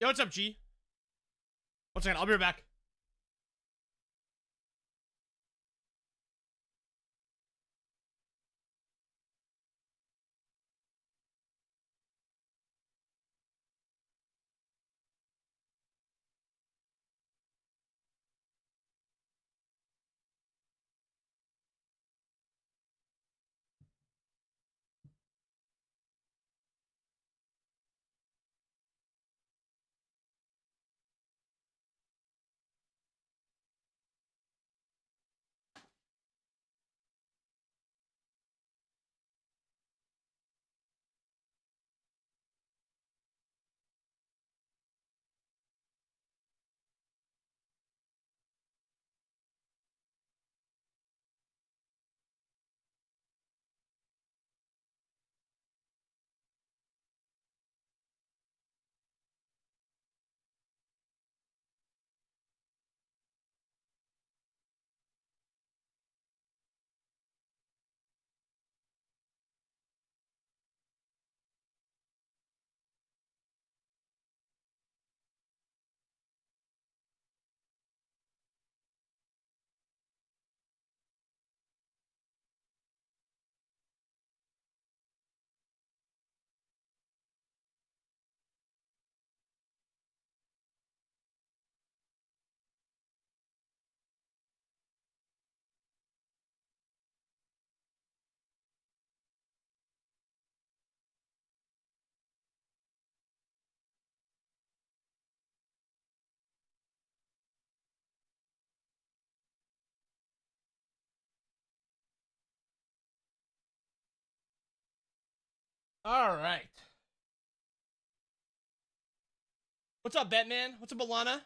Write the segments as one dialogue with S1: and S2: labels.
S1: Yo, what's up, G? One second, I'll be right back. All right. What's up, Batman? What's up, Alana?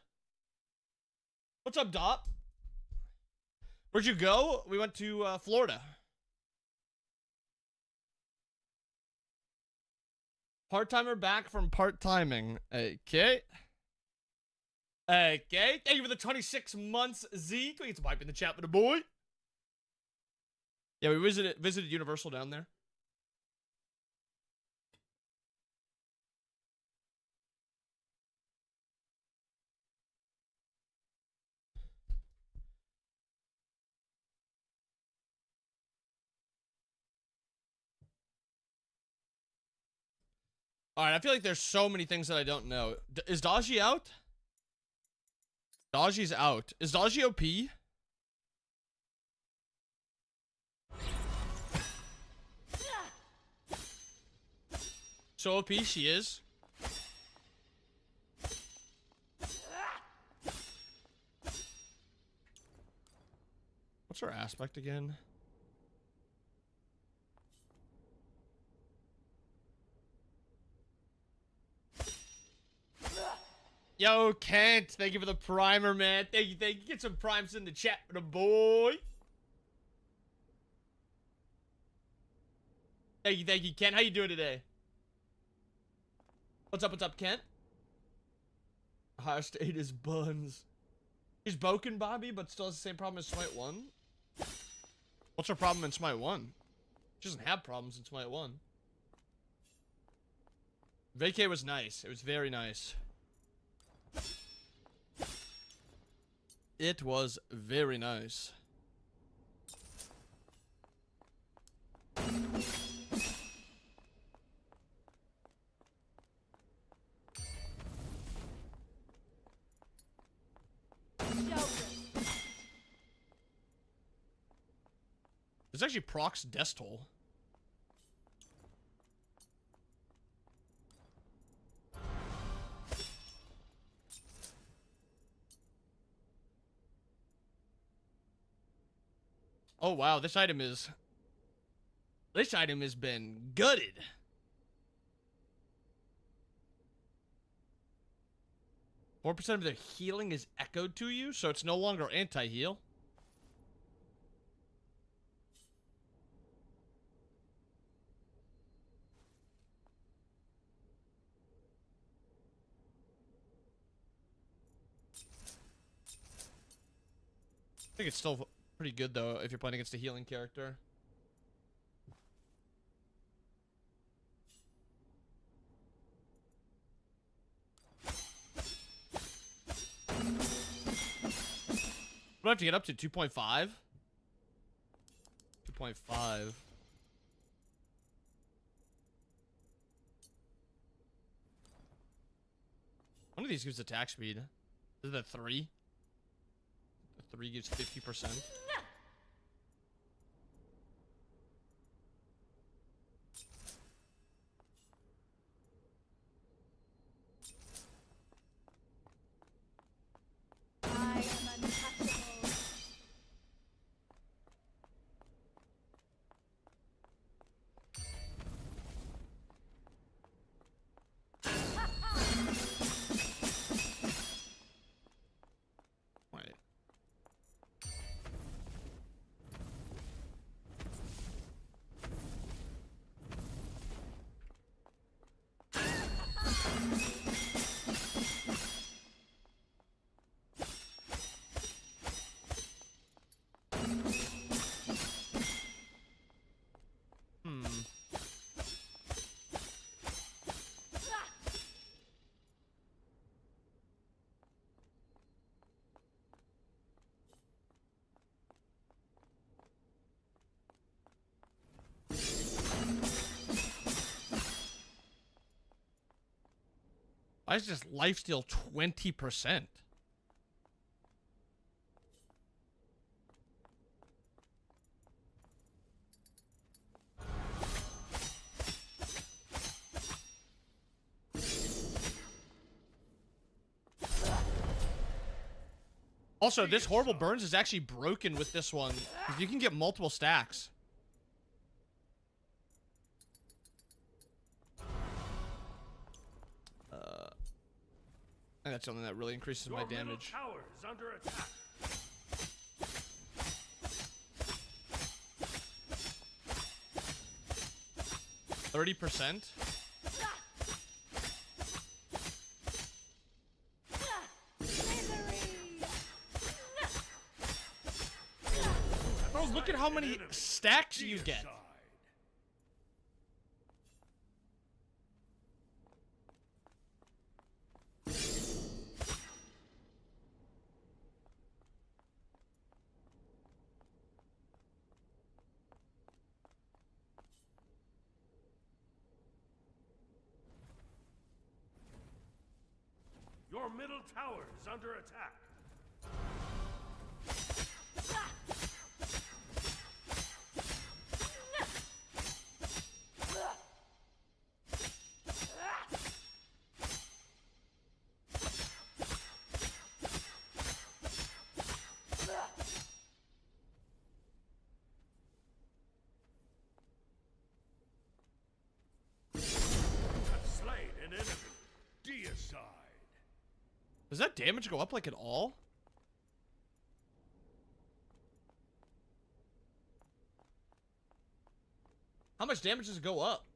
S1: What's up, Dop? Where'd you go? We went to Florida. Part-timer back from part-timing. Okay. Okay. Thank you for the 26 months, Zeke. We get some hype in the chat with the boy. Yeah, we visited Universal down there. All right, I feel like there's so many things that I don't know. Is Dodgy out? Dodgy's out. Is Dodgy OP? So OP she is. What's her aspect again? Yo, Kent, thank you for the primer, man. Thank you. Get some primes in the chat for the boy. Thank you, Kent. How you doing today? What's up, Kent? Ohio State is buns. He's broken, Bobby, but still has the same problem as Smite 1. What's her problem in Smite 1? She doesn't have problems in Smite 1. Vacay was nice. It was very nice. It was very nice. There's actually procs Destol. Oh wow, this item has been gutted. More percent of their healing is echoed to you, so it's no longer anti-heal. I think it's still pretty good though if you're playing against a healing character. do I have to get up to? 2.5? 2.5. One of these gives attack speed. Is it a 3? The 3 gives 50%. Why is just lifesteal 20%? Also, this horrible burns is actually broken with this one, because you can get multiple stacks. And that's something that really increases my damage.
S2: Tower is under attack.
S1: 30%. Bro, look at how many stacks you get.
S2: Your middle tower is under attack. Slain an enemy. Deicide.
S1: Does that damage go up like at all? How much damage does it go up?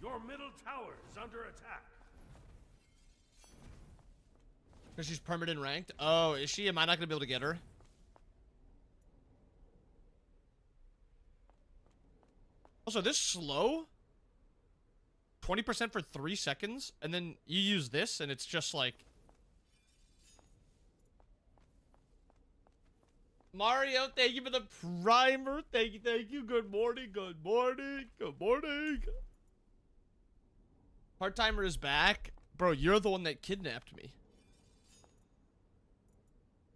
S2: Your middle tower is under attack.
S1: Because she's permanent ranked? Oh, is she? Am I not going to be able to get her? Also, this slow? 20% for 3 seconds, and then you use this, and it's just like... Mario, thank you for the primer. Thank you, thank you. Good morning, good morning, good morning. Part-timer is back. Bro, you're the one that kidnapped me.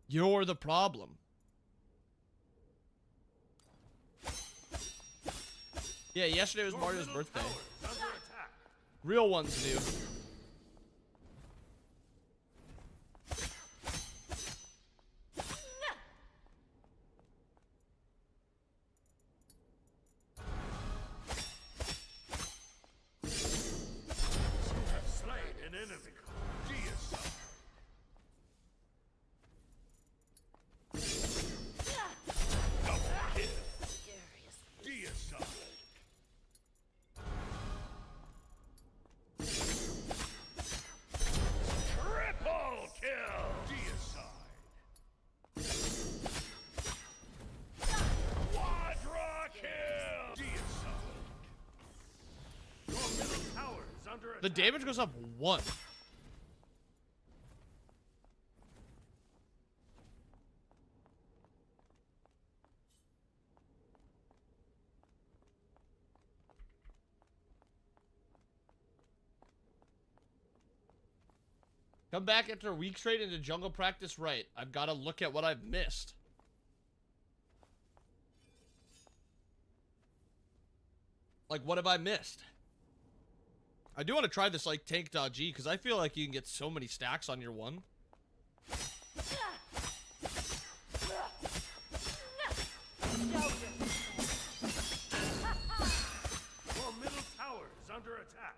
S1: You're the problem. Yeah, yesterday was Mario's birthday. Real ones do. The damage goes up 1. Come back after a week straight into jungle practice right. I've got to look at what I've missed. Like, what have I missed? I do want to try this, like, tank.g, because I feel like you can get so many stacks on your one.
S2: Your middle tower is under attack.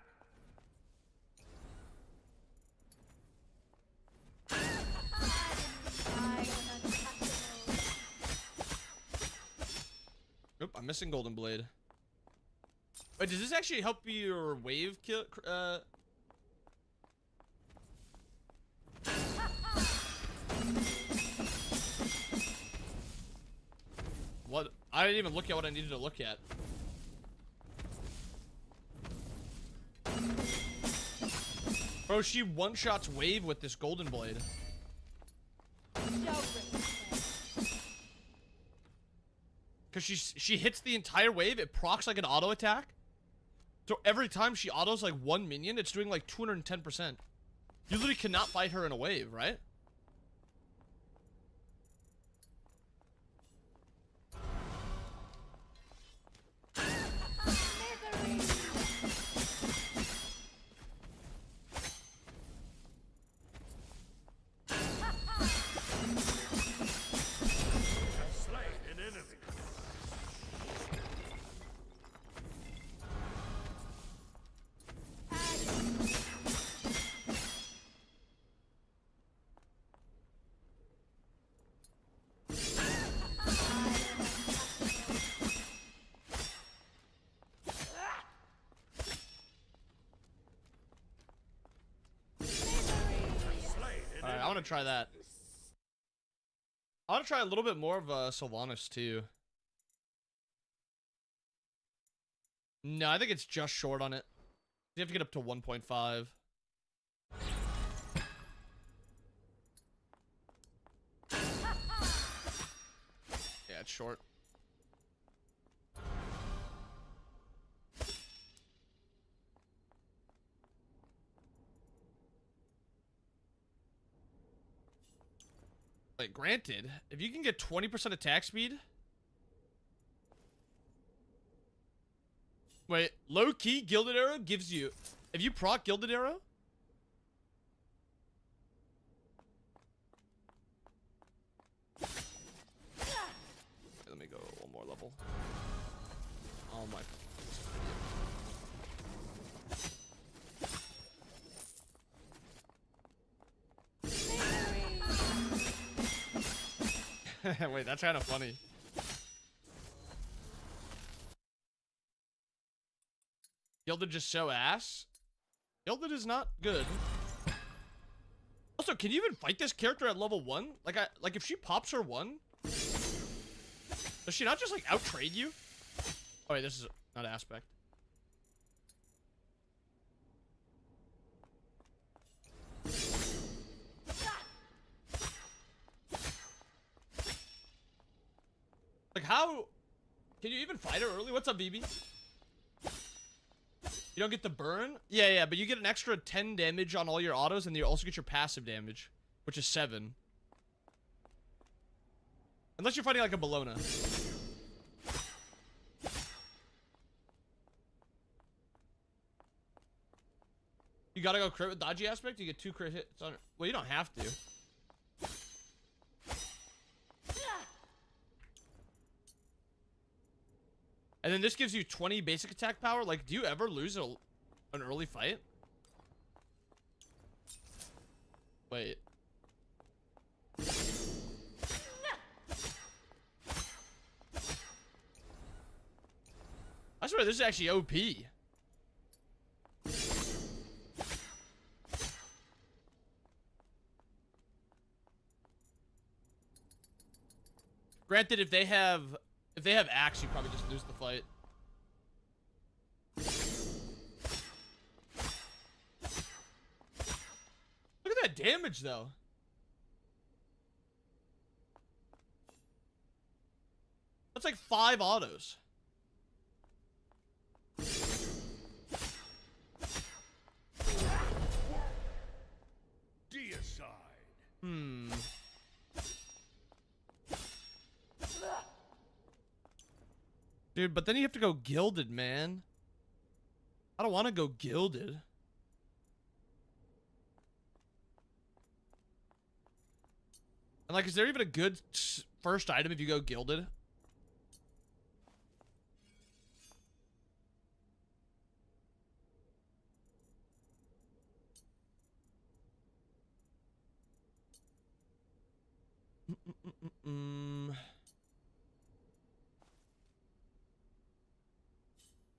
S1: Oop, I'm missing Golden Blade. Wait, does this actually help your wave kill? What? I didn't even look at what I needed to look at. Bro, she one-shots wave with this Golden Blade. Because she hits the entire wave, it procs like an auto attack. So every time she autos like one minion, it's doing like 210%. You literally cannot fight her in a wave, right? Alright, I want to try that. I want to try a little bit more of Sylvanas too. No, I think it's just short on it. You have to get up to 1.5. Yeah, it's short. Like, granted, if you can get 20% attack speed. Wait, low-key Gilded Arrow gives you... If you proc Gilded Arrow... Okay, let me go one more level. Oh my... Wait, that's kind of funny. Gilded just so ass. Gilded is not good. Also, can you even fight this character at level 1? Like if she pops her 1, does she not just like out trade you? Oh wait, this is not aspect. Like how can you even fight her early? What's up, BB? You don't get the burn? Yeah, but you get an extra 10 damage on all your autos, and you also get your passive damage, which is 7. Unless you're fighting like a Bologna. You gotta go crit with dodgy aspect, you get 2 crit hits on her. Well, you don't have to. And then this gives you 20 basic attack power. Like, do you ever lose an early fight? Wait. I swear this is actually OP. Granted, if they have axe, you probably just lose the fight. Look at that damage, though. That's like 5 autos. Hmm. Dude, but then you have to go gilded, man. I don't want to go gilded. And like, is there even a good first item if you go gilded?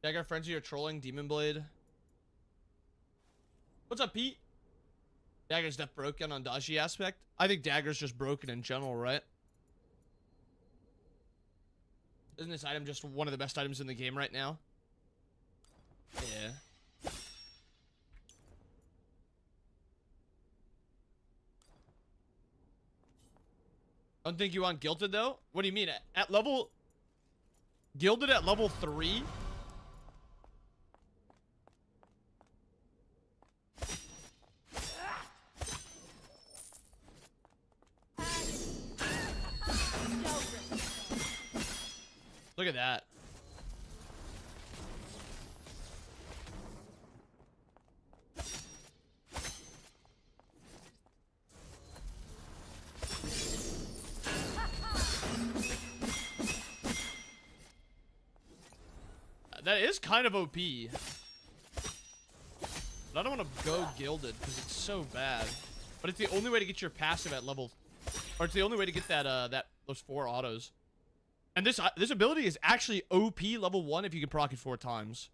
S1: Yeah, I got friends here trolling Demon Blade. What's up, Pete? Dagger's that broken on dodgy aspect? I think Dagger's just broken in general, right? Isn't this item just one of the best items in the game right now? Yeah. I don't think you want Gilded, though? What do you mean? At level... Gilded at level 3? Look at that. That is kind of OP. But I don't want to go gilded because it's so bad. But it's the only way to get your passive at level, or it's the only way to get that those 4 autos. And this ability is actually OP level 1 if you can proc it 4 times.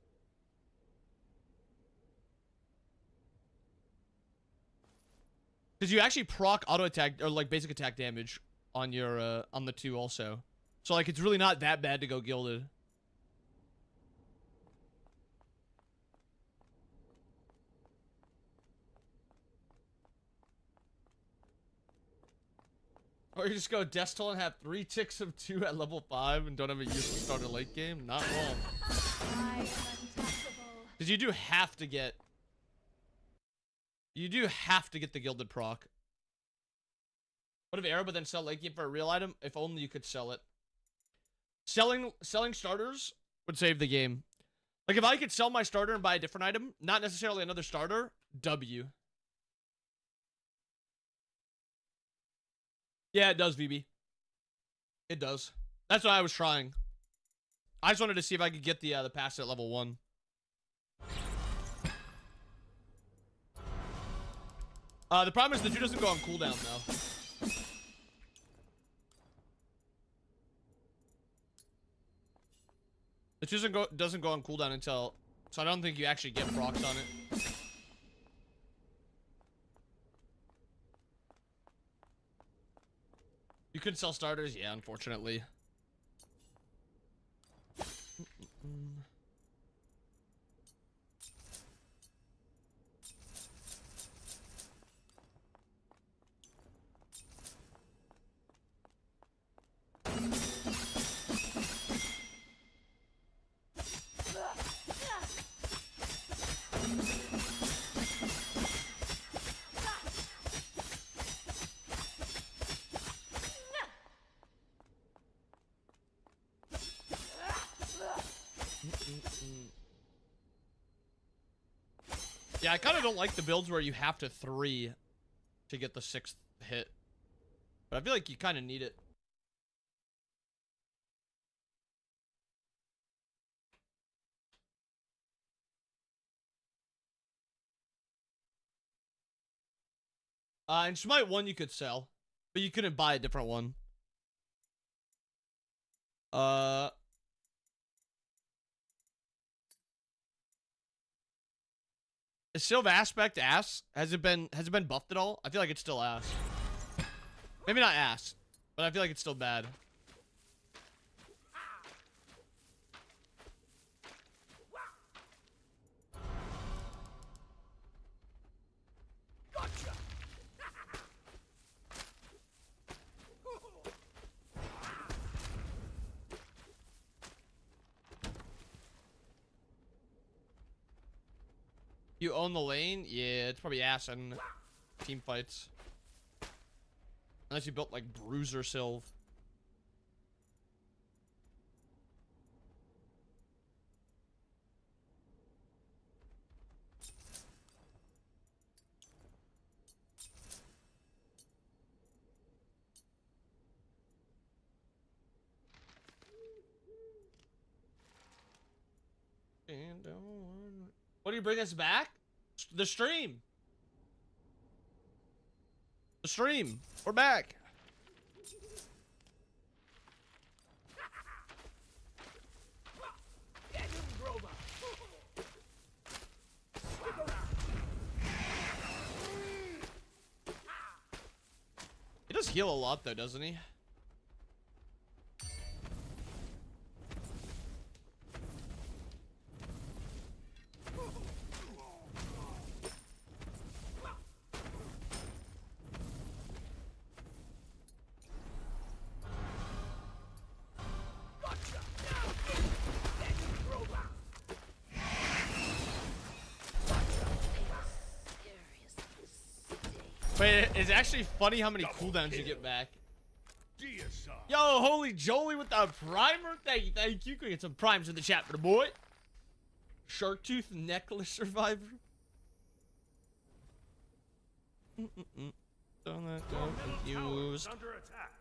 S1: Because you actually proc auto attack or like basic attack damage on your on the 2 also. So like it's really not that bad to go gilded. Or you just go Destal and have 3 ticks of 2 at level 5 and don't have a useless starter late game? Not wrong. Because you do have to get... You do have to get the gilded proc. What if arrow but then sell late game for a real item? If only you could sell it. Selling starters would save the game. Like if I could sell my starter and buy a different item, not necessarily another starter, W. Yeah, it does, VB. It does. That's what I was trying. I just wanted to see if I could get the pass at level 1. The problem is the 2 doesn't go on cooldown though. The 2 doesn't go on cooldown until, so I don't think you actually get procs on it. You could sell starters, yeah, unfortunately. Yeah, I kind of don't like the builds where you have to 3 to get the 6th hit. But I feel like you kind of need it. In Smite 1 you could sell, but you couldn't buy a different one. Is Sylve aspect ass? Has it been buffed at all? I feel like it's still ass. Maybe not ass, but I feel like it's still bad.
S2: Gotcha.
S1: You own the lane? Yeah, it's probably ass in team fights. Unless you built like Bruiser Sylve. What do you bring us back? The stream. The stream. We're back. He does heal a lot though, doesn't he? Wait, it's actually funny how many cooldowns you get back. Yo, holy Jolie with the primer. Thank you. Can we get some primes in the chat for the boy? Shark tooth necklace survivor. Don't confused.
S2: Under attack.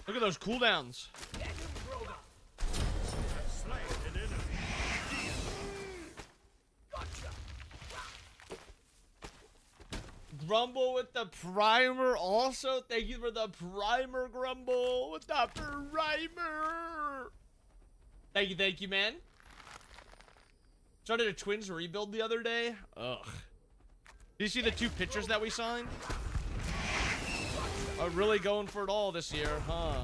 S1: Look at those cooldowns. Grumble with the primer also. Thank you for the primer, Grumble. With the primer. Thank you, man. Started a Twins rebuild the other day. Ugh. Did you see the 2 pitchers that we signed? Are really going for it all this year, huh?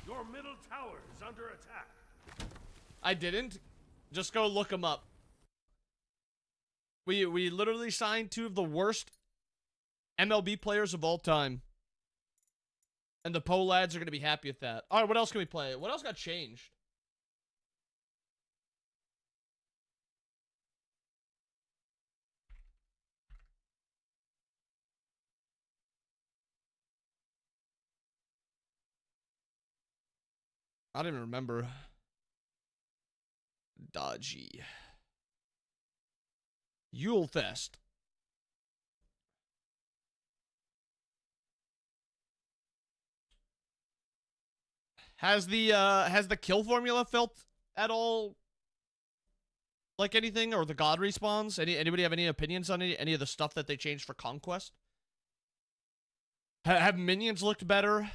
S2: Your middle tower is under attack.
S1: I didn't. Just go look them up. We literally signed 2 of the worst MLB players of all time. And the Poe lads are going to be happy with that. All right, what else can we play? What else got changed? I don't even remember. Dodgy. Yule Fest. Has the kill formula felt at all like anything, or the god respawns? Anybody have any opinions on any of the stuff that they changed for Conquest? Have minions looked better?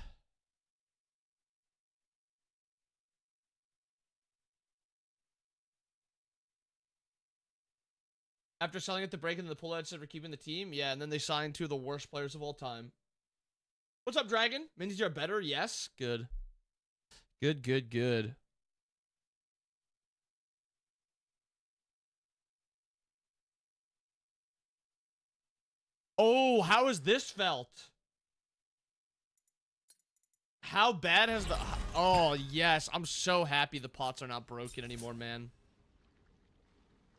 S1: After selling it to break into the pull out said we're keeping the team? Yeah, and then they signed 2 of the worst players of all time. What's up, Dragon? Minions are better? Yes. Good. Good. Oh, how has this felt? How bad has the... Oh, yes. I'm so happy the pots are not broken anymore, man.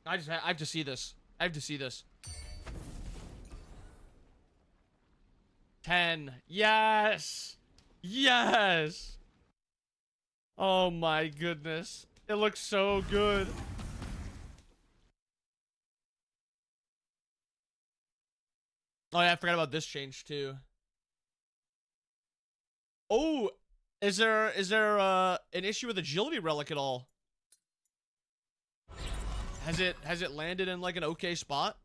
S1: I have to see this. I have to see this. 10. Yes. Yes. Oh my goodness. It looks so good. Oh yeah, I forgot about this change too. Oh, is there an issue with agility relic at all? Has it landed in like an okay spot?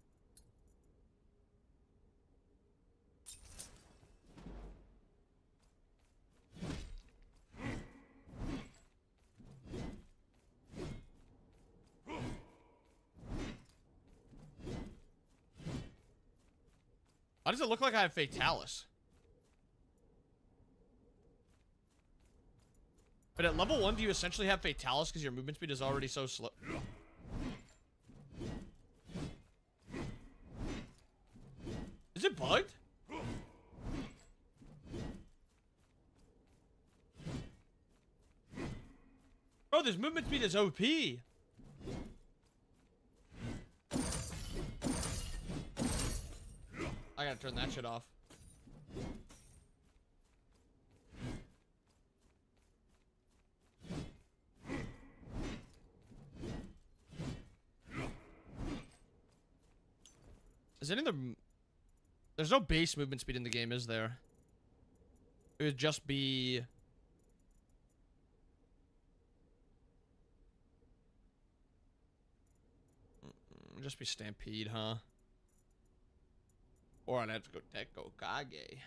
S1: Why does it look like I have Fatalis? But at level 1, do you essentially have Fatalis because your movement speed is already so slow? Is it bugged? Oh, this movement speed is OP. I gotta turn that shit off. Is any of the... There's no base movement speed in the game, is there? It would just be... Just be Stampede, huh? Or I'd have to go Tekko Kage.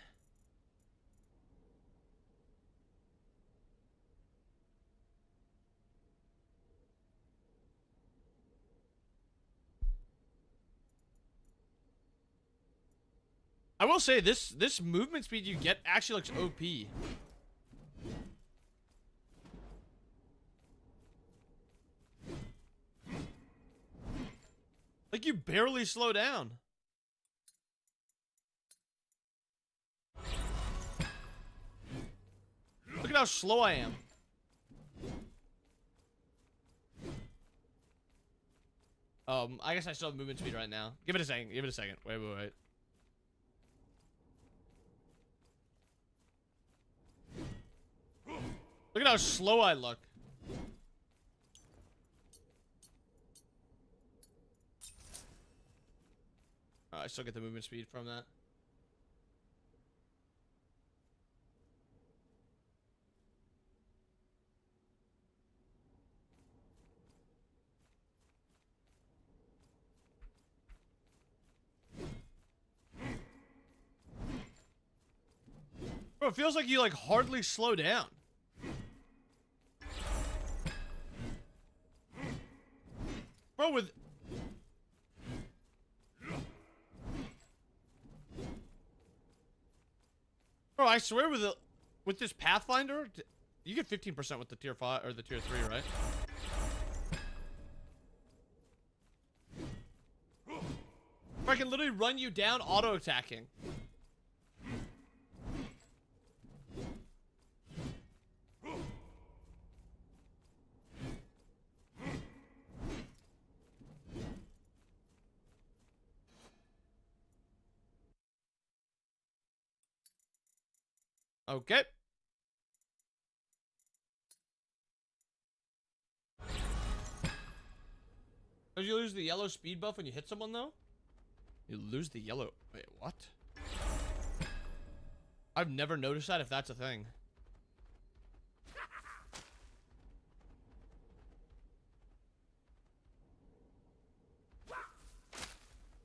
S1: I will say this movement speed you get actually looks OP. Like you barely slow down. Look at how slow I am. I guess I still have movement speed right now. Give it a second. Give it a second. Wait. Look at how slow I look. Oh, I still get the movement speed from that. Bro, it feels like you like hardly slow down. Bro, with... Bro, I swear with this Pathfinder, you get 15% with the tier 5 or the tier 3, right? Bro, I can literally run you down auto attacking. Okay. Don't you lose the yellow speed buff when you hit someone, though? You lose the yellow... Wait, what? I've never noticed that, if that's a thing.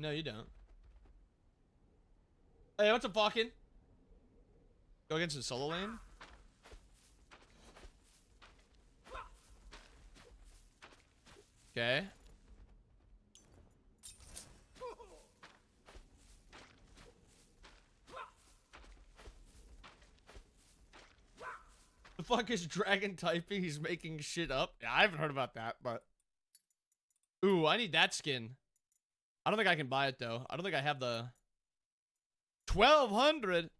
S1: No, you don't. Hey, what's up, Falcon? Go against the solo lane? Okay. The fuck is dragon typing? He's making shit up? Yeah, I haven't heard about that, but... Ooh, I need that skin. I don't think I can buy it, though. I don't think I have the... 1,200?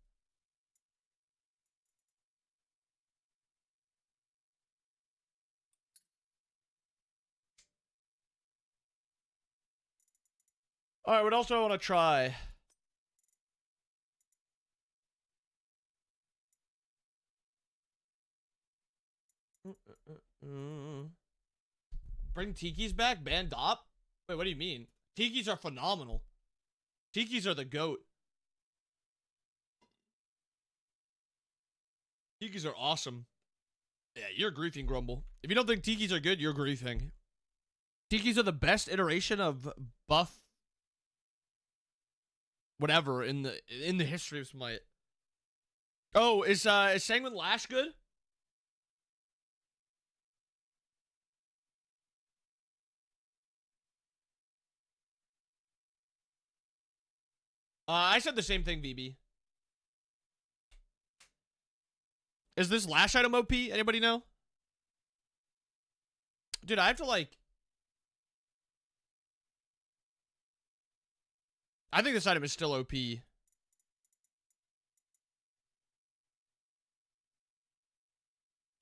S1: Alright, what else do I want to try? Bring Tikis back? Ban Dop? Wait, what do you mean? Tikis are phenomenal. Tikis are the GOAT. Tikis are awesome. Yeah, you're griefing, Grumble. If you don't think Tikis are good, you're griefing. Tikis are the best iteration of buff whatever in the history of Smite. Oh, is Sanguine Lash good? I said the same thing, VB. Is this Lash item OP? Anybody know? Dude, I have to like... I think this item is still OP.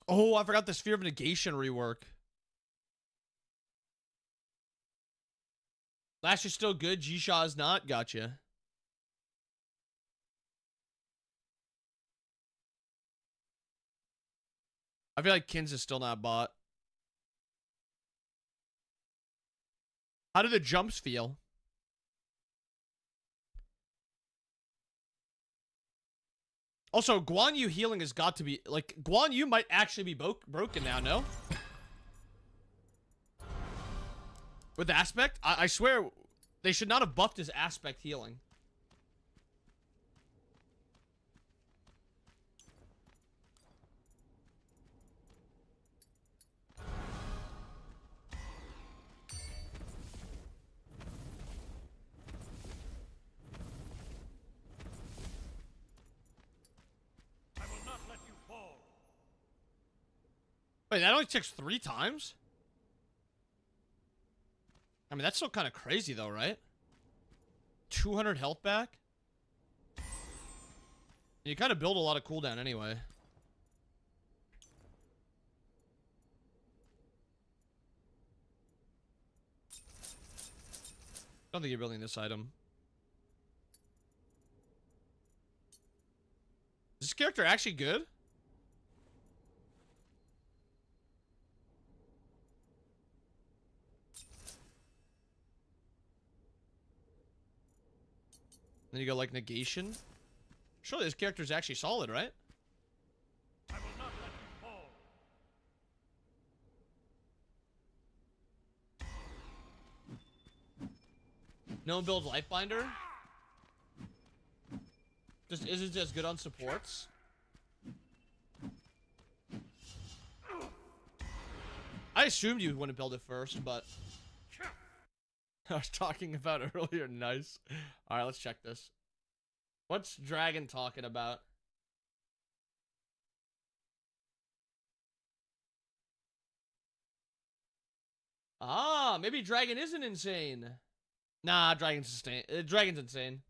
S1: Oh, I forgot the Sphere of Negation rework. Lash is still good. G-Shaw is not. Gotcha. I feel like Kins is still not bought. How do the jumps feel? Also, Guan Yu healing has got to be... Like, Guan Yu might actually be broken now, no? With Aspect? I swear, they should not have buffed his Aspect healing. Wait, that only takes 3 times? I mean, that's still kind of crazy, though, right? 200 health back? You kind of build a lot of cooldown anyway. I don't think you're building this item. Is this character actually good? Then you go like negation. Surely this character is actually solid, right?
S2: I will not let you fall.
S1: No one builds Lifebinder? Just isn't just good on supports? I assumed you wouldn't build it first, but I was talking about it earlier. Nice. All right, let's check this. What's Dragon talking about? Ah, maybe Dragon isn't insane. Nah, Dragon's insane. Dragon's insane.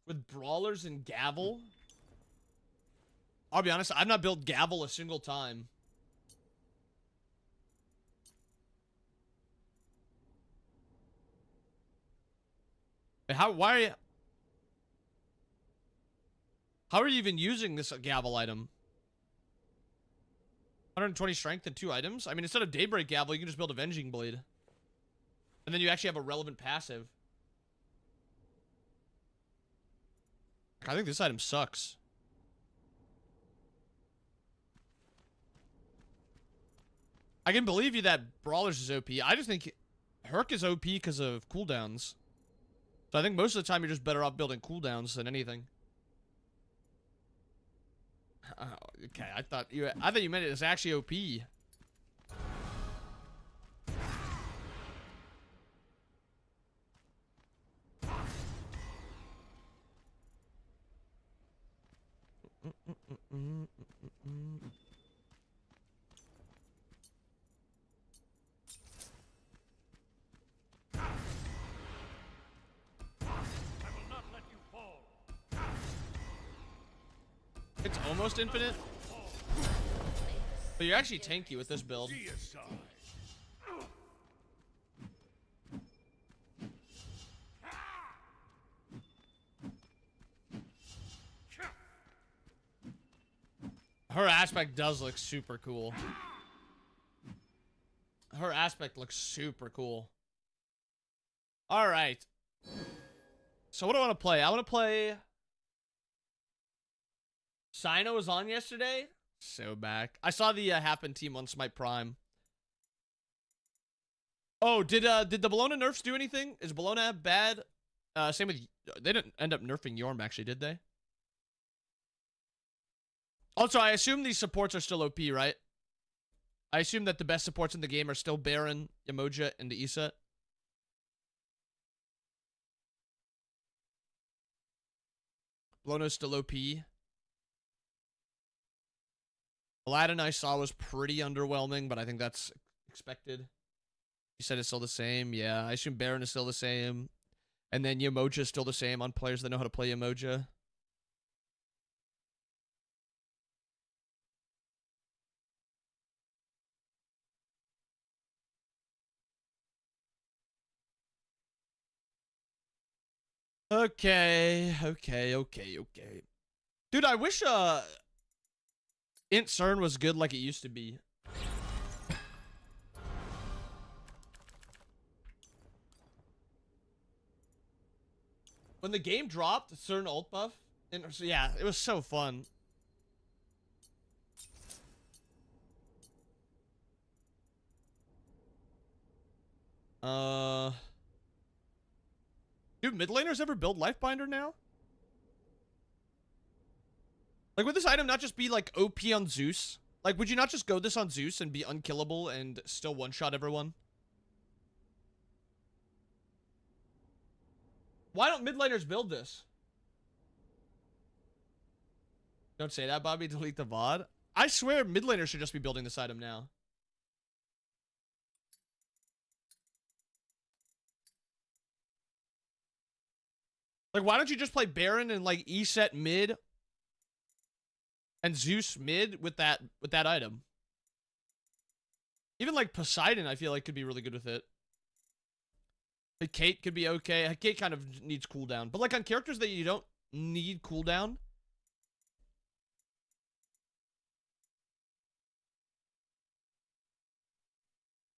S1: With Brawlers and Gavel? I'll be honest, I've not built Gavel a single time. Why are you even using this Gavel item? 120 strength and 2 items? I mean, instead of Daybreak Gavel, you can just build Avenging Blade. And then you actually have a relevant passive. I think this item sucks. I can believe you that Brawlers is OP. I just think Herc is OP because of cooldowns. So I think most of the time you're just better off building cooldowns than anything. Oh, okay, I thought you meant it was actually OP. It's almost infinite. But you're actually tanky with this build. Her aspect does look super cool. Her aspect looks super cool. Alright. So what do I want to play? I want to play... Sino was on yesterday. So back. I saw the Happen team on Smite Prime. Oh, did the Bologna nerfs do anything? Is Bologna bad? Same with... They didn't end up nerfing Yorm, actually, did they? Also, I assume these supports are still OP, right? I assume that the best supports in the game are still Baron, Yamoja, and the Iset. Bologna's still OP. Aladdin I saw was pretty underwhelming, but I think that's expected. You said it's still the same. Yeah, I assume Baron is still the same. And then Yamoja is still the same on players that know how to play Yamoja. Okay. Dude, I wish int CERN was good like it used to be. When the game dropped, CERN ult buff, and yeah, it was so fun. Do mid laners ever build Lifebinder now? Like, would this item not just be like OP on Zeus? Like, would you not just go this on Zeus and be unkillable and still one-shot everyone? Why don't mid laners build this? Don't say that, Bobby. Delete the VOD. I swear mid laners should just be building this item now. Like, why don't you just play Baron and like E set mid and Zeus mid with that item? Even like Poseidon, I feel like could be really good with it. Like, Kate could be okay. Kate kind of needs cooldown, but like on characters that you don't need cooldown.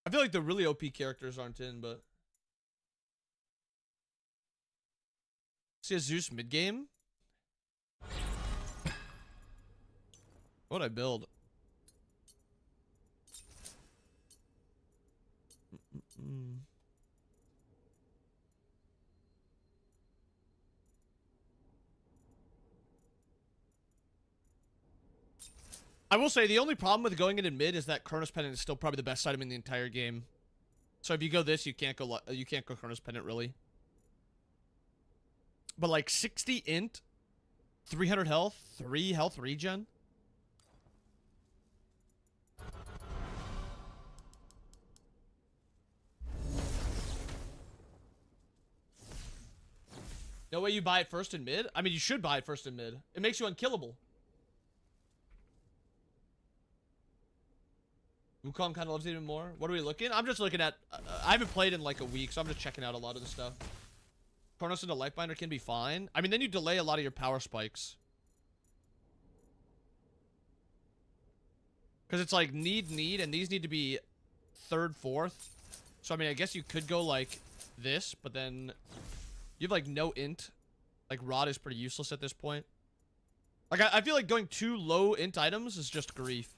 S1: I feel like the really OP characters aren't in, but see a Zeus mid game. What'd I build? I will say the only problem with going into mid is that Cronus Pendant is still probably the best item in the entire game. So if you go this, you can't go Cronus Pendant really. But like 60 int, 300 health, 3 health regen. No way you buy it first in mid? I mean, you should buy it first in mid. It makes you unkillable. Wukong kind of loves it even more. What are we looking? I'm just looking at... I haven't played in like a week, so I'm just checking out a lot of the stuff. Chronos into Lifebinder can be fine. I mean, then you delay a lot of your power spikes. Because it's like need, and these need to be third, fourth. So, I mean, I guess you could go like this, but then you have like no int. Like, Rod is pretty useless at this point. Like, I feel like going too low int items is just grief.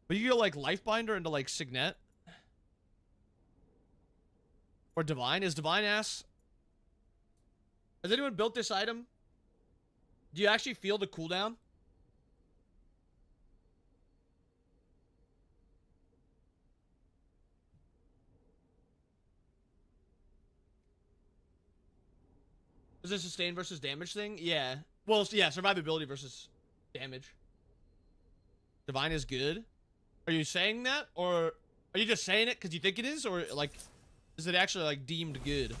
S1: But you go like Lifebinder into like Signet. Or Divine. Is Divine ass? Has anyone built this item? Do you actually feel the cooldown? Is this a sustain versus damage thing? Yeah. Well, yeah, survivability versus damage. Divine is good. Are you saying that? Or are you just saying it because you think it is? Or, like, is it actually, like, deemed good?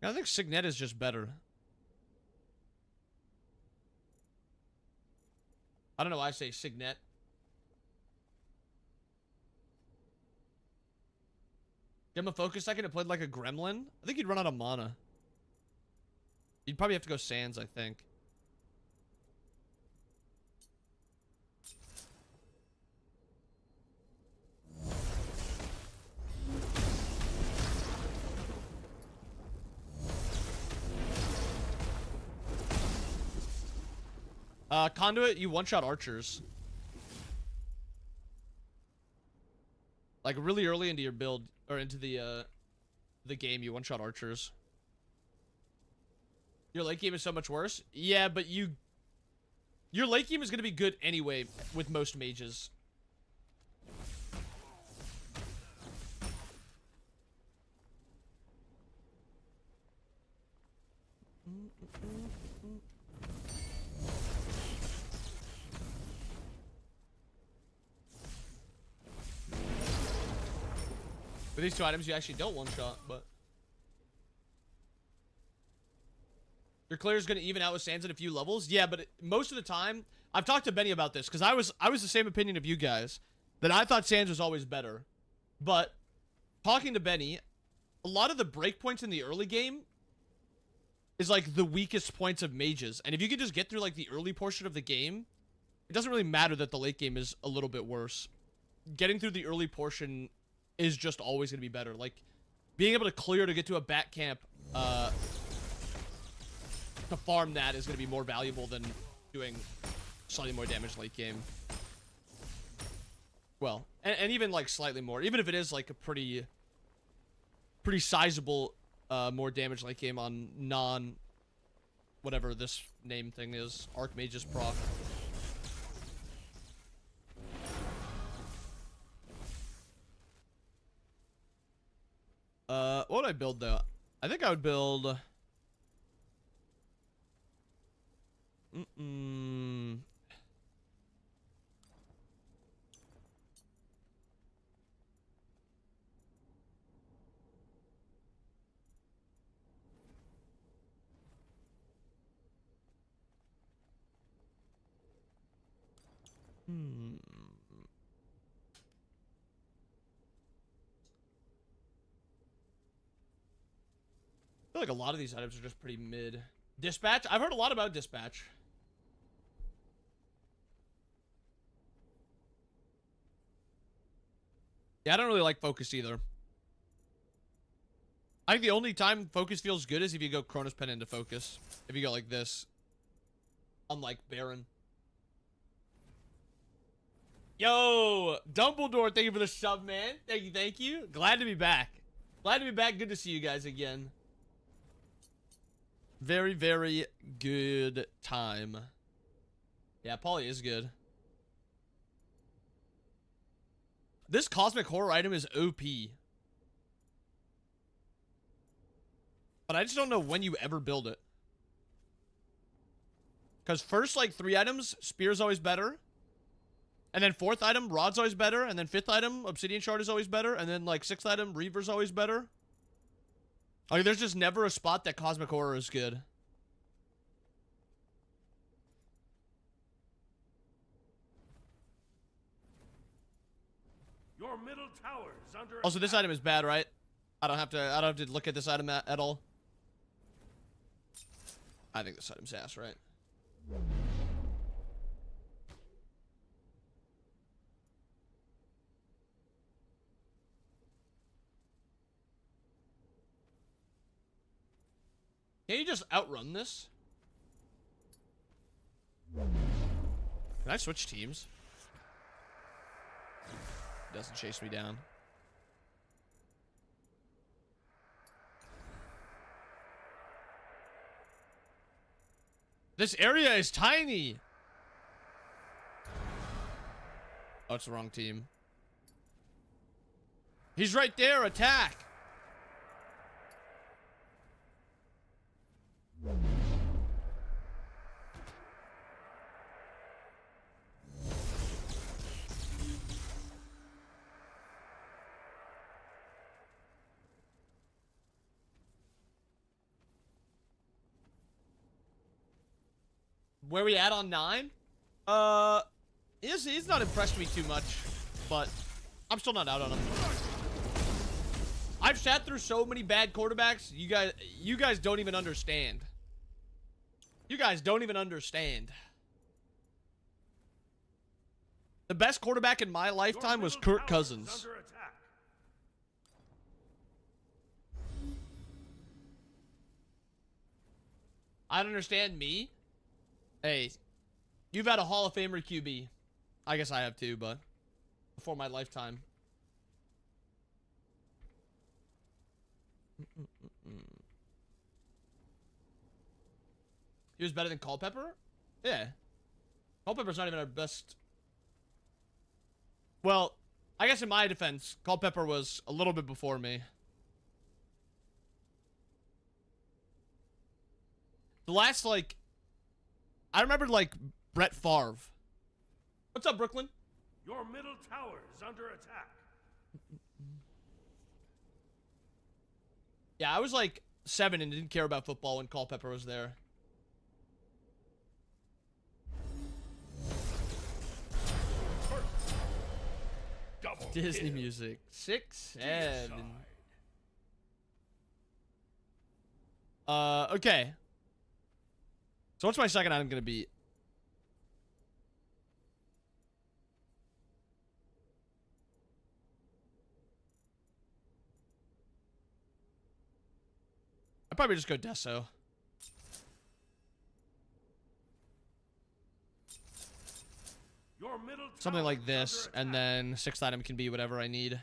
S1: I think Signet is just better. I don't know why I say Signet. Give him a focus second and played like a gremlin. I think he'd run out of mana. You'd probably have to go Sands, I think. Conduit, you one-shot archers. Like really early into your build, or into the game, you one-shot archers. Your late game is so much worse? Yeah, but your late game is gonna be good anyway with most mages. With these two items, you actually don't one-shot, but... Your clear is going to even out with Sans in a few levels. Yeah, but most of the time, I've talked to Benny about this because I was the same opinion of you guys, that I thought Sans was always better. But talking to Benny, a lot of the breakpoints in the early game is like the weakest points of mages, and if you can just get through like the early portion of the game, it doesn't really matter that the late game is a little bit worse. Getting through the early portion is just always going to be better. Like, being able to clear to get to a bat camp, to farm that is going to be more valuable than doing slightly more damage late game. Well, and even like slightly more, even if it is like a pretty sizable more damage late game on non whatever this name thing is, Archmage's proc. What would I build though? I think I would build I feel like a lot of these items are just pretty mid. Dispatch? I've heard a lot about Dispatch. Yeah, I don't really like Focus either. I think the only time Focus feels good is if you go Chronos Pen into Focus. If you go like this. Unlike Baron. Yo! Dumbledore, thank you for the sub, man. Thank you, thank you. Glad to be back. Glad to be back. Good to see you guys again. Very, very good time. Yeah, Polly is good. This cosmic horror item is OP. But I just don't know when you ever build it. Because first, like, 3 items, Spear's always better. And then 4th item, Rod's always better. And then 5th item, Obsidian Shard is always better. And then, like, 6th item, Reaver's always better. Like, there's just never a spot that Cosmic Horror is good.
S2: Your middle tower is under
S1: Also, this item is bad, right? I don't have to look at this item at all. I think this item's ass, right? Can you just outrun this? Can I switch teams? It doesn't chase me down. This area is tiny. Oh, it's the wrong team. He's right there. Attack. Where we at on 9? He's not impressed me too much, but I'm still not out on him. I've sat through so many bad quarterbacks. You guys don't even understand. You guys don't even understand. The best quarterback in my lifetime was Kirk Cousins. I don't understand me. Hey, you've had a Hall of Famer QB. I guess I have too, but before my lifetime. He was better than Culpepper? Yeah. Culpepper's not even our best. Well, I guess in my defense, Culpepper was a little bit before me. The last, like, I remember, like, Brett Favre. What's up, Brooklyn?
S2: Your middle tower is under attack.
S1: Yeah, I was like 7 and didn't care about football when Culpepper was there. Disney music. 6, 7. Okay. So what's my second item gonna be? I'd probably just go Deso.
S2: Your middle
S1: Something
S2: tower
S1: like
S2: is
S1: this,
S2: under
S1: and
S2: attack.
S1: then 6th item can be whatever I need.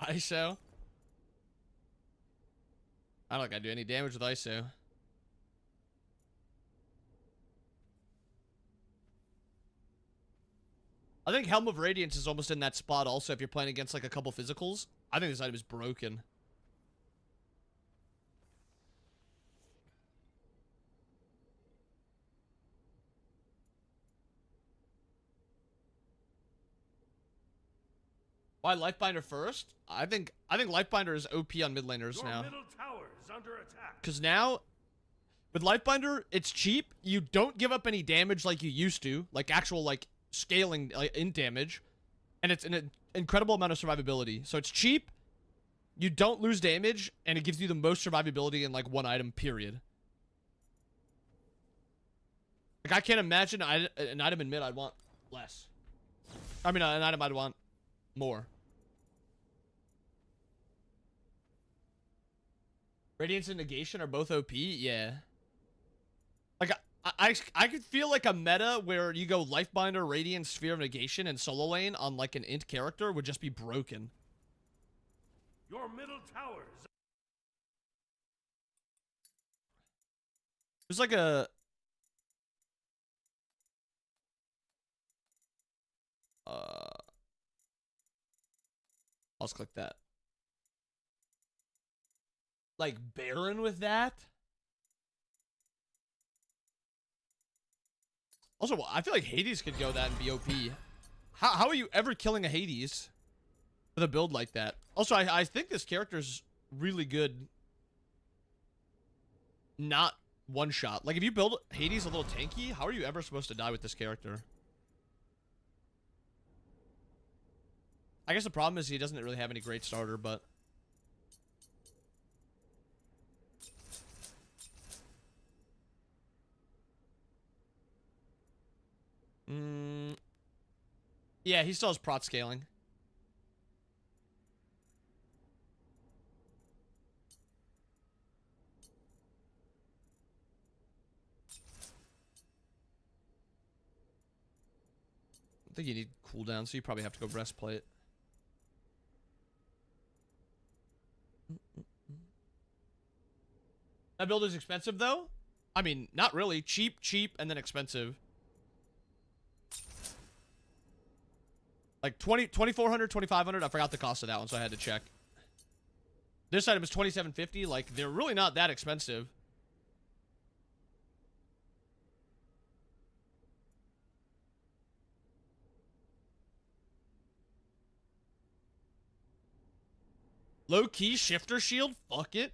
S1: ISO? I don't think I do any damage with ISO. I think Helm of Radiance is almost in that spot also if you're playing against like a couple physicals. I think this item is broken. Why Lifebinder first? I think Lifebinder is OP on mid laners
S2: Your
S1: now.
S2: middle tower is under attack.
S1: Because now, with Lifebinder, it's cheap. You don't give up any damage like you used to. Like actual, like, scaling in damage. And it's an incredible amount of survivability. So it's cheap. You don't lose damage. And it gives you the most survivability in, like, one item, period. Like, I can't imagine an item in mid I'd want less. I mean, an item I'd want more. Radiance and Negation are both OP? Yeah. Like, I could feel like a meta where you go Lifebinder, Radiance, Sphere of Negation, and solo lane on, like, an int character would just be broken.
S2: Your middle tower is
S1: There's like a... Let's click that. Like, Baron with that? Also, I feel like Hades could go that and be OP. How are you ever killing a Hades with a build like that? Also, I think this character's really good. Not one shot. Like, if you build Hades a little tanky, how are you ever supposed to die with this character? I guess the problem is he doesn't really have any great starter, but... Yeah, he still has prot scaling. I think you need cooldown, so you probably have to go breastplate. That build is expensive, though? I mean, not really. Cheap, and then expensive. Like 2,400, 2,500. I forgot the cost of that one, so I had to check. This item is 2,750. Like, they're really not that expensive. Low-key shifter shield? Fuck it.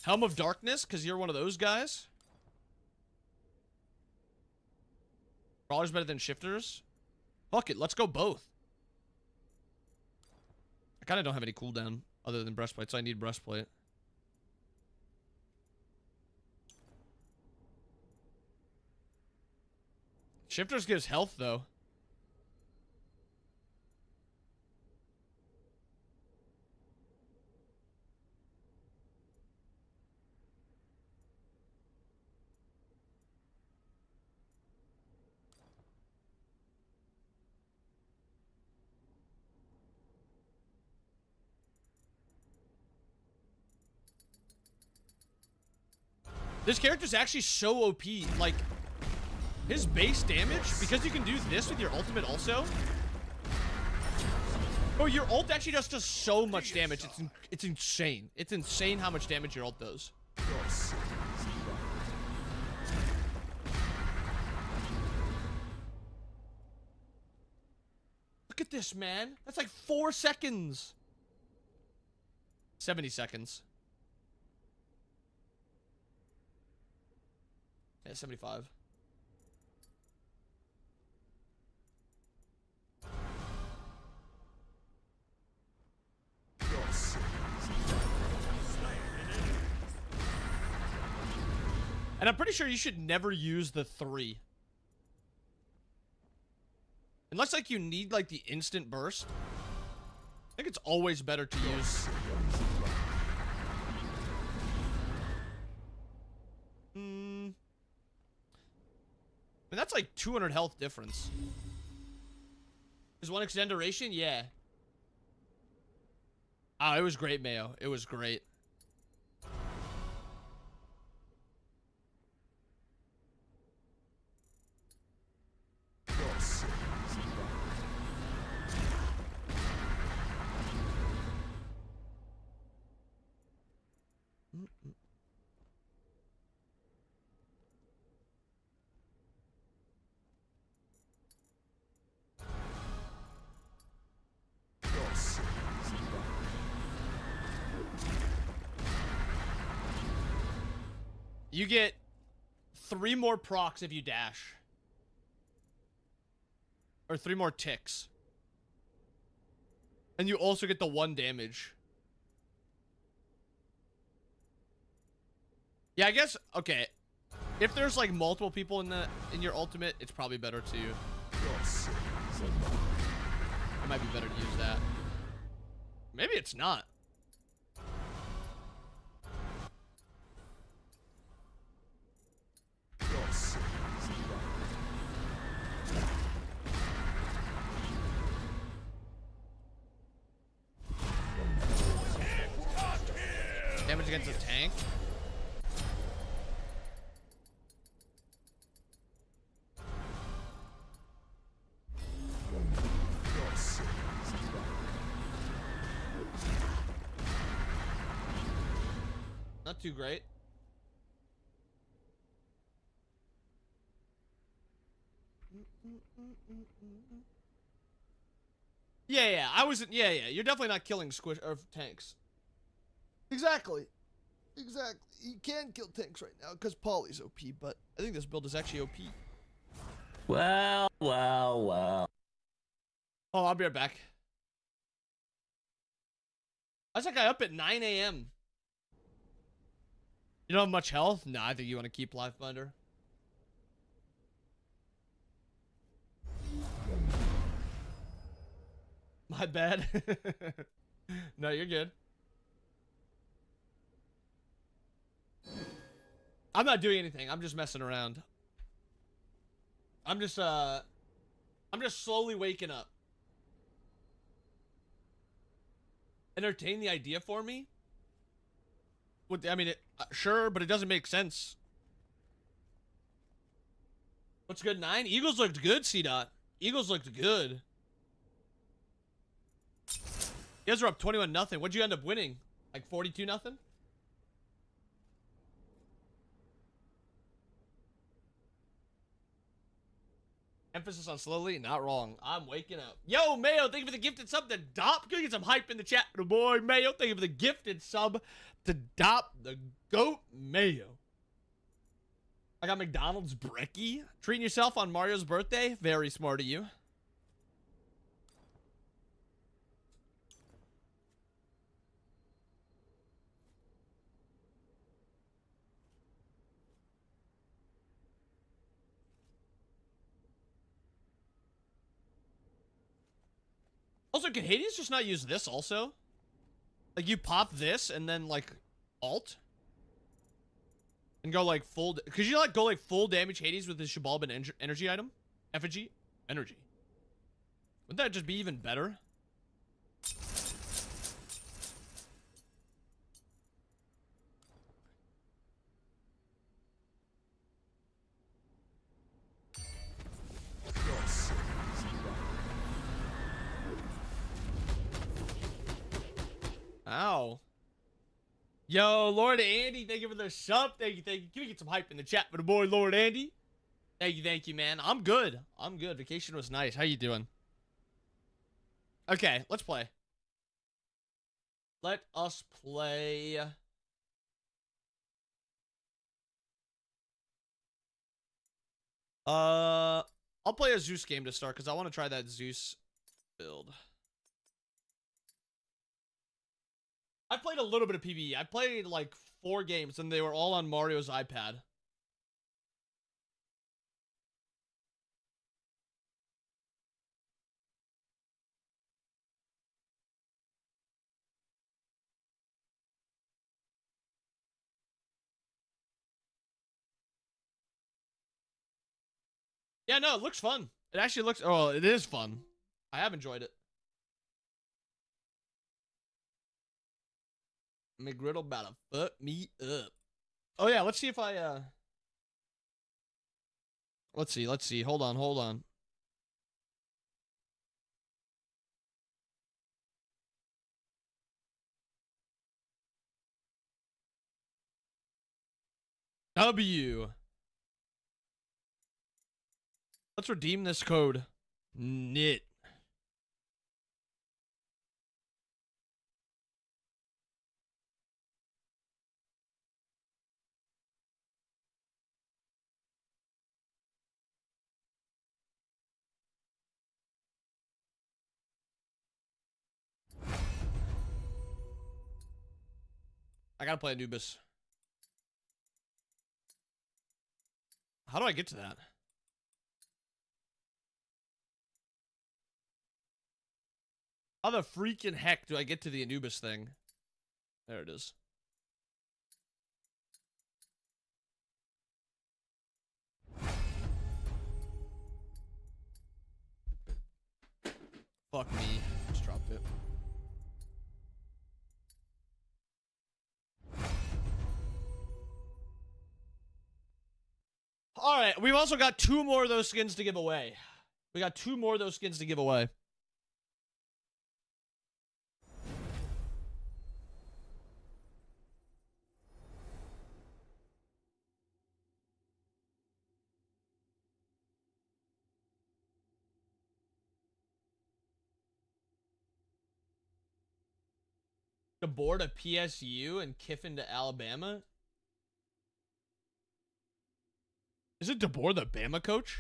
S1: Helm of Darkness, because you're one of those guys. Brawler's better than shifters. Fuck it, let's go both. I kind of don't have any cooldown other than breastplate, so I need breastplate. Shifters gives health, though. This character's actually so OP. Like, his base damage, because you can do this with your ultimate also. Oh, your ult actually does so much damage. It's insane. It's insane how much damage your ult does. Look at this, man. That's like 4 seconds. 70 seconds. Yeah, 75. And I'm pretty sure you should never use the 3. Unless, like, you need, like, the instant burst. I think it's always better to use. I mean, that's like 200 health difference. Is one extend duration? Yeah. Oh, it was great, Mayo. It was great. You get 3 more procs if you dash. Or 3 more ticks. And you also get the 1 damage. Yeah, I guess, okay. If there's like multiple people in your ultimate, it's probably better to... It might be better to use that. Maybe it's not. Damage against a tank. Not too great. Yeah, I wasn't. Yeah, you're definitely not killing squish or tanks. Exactly. You can kill tanks right now because Polly's OP, but I think this build is actually OP.
S3: Well.
S1: Oh, I'll be right back. Why's that guy up at 9 a.m.? You don't have much health? Nah, I think you want to keep Life Binder. My bad. No, you're good. I'm not doing anything. I'm just messing around. I'm just slowly waking up. Entertain the idea for me? I mean, sure, but it doesn't make sense. What's good, 9? Eagles looked good, C-Dot. Eagles looked good. You guys are up 21-0. What'd you end up winning? Like 42-0? Emphasis on slowly, not wrong. I'm waking up. Yo, Mayo, thank you for the gifted sub to Dop. Gonna get some hype in the chat. The boy, Mayo, thank you for the gifted sub to Dop, the GOAT Mayo. I got McDonald's brekkie. Treating yourself on Mario's birthday? Very smart of you. Also, can Hades just not use this also? Like, you pop this and then, like, alt? And go, like, full... Could you, like, go, like, full damage Hades with his Shabalban energy item? Effigy? Energy. Wouldn't that just be even better? Ow. Yo, Lord Andy, thank you for the sub. Thank you. Can we get some hype in the chat for the boy, Lord Andy? Thank you, man. I'm good. Vacation was nice. How you doing? Okay, let's play. Let us play. I'll play a Zeus game to start because I want to try that Zeus build. I played a little bit of PvE. I played like 4 games and they were all on Mario's iPad. Yeah, no, it looks fun. It actually looks, oh, it is fun. I have enjoyed it. McGriddle about to fuck me up. Oh yeah, let's see if I, let's see. Hold on. W. Let's redeem this code. Knit. I gotta play Anubis. How do I get to that? How the freaking heck do I get to the Anubis thing? There it is. Fuck me. Just dropped it. Alright, we've also got 2 more of those skins to give away. We got 2 more of those skins to give away. To board a PSU and Kiffin to Alabama? Is it DeBoer the Bama coach?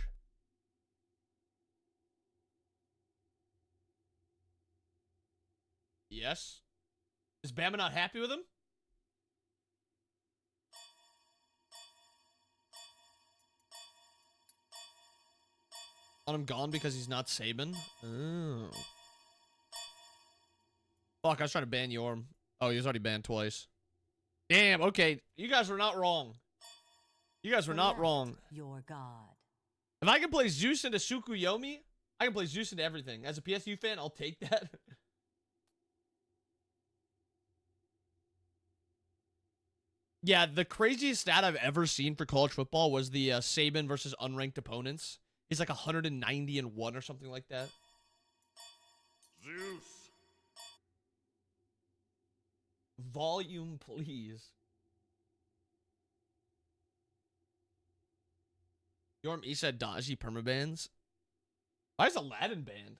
S1: Yes. Is Bama not happy with him? Want him gone because he's not Saban? Oh. Fuck, I was trying to ban Yorm. Oh, he was already banned twice. Damn, okay. You guys were not wrong. You guys were not wrong.
S4: Your god.
S1: If I can play Zeus into Tsukuyomi, I can play Zeus into everything. As a PSU fan, I'll take that. Yeah, the craziest stat I've ever seen for college football was the Saban versus unranked opponents. He's like 190-1 or something like that.
S2: Zeus.
S1: Volume, please. Yorm Issa Dodgy permabans. Why is Aladdin banned?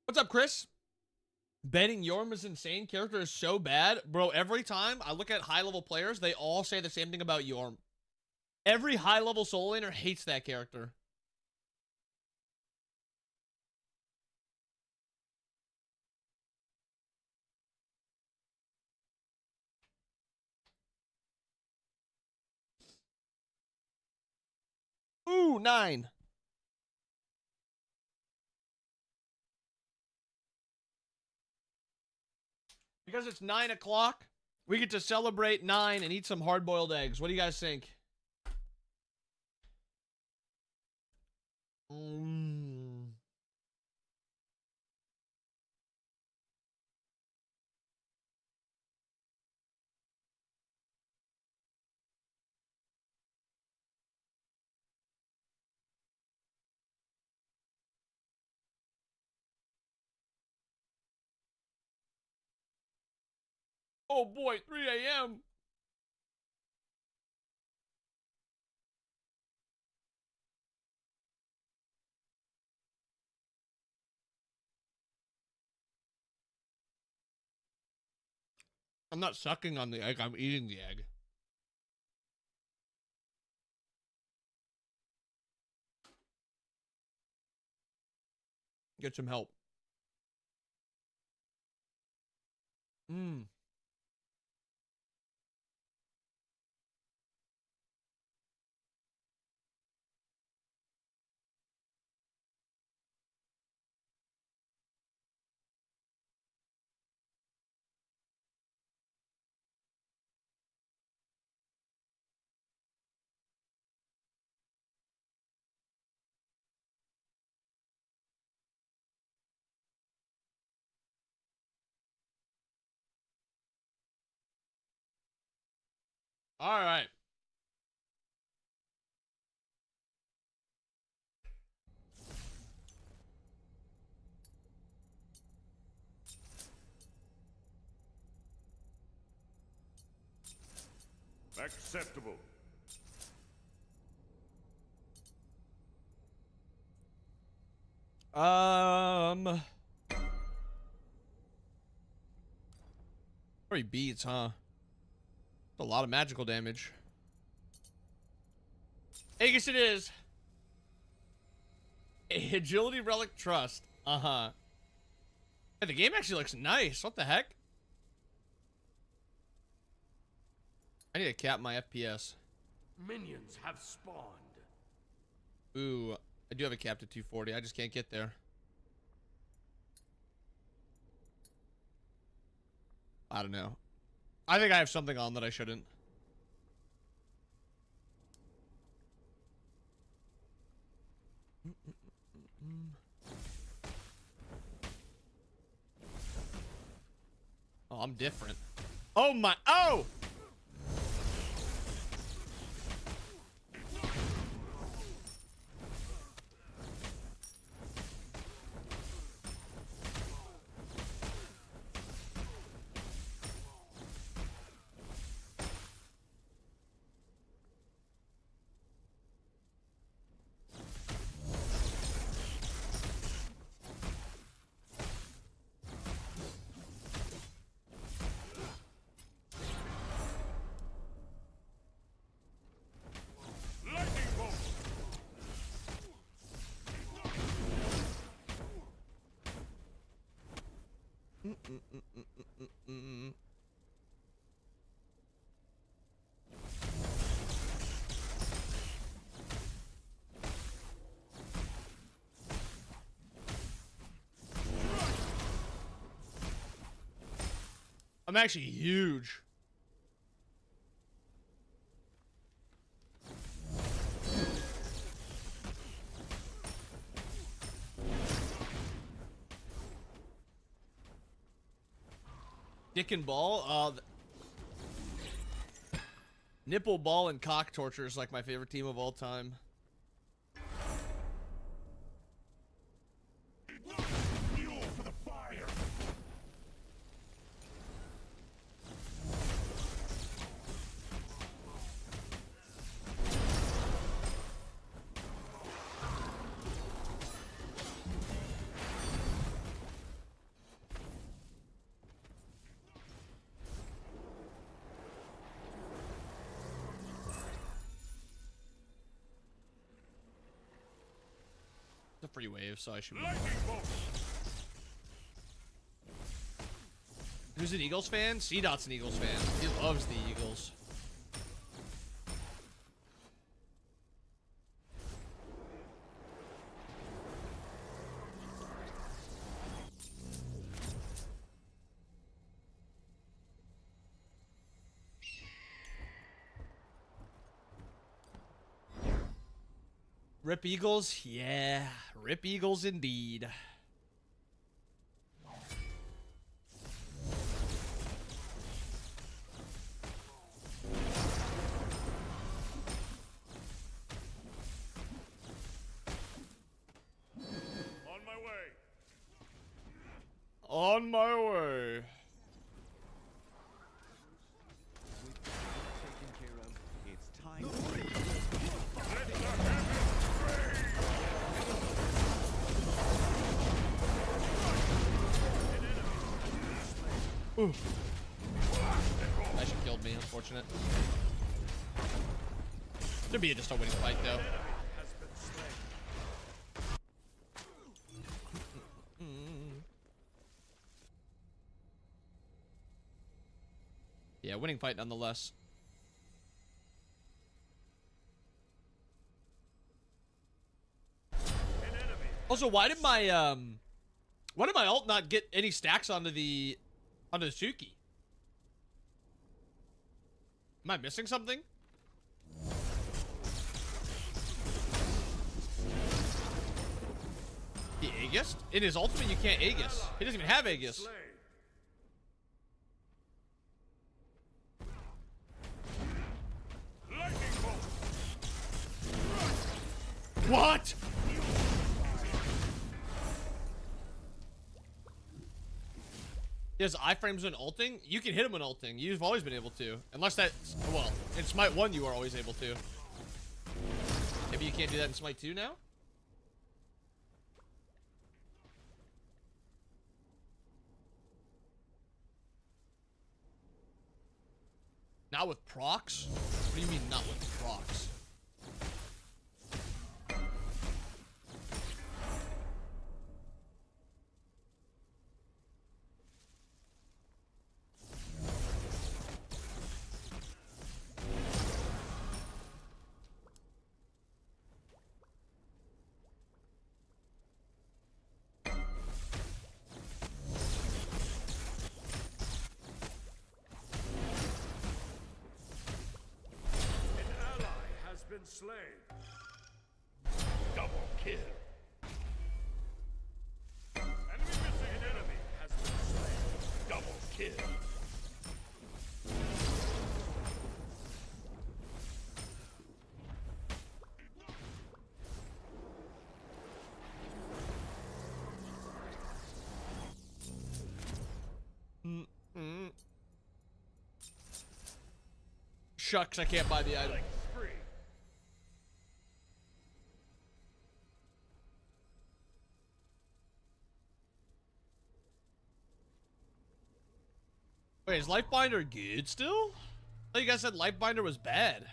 S1: What's up, Chris? Banning Yorm is insane. Character is so bad. Bro, every time I look at high-level players, they all say the same thing about Yorm. Every high-level soul laner hates that character. Ooh, 9. Because it's 9 o'clock, we get to celebrate 9 and eat some hard-boiled eggs. What do you guys think? Oh boy, 3 a.m. I'm not sucking on the egg, I'm eating the egg. Get some help. Mmm. All right.
S2: Acceptable.
S1: Three beats, huh? That's a lot of magical damage. I guess it is. Agility Relic Trust. Uh-huh. Hey, the game actually looks nice. What the heck? I need to cap my FPS.
S2: Minions have spawned.
S1: Ooh, I do have a cap to 240. I just can't get there. I don't know. I think I have something on that I shouldn't. Oh, I'm different. Oh my, oh!
S2: Lightning bolt.
S1: I'm actually huge. Dick and ball, nipple ball and cock torture is like my favorite team of all time.
S2: Fuel for the fire.
S1: It's a free wave, so I should be.
S2: Lightning bolt.
S1: Who's an Eagles fan? C-Dot's an Eagles fan. He loves the Eagles. Rip Eagles? Yeah, Rip Eagles indeed.
S2: On my way.
S1: On my way.
S4: Taken care of. It's time.
S2: Let the heavens rain.
S1: Ooh. me. Unfortunate. Should be just a winning fight though. Yeah, winning fight nonetheless. Also, why did my ult not get any stacks onto the Suki? Am I missing something? He Aegis? In his ultimate, you can't Aegis. He doesn't even have Aegis. What? He has iframes when ulting? You can hit him when ulting. You've always been able to. Unless that's, well, in Smite 1 you are always able to. Maybe you can't do that in Smite 2 now? Not with procs? What do you mean not with procs?
S2: Slain. Double kill. Enemy missing. An enemy has been slain. Double kill.
S1: Shucks, I can't buy the item. Wait, is Lifebinder good still? I thought you guys said Lifebinder was bad.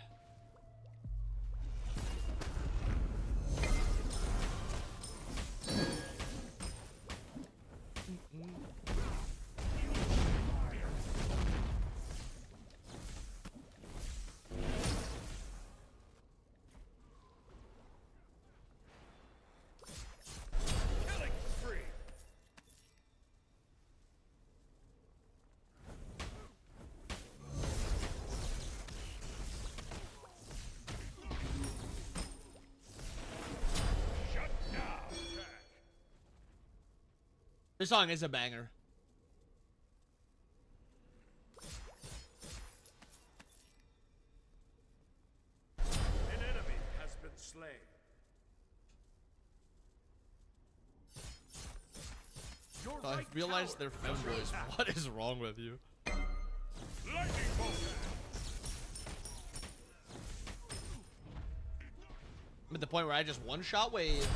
S1: This song is a banger.
S2: An enemy has been slain.
S1: I realized they're femboys. What is wrong with you?
S2: Lightning bolt.
S1: I'm at the point where I just one-shot wave.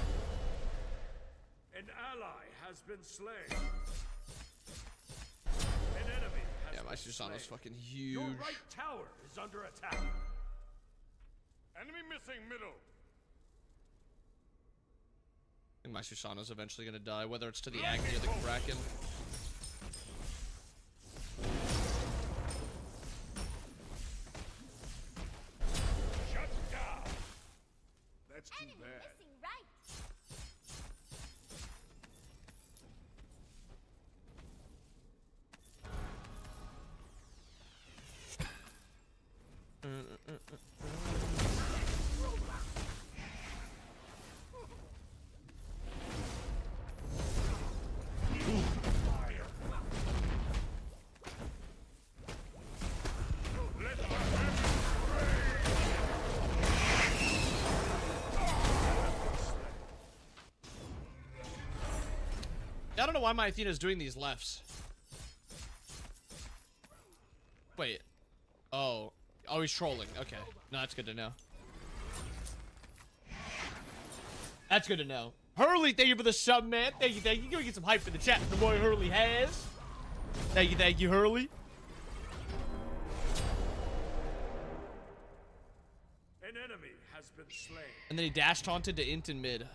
S2: An ally has been slain. An enemy has
S1: Yeah, my
S2: been slain.
S1: Susano's fucking huge.
S2: Your right tower is under attack. Enemy missing middle.
S1: I think my Susano's eventually gonna die, whether it's to the Agni or the Kraken.
S2: Shut down. That's too bad.
S1: I don't know why my Athena's doing these lefts. Wait. Oh. Oh, he's trolling. Okay. No, that's good to know. That's good to know. Hurley, thank you for the sub, man. Thank you, thank you. Can we get some hype for the chat the boy Hurley has? Thank you, Hurley.
S2: An enemy has been slain.
S1: And then he dash taunted to int in mid.
S2: An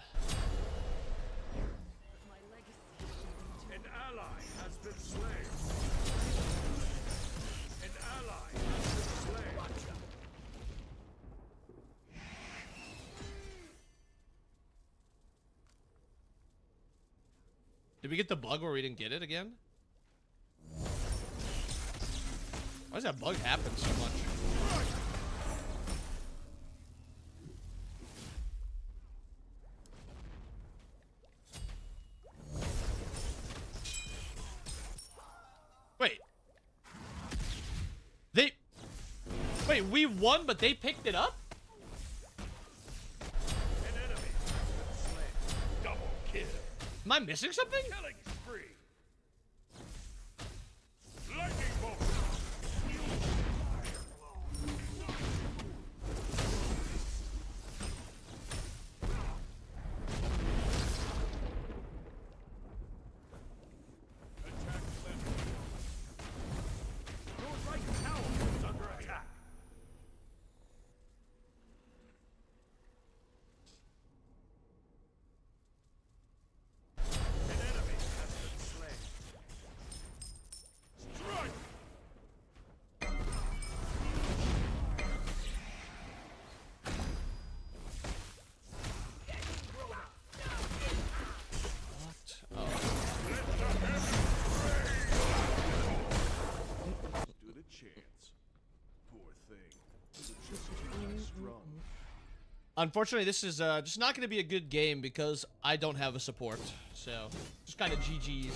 S2: ally has been slain. An ally has been slain.
S1: Did we get the bug where we didn't get it again? Why does that bug happen so much? Wait. Wait, we won, but they picked it up?
S2: An enemy has been slain. Double kill.
S1: Am I missing something?
S2: Killing spree. Lightning bolt. Attack center. Your right tower is under attack. An enemy has been slain. Strike!
S1: Oh.
S2: Stood a chance. Poor thing. Just too strong.
S1: Unfortunately, this is just not going to be a good game because I don't have a support. So, just kind of GG's.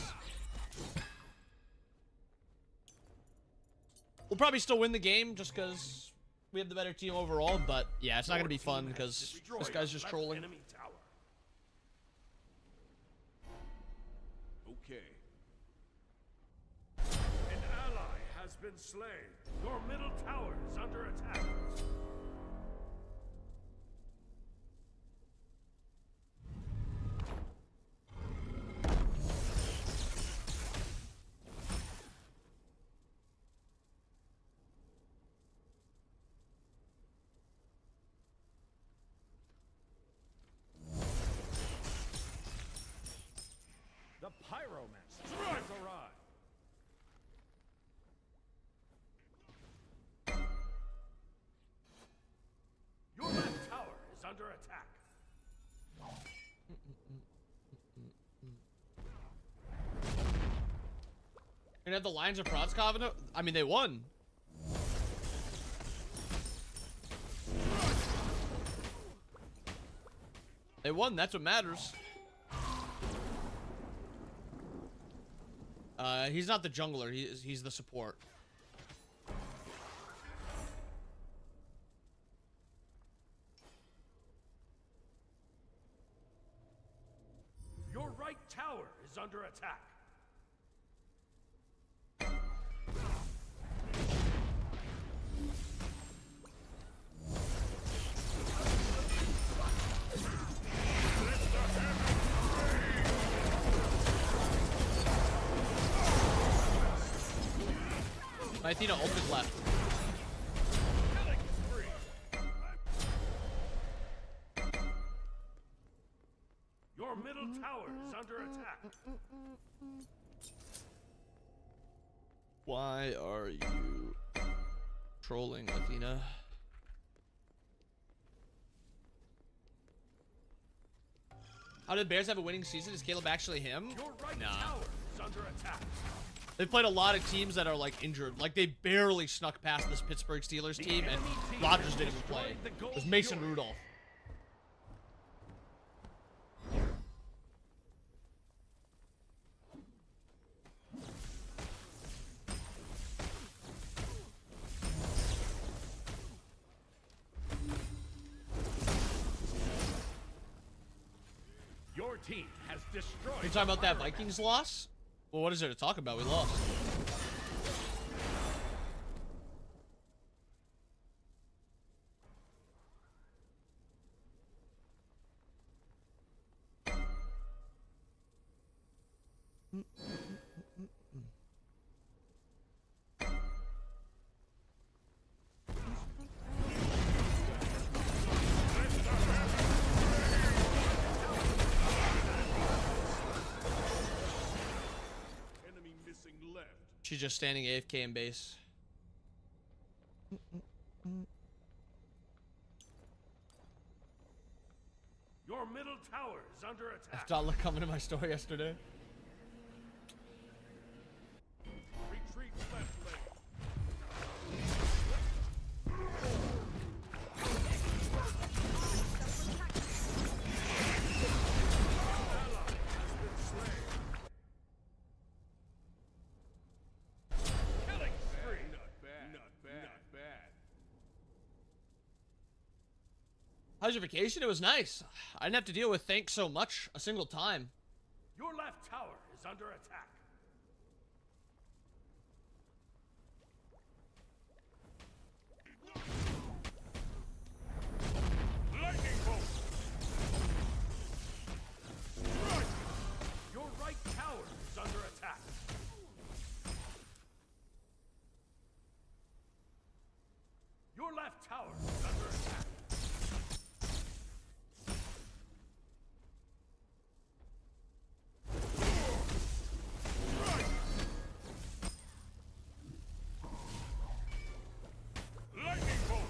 S1: We'll probably still win the game just because we have the better team overall. But yeah, it's not going to be fun because this guy's just trolling.
S2: Enemy tower. Okay. An ally has been slain. Your middle tower is under attack.
S5: The Pyromancer
S2: Strike!
S5: has arrived.
S2: Your left tower is under attack.
S1: You're gonna have the Lions of Proskov? I mean, they won. They won, that's what matters. He's not the jungler, he's the support.
S2: Your right tower is under attack.
S1: My Athena ult is left.
S2: Killing spree. Your middle tower is under attack.
S1: Why are you trolling, Athena? How did Bears have a winning season? Is Caleb actually him?
S2: Your right
S1: Nah.
S2: tower is under attack.
S1: They've played a lot of teams that are like injured. Like they barely snuck past this Pittsburgh Steelers team, and Rodgers didn't even play. It was Mason Rudolph.
S5: Your team has destroyed.
S1: You talking about that Vikings loss? Well, what is there to talk about? We lost. She's just standing AFK in base.
S5: Your middle tower is under attack.
S1: Abdallah coming to my store yesterday.
S5: Retreat left lane. Killing spree.
S2: Not bad. Not bad. Not bad.
S1: How's your vacation? It was nice. I didn't have to deal with thanks so much a single time.
S5: Your left tower is under attack. Lightning bolt. Strike. Your right tower is under attack. Your left tower is under attack. Lightning bolt.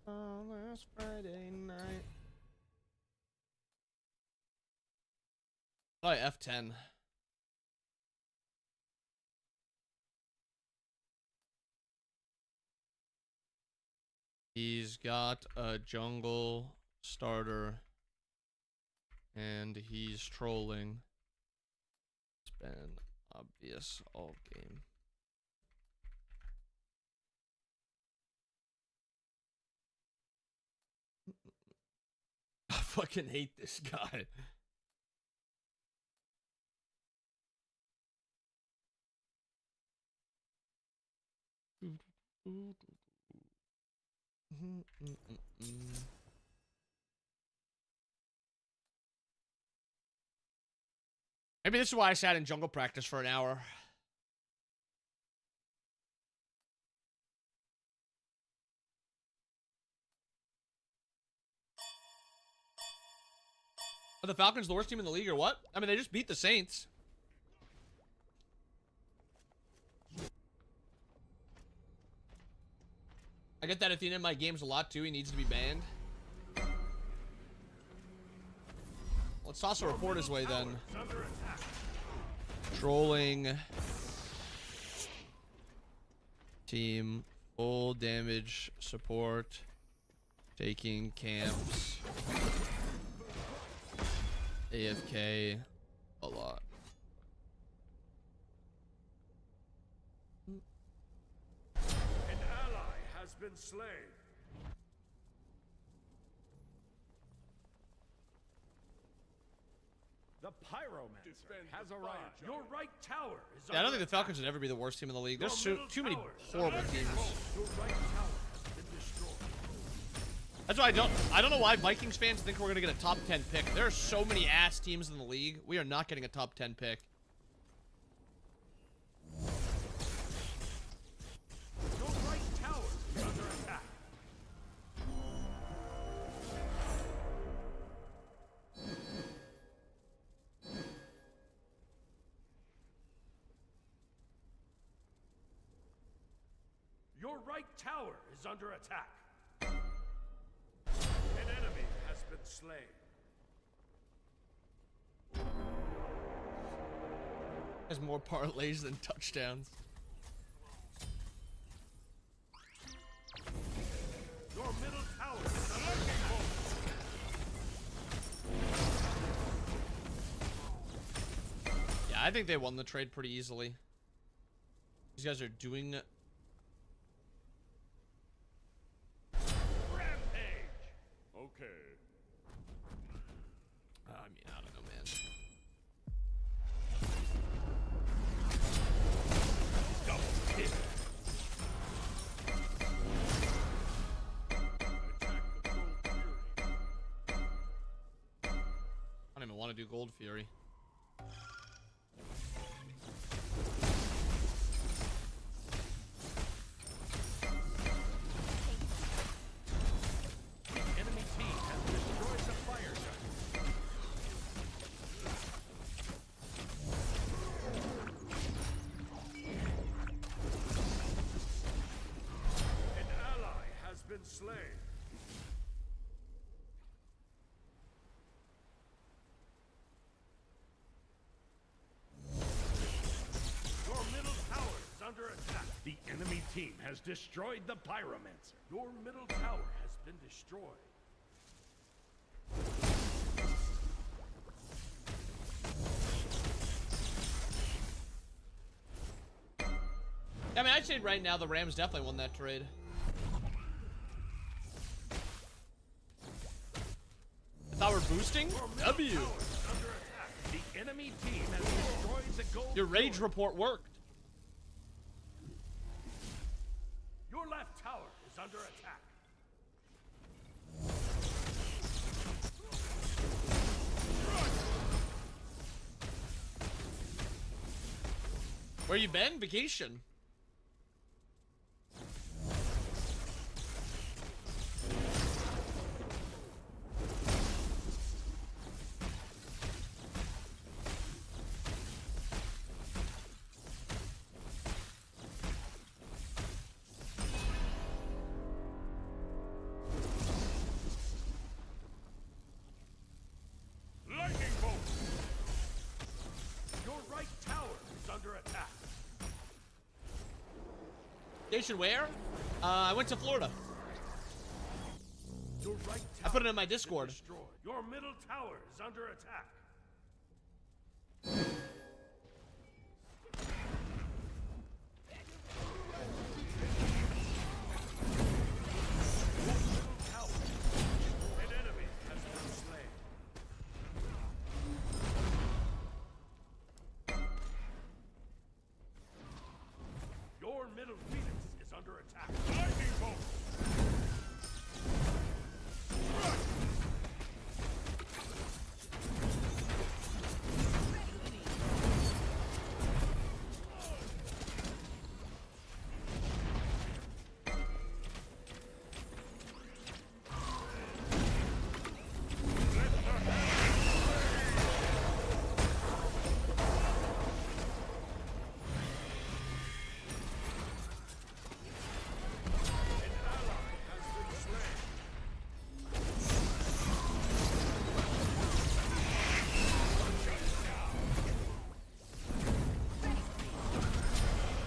S1: Last Friday night. Oh, F10. He's got a jungle starter and he's trolling. It's been obvious all game. I fucking hate this guy. Maybe this is why I sat in jungle practice for an hour. Are the Falcons the worst team in the league or what? I mean, they just beat the Saints. I get that Athena in my games a lot too. He needs to be banned. Let's toss a report his way then. Trolling. Team. Full damage support. Taking camps. AFK. A lot.
S5: An ally has been slain. The Pyromancer
S2: Defend
S5: has
S2: the
S5: arrived.
S2: fire
S5: Your right tower is
S1: Yeah, I don't
S5: under
S1: think the
S5: attack.
S1: Falcons would ever be the worst team in the league. There's
S5: Your
S1: too many
S5: middle tower is
S1: horrible
S5: under
S1: teams.
S5: attack. Your right tower has been destroyed.
S1: That's why I don't know why Vikings fans think we're gonna get a top 10 pick. There are so many ass teams in the league. We are not getting a top 10 pick.
S5: Your right tower is under attack. Your right tower is under attack. An enemy has been slain.
S1: Has more parlays than touchdowns.
S5: Your middle tower is under attack.
S1: Yeah, I think they won the trade pretty easily. These guys are doing
S5: Rampage.
S2: Okay.
S1: I mean, I don't know, man.
S5: Double hit.
S2: Attack the Gold Fury.
S1: do Gold Fury.
S5: Enemy team has destroyed the fire giant. An ally has been slain. Your middle tower is under attack. The enemy team has destroyed the pyromancer. Your middle tower has been destroyed.
S1: I mean, I'd say right now the Rams definitely won that trade. I thought we're boosting? W.
S5: Tower is under attack. The enemy team has destroyed the gold.
S1: Your rage
S5: door.
S1: report worked.
S5: Your left tower is under attack.
S1: Where you been? Vacation.
S5: Lightning bolt. Your right tower is under attack.
S1: Vacation where? I went to Florida.
S5: Your right
S1: I
S5: tower
S1: put it in my
S5: has been
S1: Discord.
S5: destroyed. Your middle tower is under attack. Your middle tower. An enemy has been slain. Your middle phoenix is under attack. Lightning bolt. An ally has been slain.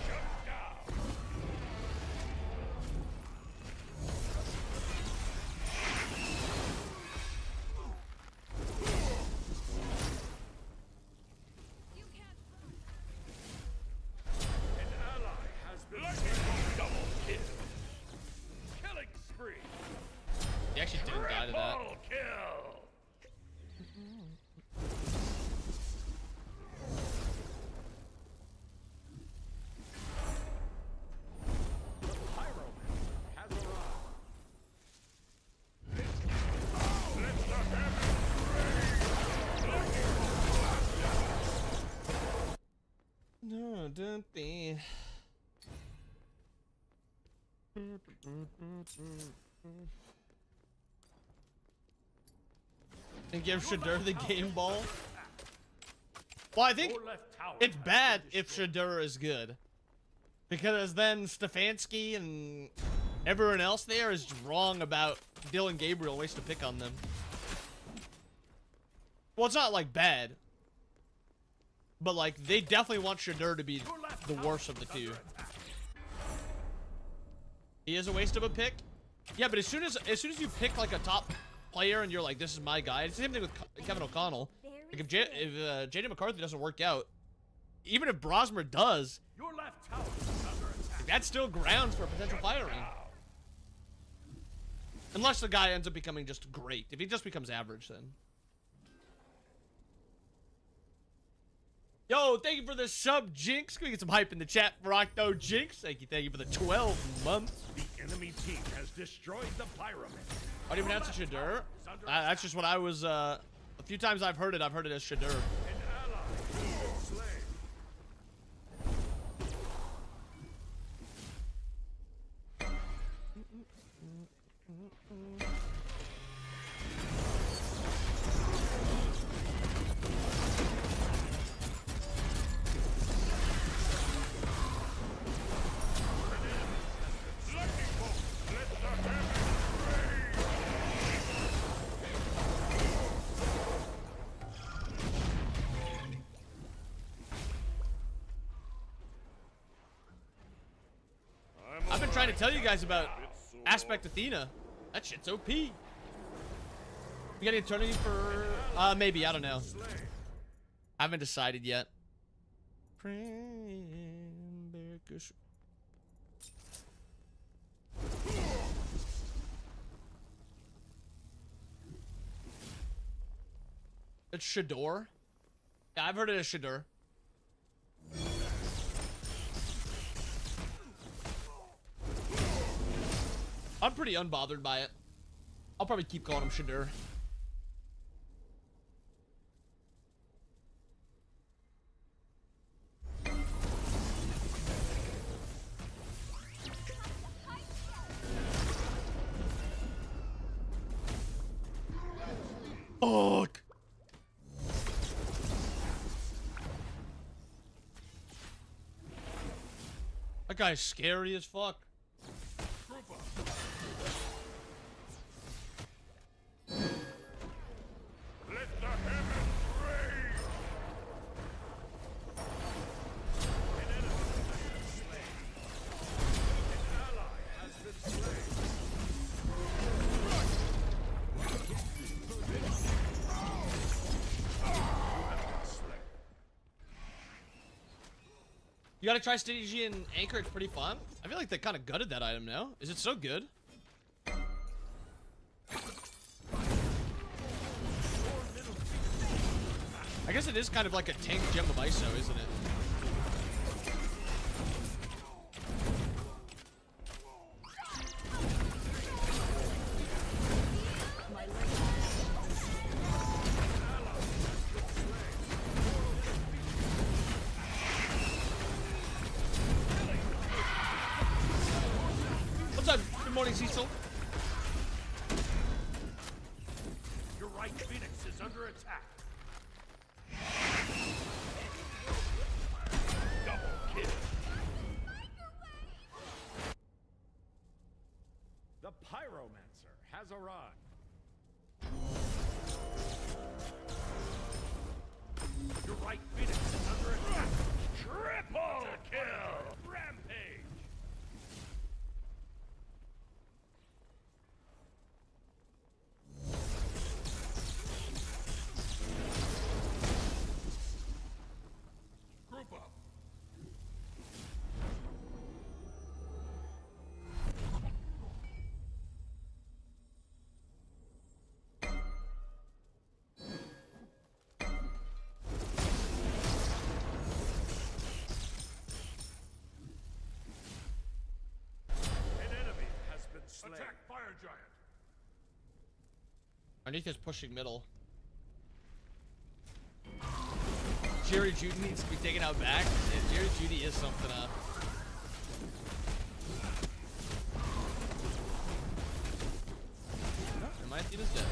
S5: Shut down. An ally has been double kill. Killing spree.
S1: He actually didn't die to that.
S5: Triple kill. The pyromancer has arrived. Let the heavens
S1: No, don't be. And give Shadur the game ball. Well, I think
S5: Your left tower
S1: it's
S5: has
S1: bad
S5: been
S1: if
S5: destroyed.
S1: Shadur is good. Because then Stefanski and everyone else there is wrong about Dylan Gabriel. Waste to pick on them. Well, it's not like bad. But like, they definitely want Shadur to be
S5: Your left
S1: the
S5: tower
S1: worst of the
S5: is
S1: two.
S5: under attack.
S1: He is a waste of a pick. Yeah, but as soon as you pick like a top player and you're like, this is my guy. It's the same thing with Kevin O'Connell. Like if JJ McCarthy doesn't work out, even if Brosmer does,
S5: Your left tower is under attack.
S1: that's still grounds for a potential firing. Unless the guy ends up becoming just great. If he just becomes average, then. Yo, thank you for the sub, Jinx. Can we get some hype in the chat for Octo Jinx? Thank you for the 12 months.
S5: The enemy team has destroyed the pyramid.
S1: How do you pronounce it, Shadur? That's just what I was A few times I've heard it as Shadur.
S5: An ally has been slain.
S1: I've been trying to tell you guys about Aspect Athena. That shit's OP. You got an eternity for maybe, I don't know. I haven't decided yet. It's Shador. Yeah, I've heard it as Shadur. I'm pretty unbothered by it. I'll probably keep calling him Shadur. Fuck. That guy's scary as fuck.
S5: Let the heavens rain. An enemy has been slain. An ally has been slain. You have been slain.
S1: You gotta try Stygian and Anchor, it's pretty fun. I feel like they kind of gutted that item now. Is it so good? I guess it is kind of like a tank gem of ISO, isn't it? What's up? Good morning, Cecil.
S5: Your right Phoenix is under attack. Double kill. The Pyromancer has arrived. Your right Phoenix is under attack. Triple kill. Rampage. Group up. An enemy has been slain. Attack Fire Giant.
S1: Underneath is pushing middle. Jerry Judy needs to be taken out back. Yeah, Jerry Judy is something up. Oh, my Athena's dead.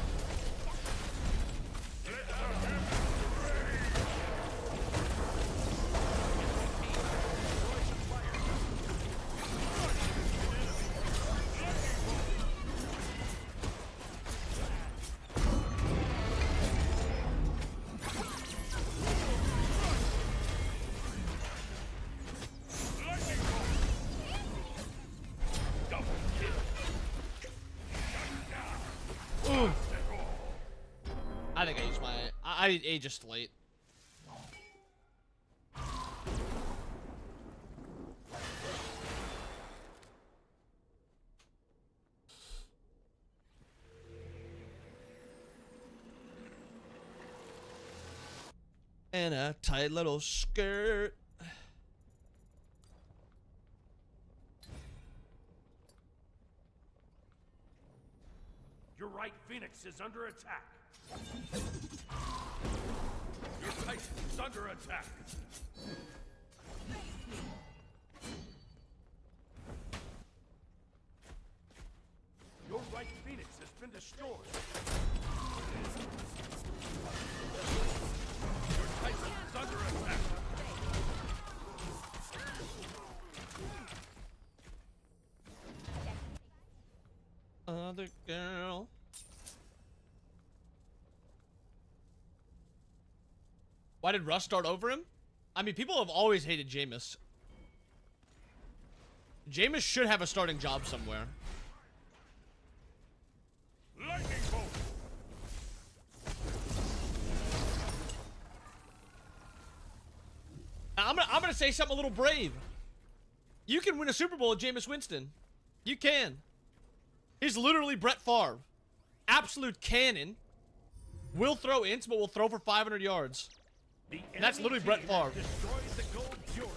S1: I think I used my... I just late. And a tight little skirt.
S5: Your right Phoenix is under attack. Your Titan's under attack. Your right Phoenix has been destroyed. Your Titan is under attack.
S1: Other girl. Why did Russ start over him? I mean, people have always hated Jameis. Jameis should have a starting job somewhere.
S5: Lightning bolt.
S1: I'm gonna say something a little brave. You can win a Super Bowl with Jameis Winston. You can. He's literally Brett Favre. Absolute cannon. Will throw ints, but will throw for 500 yards. And that's literally Brett Favre.
S5: Destroyed the gold Fury.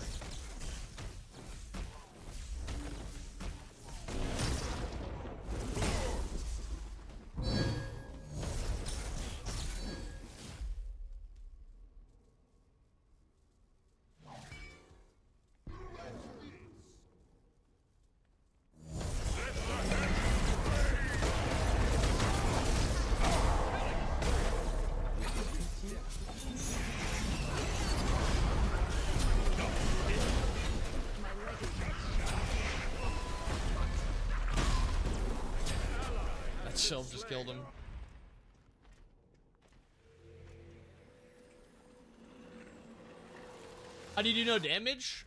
S1: That Sylph just killed him. How do you do no damage?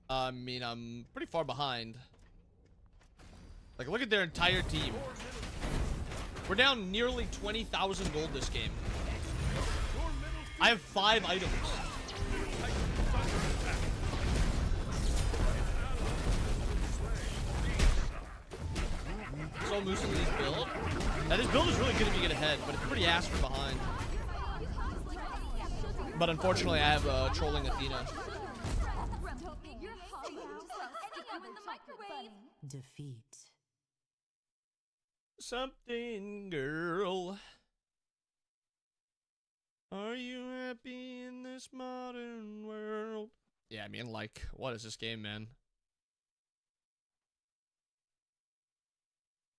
S1: I mean, I'm pretty far behind. Like, look at their entire team. We're down nearly 20,000 gold this game. I have 5 items. So Moose in his build. Now this build is really good if you get ahead, but it's pretty ass from behind. But unfortunately, I have trolling Athena.
S6: Defeat.
S1: Something, girl. Are you happy in this modern world? Yeah, I mean, like, what is this game, man?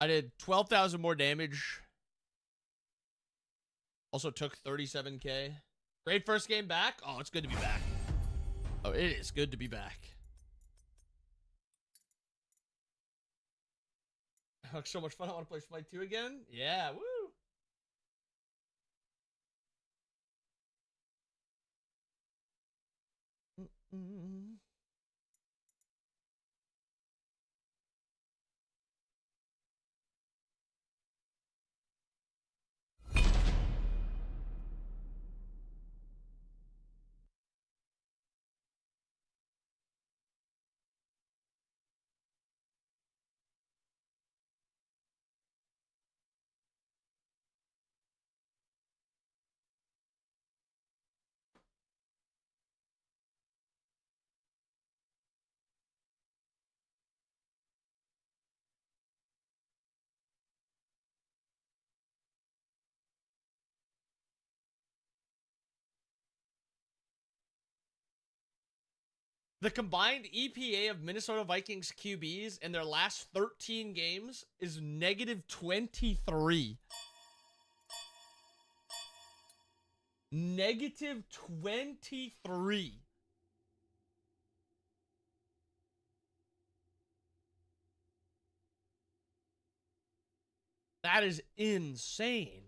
S1: I did 12,000 more damage. Also took 37k. Great first game back. Oh, it's good to be back. Oh, it is good to be back. Oh, so much fun. I want to play Smite 2 again. Yeah, woo. The combined EPA of Minnesota Vikings QBs in their last 13 games is -23. -23. That is insane.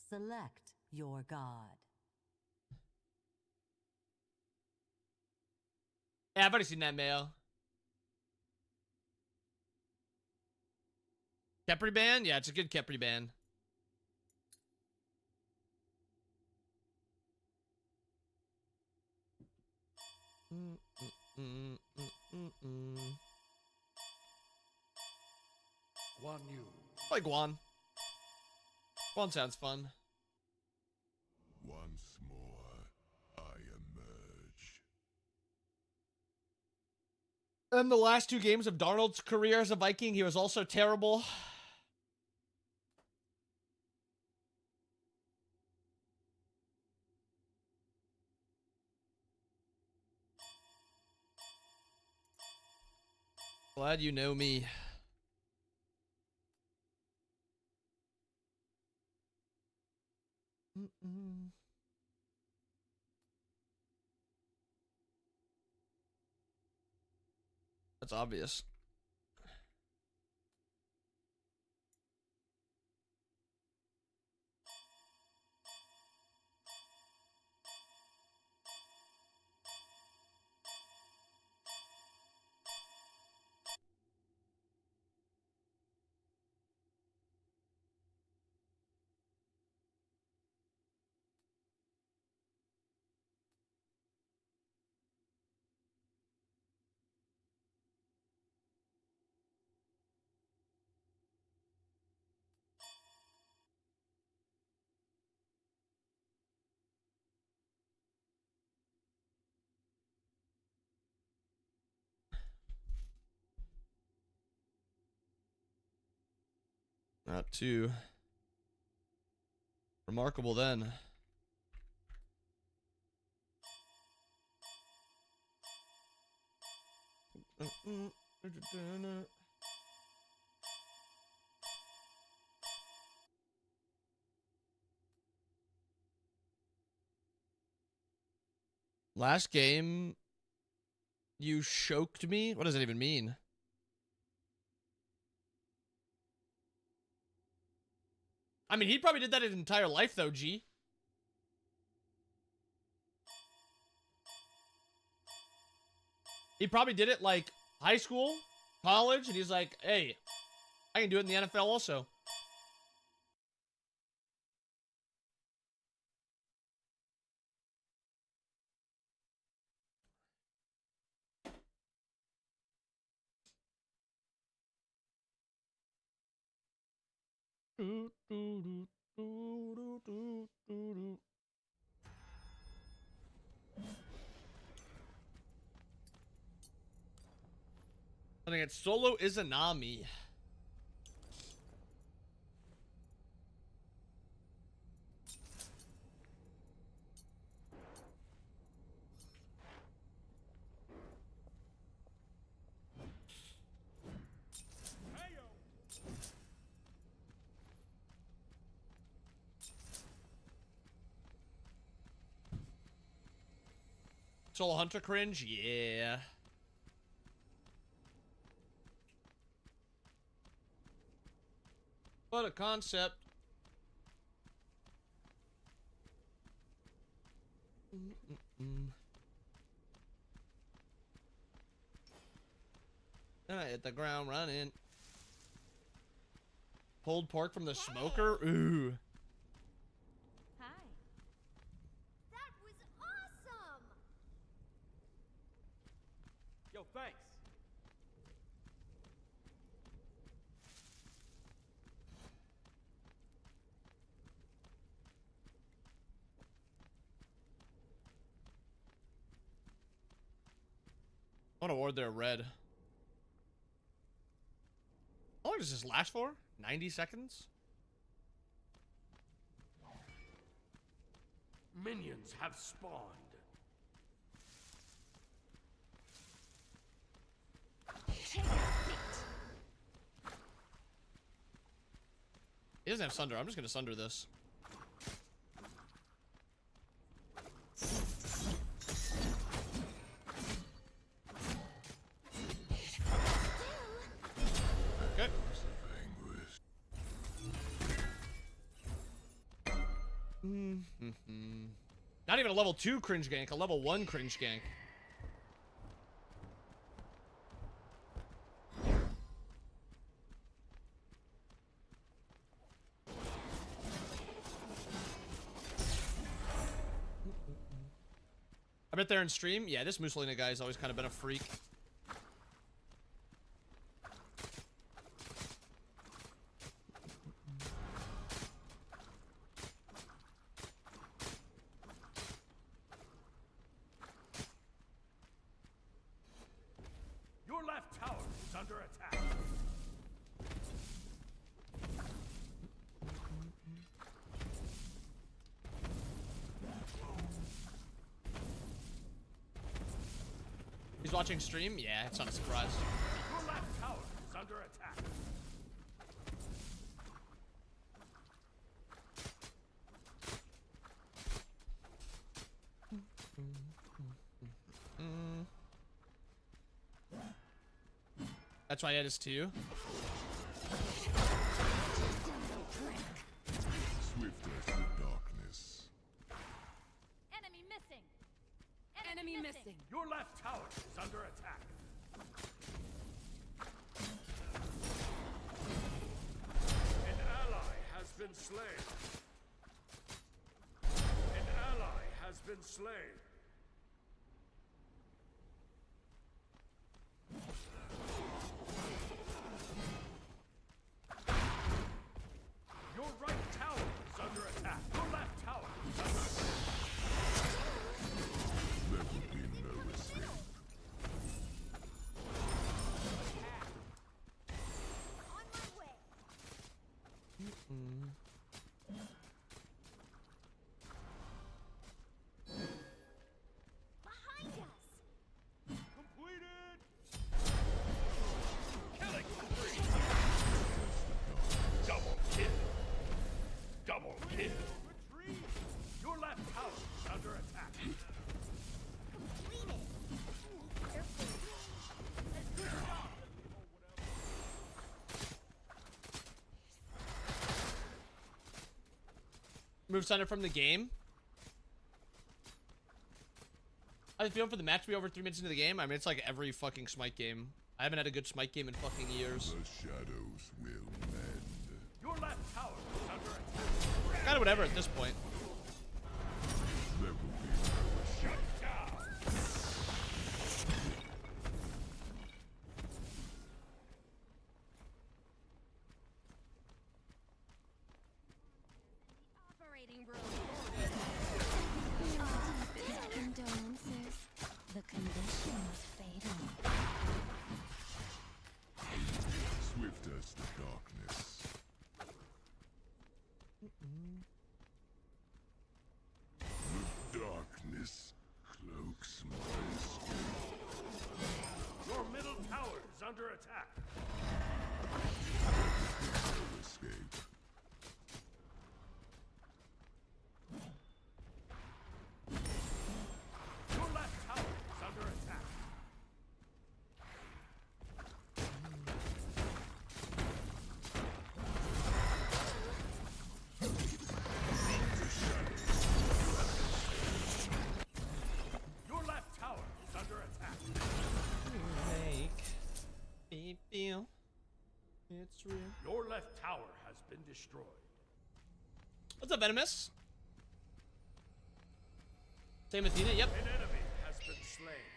S6: Select your god.
S1: Yeah, I've already seen that, Mayo. Kepri ban? Yeah, it's a good Kepri ban.
S5: Guan Yu.
S1: Like Guan. Guan sounds fun.
S2: Once more, I emerge.
S1: In the last 2 games of Darnold's career as a Viking, he was also terrible. Glad you know me. That's obvious. Not too remarkable then. Last game, you choked me? What does that even mean? I mean, he probably did that his entire life, though, G. He probably did it, like, high school, college, and he's like, hey, I can do it in the NFL also. I think it's Solo Izanami. Solo Hunter cringe? Yeah. What a concept. And I hit the ground running. Pulled pork from the smoker? Ooh.
S7: Hi. That was awesome!
S5: Yo, thanks.
S1: I want to award their red. How long does this last for? 90 seconds?
S5: Minions have spawned.
S7: Take a seat.
S1: He doesn't have Sunder. I'm just going to Sunder this. Okay. Not even a level 2 cringe gank, a level 1 cringe gank. I bet they're in stream. Yeah, this Mussolini guy has always kind of been a freak.
S5: Your
S1: He's watching stream? Yeah, it's not a surprise.
S5: Your left tower is under attack.
S1: That's why it is to you.
S2: Swift as the darkness.
S7: Enemy missing.
S8: Enemy missing.
S5: Your left tower is under attack. An ally has been slain. An ally has been slain. Your right tower is under attack. Your left tower is under attack.
S2: There will be no escape.
S7: On my way. Behind us.
S5: Completed! Killing spree! Double kill! Double kill! Retreat! Your left tower is under attack.
S7: Completed. Careful.
S1: Move center from the game. How do you feel for the match be over 3 minutes into the game? I mean, it's like every fucking Smite game. I haven't had a good Smite game in fucking years.
S2: The shadows will mend.
S5: Your left tower is under attack.
S1: Kind of whatever at this point.
S2: There will be no escape.
S5: Shut down!
S7: Operating room. Condolences. The condition was fatal.
S2: Swift as the darkness. The darkness cloaks my escape.
S5: Your middle tower is under attack.
S2: No escape.
S5: Your left tower is under attack. Your left tower is under attack.
S1: Make me feel it's real.
S5: Your left tower has been destroyed.
S1: What's up, Venomous? Same Athena, yep.
S5: An enemy has been slain.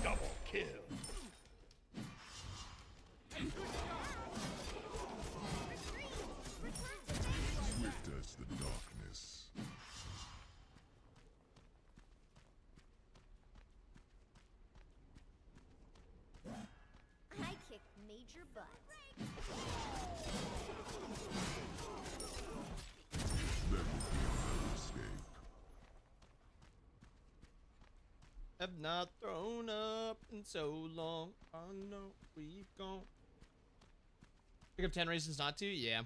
S5: Double kill.
S2: Swift as the darkness.
S7: I kicked major butt.
S2: There will be no escape.
S1: Have not thrown up in so long. I know we've gone. Pick up 10 reasons not to? Yeah.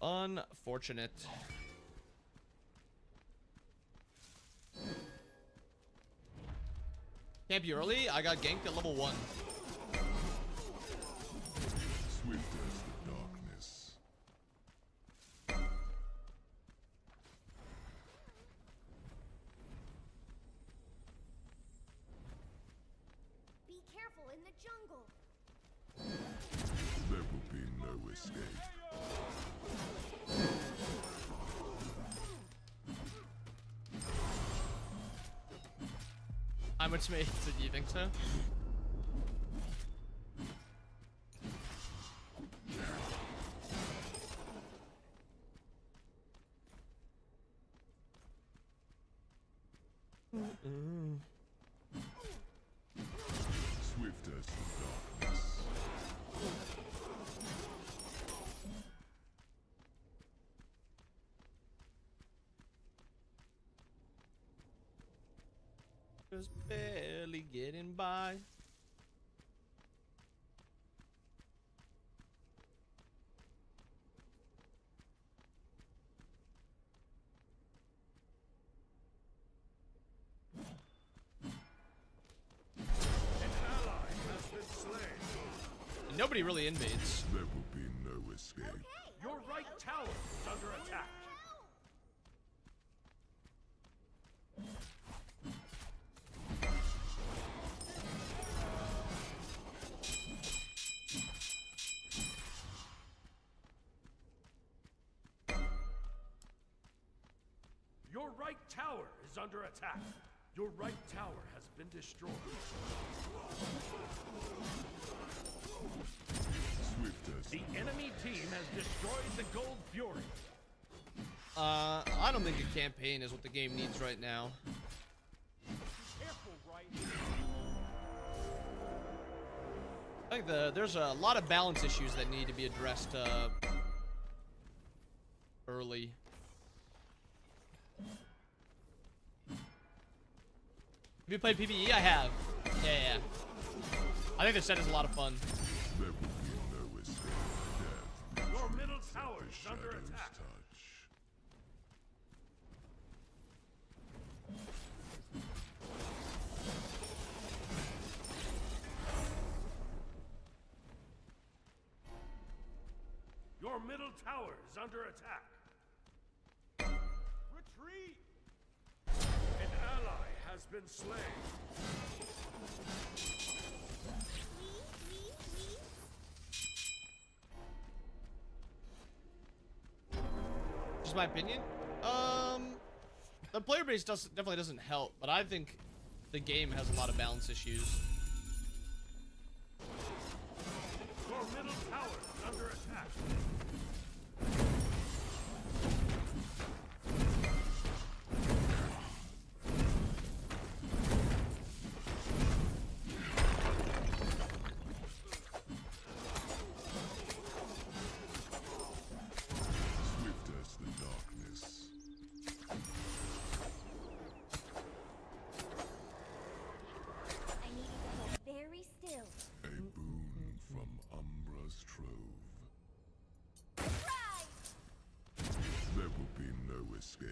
S1: Unfortunate. Can't be early. I got ganked at level 1.
S2: Swift as the darkness.
S7: Be careful in the jungle.
S2: There will be no escape.
S1: How much made? So do you think so?
S2: Swift as the darkness.
S1: Just barely getting by.
S5: An ally has been slain.
S1: Nobody really invades.
S2: There will be no escape.
S5: Your right tower is under attack. Your right tower is under attack. Your right tower has been destroyed.
S2: Swift as
S5: The enemy team has destroyed the Gold Fury.
S1: I don't think a campaign is what the game needs right now.
S5: Careful, right?
S1: I think there's a lot of balance issues that need to be addressed early. Have you played PvE? I have. Yeah. I think the set is a lot of fun.
S2: there will be no escape. Death
S5: Your middle
S2: retreats at
S5: tower
S2: the
S5: is under
S2: shadow's
S5: attack.
S2: touch.
S5: Your middle tower is under attack. Retreat! An ally has been slain.
S1: Just my opinion. The player base definitely doesn't help, but I think the game has a lot of balance issues.
S5: Your middle tower is under attack.
S2: Swift as the darkness.
S7: I need you to hold very still.
S2: A boon from Umbra's trove.
S7: Surprise!
S2: There will be no escape.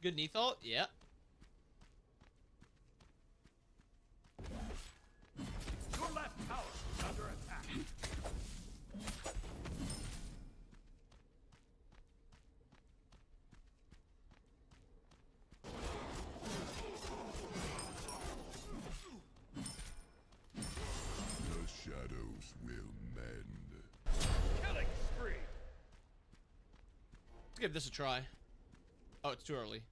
S1: Good Nethal? Yeah.
S5: Your left tower is under attack.
S2: The shadows will mend.
S5: Killing spree.
S1: Let's give this a try. Oh, it's too early.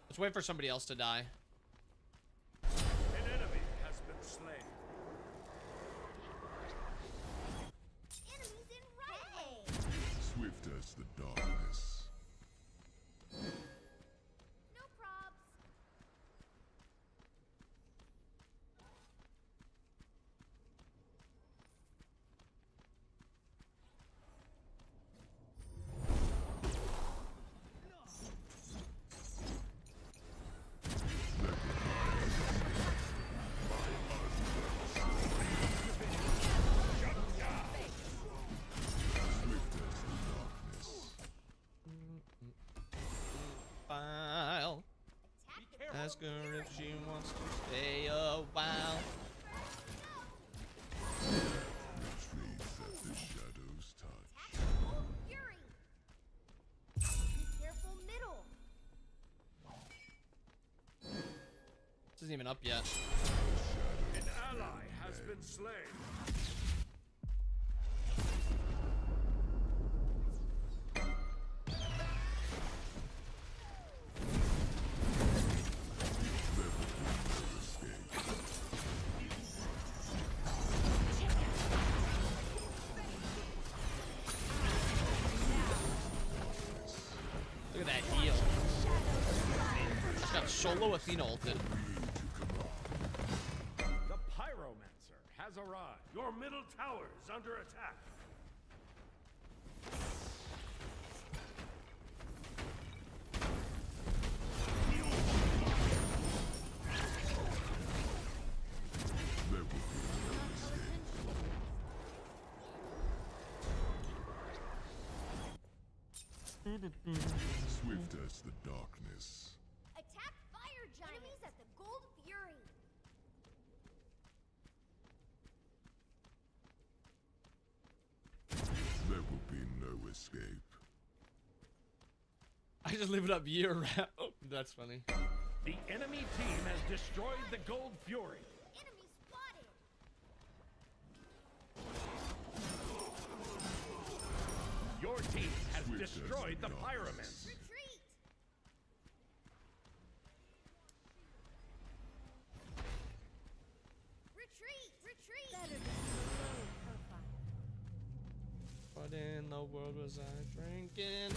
S1: Let's wait for somebody else to die.
S5: An enemy has been slain.
S7: Enemies in right.
S2: Swift as the darkness.
S7: No probs.
S2: Swift as the darkness.
S1: File.
S7: Attack the
S1: Ask her if she wants to stay a while.
S2: Retreats at the shadow's touch.
S7: Gold Fury. Be careful, middle.
S1: This isn't even up yet.
S5: An ally has been slain.
S1: solo Athena ulted.
S5: The Pyromancer has arrived. Your middle tower is under attack.
S2: Swift as the darkness.
S7: Attack fire giant. Enemies at the Gold Fury.
S2: There will be no escape.
S1: I just live it up year round. Oh, that's funny.
S5: The enemy team has destroyed the Gold Fury.
S7: Enemy spotted.
S5: Your team has
S2: Swift as
S5: destroyed the
S2: the
S5: Pyromancer.
S7: Retreat. Retreat. Retreat. Better than low profile.
S1: What in the world was I drinking?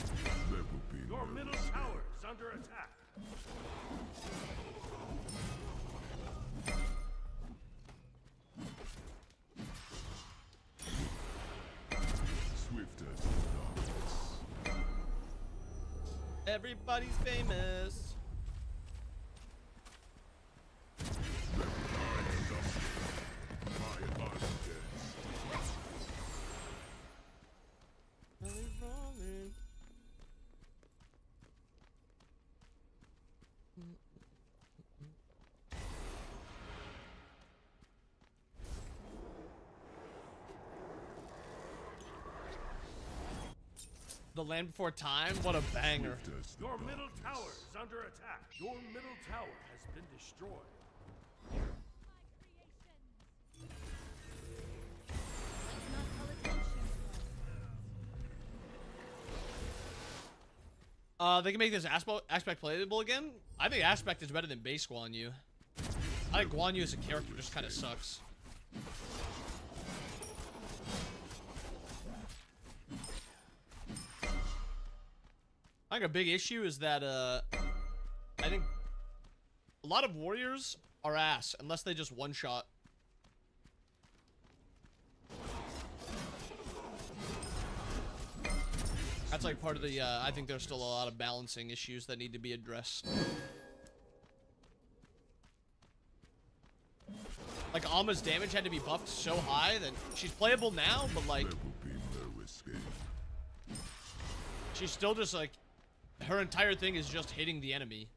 S2: There will be
S5: Your
S2: no
S5: middle
S2: escape.
S5: tower is under attack.
S2: Swift as the darkness.
S1: Everybody's famous.
S2: My undead.
S1: Really rolling. The Land Before Time? What a banger.
S2: Swift as the
S5: Your middle
S2: darkness.
S5: tower is under attack. Your middle tower has been destroyed.
S1: They can make this aspect playable again. I think aspect is better than base Guan Yu. I think Guan Yu as a character just kind of sucks. I think a big issue is that I think a lot of warriors are ass unless they just one shot. That's like part of the, I think there's still a lot of balancing issues that need to be addressed. Like, Alma's damage had to be buffed so high that she's playable now, but like,
S2: There will be no escape.
S1: she's still just like, her entire thing is just hitting the enemy.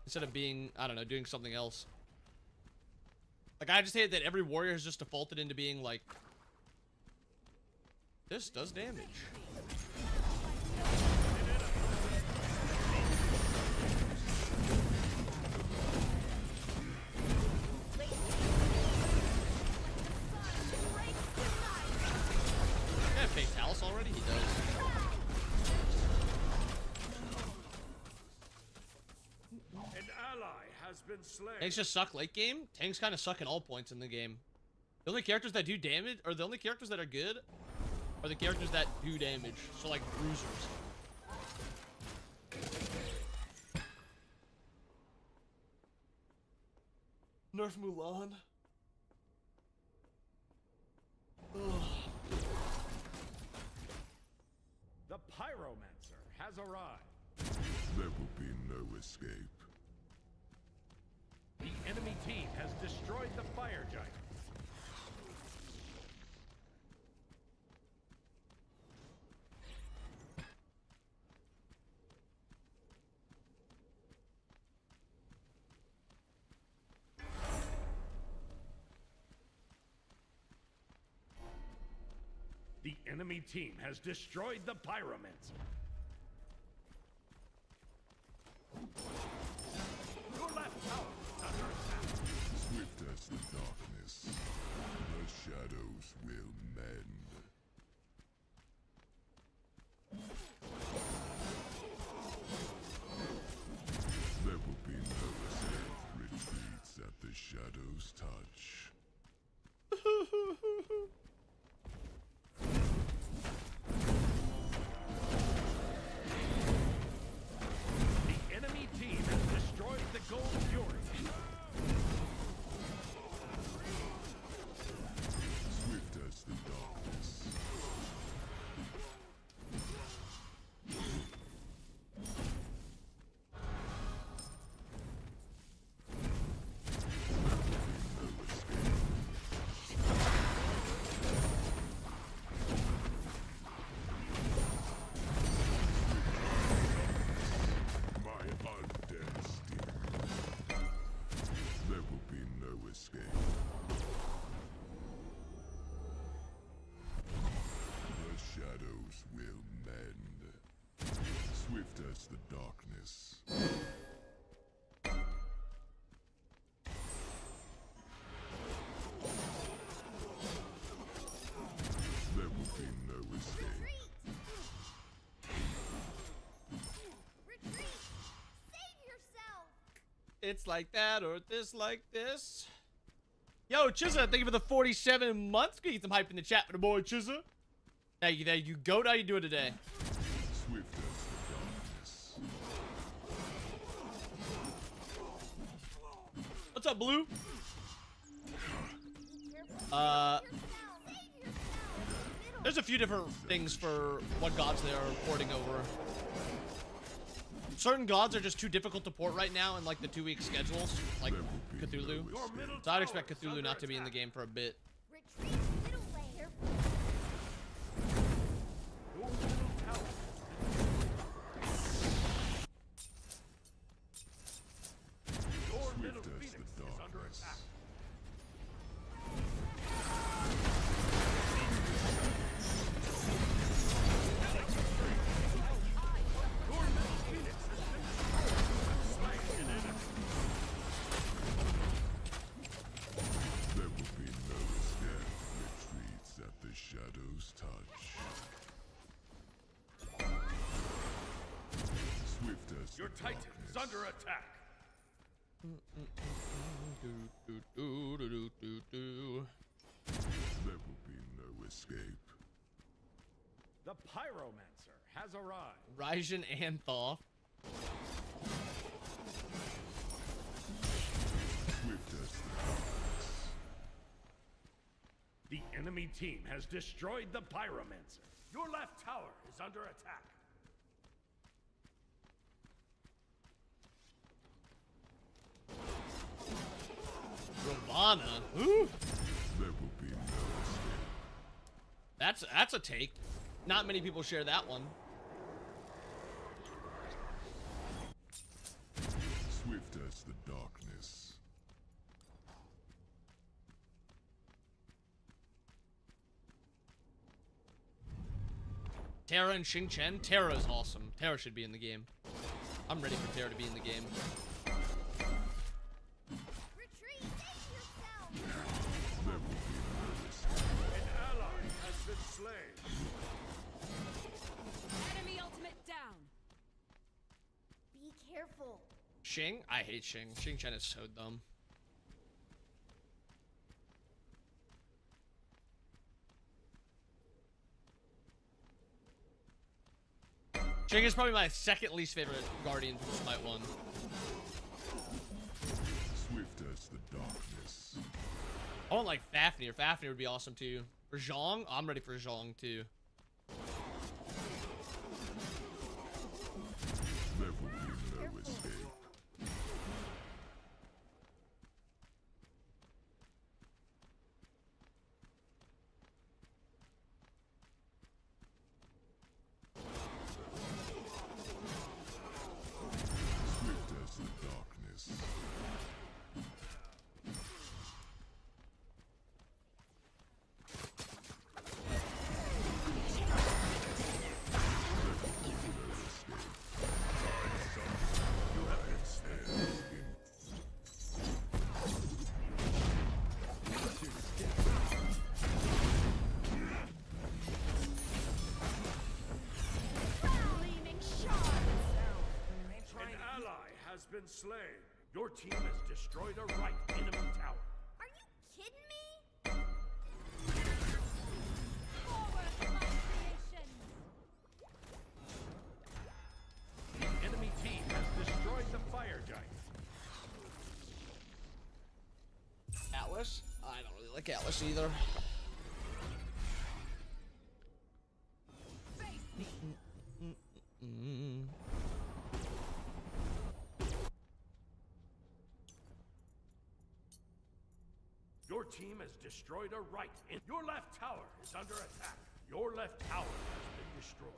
S1: Instead of being, I don't know, doing something else. Like, I just hate that every warrior has just defaulted into being like, this does damage. Yeah, Fatalis already? He does.
S5: An ally has been slain.
S1: Tanks just suck late game. Tanks kind of suck at all points in the game. The only characters that do damage, or the only characters that are good, are the characters that do damage. So like bruisers. Nerf Mulan. Ugh.
S5: The Pyromancer has arrived.
S2: There will be no escape.
S5: The enemy team has destroyed the Fire Giant. The enemy team has destroyed the Pyromancer. Your left tower is under attack.
S2: Swift as the darkness. The shadows will mend. There will be no escape. Retreats at the shadows' touch.
S5: The enemy team has
S2: Swift as the darkness. There will be no escape.
S7: Retreat! Save yourself!
S1: It's like that or this like this. Yo, Chizza, thank you for the 47 months. Gonna get some hype in the chat for the boy Chizza. Thank you, there you go. How you doing today?
S2: Swift as the darkness.
S1: What's up, Blue? There's a few different things for what gods they are porting over. Certain gods are just too difficult to port right now in like the 2-week schedules, like Cthulhu. So I'd expect Cthulhu not to be in the game for a bit.
S7: Retreat, middle lane.
S5: Your middle tower. Your middle
S2: Swift as
S5: phoenix
S2: the
S5: is under
S2: darkness.
S5: attack. Your middle phoenix has been slain an enemy.
S2: There will be no escape. Retreats at the shadow's touch. Swift as
S5: Your
S2: the
S5: titan is
S2: darkness.
S5: under attack.
S2: There will be no escape.
S5: The pyromancer has arrived.
S1: Raijin and Thoth.
S2: Swift as the darkness.
S5: The enemy team has destroyed the pyromancer. Your left tower is under attack.
S1: Ravana. Ooh.
S2: There will be no escape.
S1: That's a take. Not many people share that one.
S2: Swift as the darkness.
S1: Terra and Xing Chen. Terra is awesome. Terra should be in the game. I'm ready for Terra to be in the game.
S7: Retreat, save yourself!
S2: There will be no escape.
S5: An ally has been slain.
S8: Enemy ultimate down.
S7: Be careful.
S1: Xing? I hate Xing. Xing Chen is so dumb. Xing is probably my second least favorite Guardian from Smite 1.
S2: Swift as the darkness.
S1: I want like Fafnir. Fafnir would be awesome too. For Zhong, I'm ready for Zhong too.
S2: There will be no escape. Swift as the darkness.
S7: Gleaming shards!
S5: An ally has been slain. Your team has destroyed a right enemy tower.
S7: Are you kidding me?
S8: Forward, my creations.
S5: The enemy team has destroyed the fire giant.
S1: Atlas? I don't really like Atlas either.
S8: Face me.
S5: Your team has destroyed a right. Your left tower is under attack. Your left tower has been destroyed.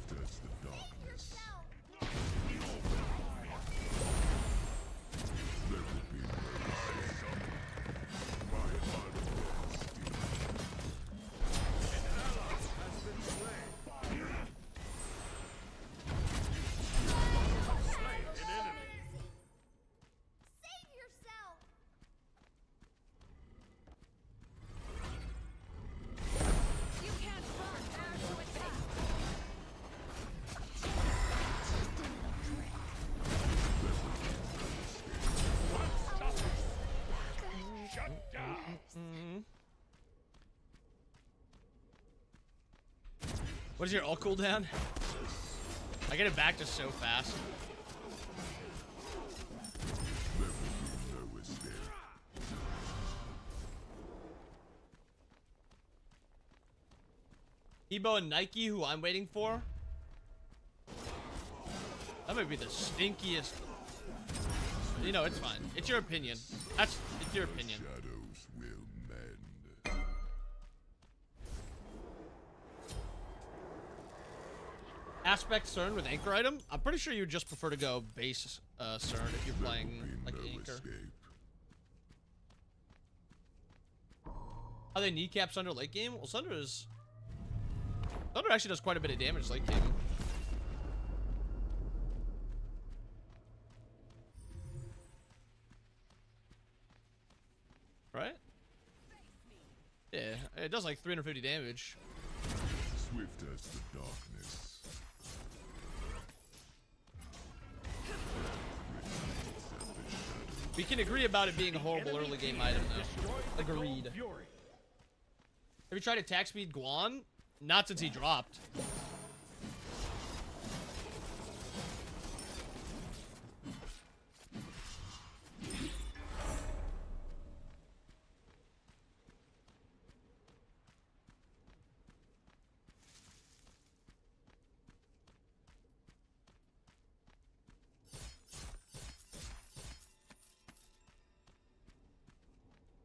S2: Swift as the darkness.
S7: Yourself.
S2: There will be no escape. My undead steel.
S5: An ally has been slain. Slain an enemy.
S7: Save yourself.
S8: You can't run. There's no attack.
S5: Shut down.
S1: What is your ult cooldown? I get it back just so fast.
S2: There will be no escape.
S1: Ebo and Nike, who I'm waiting for. That might be the stinkiest. You know, it's fine. It's your opinion. It's your opinion.
S2: Shadows will mend.
S1: Aspect CERN with anchor item. I'm pretty sure you would just prefer to go base CERN if you're
S2: There
S1: playing
S2: will
S1: like
S2: be no
S1: anchor.
S2: escape.
S1: Are they kneecaps under late game? Well, Sunder actually does quite a bit of damage late game. Right? Yeah, it does like 350 damage.
S2: Swift as the darkness.
S1: We can agree about it being a horrible early game item though. Agreed.
S5: Fury.
S1: Have you tried attack speed Guan? Not since he dropped.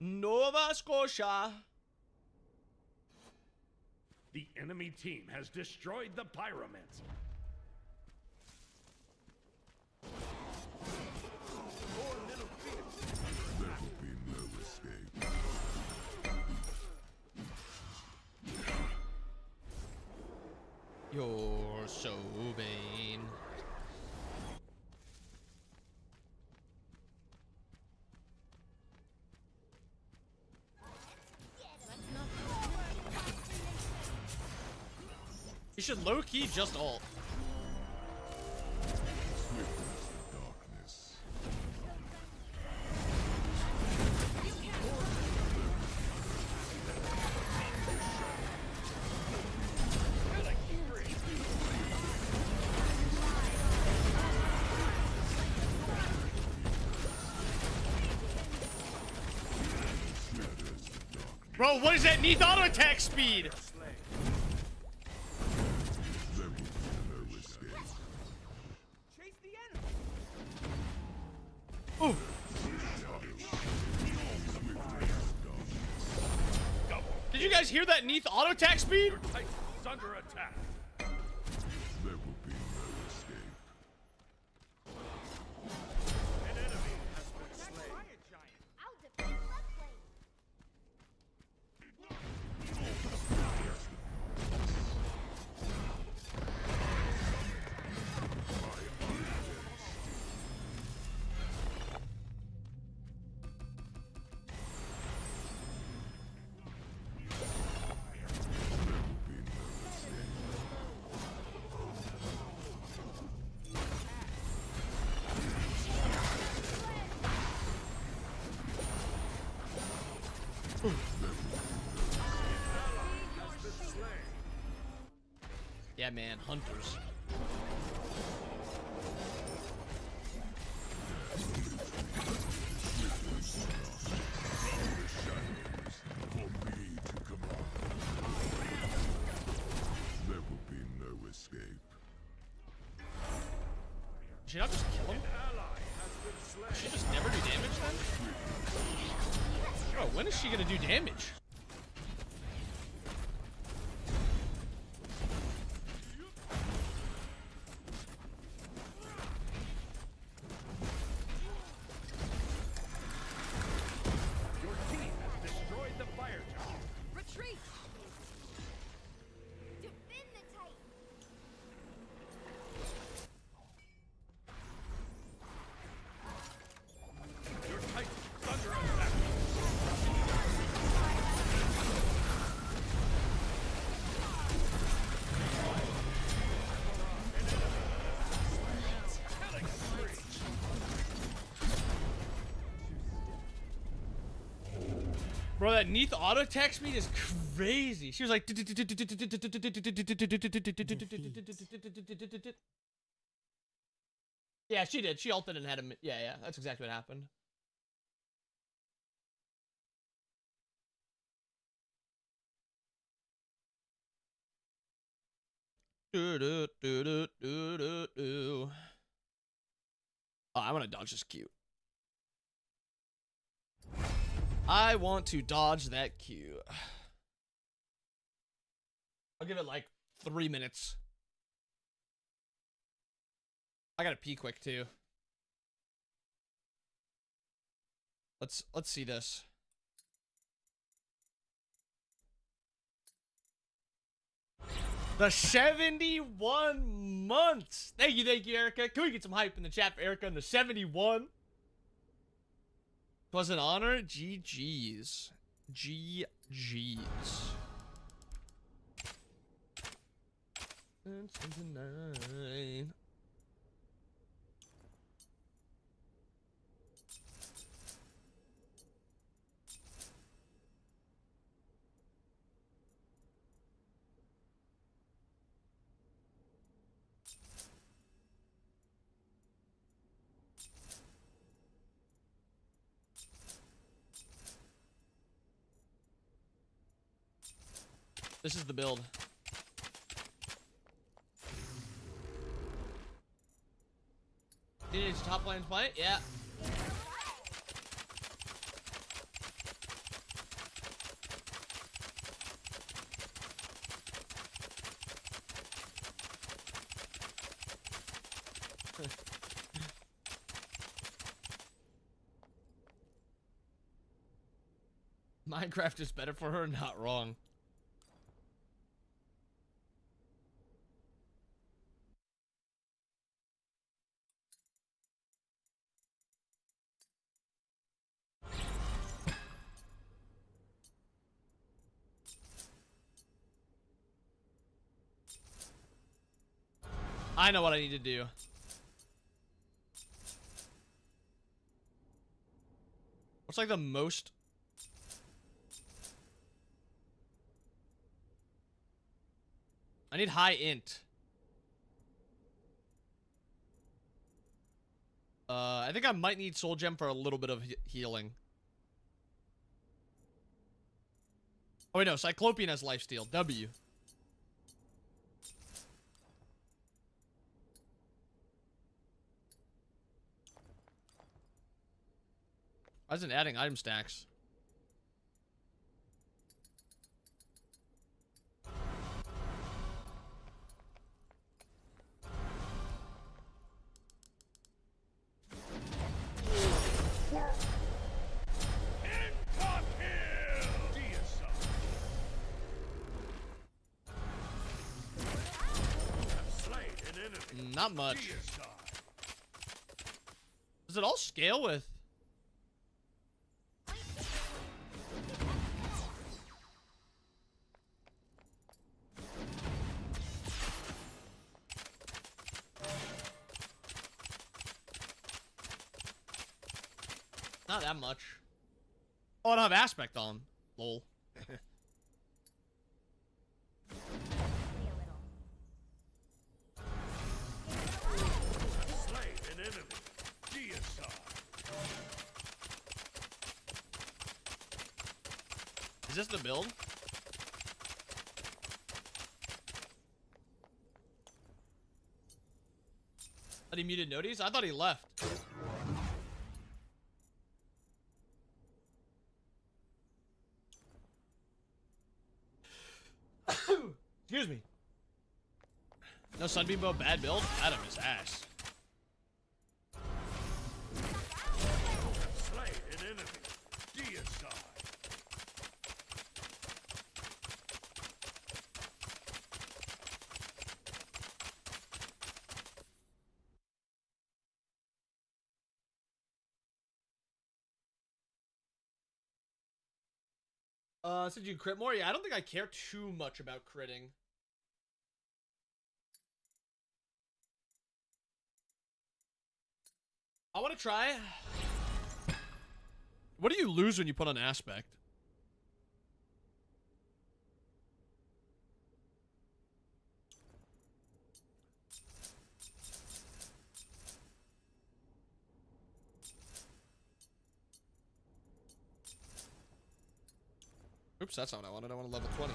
S1: Nova Scotia.
S5: The enemy team has destroyed the pyromancer. Your middle field.
S2: There will be no escape.
S1: You're so vain. You should low-key just ult.
S2: Swift as the darkness.
S1: Bro, what is that Neath auto attack speed?
S2: There will be no escape.
S1: Ooh. Did you guys hear that Neath auto attack speed?
S5: Your Titan's under attack.
S2: There will be no escape.
S5: An enemy has been slain.
S7: I'll defend left lane.
S1: Yeah, man, hunters.
S2: For me to command. There will be no escape.
S1: Did she not just kill him?
S5: Ally has been slain.
S1: Did she just never do damage then? Bro, when is she gonna do damage? Bro, that Neath auto text me is crazy. She was like, yeah, she did. She ulted and had him. Yeah, yeah, that's exactly what happened. Oh, I want to dodge this Q. I want to dodge that Q. I'll give it like 3 minutes. I gotta pee quick too. Let's see this. The 71 months. Thank you, Erica. Can we get some hype in the chat for Erica in the 71? It was an honor. GG's. GG's. Tonight. This is the build. Teenage top lanes play? Yeah. Minecraft is better for her, not wrong. I know what I need to do. What's like the most? I need high int. I think I might need soul gem for a little bit of healing. Oh wait, no, Cyclopean has lifesteal. W. Why isn't adding item stacks? Not much. Does it all scale with? Not that much. Oh, I don't have aspect on. Lol. Is this the build? Thought he muted noties? I thought he left. Excuse me. No Sunbeam Bow, bad build? Adam is ass. Since you crit more? Yeah, I don't think I care too much about critting. I want to try. What do you lose when you put on aspect? Oops, that's not what I wanted. I want a level 20.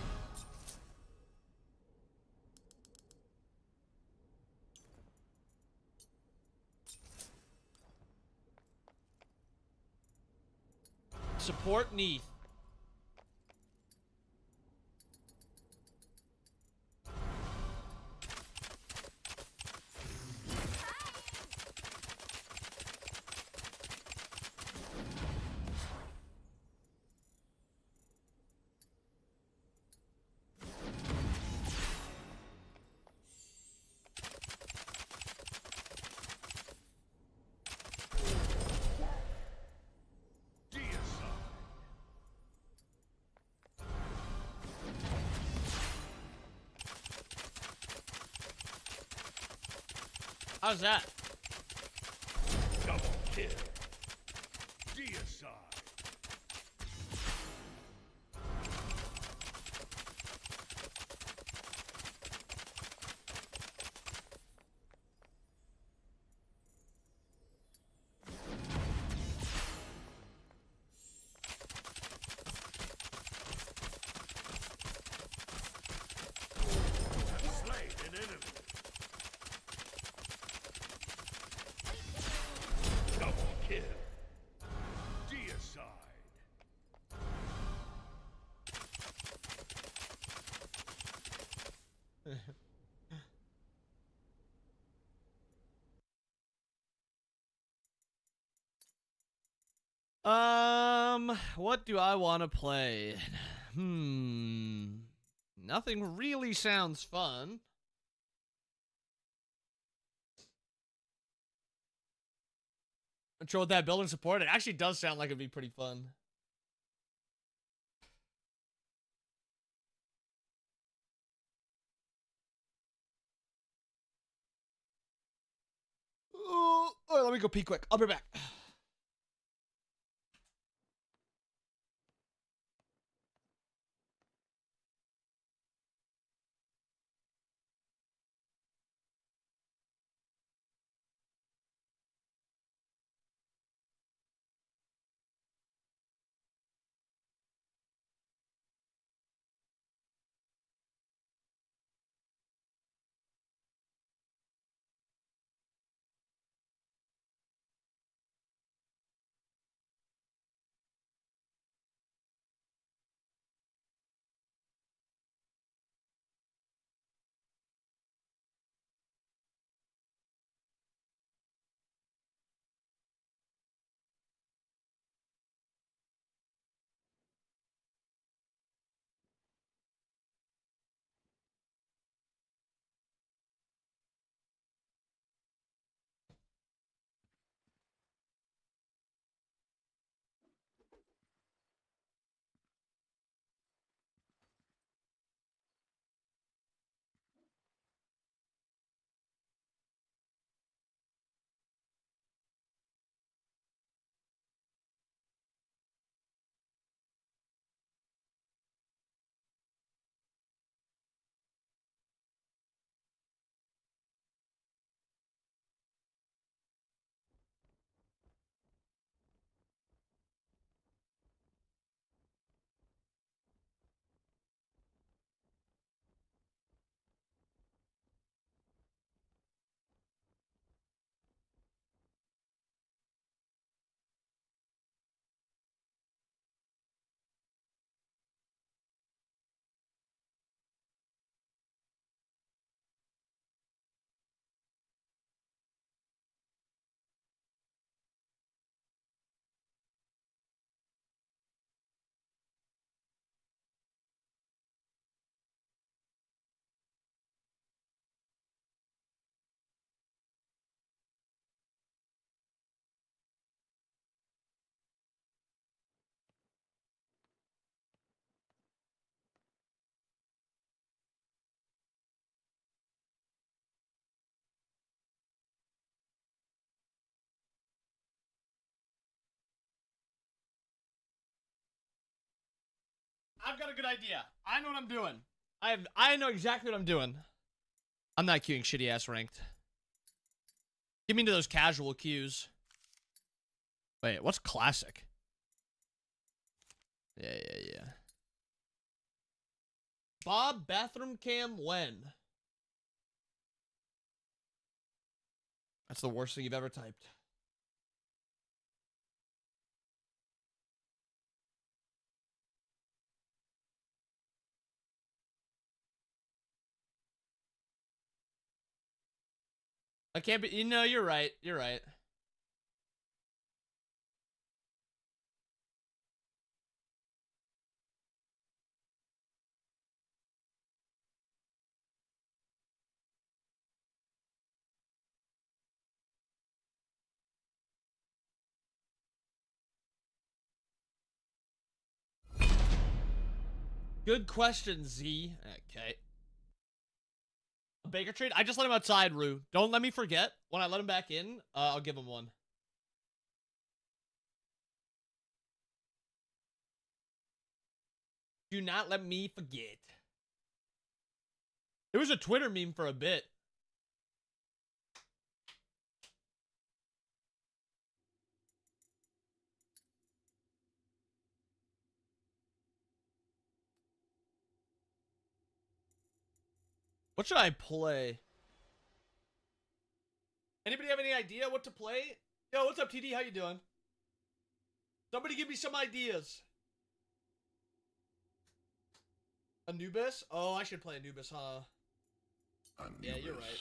S1: Support Neath. How's that?
S5: Double kill. Deicide. Slay an enemy. Double kill. Deicide.
S1: What do I want to play? Nothing really sounds fun. Control that building support. It actually does sound like it'd be pretty fun. Oh, let me go pee quick. I'll be back. I've got a good idea. I know what I'm doing. I know exactly what I'm doing. I'm not queuing shitty ass ranked. Give me to those casual queues. Wait, what's classic? Yeah. Bob bathroom cam when? That's the worst thing you've ever typed. I can't be. You know, you're right. You're right. Good question, Z. Okay. Baker trade? I just let him outside, Rue. Don't let me forget. When I let him back in, I'll give him one. Do not let me forget. It was a Twitter meme for a bit. What should I play? Anybody have any idea what to play? Yo, what's up, TD? How you doing? Somebody give me some ideas. Anubis? Oh, I should play Anubis, huh?
S2: Anubis.
S1: Yeah, you're right.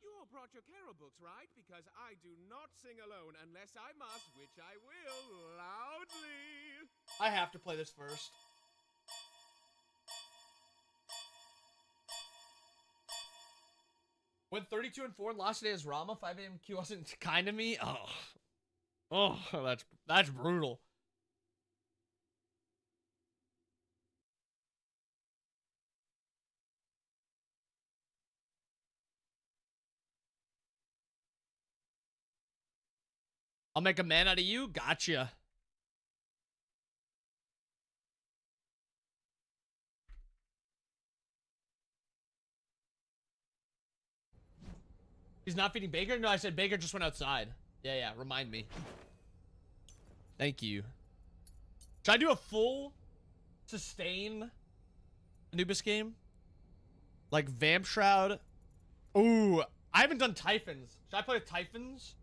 S9: You all brought your carol books, right? Because I do not sing alone unless I must, which I will, loudly.
S1: I have to play this first. Went 32 and 4 and lost today as Rama. 5 a.m. Q wasn't kind to me. Oh, that's brutal. I'll make a man out of you. Gotcha. He's not feeding Baker? No, I said Baker just went outside. Yeah, remind me. Thank you. Should I do a full sustain Anubis game? Like Vamp Shroud? Ooh, I haven't done Typhons. Should I play Typhons?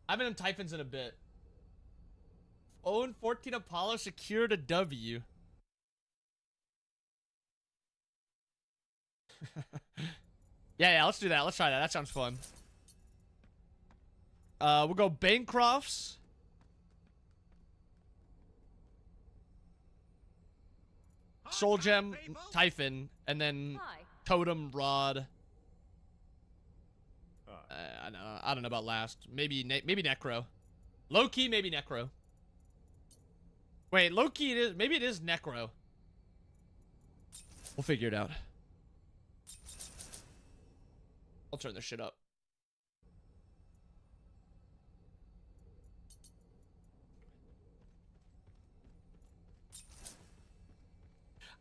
S1: I haven't done Typhons in a bit. 0-14 Apollo secured a W. Yeah, let's do that. Let's try that. That sounds fun. We'll go Bancrofts. Soul Gem, Typhon, and then
S8: Hi.
S1: Totem, Rod. I don't know about last. Maybe Necro. Low key, maybe Necro. Wait, low key it is. Maybe it is Necro. We'll figure it out. I'll turn this shit up.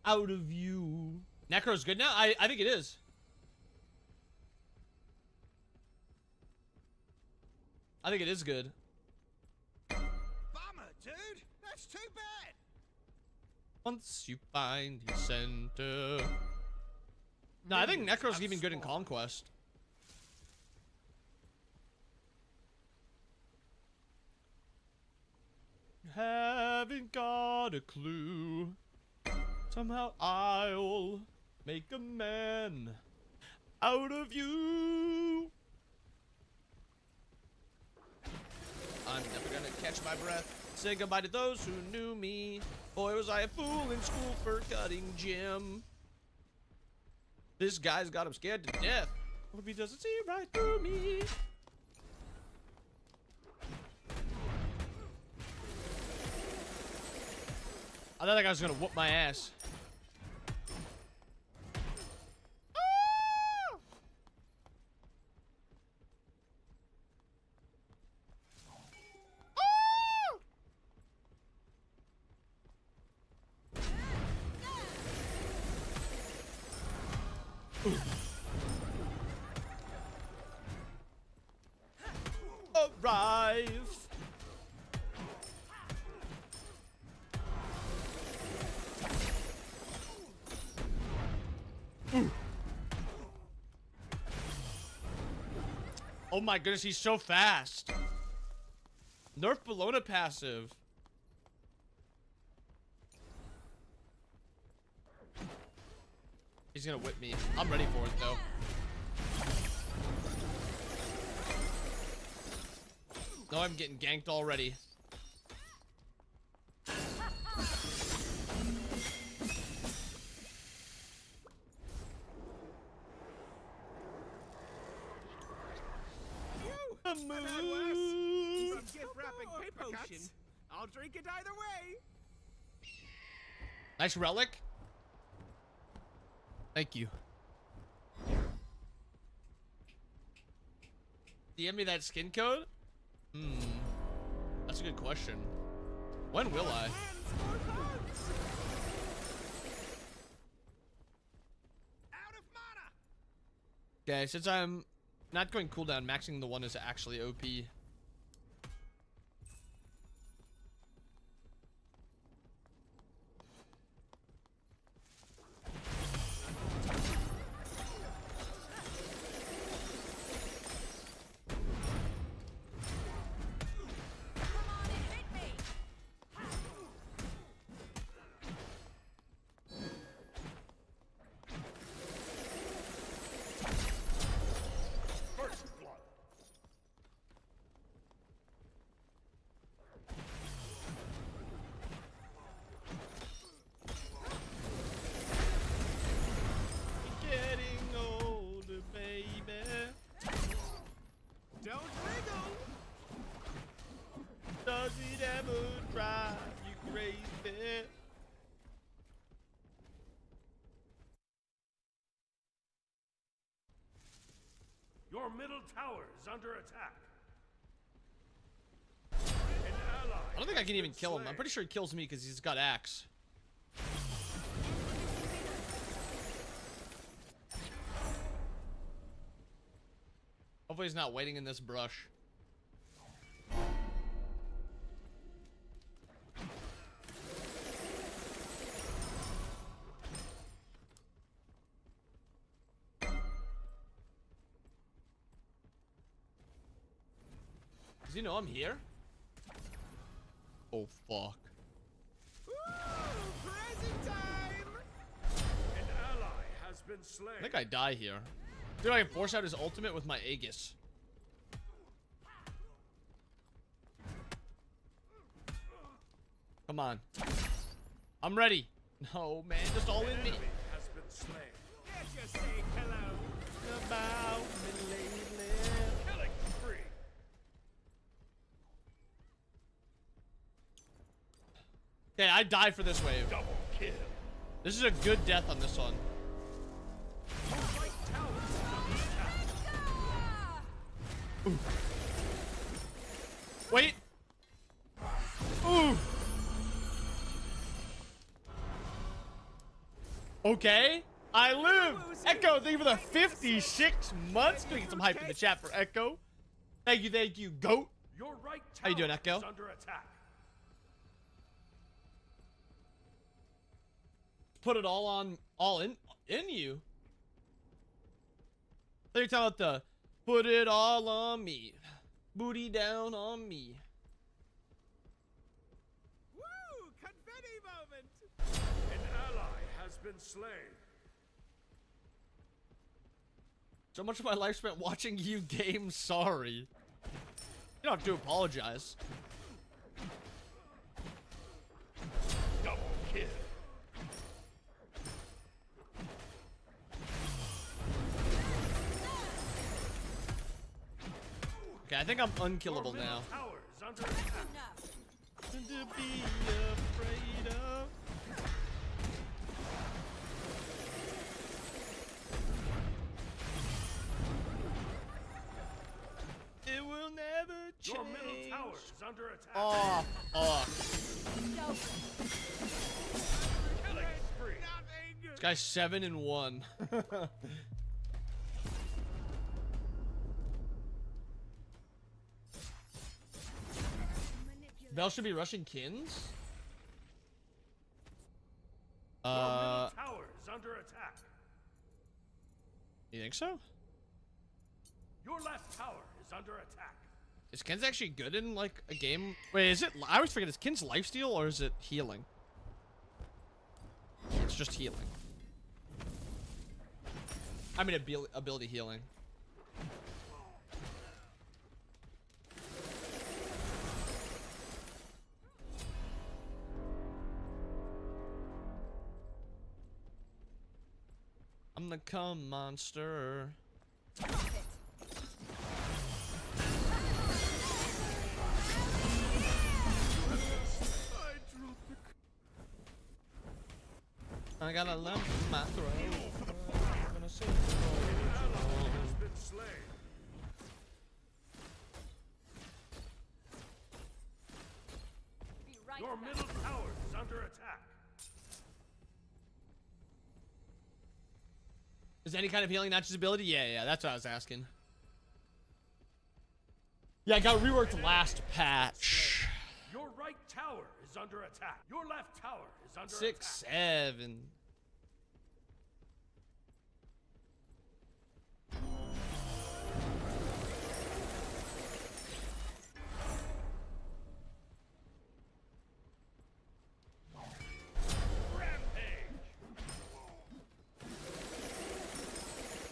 S1: Out of you. Necro's good now? I think it is. I think it is good.
S4: Bummer, dude. That's too bad.
S1: Once you find your center. No, I think Necro's even good in Conquest. Haven't got a clue. Somehow I'll make a man out of you. I'm never gonna catch my breath. Say goodbye to those who knew me. Boy, was I a fool in school for cutting gym. This guy's got him scared to death. Hope he doesn't see right through me. I thought that guy was gonna whoop my ass. Arrive. Oh my goodness, he's so fast. Nerf Bologna passive. He's gonna whip me. I'm ready for it though. No, I'm getting ganked already.
S9: I've had worse. From gift wrapping paper cuts, I'll drink it either way.
S1: Nice relic. Thank you. DM me that skin code? That's a good question. When will I?
S9: Out of mana.
S1: Okay, since I'm not going cooldown, maxing the one is actually OP.
S9: Don't wriggle.
S1: Does it ever drive you crazy?
S5: Your middle tower is under attack. An ally
S1: I don't think I
S5: has
S1: can even
S5: been
S1: kill him. I'm
S5: slain.
S1: pretty sure he kills me because he's got axe. Hopefully he's not waiting in this brush. Does he know I'm here? Oh fuck.
S9: Woo! Present time.
S5: An ally has been slain.
S1: I think I die here. Dude, I can force out his ultimate with my Aegis. Come on. I'm ready. No, man, just all in me.
S5: Enemy has been slain.
S9: Can't just say hello.
S1: About me lately.
S5: Killing spree.
S1: Okay, I die for this wave.
S5: Double kill.
S1: This is a good death on this one.
S5: Your right tower is under attack.
S1: Wait. Ooh. Okay. I live. Echo, thank you for the 56 months. Gonna get some hype in the chat for Echo. Thank you, goat.
S5: Your right tower
S1: How you doing, Echo?
S5: is under attack.
S1: Put it all in you. They're talking about the put it all on me, booty down on me.
S9: Woo! Confetti moment.
S5: An ally has been slain.
S1: So much of my life spent watching you game. Sorry. You don't have to apologize.
S5: Double kill.
S1: Okay, I think I'm unkillable
S5: Your middle
S1: now.
S5: tower is under attack.
S1: Nothing to be afraid of. It will never change.
S5: Your middle tower is under attack.
S1: Oh, oh.
S5: Killing spree.
S1: This guy's 7-1. Bell should be rushing Kins.
S5: Your middle tower is under attack.
S1: You think so?
S5: Your left tower is under attack.
S1: Is Ken's actually good in like a game? Wait, is it? I always forget. Is Ken's lifesteal or is it healing? It's just healing. I mean, ability healing. I'm the cum monster. I got a lump in my throat. I'm gonna sing the road.
S5: Has been slain.
S8: Be right
S5: Your
S8: back.
S5: middle tower is under attack.
S1: Is any kind of healing not just ability? Yeah, that's what I was asking. Yeah, I got reworked last patch.
S5: Your right tower is under attack. Your left tower is under
S1: 6,
S5: attack.
S1: 7.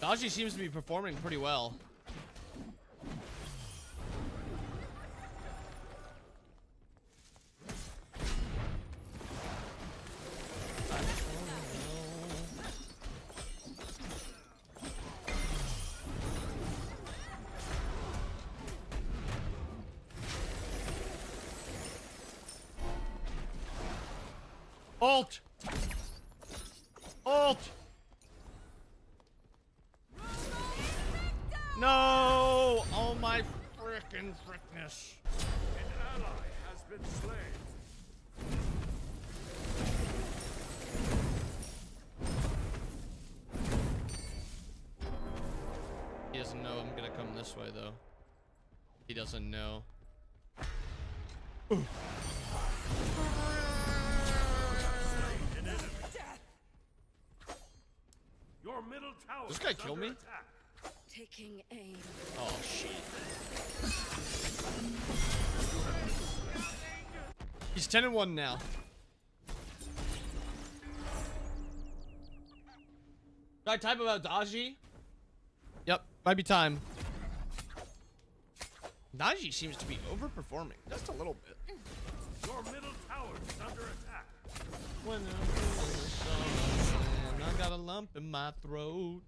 S1: Dodgy seems to be performing pretty well. Ult! Ult! No! Oh my frickin' frickness.
S5: An ally has been slain.
S1: He doesn't know I'm gonna come this way though. He doesn't know.
S5: Your middle tower
S1: This guy
S5: is
S1: kill
S5: under
S1: me?
S5: attack.
S6: Taking aim.
S1: Oh shit. He's 10-1 now. Should I type about Daji? Yep, might be time. Daji seems to be overperforming just a little bit.
S5: Your middle tower is under attack.
S1: When I'm feeling the sun, I got a lump in my throat.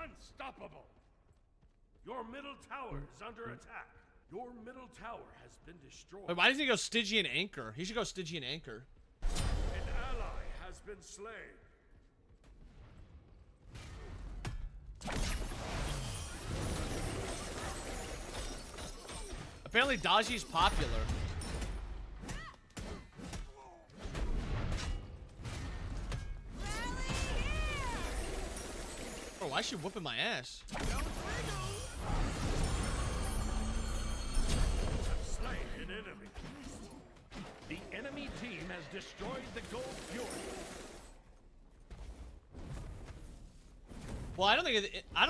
S5: Unstoppable. Your middle tower is under attack. Your middle tower has been destroyed.
S1: Wait, why doesn't he go Stygian Anchor? He should go Stygian Anchor.
S5: An ally has been slain.
S1: Apparently Daji's popular. Oh, why is she whooping my ass?
S5: Slain an enemy. The enemy team has destroyed the Gold Fury.
S1: Well, I don't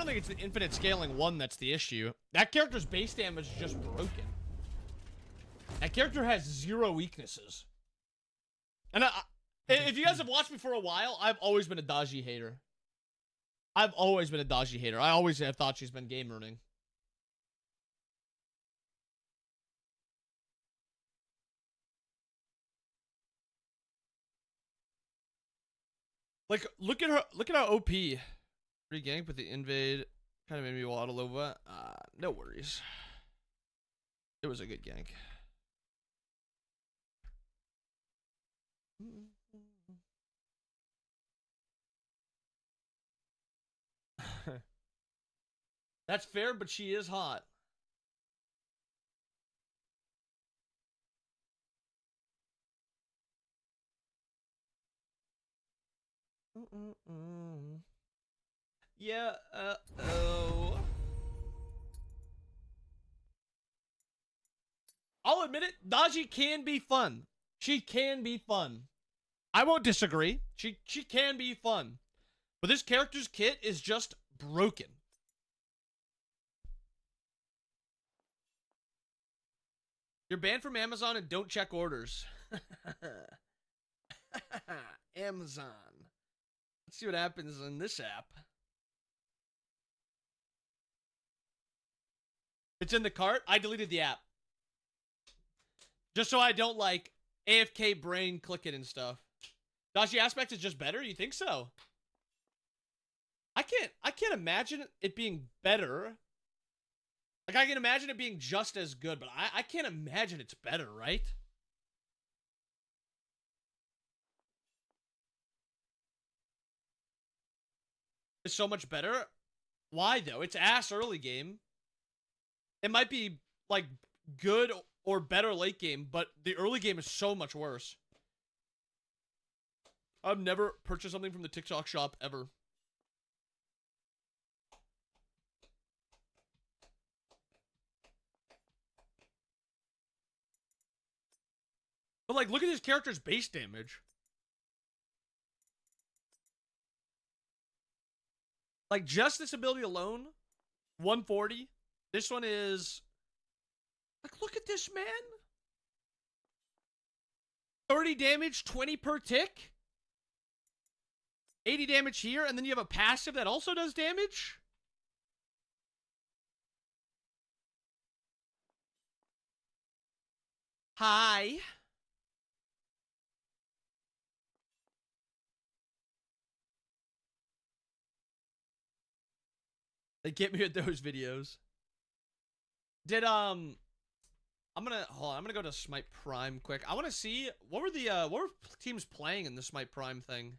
S1: think it's the infinite scaling one that's the issue. That character's base damage is just broken. That character has 0 weaknesses. And if you guys have watched me for a while, I've always been a Daji hater. I've always been a Daji hater. I always have thought she's been game ruining. Like, look at her. Look at how OP. Free gank, but the invade kind of made me waddle over. No worries. It was a good gank. That's fair, but she is hot. Yeah, oh. I'll admit it, Daji can be fun. She can be fun. I won't disagree. She can be fun. But this character's kit is just broken. You're banned from Amazon and don't check orders. Amazon. Let's see what happens in this app. It's in the cart. I deleted the app. Just so I don't, like, AFK brain click it and stuff. Dashi Aspect is just better? You think so? I can't imagine it being better. Like, I can imagine it being just as good, but I can't imagine it's better, right? It's so much better? Why, though? It's ass early game. It might be, like, good or better late game, but the early game is so much worse. I've never purchased something from the TikTok shop ever. But, like, look at this character's base damage. Like, just this ability alone, 140. This one is... Like, look at this, man. 30 damage, 20 per tick. 80 damage here, and then you have a passive that also does damage. Hi. They get me with those videos. Did I'm gonna hold on, I'm gonna go to Smite Prime quick. I want to see what were teams playing in the Smite Prime thing.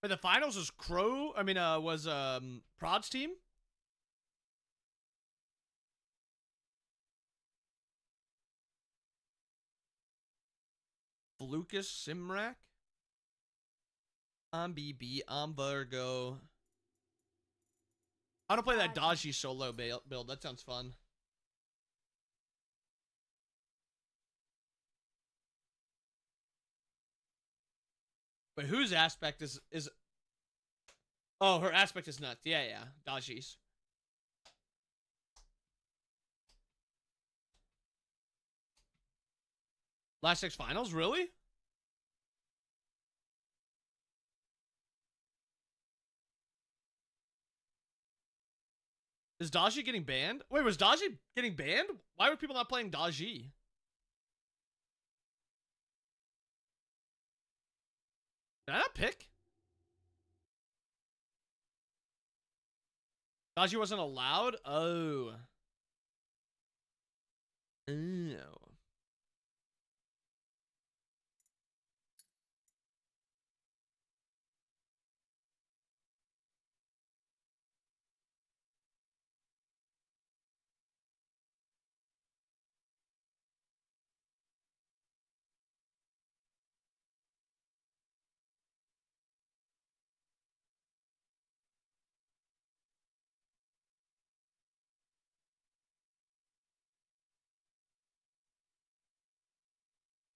S1: But the finals was Prod's team. Lucas Simrak. I'm BB. I'm Virgo. I want to play that Daji solo build. That sounds fun. But whose aspect is... Oh, her aspect is nuts. Yeah, yeah. Daji's. Last six finals? Really? Is Daji getting banned? Wait, was Daji getting banned? Why were people not playing Daji? Did I not pick? Daji wasn't allowed? Oh. Oh.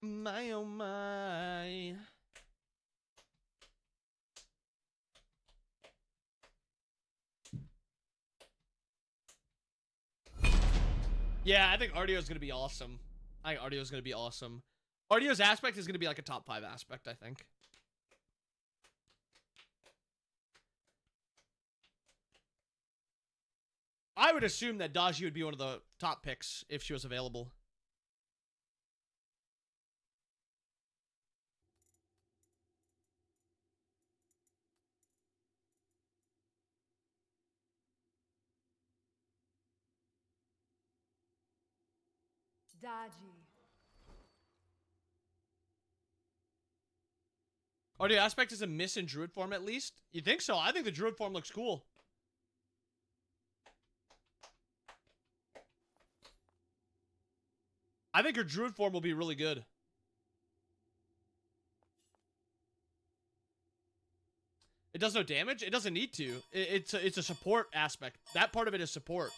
S1: My oh my. Yeah, I think Ardio's gonna be awesome. I think Ardio's gonna be awesome. Ardio's aspect is gonna be like a top 5 aspect, I think. I would assume that Daji would be one of the top picks if she was available.
S8: Daji.
S1: Ardio aspect is a miss in Druid form at least? You think so? I think the Druid form looks cool. I think her druid form will be really good. It does no damage? It doesn't need to. It's a support aspect. That part of it is support.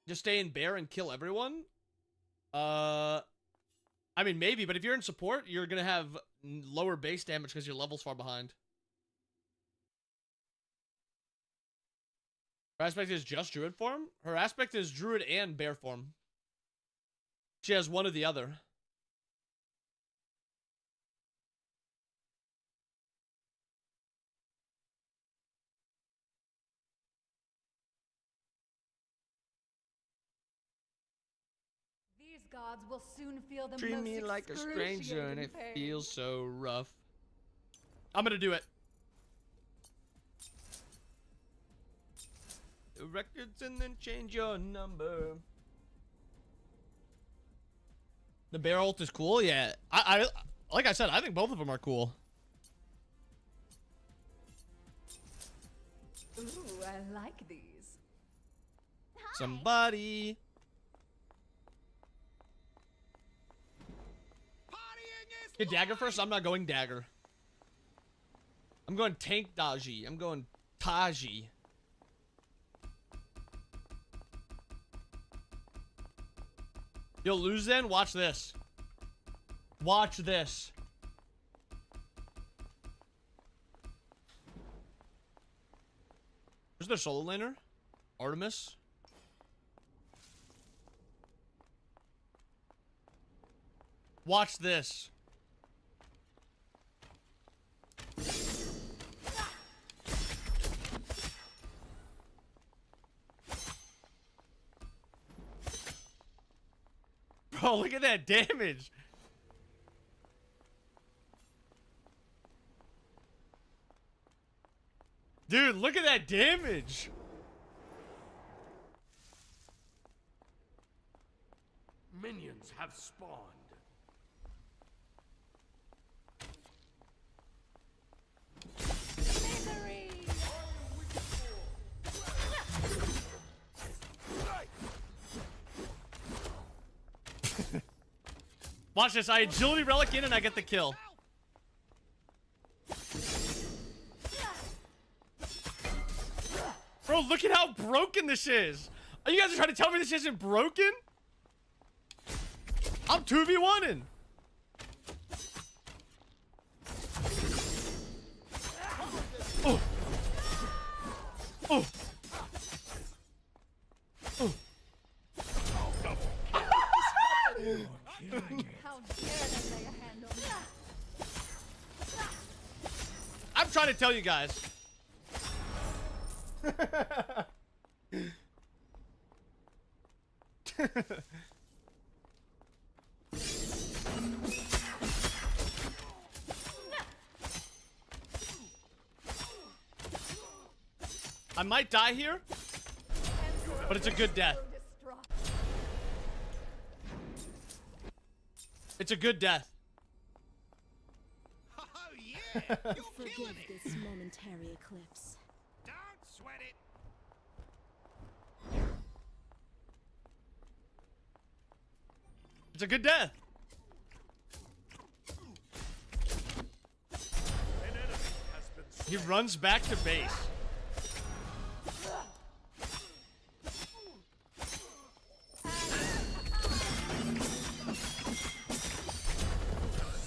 S1: Just stay in bear and kill everyone? I mean, maybe, but if you're in support, you're gonna have lower base damage because your level's far behind. Her aspect is just druid form? Her aspect is druid and bear form. She has one or the other.
S8: These gods will soon feel the
S1: Treat
S8: most
S1: me like a stranger and it
S8: excruciating pain.
S1: feels so rough. I'm gonna do it. The records and then change your number. The bear ult is cool, yeah. I like I said, I think both of them are cool.
S8: Ooh, I like these.
S1: Somebody. Get dagger first. I'm not going dagger. I'm going tank Daji. I'm going Taji. You'll lose then? Watch this. Watch this. Where's their solo laner? Artemis? Watch this. Bro, look at that damage. Dude, look at that damage.
S5: Minions have spawned.
S8: Misery!
S1: Watch this. I agility relic in and I get the kill. Bro, look at how broken this is. Are you guys trying to tell me this isn't broken? I'm 2v1ing. Oh. Oh. Oh.
S8: How dare they lay a hand on me?
S1: I'm trying to tell you guys. I might die here, but it's a good death. It's a good death.
S4: Oh yeah, you're killing
S7: Forgive
S4: it.
S7: this momentary eclipse.
S4: Don't sweat it.
S1: It's a good death.
S5: An enemy has been
S1: He
S5: slain.
S1: runs back to base.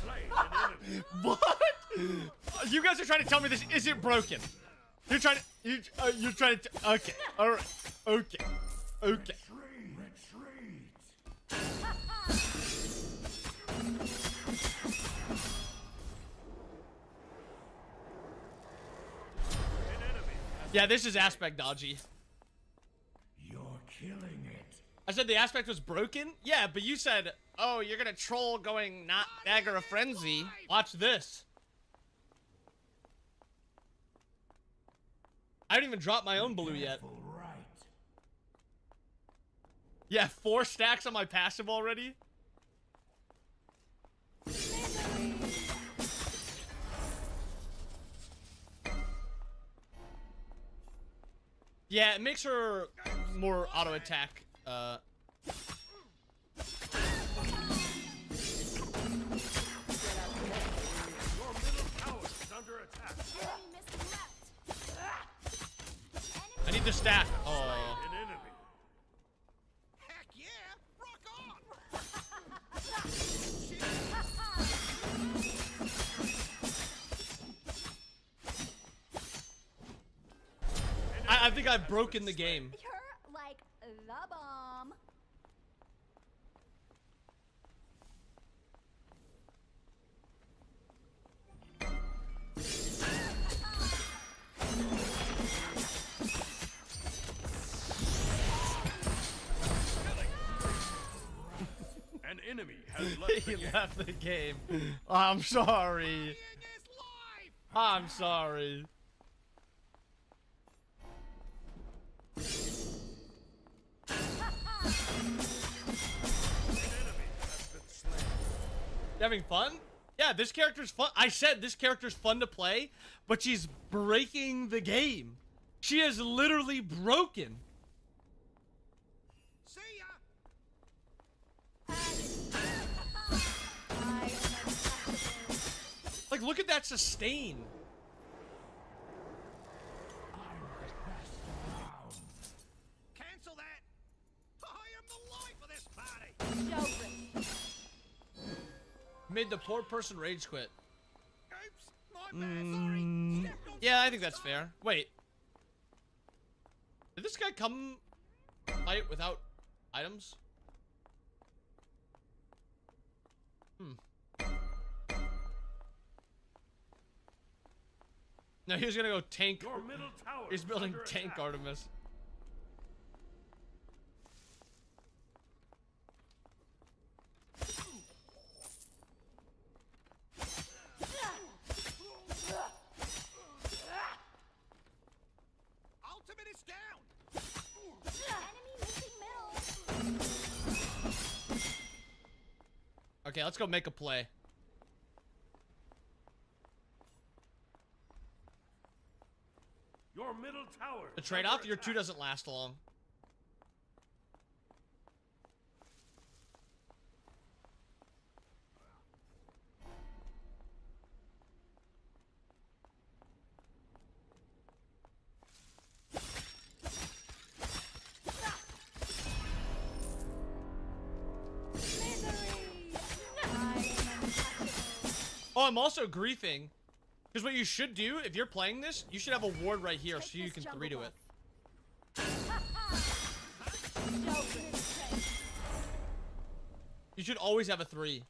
S5: Slain an enemy.
S1: What? You guys are trying to tell me this isn't broken. You're trying to. You're trying to. Okay. All right. Okay. Okay.
S5: An enemy has
S1: Yeah, this is aspect dodgy.
S5: You're killing it.
S1: I said the aspect was broken. Yeah, but you said, oh, you're gonna troll going not dagger of frenzy. Watch this. I haven't even dropped my own blue yet.
S5: Right.
S1: Yeah, 4 stacks on my passive already. Yeah, it makes her more auto attack.
S5: Your middle tower is under attack.
S7: Enemy missing left.
S1: I need the stack. Oh.
S5: An enemy.
S4: Heck yeah! Rock on!
S1: I think I've broken the game.
S7: You're like the bomb.
S5: An enemy has left the
S1: He
S5: game.
S1: left the game. I'm sorry.
S4: Is life!
S1: I'm sorry. You having fun? Yeah, this character's fun. I said this character's fun to play, but she's breaking the game. She is literally broken.
S4: See ya!
S1: Like, look at that sustain.
S4: Cancel that! I am the life of this party!
S1: Made the poor person rage quit.
S4: Oops! My bad, sorry! Stepped on
S1: Yeah, I think that's fair. Wait. Did this guy come fight without items? No, he was gonna go tank.
S5: Your middle tower
S1: He's
S5: is
S1: building
S5: under
S1: tank
S5: attack.
S1: Artemis.
S4: Ultimate is down!
S7: Enemy missing middle.
S1: Okay, let's go make a play.
S5: Your middle tower.
S1: The
S5: is
S1: trade-off,
S5: under
S1: your 2
S5: attack.
S1: doesn't last long. Oh, I'm also griefing. Because what you should do, if you're playing this, you should have a ward right here so you can 3 to it. You should always have a 3.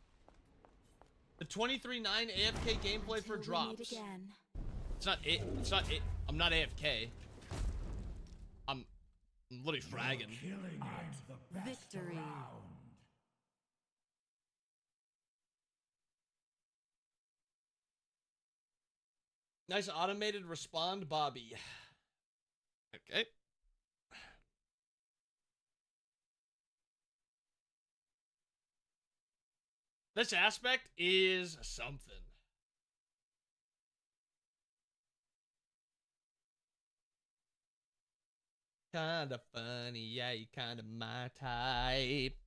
S1: The 23-9 AFK gameplay for drops. It's not it. It's not it. I'm not AFK. I'm literally fragging.
S8: Victory.
S1: Nice automated respond, Bobby. Okay. This aspect is something. Kinda funny, yeah, you kinda my type.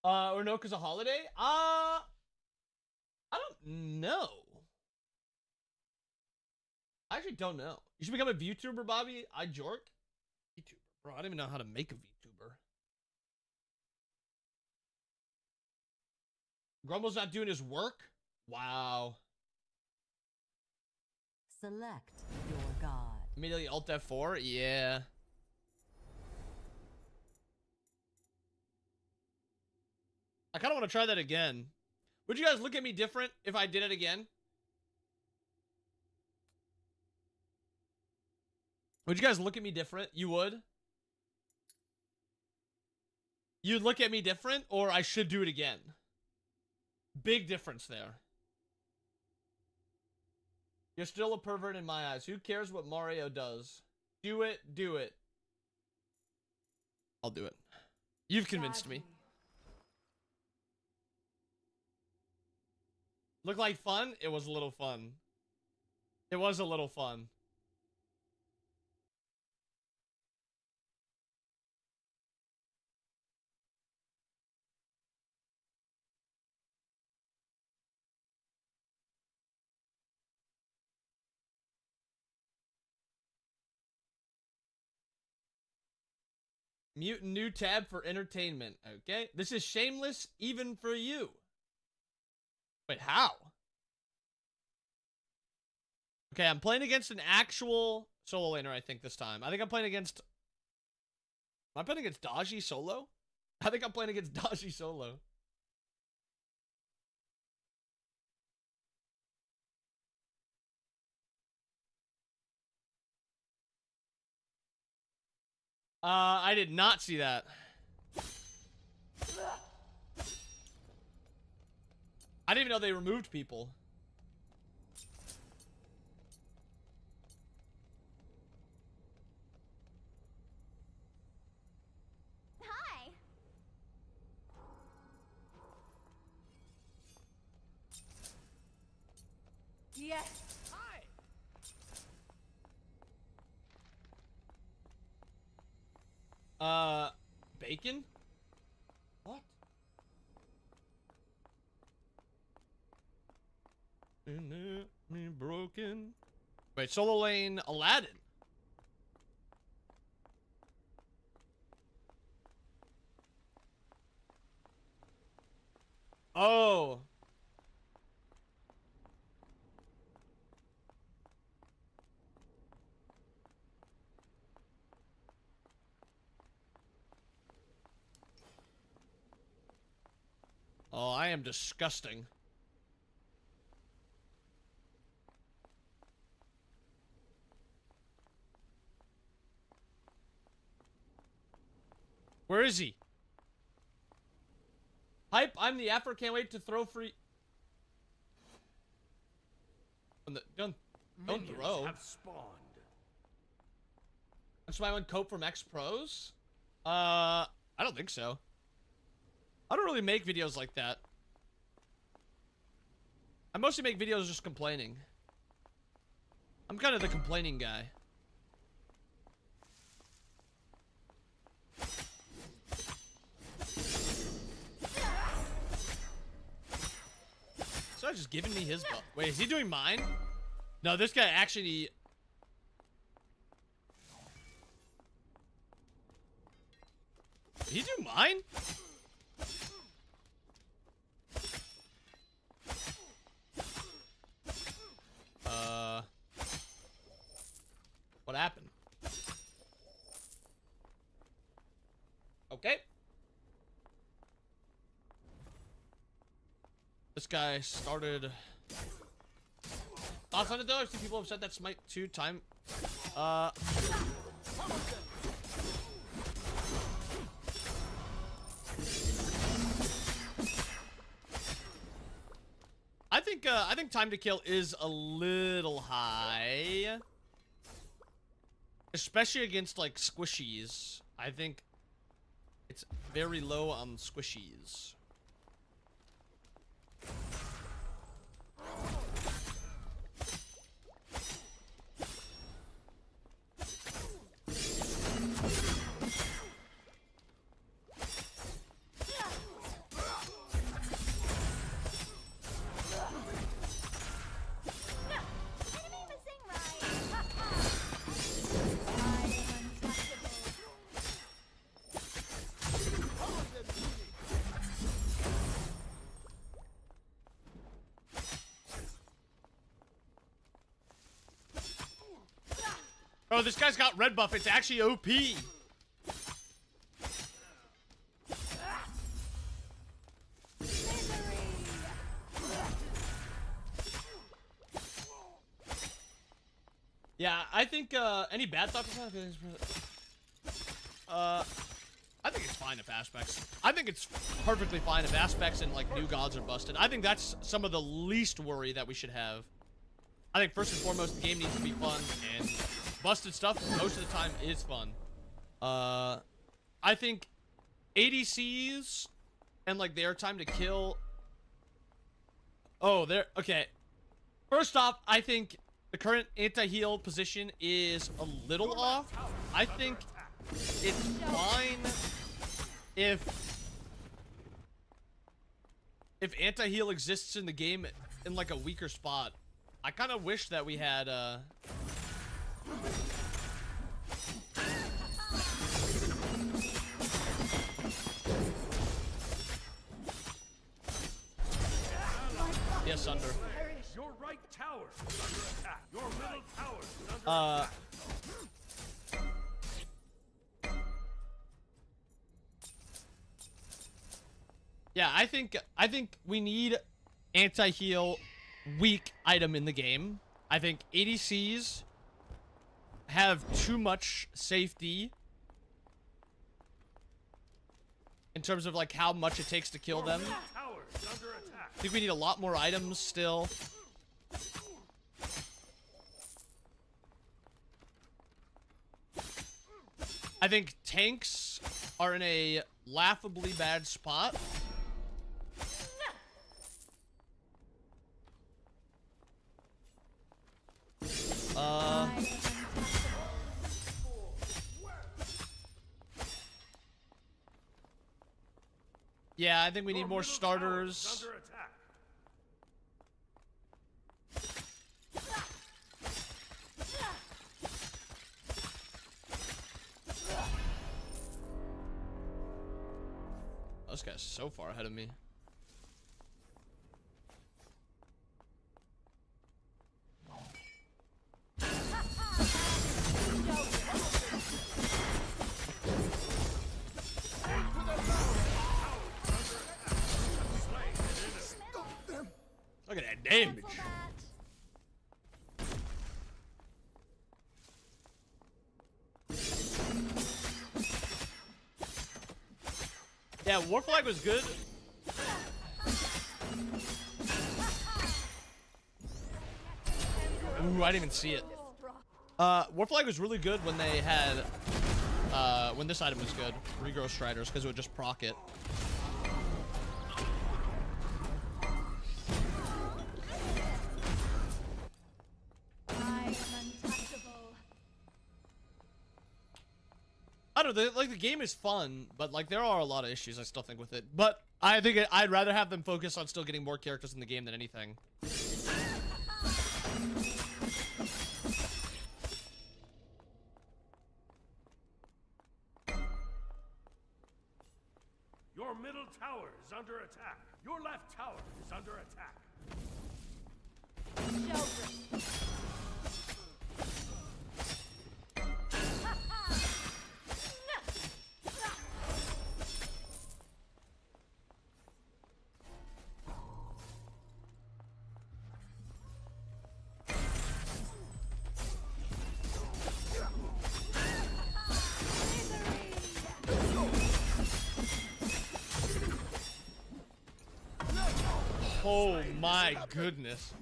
S1: Or no, cause a holiday? I don't know. I actually don't know. You should become a VTuber, Bobby. I jork. VTuber, bro. I don't even know how to make a VTuber. Grumble's not doing his work? Wow.
S8: Select your god.
S1: Immediately Alt F4? Yeah. I kind of want to try that again. Would you guys look at me different if I did it again? Would you guys look at me different? You would? You'd look at me different, or I should do it again? Big difference there. You're still a pervert in my eyes. Who cares what Mario does? Do it. Do it. I'll do it. You've convinced me. Look like fun? It was a little fun. It was a little fun. Mute new tab for entertainment. Okay. This is shameless even for you. Wait, how? Okay, I'm playing against an actual solo laner, I think, this time. I think I'm playing against... Am I playing against Dodgy solo? I think I'm playing against Dodgy solo. I did not see that. I didn't even know they removed people.
S7: Hi.
S8: Yes.
S1: Bacon? What? Me broken. Wait, solo lane Aladdin. Oh. Oh, I am disgusting. Where is he? Hype, I'm the Afro, can't wait to throw free. Don't
S5: Minions
S1: throw.
S5: have spawned.
S1: That's why I went cope from X Pros? I don't think so. I don't really make videos like that. I mostly make videos just complaining. I'm kind of the complaining guy. So just giving me his buff. Wait, is he doing mine? No, this guy actually... Did he do mine? What happened? Okay. This guy started... Thoughts on it though? I've seen people have said that Smite 2 time... I think time to kill is a little high. Especially against, like, squishies. I think it's very low on squishies. Oh, this guy's got red buff. It's actually OP. Yeah, I think, any bad thoughts on that? I think it's fine if aspects. I think it's perfectly fine if aspects and, like, new gods are busted. I think that's some of the least worry that we should have. I think, first and foremost, the game needs to be fun, and busted stuff most of the time is fun. I think ADCs and like their time to kill. Oh, there. Okay. First off, I think the current anti-heal position is a little off. I think it's fine if anti-heal exists in the game in like a weaker spot. I kind of wish that we had yes, Under.
S5: Your right tower is under attack. Your middle tower is under attack.
S1: Yeah, I think we need anti-heal weak item in the game. I think ADCs have too much safety in terms of like how much it takes to kill them.
S5: Tower is under attack.
S1: I think we need a lot more items still. I think tanks are in a laughably bad spot. Yeah, I think we need more starters.
S5: Under attack.
S1: Oh, this guy's so far ahead of me. Look at that damage. Yeah, War Flag was good. Ooh, I didn't even see it. War Flag was really good when they had, when this item was good. Regrow Striders, because it would just proc it. I don't know, like the game is fun, but like there are a lot of issues I still think with it. But I think I'd rather have them focus on still getting more characters in the game than anything.
S5: Your middle tower is under attack. Your left tower is under attack.
S1: Oh my goodness.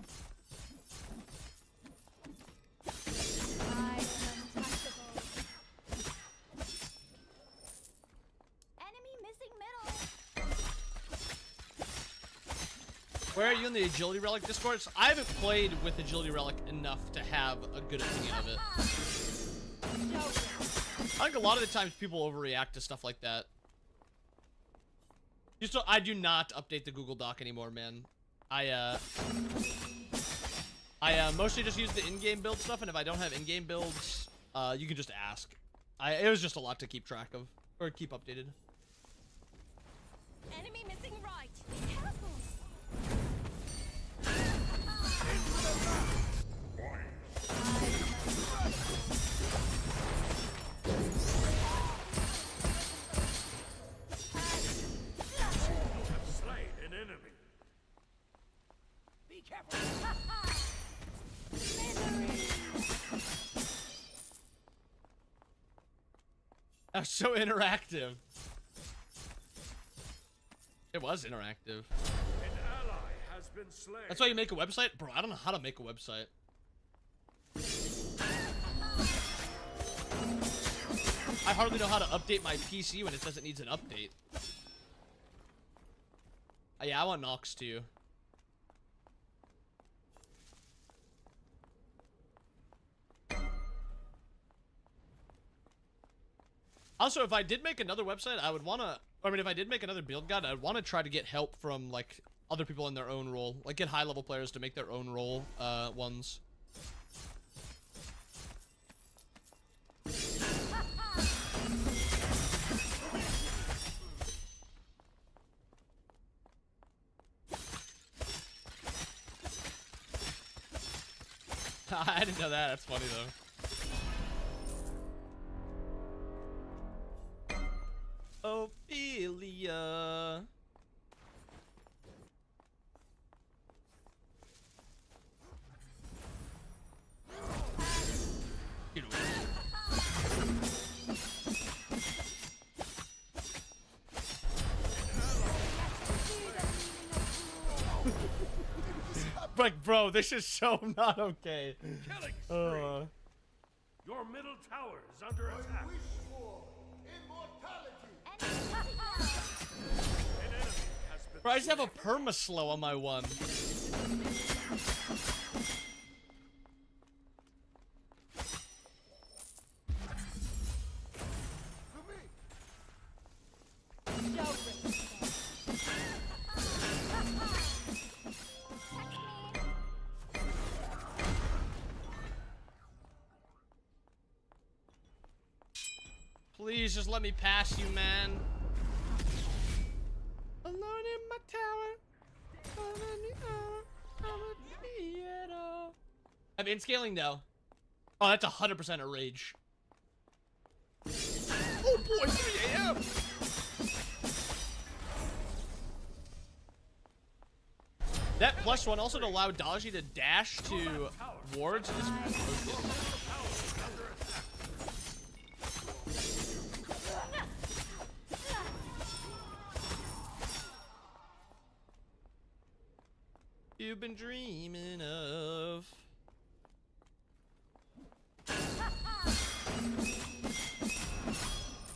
S7: Enemy missing middle.
S1: Where are you in the Agility Relic Discord? So I haven't played with Agility Relic enough to have a good opinion of it. I think a lot of the times people overreact to stuff like that. I do not update the Google Doc anymore, man. I mostly just use the in-game build stuff, and if I don't have in-game builds, you can just ask. It was just a lot to keep track of, or keep updated.
S8: Enemy missing right. Careful.
S5: Slay an enemy.
S8: Be careful.
S1: That's so interactive. It was interactive.
S5: An ally has been slain.
S1: That's why you make a website? Bro, I don't know how to make a website. I hardly know how to update my PC when it says it needs an update. Yeah, I want Nox too. Also, if I did make another website, I would want to, I mean, if I did make another build guide, I'd want to try to get help from, like, other people in their own role. Like, get high-level players to make their own role, ones. I didn't know that. That's funny, though. Ophelia. Get away. Like, bro, this is so not okay.
S5: Killing spree. Your middle tower is under attack. An enemy has been
S1: Bro, I just have a perma-slow on my one. Please just let me pass you, man. Alone in my tower. I'm in scaling now. Oh, that's 100% a rage. Oh boy, 3 a.m. That +1 also to allow Dodgy to dash to wards is broken. You've been dreaming of.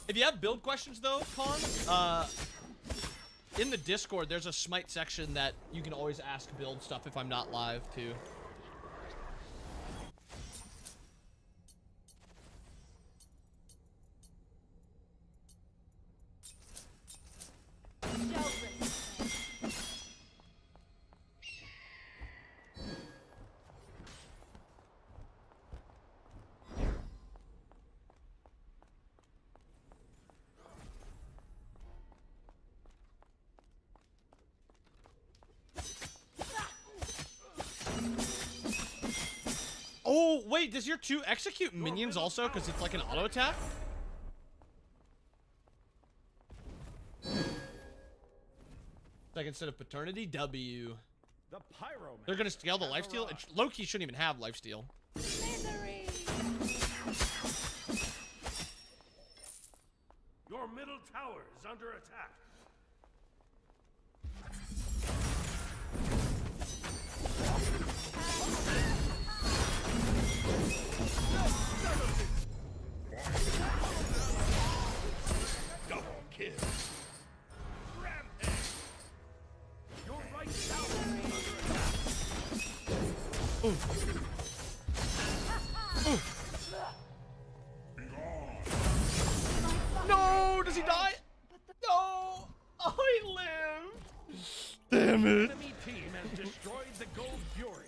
S1: If you have build questions though, Con, in the Discord there's a Smite section that you can always ask build stuff if I'm not live too. Oh, wait, does your 2 execute minions also? Because it's like an auto attack? Like instead of paternity, W.
S5: The pyro.
S1: They're gonna scale the lifesteal? Loki shouldn't even have lifesteal.
S5: Your middle tower is under attack. Double kill. Rampage. Your right tower is under attack.
S1: Ooh. Ooh. No! Does he die? No! Oh, he lived! Damn it!
S5: The enemy team has destroyed the Gold Fury.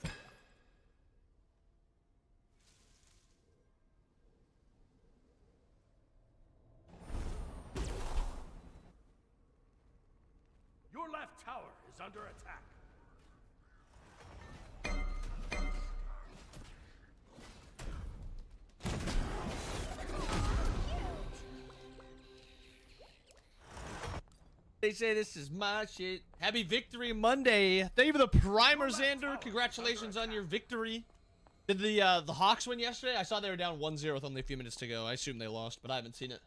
S5: Your left tower is under attack.
S1: They say this is my shit. Happy Victory Monday. Thank you for the primer, Xander. Congratulations on your victory. Did the Hawks win yesterday? I saw they were down 1-0 with only a few minutes to go. I assume they lost, but I haven't seen it.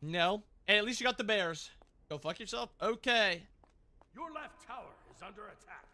S1: No. Hey, at least you got the Bears. Go fuck yourself. Okay.
S5: Your left tower is under attack.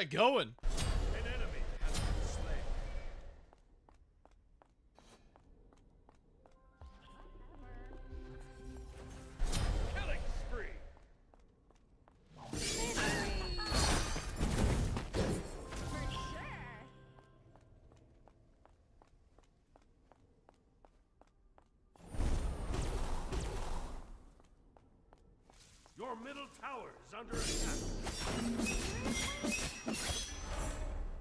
S1: guy going?
S5: An enemy has been slain. Killing spree. Your middle tower is under attack.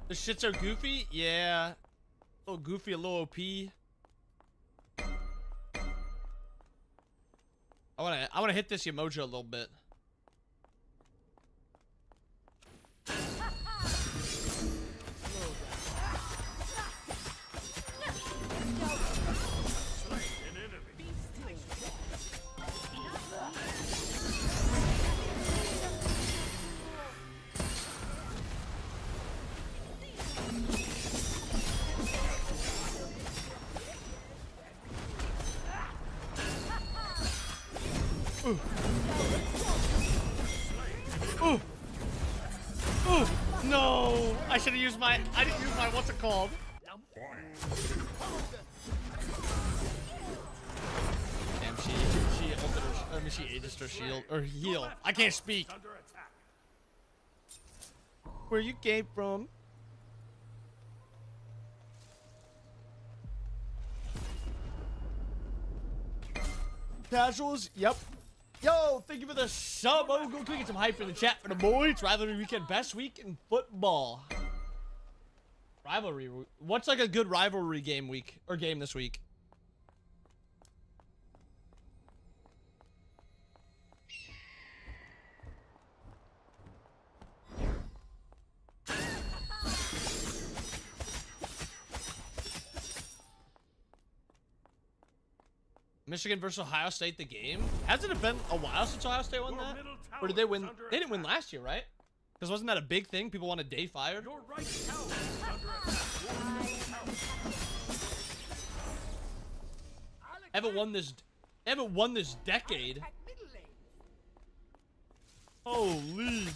S1: The shits are goofy? Yeah. A little goofy, a little OP. I wanna hit this Yamoja a little bit.
S5: Slain an enemy.
S1: Ooh. Ooh. No. I should have used my. I didn't use my. What's it called? Damn, she ulted her. I mean, she aegis her shield or heal. I can't speak.
S5: Under attack.
S1: Where you came from? Casuals. Yep. Yo, thank you for the sub. Oh, go quick, get some hype in the chat for the boys. Rivalry weekend, best week in football. Rivalry. What's like a good rivalry game week or game this week? Michigan versus Ohio State, the game. Hasn't it been a while since Ohio State won that? Or did they win? They didn't win last year, right? Because wasn't that a big thing? People want a day fired.
S5: Your right tower is under attack. Your middle tower.
S1: Haven't won this. Haven't won this decade. Holy.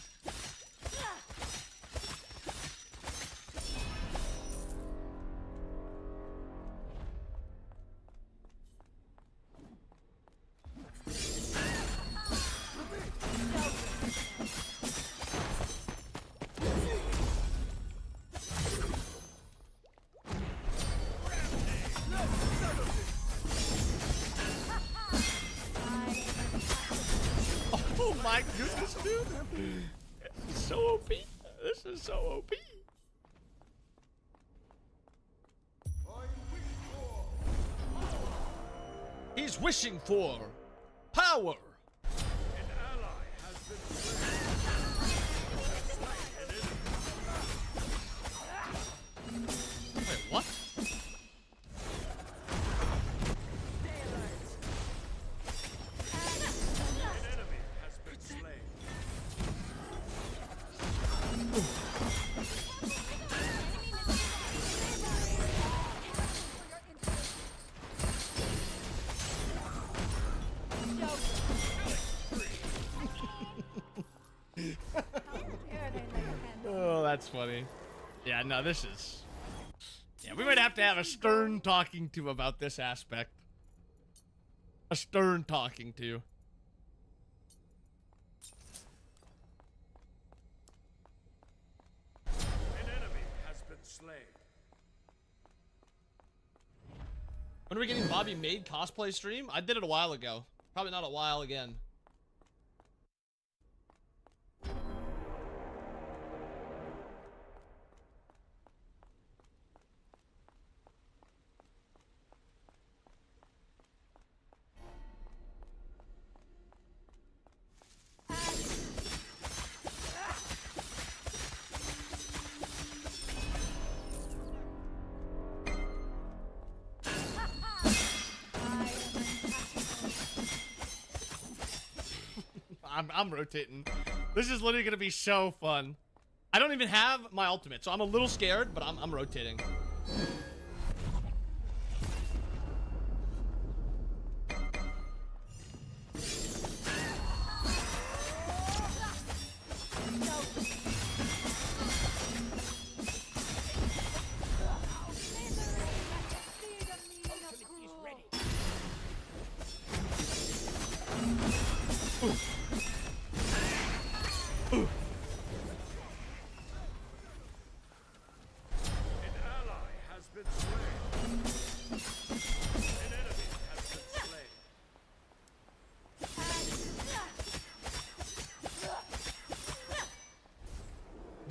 S1: Oh my goodness, dude. This is so OP. This is so OP. He's wishing for power.
S5: An ally has been slain. Slain an enemy.
S1: Wait, what?
S5: An enemy has been slain.
S1: Oh, that's funny. Yeah, no, this is... Yeah, we might have to have a stern talking to about this aspect. A stern talking to.
S5: An enemy has been slain.
S1: When are we getting Bobby Made cosplay stream? I did it a while ago. Probably not a while again. I'm rotating. This is literally gonna be so fun. I don't even have my ultimate, so I'm a little scared, but I'm rotating.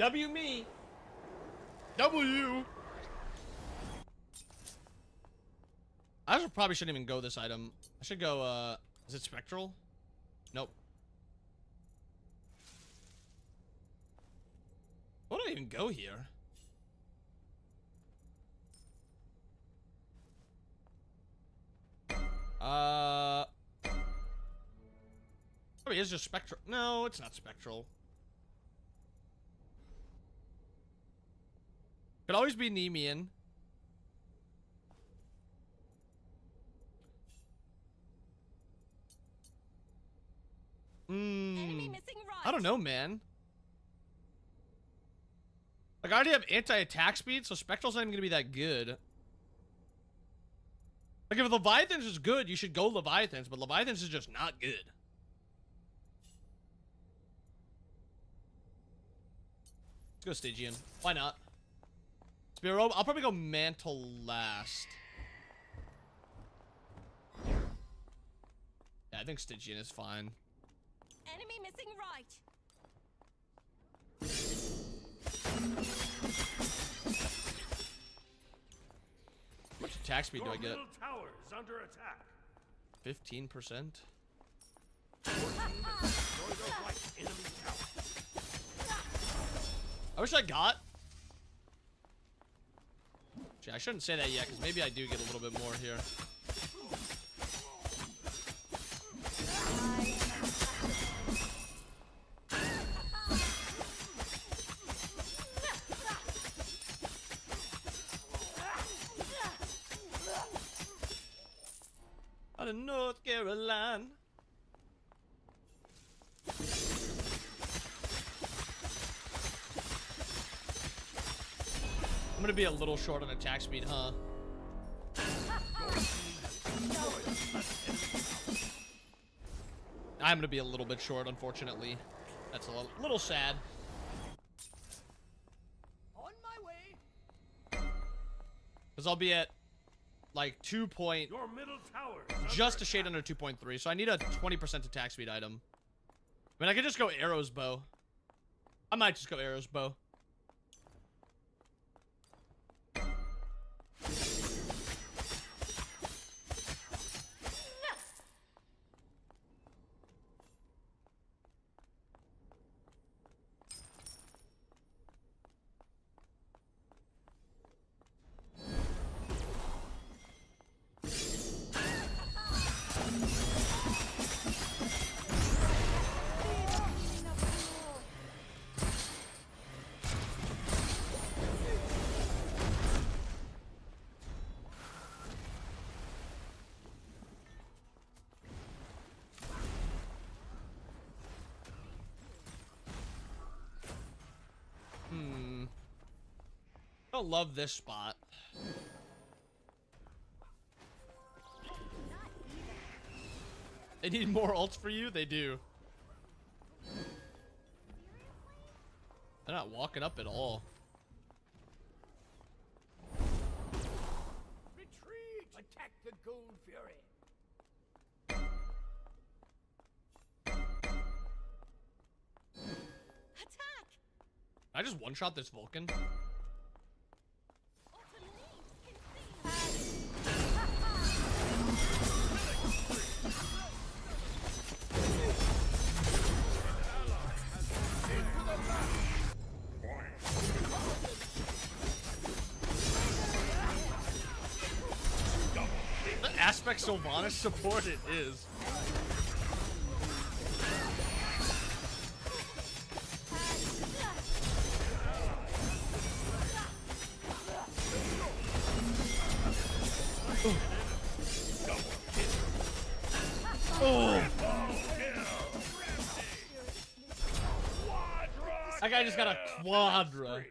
S1: W me. W. Probably shouldn't even go this item. I should go, is it spectral? Nope. What do I even go here? Probably is just spectral. No, it's not spectral. Could always be Nemean.
S8: Enemy missing right.
S1: I don't know, man. Like, I already have anti-attack speed, so Spectral's not even gonna be that good. Like, if Leviathan's is good, you should go Leviathans, but Leviathan's is just not good. Let's go Stygian. Why not? Spear Robe, I'll probably go Mantle last. Yeah, I think Stygian is fine.
S8: Enemy missing right.
S1: How much attack speed do I
S5: Your
S1: get?
S5: middle tower is under attack.
S1: 15%?
S5: Destroy the right enemy tower.
S1: I wish I got. Gee, I shouldn't say that yet, because maybe I do get a little bit more here. Out of North Carolina. I'm gonna be a little short on attack speed, huh? I'm gonna be a little bit short, unfortunately. That's a little sad.
S4: On my way.
S1: Because I'll be at like 2 point,
S5: Your middle tower is
S1: just
S5: under
S1: a shade under 2.3, so I need a 20% attack speed item. I mean, I could just go Arrow's Bow. I might just go Arrow's Bow. I don't love this spot. They need more ults for you? They do. They're not walking up at all.
S4: Retreat. Attack the Gold Fury.
S8: Attack.
S1: I just one-shot this Vulcan. The aspect Sylvanas support it is. Oh. That guy just got a quadra.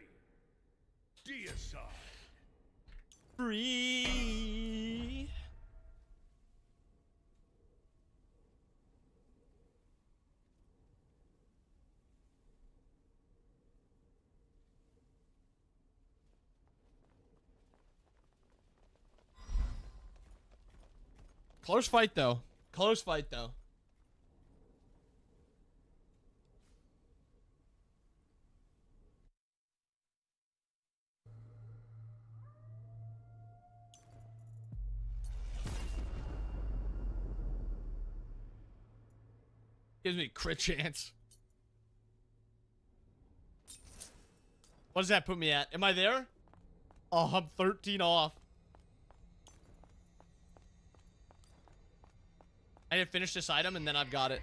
S5: Deicide.
S1: Free. Close fight though. Close fight though. Gives me crit chance. What does that put me at? Am I there? Oh, I'm 13 off. I need to finish this item and then I've got it.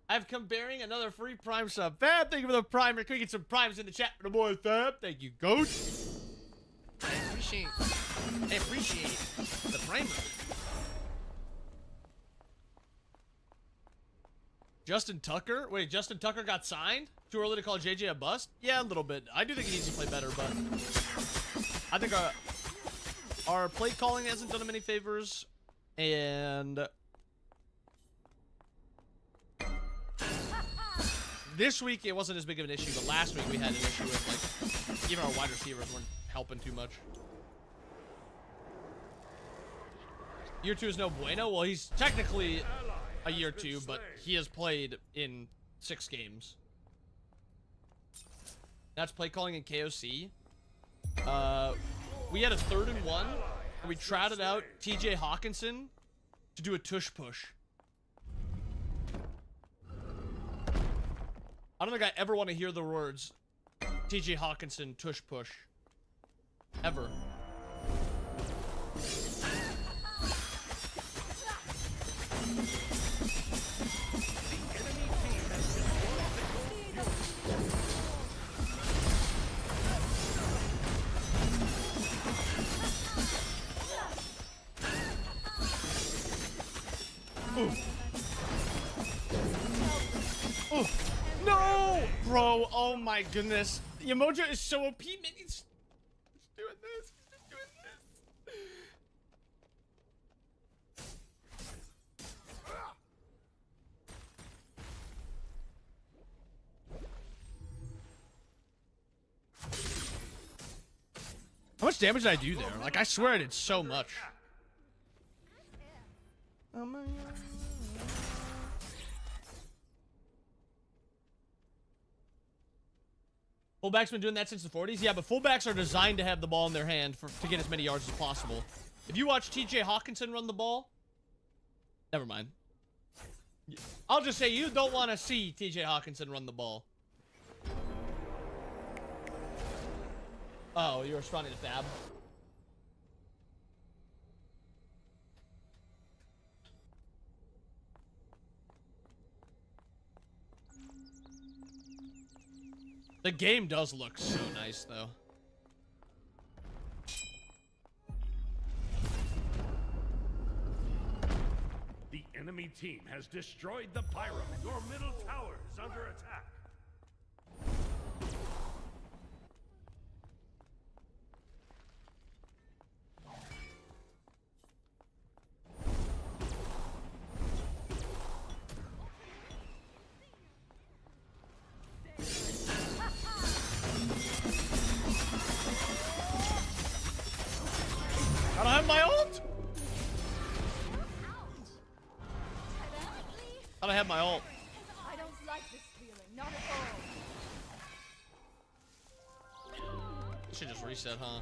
S1: I've come bearing another free Prime sub. Fab, thank you for the Prime. Can we get some Primes in the chat for the boy, Fab? Thank you, Goat. I appreciate the Primer. Justin Tucker? Wait, Justin Tucker got signed? Too early to call JJ a bust? Yeah, a little bit. I do think he needs to play better, but I think our play calling hasn't done him any favors, and this week it wasn't as big of an issue, but last week we had an issue with, like, even our wide receivers weren't helping too much. Year 2 is no bueno. Well, he's technically a year 2, but he has played in 6 games. That's play calling in KOC. We had a 3rd and 1, and we trotted out TJ Hawkinson to do a tush push. I don't think I ever want to hear the words TJ Hawkinson tush push. Ever. Ooh. Ooh. No! Bro, oh my goodness. The emoji is so OP, man. He's doing this. He's just doing this. How much damage did I do there? Like, I swear I did so much. Oh my God. Fullback's been doing that since the 40s? Yeah, but fullbacks are designed to have the ball in their hand to get as many yards as possible. If you watch TJ Hawkinson run the ball, never mind. I'll just say you don't want to see TJ Hawkinson run the ball. Oh, you're responding to Fab. The game does look so nice, though.
S5: The enemy team has destroyed the pyramid. Your middle tower is under attack.
S1: I don't have my ult! I don't have my ult.
S8: I don't like this feeling, not at all.
S1: Should just reset, huh?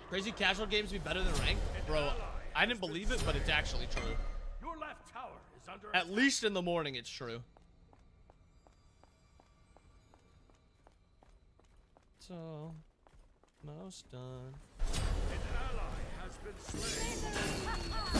S1: Crazy casual games be better than ranked? Bro, I didn't believe it, but it's actually true.
S5: Your left tower is under
S1: At least in the morning, it's true. So, most done.
S5: An ally has been slain.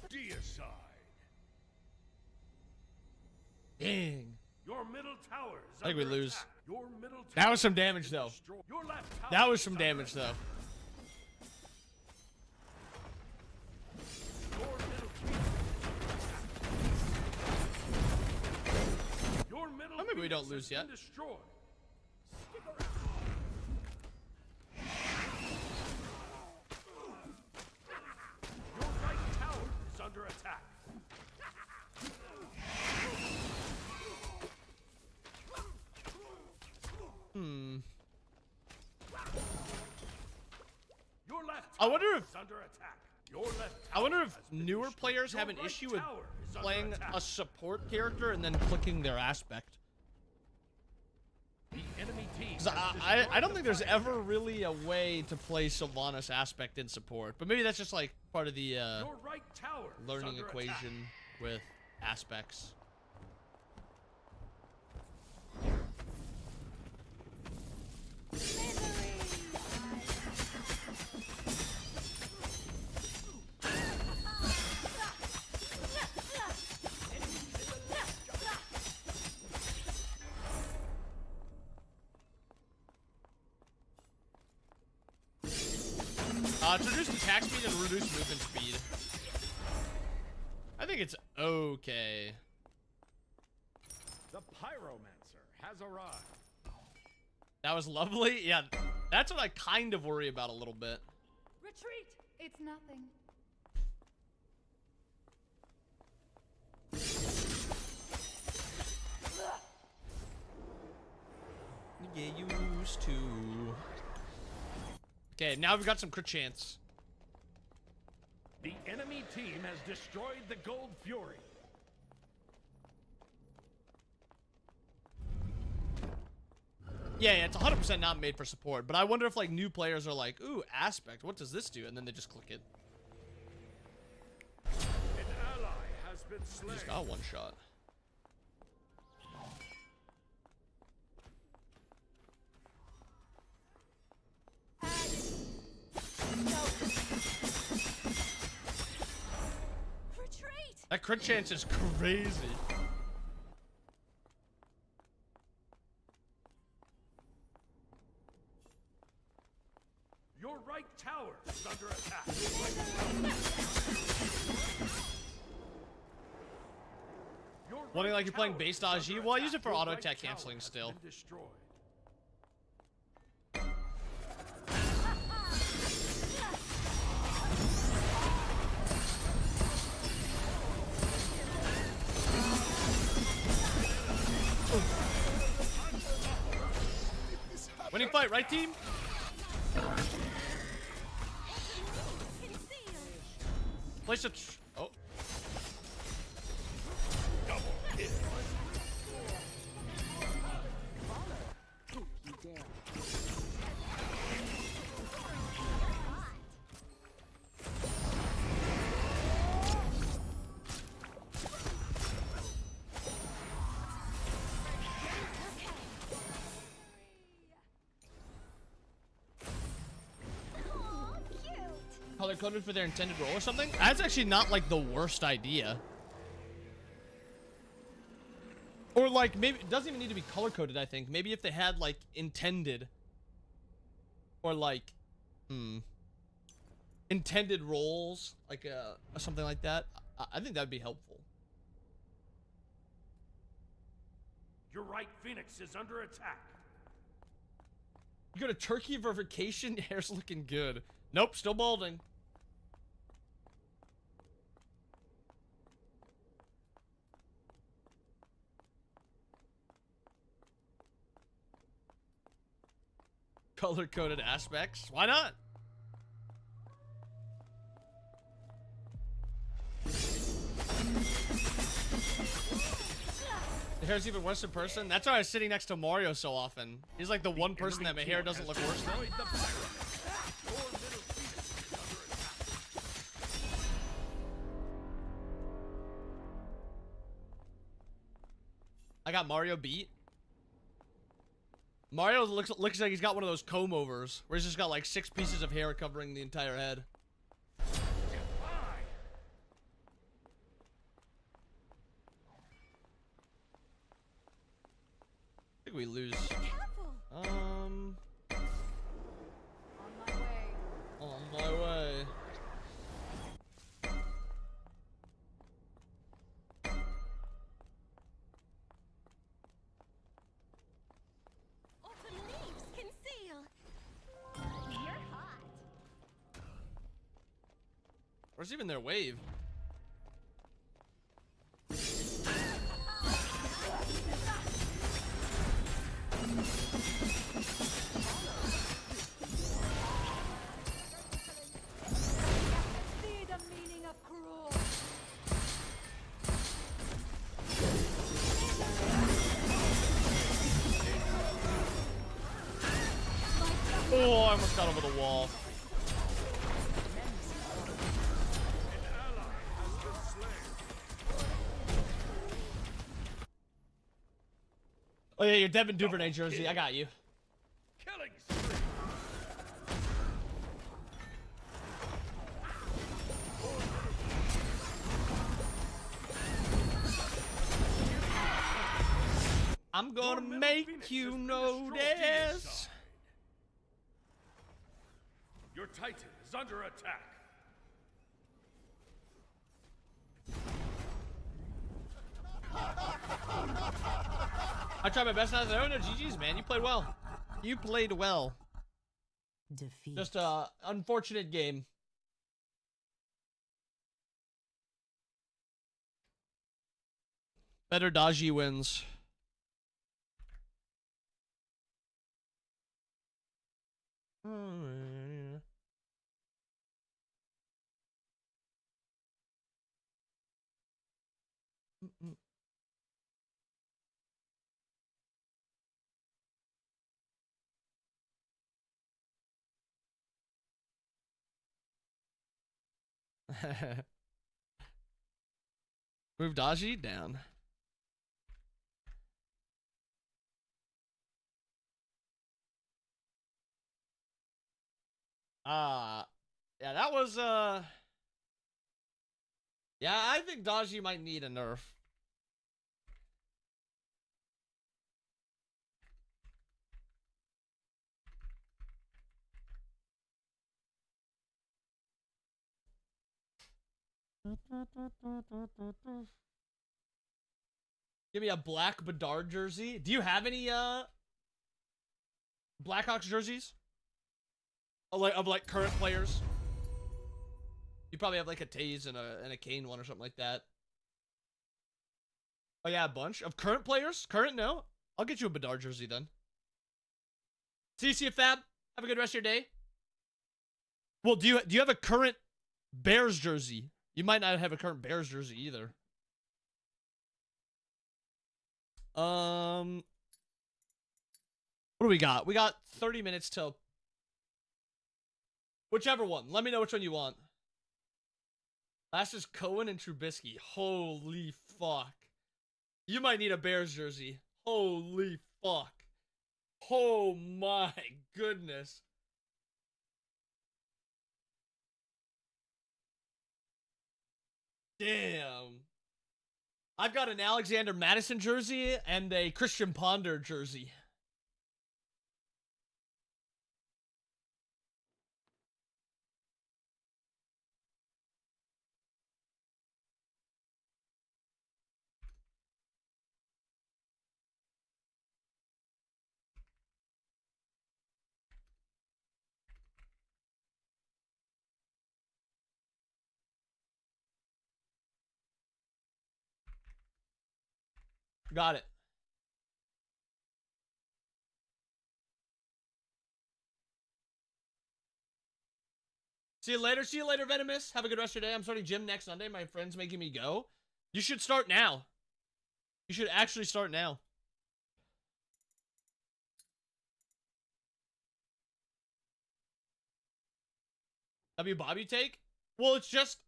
S5: Deicide.
S1: Dang.
S5: Your middle tower is
S1: I think we
S5: under
S1: lose.
S5: attack. Your middle
S1: That
S5: tower
S1: was some damage, though.
S5: destroyed. Your left tower
S1: That was
S5: is
S1: some
S5: under
S1: damage, though.
S5: attack. Your middle Your middle
S1: Well, maybe we
S5: Venus
S1: don't lose
S5: has
S1: yet.
S5: been destroyed. Stick around. Your right tower is under attack.
S1: I wonder if
S5: is under attack. Your left
S1: I wonder
S5: tower
S1: if
S5: has been
S1: newer
S5: destroyed.
S1: players
S5: Your
S1: have an
S5: right
S1: issue with
S5: tower is under
S1: playing
S5: attack.
S1: a support character and then clicking their aspect.
S5: The enemy team
S1: 'Cause
S5: has
S1: I
S5: destroyed
S1: don't
S5: the
S1: think there's
S5: fire
S1: ever
S5: pit.
S1: really a way to play Sylvanas aspect in support, but maybe that's just like part of the
S5: Your right tower is
S1: learning
S5: under
S1: equation
S5: attack.
S1: with aspects. It's reduced attack speed and reduced movement speed. I think it's okay.
S5: The pyromancer has arrived.
S1: That was lovely. Yeah, that's what I kind of worry about a little bit.
S8: Retreat! It's nothing.
S1: Get used to. Okay, now we've got some crit chance.
S5: The enemy team has destroyed the Gold Fury.
S1: Yeah, it's 100% not made for support, but I wonder if like new players are like, ooh, aspect, what does this do? And then they just click it.
S5: An ally has been
S1: You
S5: slain.
S1: just got one shot.
S8: Retreat!
S1: That crit chance is crazy.
S5: Your right tower is under attack. Your right
S1: Wanting like you're playing
S5: tower
S1: base
S5: is
S1: dodge.
S5: under
S1: Well, I
S5: attack.
S1: use it for
S5: Your
S1: auto
S5: right
S1: attack
S5: tower
S1: canceling
S5: has
S1: still.
S5: been destroyed.
S1: Winning fight, right team? Place a oh. Color coded for their intended role or something? That's actually not like the worst idea. Or like maybe it doesn't even need to be color coded, I think. Maybe if they had like intended or like intended roles, like something like that. I think that'd be helpful.
S5: Your right phoenix is under attack.
S1: You go to Turkey for vacation, hair's looking good. Nope, still balding. Color-coded aspects. Why not? The hair's even worse in person. That's why I was sitting next to Mario so often. He's like the one person that my hair doesn't look worse than.
S5: Destroyed the pyramid. Your middle phoenix is under attack.
S1: I got Mario beat. Mario looks like he's got one of those comb overs where he's just got like 6 pieces of hair covering the entire head. I think we lose.
S8: Careful!
S1: On
S8: On my way.
S1: my way.
S7: Autumn leaves conceal. You're hot.
S1: Where's even their wave? almost got over the wall.
S5: An ally has been slain.
S1: Oh yeah, your Devin Duvernay jersey. I got you.
S5: Killing spree.
S1: I'm gonna
S5: Your middle
S1: make
S5: Phoenix
S1: you
S5: has been
S1: notice.
S5: destroyed. Your Titan is under attack.
S1: I tried my best not to. Oh no, GG's, man. You played well. You played well.
S10: Defeat.
S1: Just a unfortunate game. Better Daji wins. Move Daji down. Yeah, that was yeah, I think Daji might need a nerf. Give me a black Bedard jersey. Do you have any Blackhawks jerseys? Of like current players? You probably have like a Taze and a Kane one or something like that. Oh yeah, a bunch of current players. Current, no. I'll get you a Bedard jersey then. See you, Fab. Have a good rest of your day. Well, do you have a current Bears jersey? You might not have a current Bears jersey either. What do we got? We got 30 minutes till whichever one. Let me know which one you want. Last is Cohen and Trubisky. Holy fuck. You might need a Bears jersey. Holy fuck. Oh my goodness. Damn. I've got an Alexander Madison jersey and a Christian Ponder jersey. Got it. See you later. See you later, Venomous. Have a good rest of your day. I'm starting gym next Sunday. My friend's making me go. You should start now. You should actually start now. W Bobby take? Well, it's just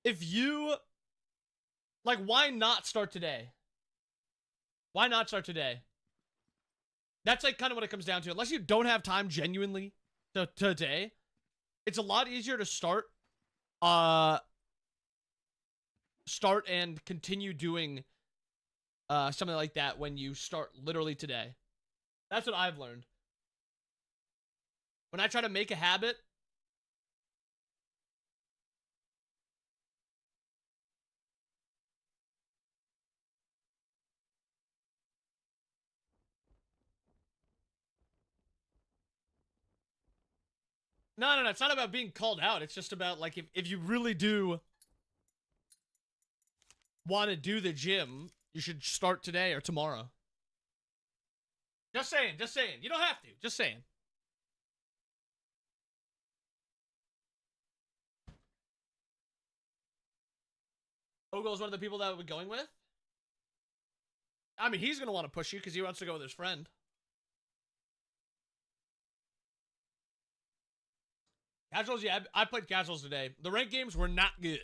S1: if you like, why not start today? Why not start today? That's like kind of what it comes down to. Unless you don't have time genuinely to today, it's a lot easier to start and continue doing something like that when you start literally today. That's what I've learned. When I try to make a habit, no, it's not about being called out. It's just about like if you really do want to do the gym, you should start today or tomorrow. Just saying. You don't have to. Just saying. Ogle's one of the people that we're going with. I mean, he's going to want to push you because he wants to go with his friend. Casuals, yeah, I played casuals today. The ranked games were not good.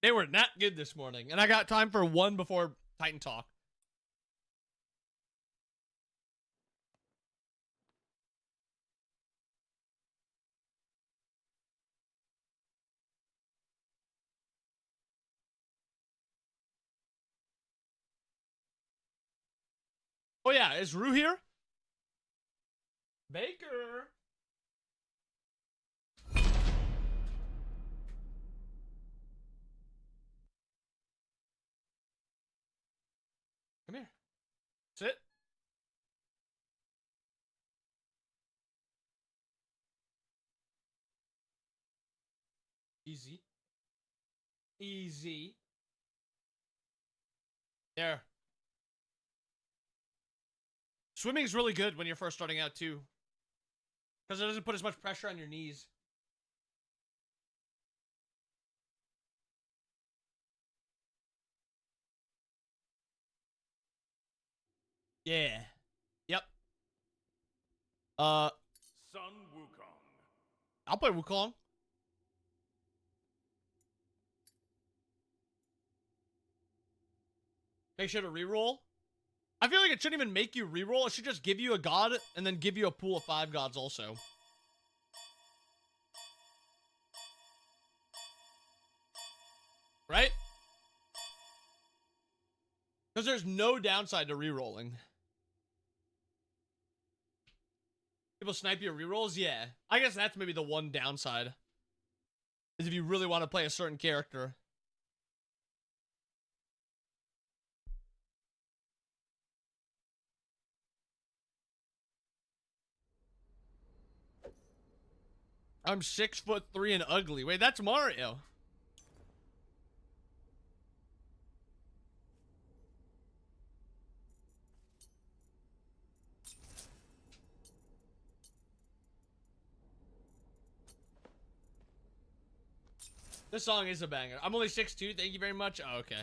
S1: They were not good this morning. And I got time for one before Titan Talk. Oh yeah, is Rue here? Baker. Come here. Sit. Easy. Easy. There. Swimming is really good when you're first starting out too, because it doesn't put as much pressure on your knees. Yeah. Yep.
S5: Sun Wukong.
S1: I'll play Wukong. Make sure to reroll. I feel like it shouldn't even make you reroll. It should just give you a god and then give you a pool of 5 gods also. Right? Because there's no downside to rerolling. People snipe your rerolls? Yeah. I guess that's maybe the one downside. Is if you really want to play a certain character. I'm 6'3" and ugly. Wait, that's Mario. This song is a banger. I'm only 6'2". Thank you very much. Oh, okay.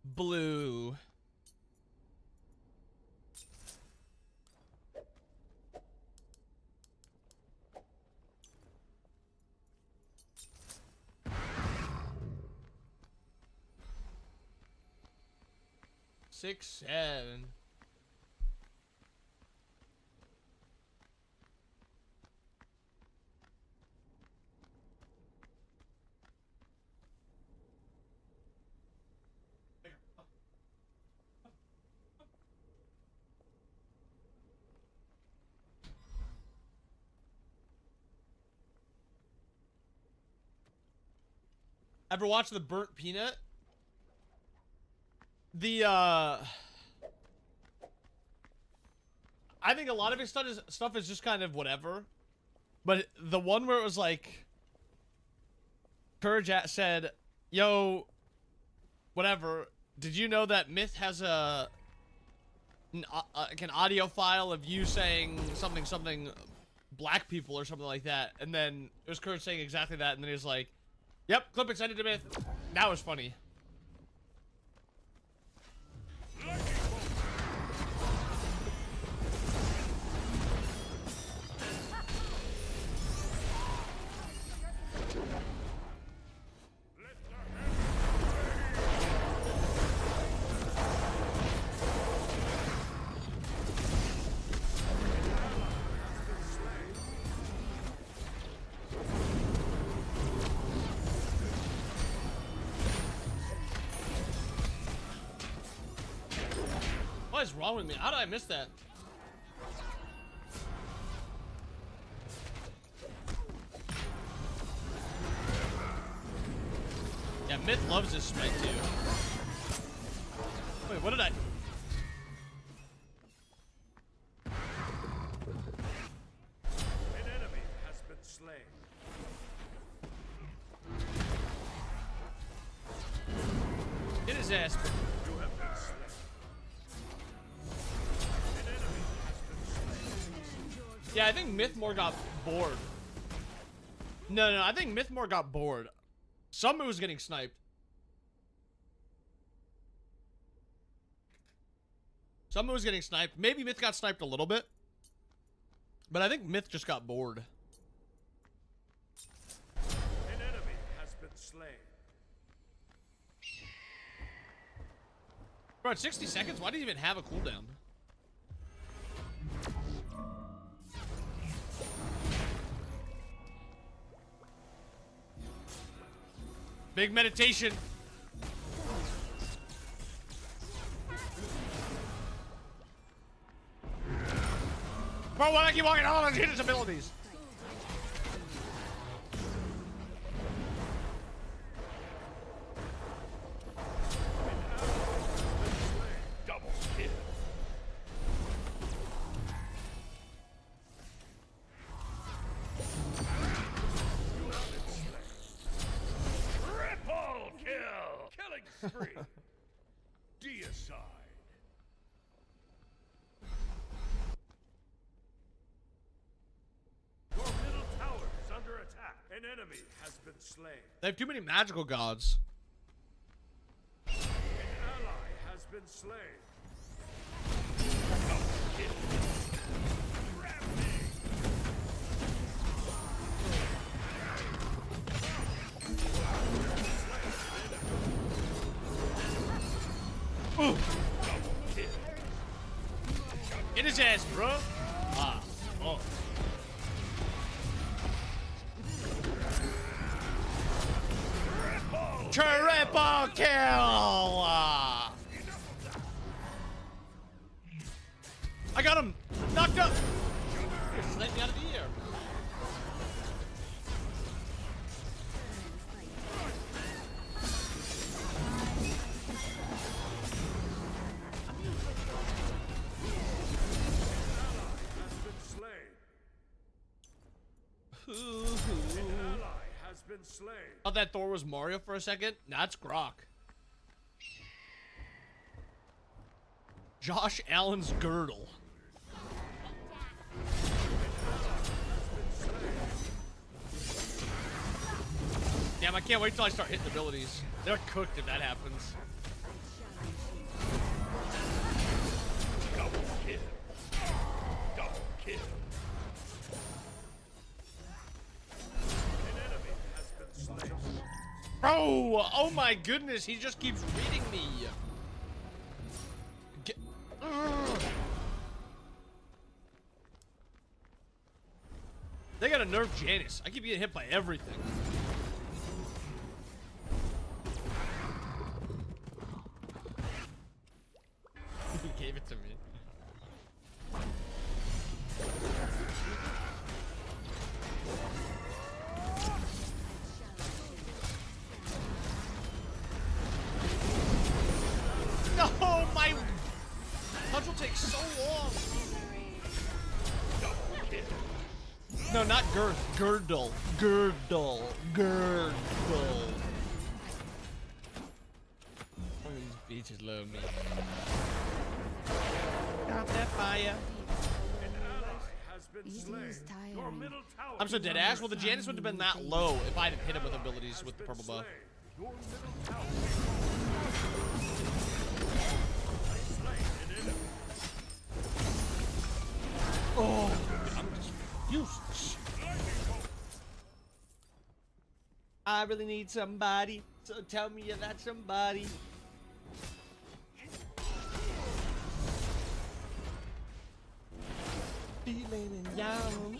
S1: Blue. Six, 7. Ever watch The Burnt Peanut? I think a lot of his stuff is just kind of whatever. But the one where it was like, Courage said, yo, whatever, did you know that Myth has like an audio file of you saying something black people or something like that? And then it was Courage saying exactly that, and then he was like, yep, clip it, send it to Myth. That was funny. What is wrong with me? How did I miss that? Yeah, Myth loves this smite too. Wait, what did I...
S5: An enemy has been slain.
S1: Get his ass.
S5: You have been slain. An enemy has been slain.
S1: Yeah, I think Mythmore got bored. No, I think Mythmore got bored. Some was getting sniped. Someone was getting sniped. Maybe Myth got sniped a little bit. But I think Myth just got bored.
S5: An enemy has been slain.
S1: Bro, at 60 seconds, why do you even have a cooldown? Big meditation. Bro, why do I keep walking on his abilities?
S5: Double kill. You have been slain. Triple kill. Killing spree. Deicide. Your middle tower is under attack. An enemy has been slain.
S1: They have too many magical gods.
S5: An ally has been slain. Double kill. Rampage. Double kill.
S1: Get his ass, bro. Ah. Oh. Triple kill! Ah. I got him! Knocked up! Just let me out of the air.
S5: Been slain.
S1: Thought that Thor was Mario for a second. Nah, it's Grok. Josh Allen's girdle. Damn, I can't wait till I start hitting abilities. They're cooked if that happens.
S5: Double kill. Double kill.
S1: Bro, oh my goodness, he just keeps reading me. They gotta nerf Janice. I keep getting hit by everything. He gave it to me. No, my punch will take so long. No, not girth. Girdle. Girdle. Girdle. Oh, these bitches love me. Got that fire.
S5: An ally has been slain. Your middle tower.
S1: I'm so dead ass. Well, the Janice wouldn't have been that low if I hadn't hit him with abilities with the purple buff.
S5: Your middle tower.
S1: Oh, I'm just useless. I really need somebody, so tell me you're that somebody. Feeling young.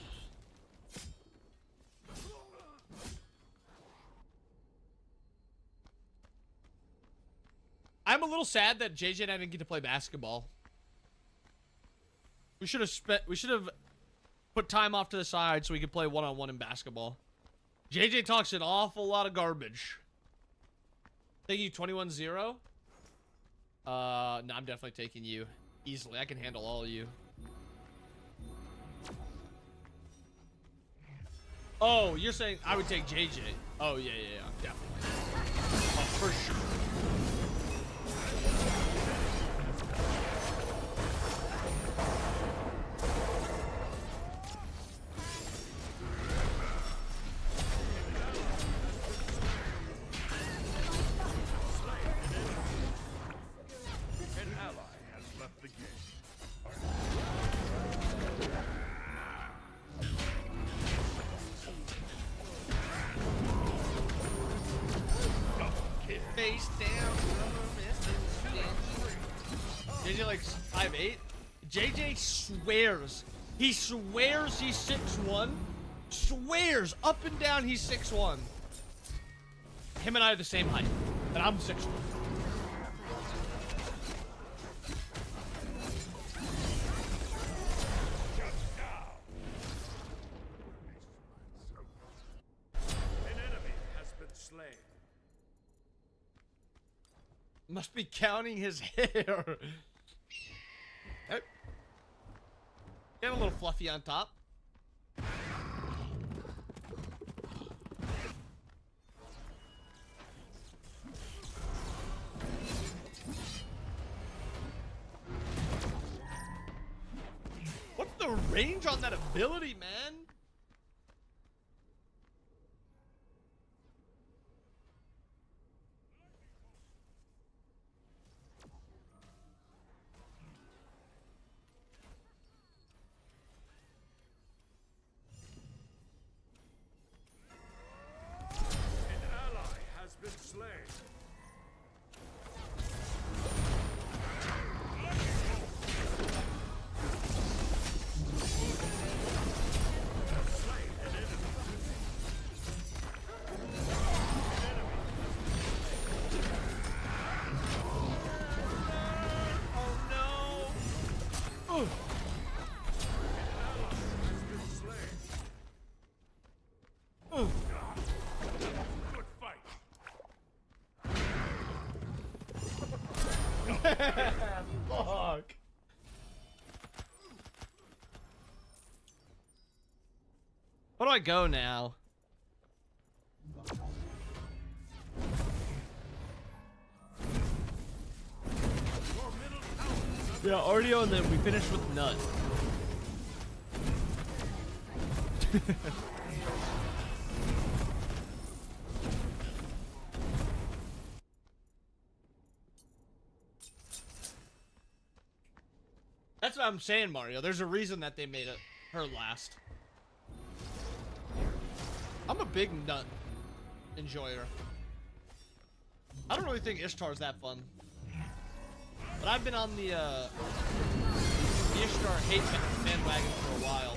S1: I'm a little sad that JJ and I didn't get to play basketball. We should have put time off to the side so we could play one-on-one in basketball. JJ talks an awful lot of garbage. Thank you, 21-0. No, I'm definitely taking you. Easily. I can handle all of you. Oh, you're saying I would take JJ. Oh, yeah, definitely. Oh, for sure.
S5: An ally has left the game.
S1: face down. JJ like 5'8". JJ swears. He swears he's 6'1". Swears up and down he's 6'1". Him and I are the same height, and I'm 6'1".
S5: An enemy has been slain.
S1: Must be counting his hair. Hey. Get a little fluffy on top. What's the range on that ability, man?
S5: An ally has been slain. Slain an enemy.
S1: Oh no! Oh.
S5: Has been slain.
S1: Oh.
S5: Good fight.
S1: Fuck. Where do I go now? Yeah, Ardio, and then we finish with Nut. That's what I'm saying, Mario. There's a reason that they made it her last. I'm a big Nut enjoyer. I don't really think Ishtar's that fun. But I've been on the Ishtar hate bandwagon for a while.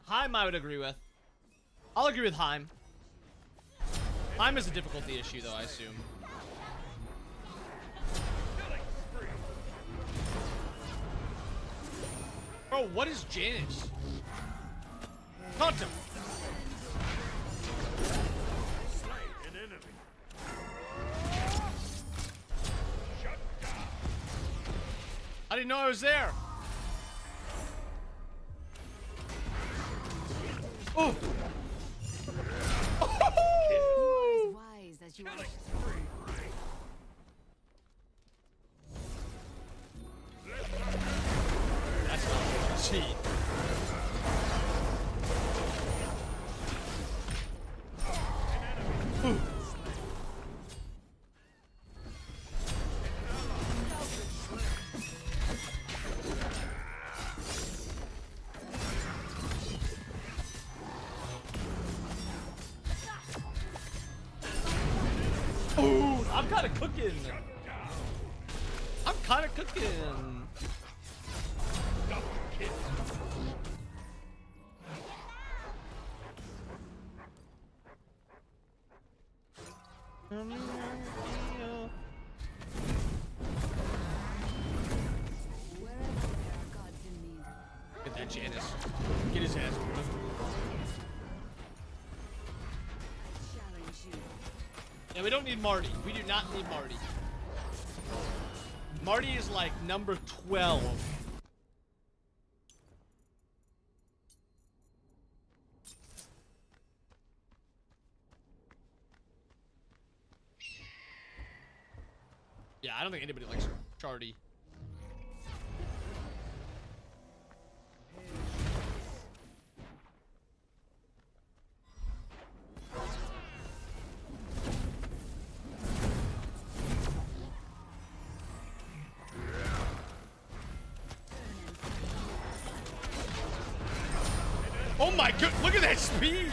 S1: Heim I would agree with. I'll agree with Heim. Heim is a difficulty issue though, I assume. Bro, what is Janice? Taunt him!
S5: Slain an enemy.
S1: I didn't know I was there! Oh!
S10: As wise as you are.
S1: That's not a cheat. Ooh, I'm kind of cooking. I'm kind of cooking.
S10: Wherever there are gods in need.
S1: Get that Janice. Get his ass moving. No, we don't need Marty. We do not need Marty. Marty is like number 12. Yeah, I don't think anybody likes Chardy. Oh my god, look at that speed!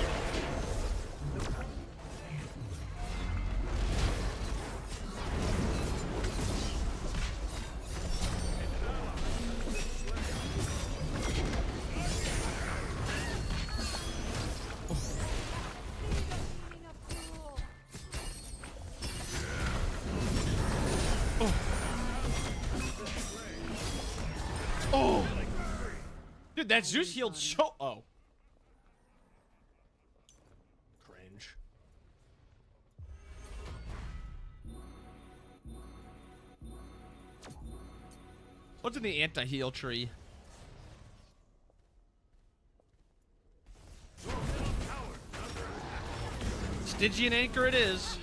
S1: Oh! Dude, that Zeus healed so... Oh. Cringe. What's in the anti-heal tree? Stygian anchor it is.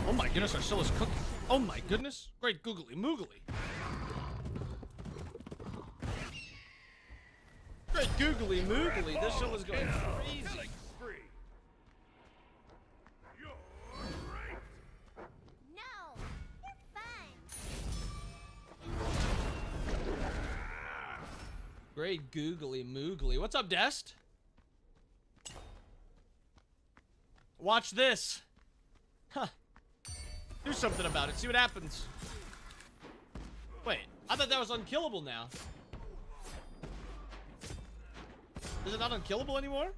S1: Oh my goodness, Arcilla's cooking. Oh my goodness. Great googly moogly. Great googly moogly. This show is going crazy.
S7: No! You're fine!
S1: Great googly moogly. What's up, Dest? Watch this. Huh. Do something about it. See what happens. Wait, I thought that was unkillable now. Is it not unkillable anymore?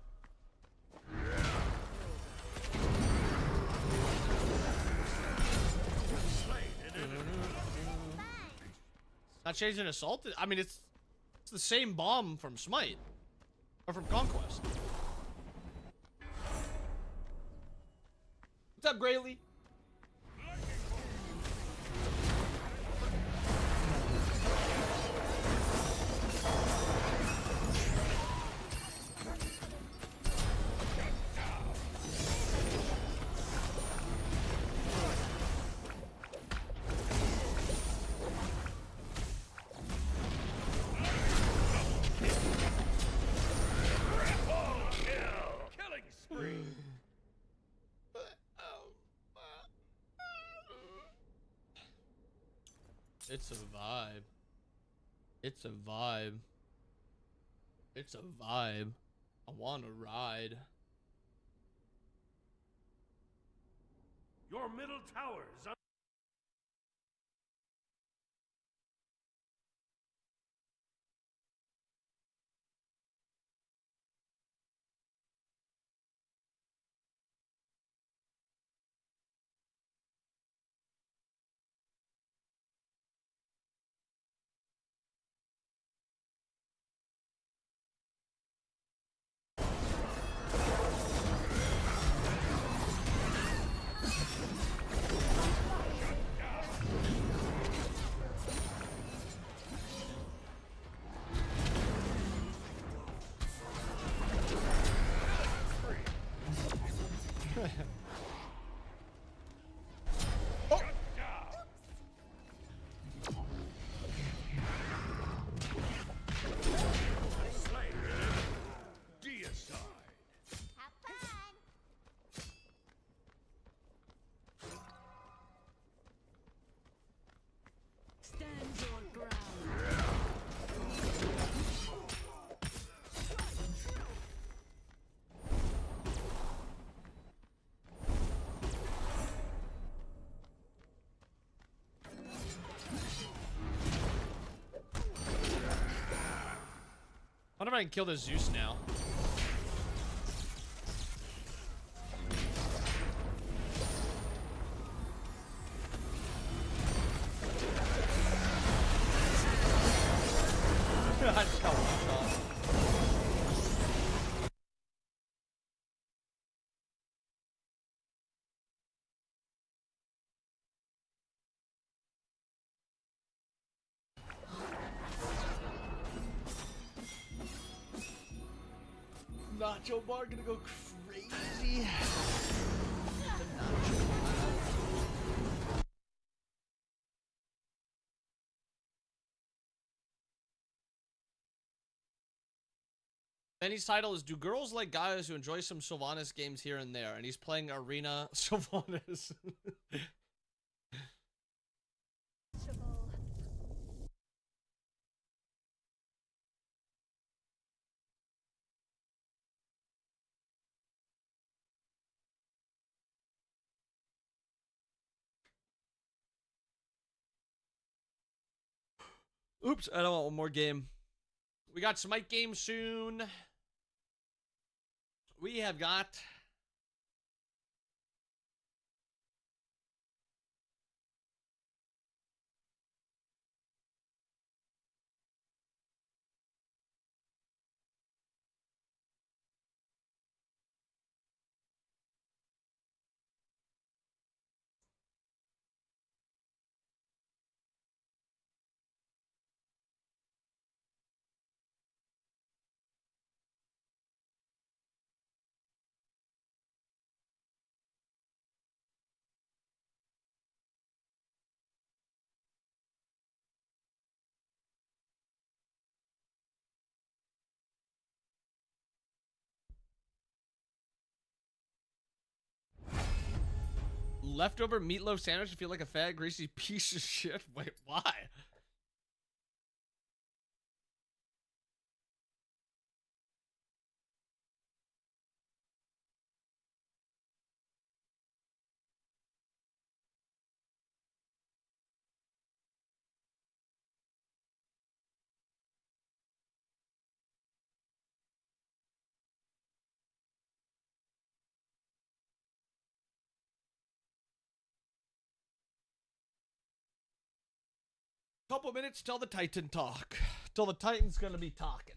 S1: Not changing assault? I mean, it's the same bomb from Smite. Or from Conquest. What's up, Grayley? It's a vibe. It's a vibe. It's a vibe. I want to ride.
S5: Your middle tower is under
S1: I wonder if I can kill this Zeus now. Nacho bar gonna go crazy. Benny's title is "Do Girls Like Guys Who Enjoy Some Sylvanas Games Here and There?" And he's playing Arena Sylvanas. Oops, I don't want one more game. We got Smite game soon. We have got... Leftover meatloaf sandwich to feel like a fat, greasy piece of shit? Wait, why? Couple minutes till the Titan talk. Till the Titan's gonna be talking.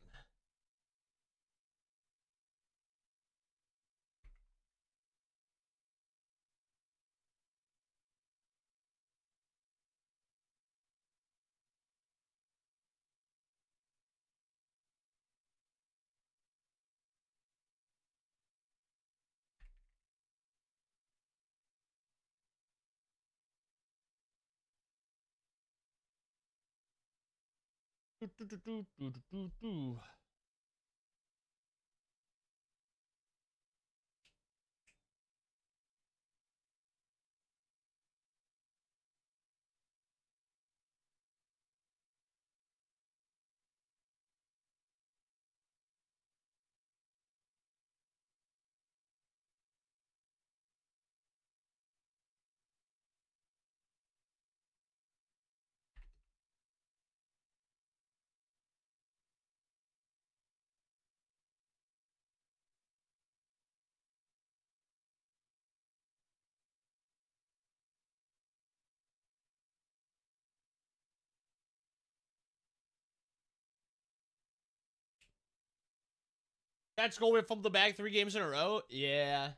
S1: That's going from the bag 3 games in a row? Yeah.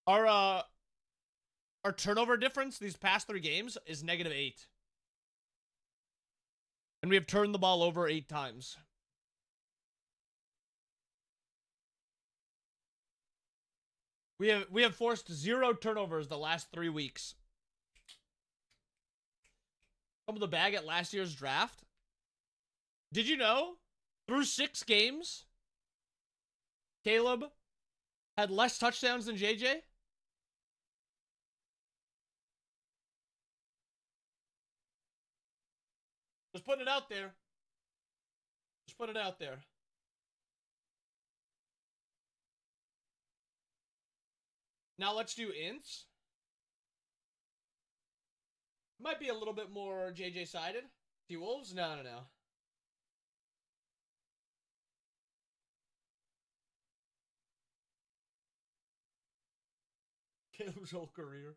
S1: Our turnover difference these past 3 games is -8. And we have turned the ball over 8 times. We have forced 0 turnovers the last 3 weeks. Some of the bag at last year's draft. Did you know? Through 6 games, Caleb had less touchdowns than JJ. Just putting it out there. Just put it out there. Now let's do ints. Might be a little bit more JJ sided. T-Wolves? No. Caleb's whole career.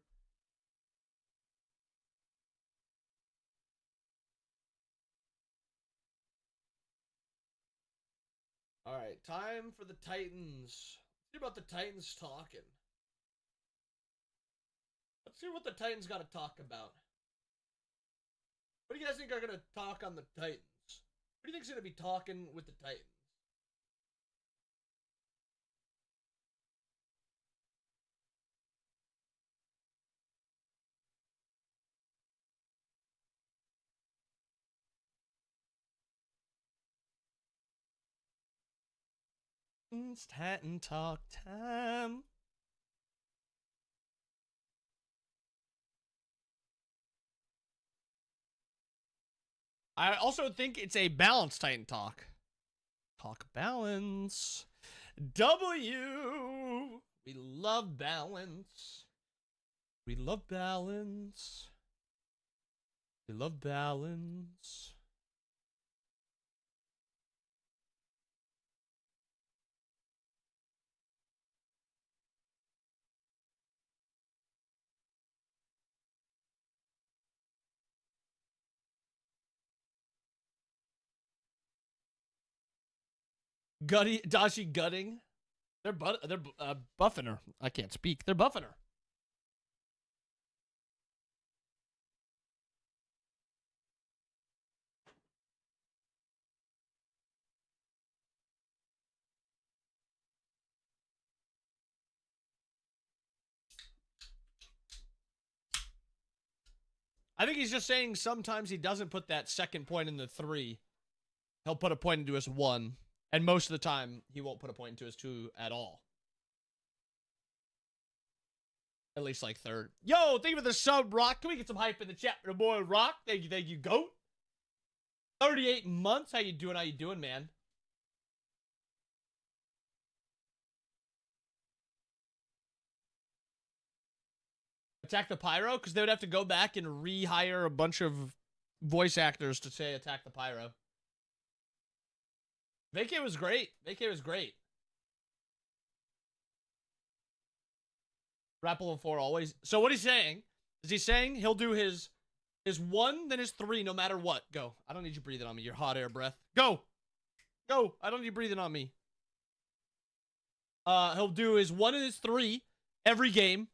S1: Alright, time for the Titans. Let's hear about the Titans talking. Let's hear what the Titans got to talk about. What do you guys think are going to talk on the Titans? Who do you think's going to be talking with the Titans? It's Titan Talk time. I also think it's a balanced Titan Talk. Talk balance. W. We love balance. We love balance. We love balance. Gutty, Dashi gutting. They're buffing her. I can't speak. They're buffing her. I think he's just saying sometimes he doesn't put that second point in the 3. He'll put a point into his 1. And most of the time, he won't put a point into his 2 at all. At least like 3rd. Yo, thank you for the sub, Rock. Can we get some hype in the chat for the boy, Rock? Thank you, GOAT. 38 months. How you doing, man? Attack the Pyro? Because they would have to go back and rehire a bunch of voice actors to say Attack the Pyro. Vacay was great. Vacay was great. Rap level 4 always. So what he's saying is he's saying he'll do his 1, then his 3 no matter what. Go. I don't need you breathing on me. Your hot air breath. Go. Go. I don't need you breathing on me. He'll do his 1 and his 3 every game.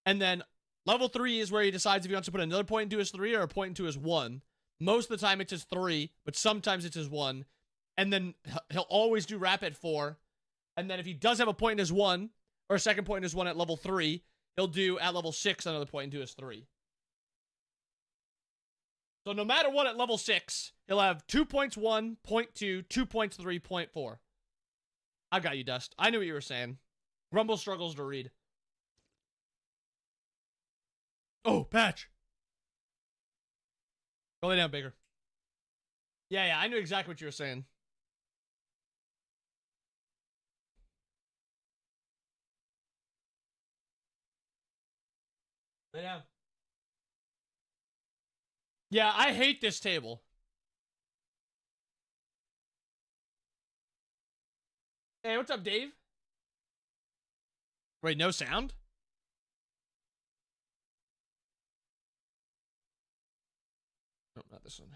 S1: And then level 3 is where he decides if he wants to put another point into his 3 or a point into his 1. Most of the time it's his 3, but sometimes it's his 1. And then he'll always do rap at 4. And then if he does have a point in his 1, or a second point in his 1 at level 3, he'll do at level 6 another point into his 3. So no matter what at level 6, he'll have 2 points 1, point 2, 2 points 3, point 4. I got you, Dust. I knew what you were saying. Rumble struggles to read. Oh, Patch. Go lay down, Baker. Yeah, I knew exactly what you were saying. Lay down. Yeah, I hate this table. Hey, what's up, Dave? Wait, no sound? Nope, not this one.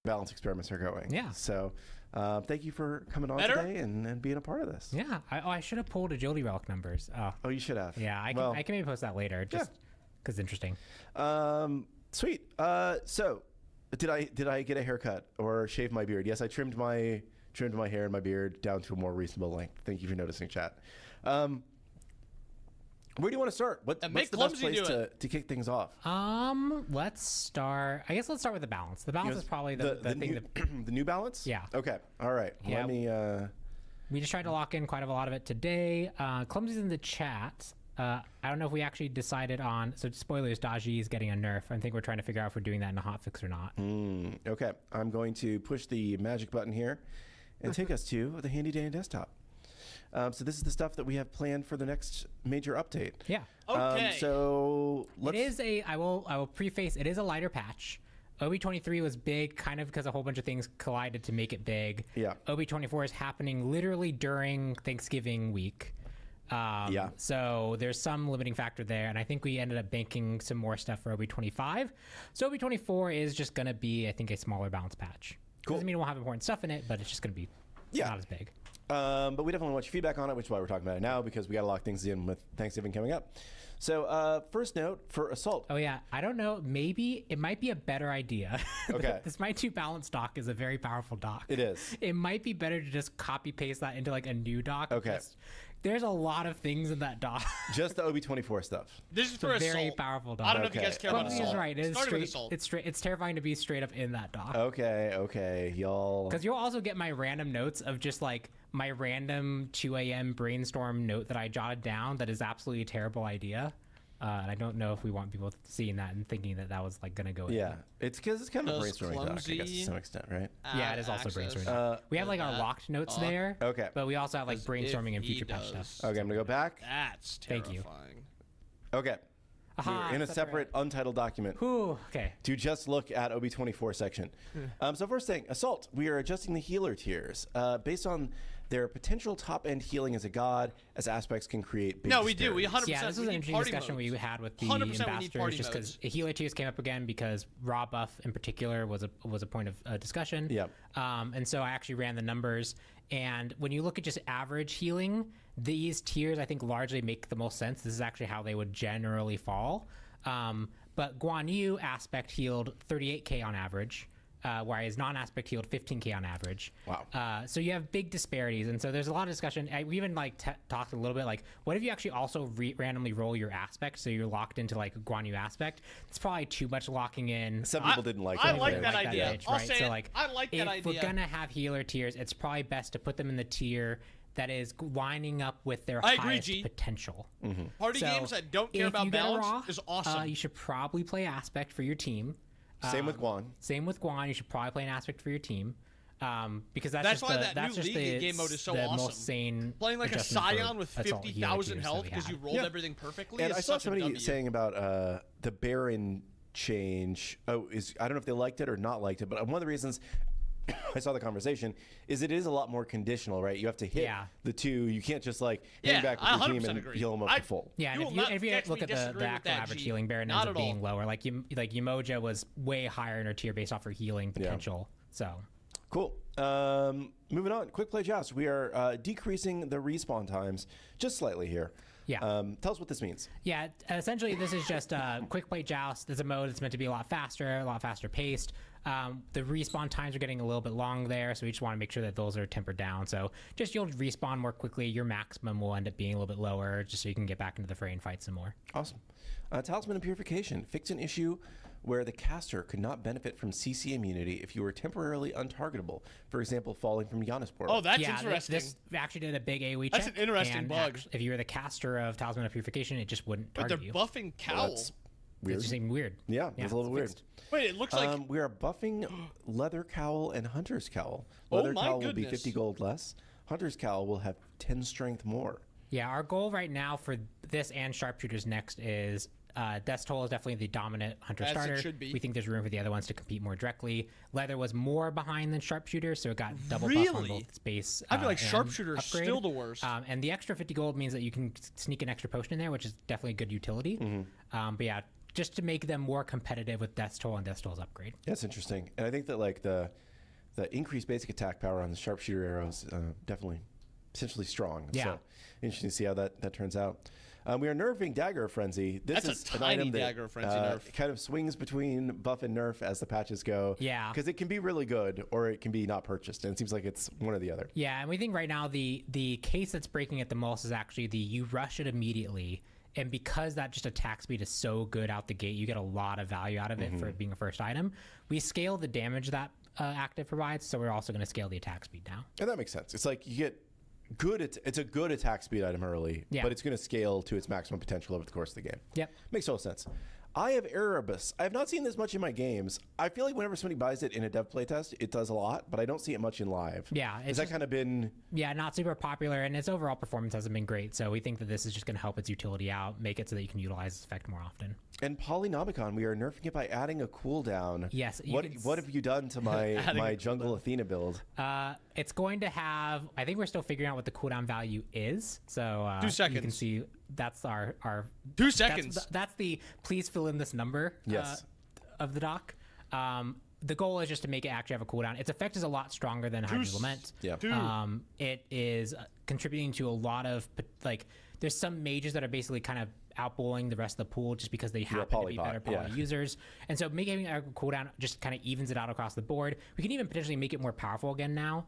S11: Balance experiments are going.
S3: Yeah.
S11: So thank you for coming on
S1: Better?
S11: today and being a part of this.
S3: Yeah. I should have pulled agility relic numbers.
S11: Oh, you should have.
S3: Yeah, I can maybe post that later, just because it's interesting.
S11: Sweet. So did I get a haircut or shave my beard? Yes, I trimmed my hair and my beard down to a more reasonable length. Thank you for noticing, chat. Where do you want to start? What's the best place to kick things off?
S3: Let's start. I guess let's start with the balance. The balance is probably the thing
S11: new,
S3: that
S11: the new balance.
S3: Yeah.
S11: Okay. All right.
S3: Yeah.
S11: Let me.
S3: We just tried to lock in quite a lot of it today. Clumsy's in the chat. I don't know if we actually decided on. So spoilers, Daji is getting a nerf. I think we're trying to figure out if we're doing that in a hotfix or not.
S11: Okay. I'm going to push the magic button here and take us to the handy dandy desktop. So this is the stuff that we have planned for the next major update.
S3: Yeah.
S1: Okay.
S11: So let's.
S3: It is a. I will preface. It is a lighter patch. OB23 was big, kind of because a whole bunch of things collided to make it big.
S11: Yeah.
S3: OB24 is happening literally during Thanksgiving week.
S11: Yeah.
S3: So there's some limiting factor there, and I think we ended up banking some more stuff for OB25. So OB24 is just going to be, I think, a smaller balance patch.
S11: Cool.
S3: Doesn't mean it won't have important stuff in it, but it's just going to be not as big.
S11: But we definitely want your feedback on it, which is why we're talking about it now, because we got to lock things in with Thanksgiving coming up. So first note for Assault.
S3: Oh, yeah. I don't know. Maybe it might be a better idea.
S11: Okay.
S3: This My 2 balance doc is a very powerful doc.
S11: It is.
S3: It might be better to just copy paste that into like a new doc.
S11: Okay.
S3: There's a lot of things in that dock.
S11: Just the OB24 stuff.
S1: This is
S3: It's
S1: for
S3: a very
S1: assault.
S3: powerful dock.
S1: I don't know if you
S11: Okay.
S1: guys care about
S3: Clumsy
S1: assault.
S3: is right. It is
S1: Starting with
S3: straight.
S1: assault.
S3: It's terrifying to be straight up in that dock.
S11: Okay, y'all.
S3: Because you'll also get my random notes of just like my random 2 a.m. brainstorm note that I jotted down that is absolutely a terrible idea. And I don't know if we want people seeing that and thinking that that was like going to go in.
S11: Yeah, it's because it's kind of a
S1: Does
S11: brainstorming doc, I guess, to
S1: Clumsy
S11: some extent, right?
S3: Yeah, it is also
S1: Access.
S3: brainstorming. We have like our locked notes there.
S11: Okay.
S3: But we also have like brainstorming and
S1: If he
S3: future patch
S1: does.
S3: stuff.
S11: Okay, I'm gonna go back.
S1: That's
S3: Thank
S1: terrifying.
S3: you.
S11: Okay.
S3: Aha,
S11: We're in a separate untitled document
S3: Whew, okay.
S11: to just look at OB24 section. So first thing, Assault. We are adjusting the healer tiers based on their potential top-end healing as a god, as aspects can create big
S1: No, we do. We
S11: disparities.
S1: 100%.
S3: Yeah, this was
S1: we
S3: an
S1: need
S3: interesting
S1: party
S3: discussion
S1: modes.
S3: we had with the
S1: 100% we need
S3: ambassadors,
S1: party
S3: just because
S1: modes.
S3: healer tiers came up again because raw buff in particular was a point of discussion.
S11: Yeah.
S3: And so I actually ran the numbers, and when you look at just average healing, these tiers I think largely make the most sense. This is actually how they would generally fall. But Guan Yu aspect healed 38k on average. Whereas non-aspect healed 15k on average.
S11: Wow.
S3: So you have big disparities, and so there's a lot of discussion. We even like talked a little bit like, what if you actually also randomly roll your aspect, so you're locked into like a Guan Yu aspect? It's probably too much locking in.
S11: Some people didn't like
S1: I
S11: that.
S1: like
S11: right?
S1: that idea.
S3: edge,
S1: I'll
S3: right?
S1: say
S3: So
S1: it.
S3: like,
S1: I like that
S3: if
S1: idea.
S3: we're gonna have healer tiers, it's probably best to put them in the tier that is lining up with their
S1: I agree,
S3: highest
S1: G.
S3: potential.
S1: Party
S3: So
S1: games that don't care
S3: if
S1: about
S3: you get a
S1: balance
S3: raw,
S1: is awesome.
S3: You should probably play aspect for your team.
S11: Same with Guan.
S3: Same with Guan. You should probably play an aspect for your team. Because
S1: That's
S3: just
S1: why
S3: the,
S1: that
S3: that's
S1: new
S3: just
S1: League
S3: the,
S1: game mode is so
S3: the
S1: awesome.
S3: most sane
S1: Playing like a
S3: adjustment for
S1: Scion with
S3: assault healer
S1: 50,000
S3: tiers that
S1: health
S3: we
S1: because
S3: had.
S1: you rolled
S11: Yeah.
S1: everything perfectly.
S11: And
S1: is
S11: I saw
S1: such a
S11: somebody
S1: W.
S11: saying about the Baron change. I don't know if they liked it or not liked it, but one of the reasons I saw the conversation is it is a lot more conditional, right? You have to hit
S3: Yeah.
S11: the two. You can't just like
S1: Yeah,
S11: hang back with
S1: I
S11: your team
S1: 100%
S11: and
S1: agree.
S11: heal them up to full.
S3: Yeah, and
S1: You
S3: if
S1: will
S3: you,
S1: not
S3: if you
S1: catch
S3: look
S1: me
S3: at the
S1: disagree with
S3: actual
S1: that,
S3: average
S1: G.
S3: healing, Baron
S1: Not
S3: ends up
S1: at all.
S3: being lower. Like Umoja was way higher in her tier based off her healing potential. So
S11: Cool. Moving on. Quick play joust. We are decreasing the respawn times just slightly here.
S3: Yeah.
S11: Tell us what this means.
S3: yeah, essentially this is just a quick play joust. There's a mode that's meant to be a lot faster paced. The respawn times are getting a little bit long there, so we just want to make sure that those are tempered down. So just you'll respawn more quickly. Your maximum will end up being a little bit lower, just so you can get back into the fray and fight some more.
S11: Awesome. Talisman of Purification. Fix an issue where the caster could not benefit from CC immunity if you were temporarily untargetable. For example, falling from Giannis portal.
S1: Oh, that's
S3: yeah,
S1: interesting.
S3: This actually did a big AoE
S1: That's
S3: check.
S1: an interesting
S3: and
S1: bug.
S3: If you were the caster of Talisman of Purification, it just wouldn't
S1: but they're
S3: target you.
S1: buffing Cowl.
S11: That's
S3: It
S11: weird.
S3: just seemed weird.
S11: Yeah, it's a little weird.
S3: fixed.
S1: Wait, it looks like
S11: We are buffing Leather Cowl and Hunter's Cowl.
S1: Oh
S11: Leather
S1: my
S11: Cowl will be
S1: goodness.
S11: 50 gold less. Hunter's Cowl will have 10 strength more.
S3: Yeah, our goal right now for this and Sharpshooters next is Death's Toll is definitely the dominant Hunter
S1: As it
S3: starter.
S1: should be.
S3: We think there's room for the other ones to compete more directly. Leather was more behind than Sharpshooter, so it got double buff on
S1: Really?
S3: both space.
S1: I feel like
S3: and
S1: Sharpshooter is
S3: upgrade.
S1: still the worst.
S3: And the extra 50 gold means that you can sneak an extra potion in there, which is definitely good utility. But yeah, just to make them more competitive with Death's Toll and Death's Toll's upgrade.
S11: That's interesting. And I think that like the increased basic attack power on the Sharpshooter arrows definitely potentially strong.
S3: Yeah.
S11: So interesting to see how that turns out. We are nerfing Dagger Frenzy. This
S1: That's a
S11: is an
S1: tiny
S11: item that
S1: Dagger Frenzy nerf.
S11: kind of swings between buff and nerf as the patches go.
S3: Yeah.
S11: Because it can be really good or it can be not purchased. And it seems like it's one or the other.
S3: Yeah, and we think right now the case that's breaking it the most is actually the you rush it immediately. And because that just attack speed is so good out the gate, you get a lot of value out of it for it being a first item. We scale the damage that active provides, so we're also going to scale the attack speed now.
S11: And that makes sense. It's like you get good. It's a good attack speed item early,
S3: Yeah.
S11: but it's going to scale to its maximum potential over the course of the game.
S3: Yep.
S11: Makes total sense. I have Erebus. I have not seen this much in my games. I feel like whenever somebody buys it in a dev playtest, it does a lot, but I don't see it much in live.
S3: Yeah,
S11: Has
S3: it's
S11: that
S3: just-
S11: kind of been...
S3: Yeah, not super popular, and its overall performance hasn't been great. So we think that this is just going to help its utility out, make it so that you can utilize this effect more often.
S11: And Polynomicon, we are nerfing it by adding a cooldown.
S3: Yes, you
S11: What
S3: can
S11: what have you done to my
S1: Adding
S11: my
S1: a
S11: Jungle Athena build?
S3: It's going to have. I think we're still figuring out what the cooldown value is. So
S1: 2
S3: You can
S1: seconds.
S3: see that's our
S1: 2 seconds.
S3: That's the please fill in this number.
S11: Yes.
S3: Of the doc. The goal is just to make it actually have a cooldown. Its effect is a lot stronger than Hydra's Lament.
S11: Yeah.
S3: It is contributing to a lot of like. There's some mages that are basically kind of outbowling the rest of the pool just because they
S11: You're a
S3: happen to be
S11: polybot,
S3: better poly
S11: yeah.
S3: users. And so making a cooldown just kind of evens it out across the board. We can even potentially make it more powerful again now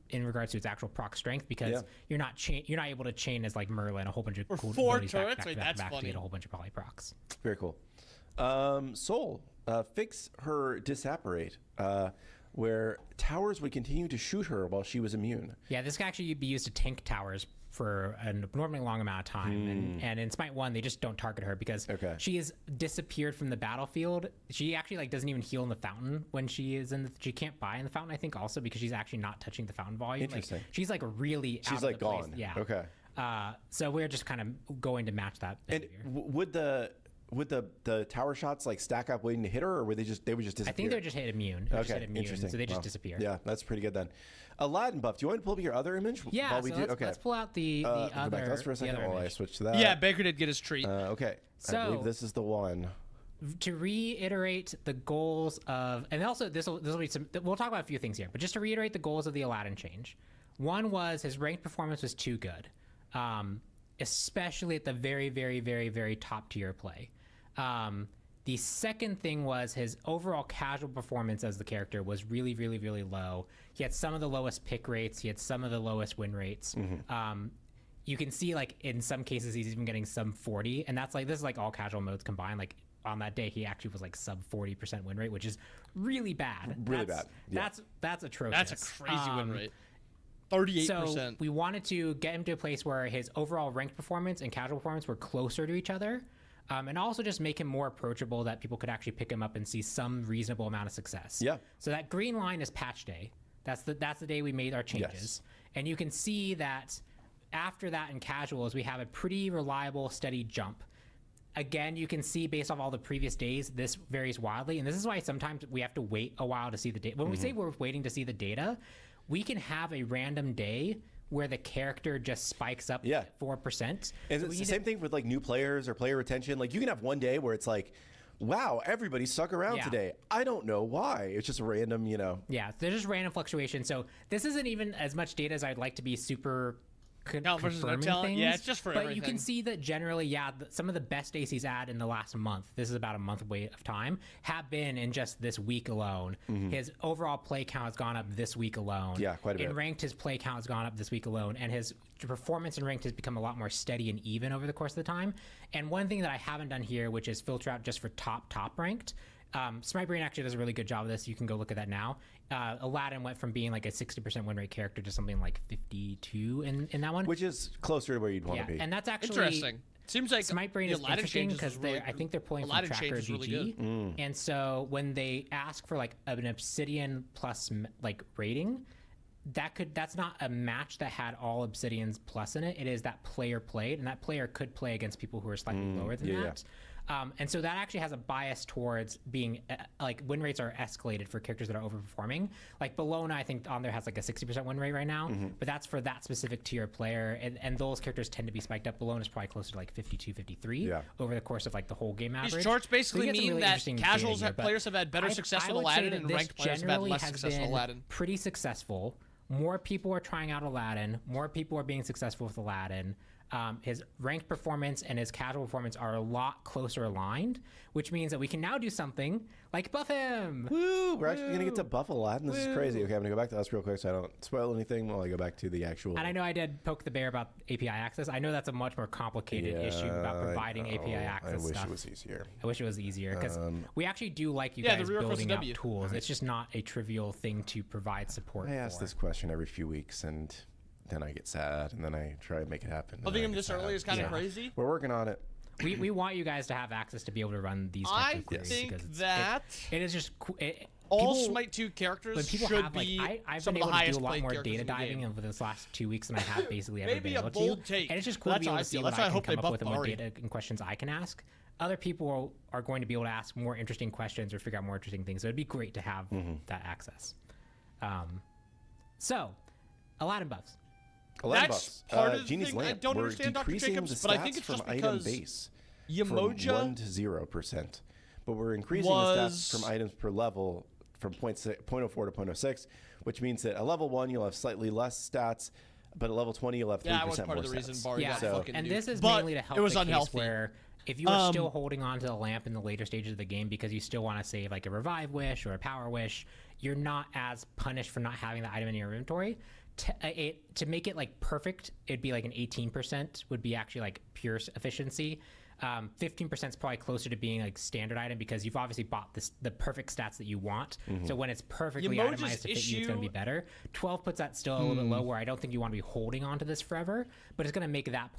S3: in regards to its actual proc strength because you're not able to chain as like Merlin a whole bunch of cool
S1: 4
S3: abilities
S1: turrets? Wait,
S3: back
S1: that's
S3: to
S1: funny.
S3: get a whole bunch of poly procs.
S11: Very cool. Soul, fix her disapparate, where towers would continue to shoot her while she was immune.
S3: Yeah, this can actually be used to tank towers for an abnormally long amount of time. And in Smite 1, they just don't target her because she has disappeared from the battlefield. She actually like doesn't even heal in the fountain when she is in the, she can't buy in the fountain, I think, also because she's actually not touching the fountain volume.
S11: Interesting.
S3: Like, she's like really
S11: She's
S3: out
S11: like
S3: of the place.
S11: gone.
S3: Yeah.
S11: Okay.
S3: So we're just kind of going to match that
S11: And
S3: behavior.
S11: would the tower shots like stack up waiting to hit her, or would they just disappear?
S3: I think they're just hit immune. They're just hit immune,
S11: interesting.
S3: so they just
S11: Wow.
S3: disappear.
S11: Yeah, that's pretty good then. Aladdin buff. Do you want to pull up your other image?
S3: Yeah,
S11: while we
S3: so
S11: do?
S3: let's pull out the
S11: Go
S3: other.
S11: back to us for a
S3: the
S11: second
S3: other
S11: while I
S3: image.
S11: switch to that.
S1: Yeah, Baker did get his treat.
S11: Okay.
S3: So-
S11: I believe this is the one.
S3: To reiterate the goals of, and also this will be some, we'll talk about a few things here, but just to reiterate the goals of the Aladdin change. One was his ranked performance was too good, especially at the very, very, very, very top tier play. The second thing was his overall casual performance as the character was really, really, really low. He had some of the lowest pick rates. He had some of the lowest win rates. You can see like in some cases he's even getting sub 40, and that's like, this is like all casual modes combined. Like on that day he actually was like sub 40% win rate, which is really bad.
S11: Really bad. Yeah.
S3: That's atrocious.
S1: That's a crazy win rate. 38%.
S3: So we wanted to get him to a place where his overall ranked performance and casual performance were closer to each other. And also just make him more approachable that people could actually pick him up and see some reasonable amount of success.
S11: Yeah.
S3: So that green line is patch day. That's the day we made our changes.
S11: Yes.
S3: And you can see that after that in casuals, we have a pretty reliable, steady jump. Again, you can see based off all the previous days, this varies wildly. And this is why sometimes we have to wait a while to see the data. When we say we're waiting to see the data, we can have a random day where the character just spikes up 4%.
S11: And
S3: So
S11: it's the same thing with like new players or player retention. Like you can have one day where it's like, wow, everybody stuck around today. I don't know why. It's just random, you know.
S3: Yeah, there's just random fluctuation. So this isn't even as much data as I'd like to be super
S1: Talent versus no
S3: confirming
S1: talent.
S3: things.
S1: Yeah, it's just for
S3: but
S1: everything.
S3: you can see that generally, some of the best days he's had in the last month, this is about a month away of time, have been in just this week alone. His overall play count has gone up this week alone.
S11: Yeah, quite a bit.
S3: In ranked, his play count has gone up this week alone, and his performance in ranked has become a lot more steady and even over the course of the time. And one thing that I haven't done here, which is filter out just for top ranked, Smite Brain actually does a really good job of this. You can go look at that now. Aladdin went from being like a 60% win rate character to something like 52 in that one.
S11: Which is closer to where you'd want to be.
S3: And that's actually
S1: Interesting. Seems like
S3: Smite Brain
S1: the
S3: is
S1: Aladdin
S3: interesting
S1: changes
S3: because
S1: was really
S3: I think they're pulling
S1: Aladdin
S3: from Tracker
S1: changes really
S3: GG.
S1: good.
S3: And so when they ask for like an Obsidian plus like rating, that's not a match that had all Obsidians plus in it. It is that player played, and that player could play against people who are slightly lower than that. And so that actually has a bias towards being like win rates are escalated for characters that are overperforming. Like Bologna, I think on there has like a 60% win rate right now, but that's for that specific tier player. And those characters tend to be spiked up. Bologna is probably closer to like 52, 53 over the course of like the whole game average.
S1: These charts basically
S3: So you get some
S1: mean
S3: really
S1: that
S3: interesting
S1: casuals
S3: data here,
S1: players have had better success
S3: I
S1: with
S3: would say
S1: Aladdin
S3: that
S1: and
S3: this
S1: ranked players have had
S3: generally
S1: less
S3: has
S1: success with
S3: been
S1: Aladdin.
S3: pretty successful. More people are trying out Aladdin. More people are being successful with Aladdin. His ranked performance and his casual performance are a lot closer aligned, which means that we can now do something like buff him.
S11: Woo! We're actually going to get to buff Aladdin. This is crazy. Okay, I'm going to go back to us real quick so I don't spoil anything while I go back to the actual...
S3: And I know I did poke the bear about API access. I know that's a much more complicated issue about providing API access stuff.
S11: I wish it was easier.
S3: I wish it was easier because we actually do like you
S1: Yeah,
S3: guys
S1: the prerequisite
S3: building out
S1: W.
S3: tools. It's just not a trivial thing to provide support
S11: I ask
S3: for.
S11: this question every few weeks, and then I get sad, and then I try to make it happen.
S1: Buffing him this early is kind of crazy.
S11: We're working on it.
S3: We want you guys to have access to be able to run these types
S1: I
S3: of queries
S1: think
S3: because
S1: that
S3: it is just
S1: all
S3: people,
S1: Smite 2 characters
S3: when people
S1: should
S3: have,
S1: be
S3: like, I've
S1: some
S3: been
S1: of the
S3: able to
S1: highest
S3: do a lot
S1: played
S3: more
S1: characters
S3: data
S1: in the
S3: diving
S1: game.
S3: over this last 2 weeks than I have basically ever
S1: Maybe
S3: been
S1: a
S3: able
S1: bold
S3: to.
S1: take.
S3: And it's just cool
S1: That's
S3: to be
S1: how
S3: able
S1: I
S3: to see
S1: feel.
S3: what
S1: That's why
S3: I
S1: I
S3: can
S1: hope they
S3: come up
S1: buff
S3: with and what
S1: Bari.
S3: data and questions I can ask. Other people are going to be able to ask more interesting questions or figure out more interesting things. So it'd be great to have that access. So, Aladdin buffs.
S11: Aladdin
S1: That's
S11: buffs.
S1: part of the
S11: Genie's
S1: thing I
S11: Lamp.
S1: don't
S11: We're
S1: understand, Dr.
S11: decreasing
S1: Jacobs,
S11: the
S1: but I think
S11: stats
S1: it's
S11: from
S1: just
S11: item
S1: because
S11: base
S1: Yamoja
S11: from 1 to 0%. But we're increasing the stats from items per level from 0.04 to 0.06, which means that at level 1 you'll have slightly less stats, but at level 20 you'll have 3%
S1: Yeah, that was part
S11: more
S1: of the reason
S11: stats.
S1: Bari got
S3: Yeah,
S1: fucking
S3: and
S1: nuked.
S3: this is
S1: But
S3: mainly to help
S1: it was
S3: the case
S1: unhealthy.
S3: where If you are still holding on to the lamp in the later stages of the game because you still want to save like a revive wish or a power wish, you're not as punished for not having the item in your inventory. To make it like perfect, it'd be like an 18% would be actually like pure efficiency. 15% is probably closer to being like standard item because you've obviously bought the perfect stats that you want. So when it's perfectly
S1: Emoji's
S3: itemized to fit you, it's going to be better. 12 puts that still a little bit low, where I don't think you want to be holding on to this forever, but it's going to make that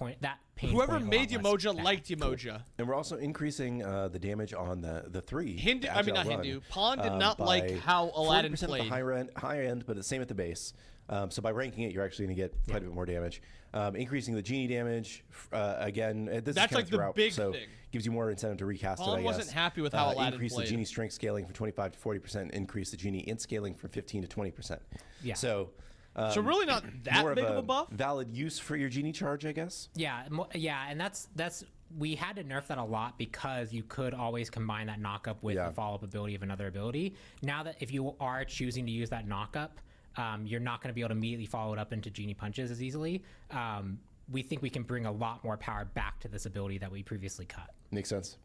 S3: pain
S1: Whoever
S3: point a
S1: made
S3: lot less
S1: Emoja
S3: bad.
S1: liked Emoja.
S11: And we're also increasing the damage on the 3.
S1: Hindu,
S11: the
S1: I mean, not
S11: Agile run,
S1: Hindu. Pawn did not
S11: by
S1: like how Aladdin
S11: 40%
S1: played.
S11: At the higher end, but the same at the base. So by ranking it, you're actually going to get quite a bit more damage. Increasing the genie damage, again, this
S1: That's
S11: is
S1: like the
S11: throughout,
S1: big
S11: so
S1: thing.
S11: Gives you more incentive to recast
S1: Pawn
S11: it, I guess.
S1: wasn't happy with how Aladdin
S11: increase
S1: played.
S11: the genie strength scaling from 25 to 40%, increase the genie int scaling from 15 to 20%.
S3: Yeah.
S11: So
S1: really not that
S11: more
S1: big of a buff?
S11: valid use for your genie charge, I guess.
S3: Yeah, and that's we had to nerf that a lot because you could always combine that knockup with the follow-up ability of another ability. Now that if you are choosing to use that knockup, you're not going to be able to immediately follow it up into genie punches as easily. We think we can bring a lot more power back to this ability that we previously cut.
S11: Makes sense.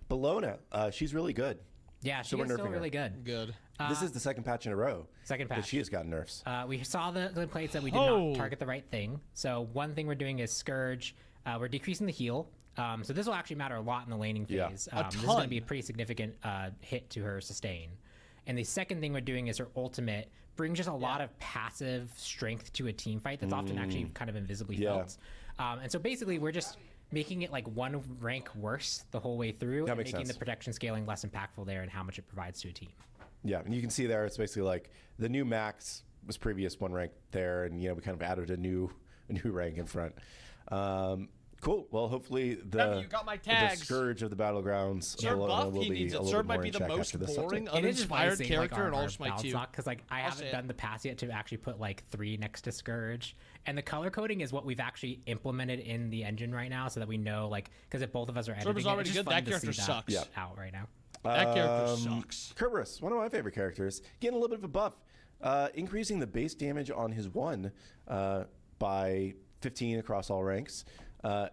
S11: Bologna, she's really good.
S3: Yeah,
S11: So
S3: she's
S11: we're
S3: still
S11: nerfing her.
S3: really good.
S1: Good.
S11: This is the second patch in a row.
S3: Second
S11: that
S3: patch.
S11: she has gotten nerfs.
S3: We saw the complaints that we did not target the right thing. So one thing we're doing is Scourge. We're decreasing the heal. So this will actually matter a lot in the laning phase.
S11: Yeah.
S3: This is going to be a pretty significant hit to her sustain. And the second thing we're doing is her ultimate brings just a lot of passive strength to a team fight that's often actually kind of invisibly felt. And so basically we're just making it like one rank worse the whole way through and making the protection scaling less impactful there and how much it provides to a team.
S11: Yeah, and you can see there it's basically like the new max was previous one rank there, and we kind of added a new rank in front. Cool. Well, hopefully
S1: you got my
S11: the
S1: tags.
S11: Scourge of the Battlegrounds
S1: Sir
S11: Bologna
S1: Buff,
S11: will
S1: he
S11: be
S1: needs
S11: a
S1: it.
S11: little
S1: Sir
S11: bit more
S1: might be
S11: in
S1: the
S11: check
S1: most
S11: after this
S1: boring,
S11: update.
S1: uninspired character in all of Smite 2.
S3: Because like I haven't done the pass yet to actually put like 3 next to Scourge, and the color coding is what we've actually implemented in the engine right now, so that we know like because if both of us are editing,
S1: Server's already
S3: it's just
S1: good.
S3: fun
S1: That
S3: to see
S1: character sucks.
S3: that out right now.
S1: That character sucks.
S11: Kerberos, one of my favorite characters, getting a little bit of a buff, increasing the base damage on his 1 by 15 across all ranks.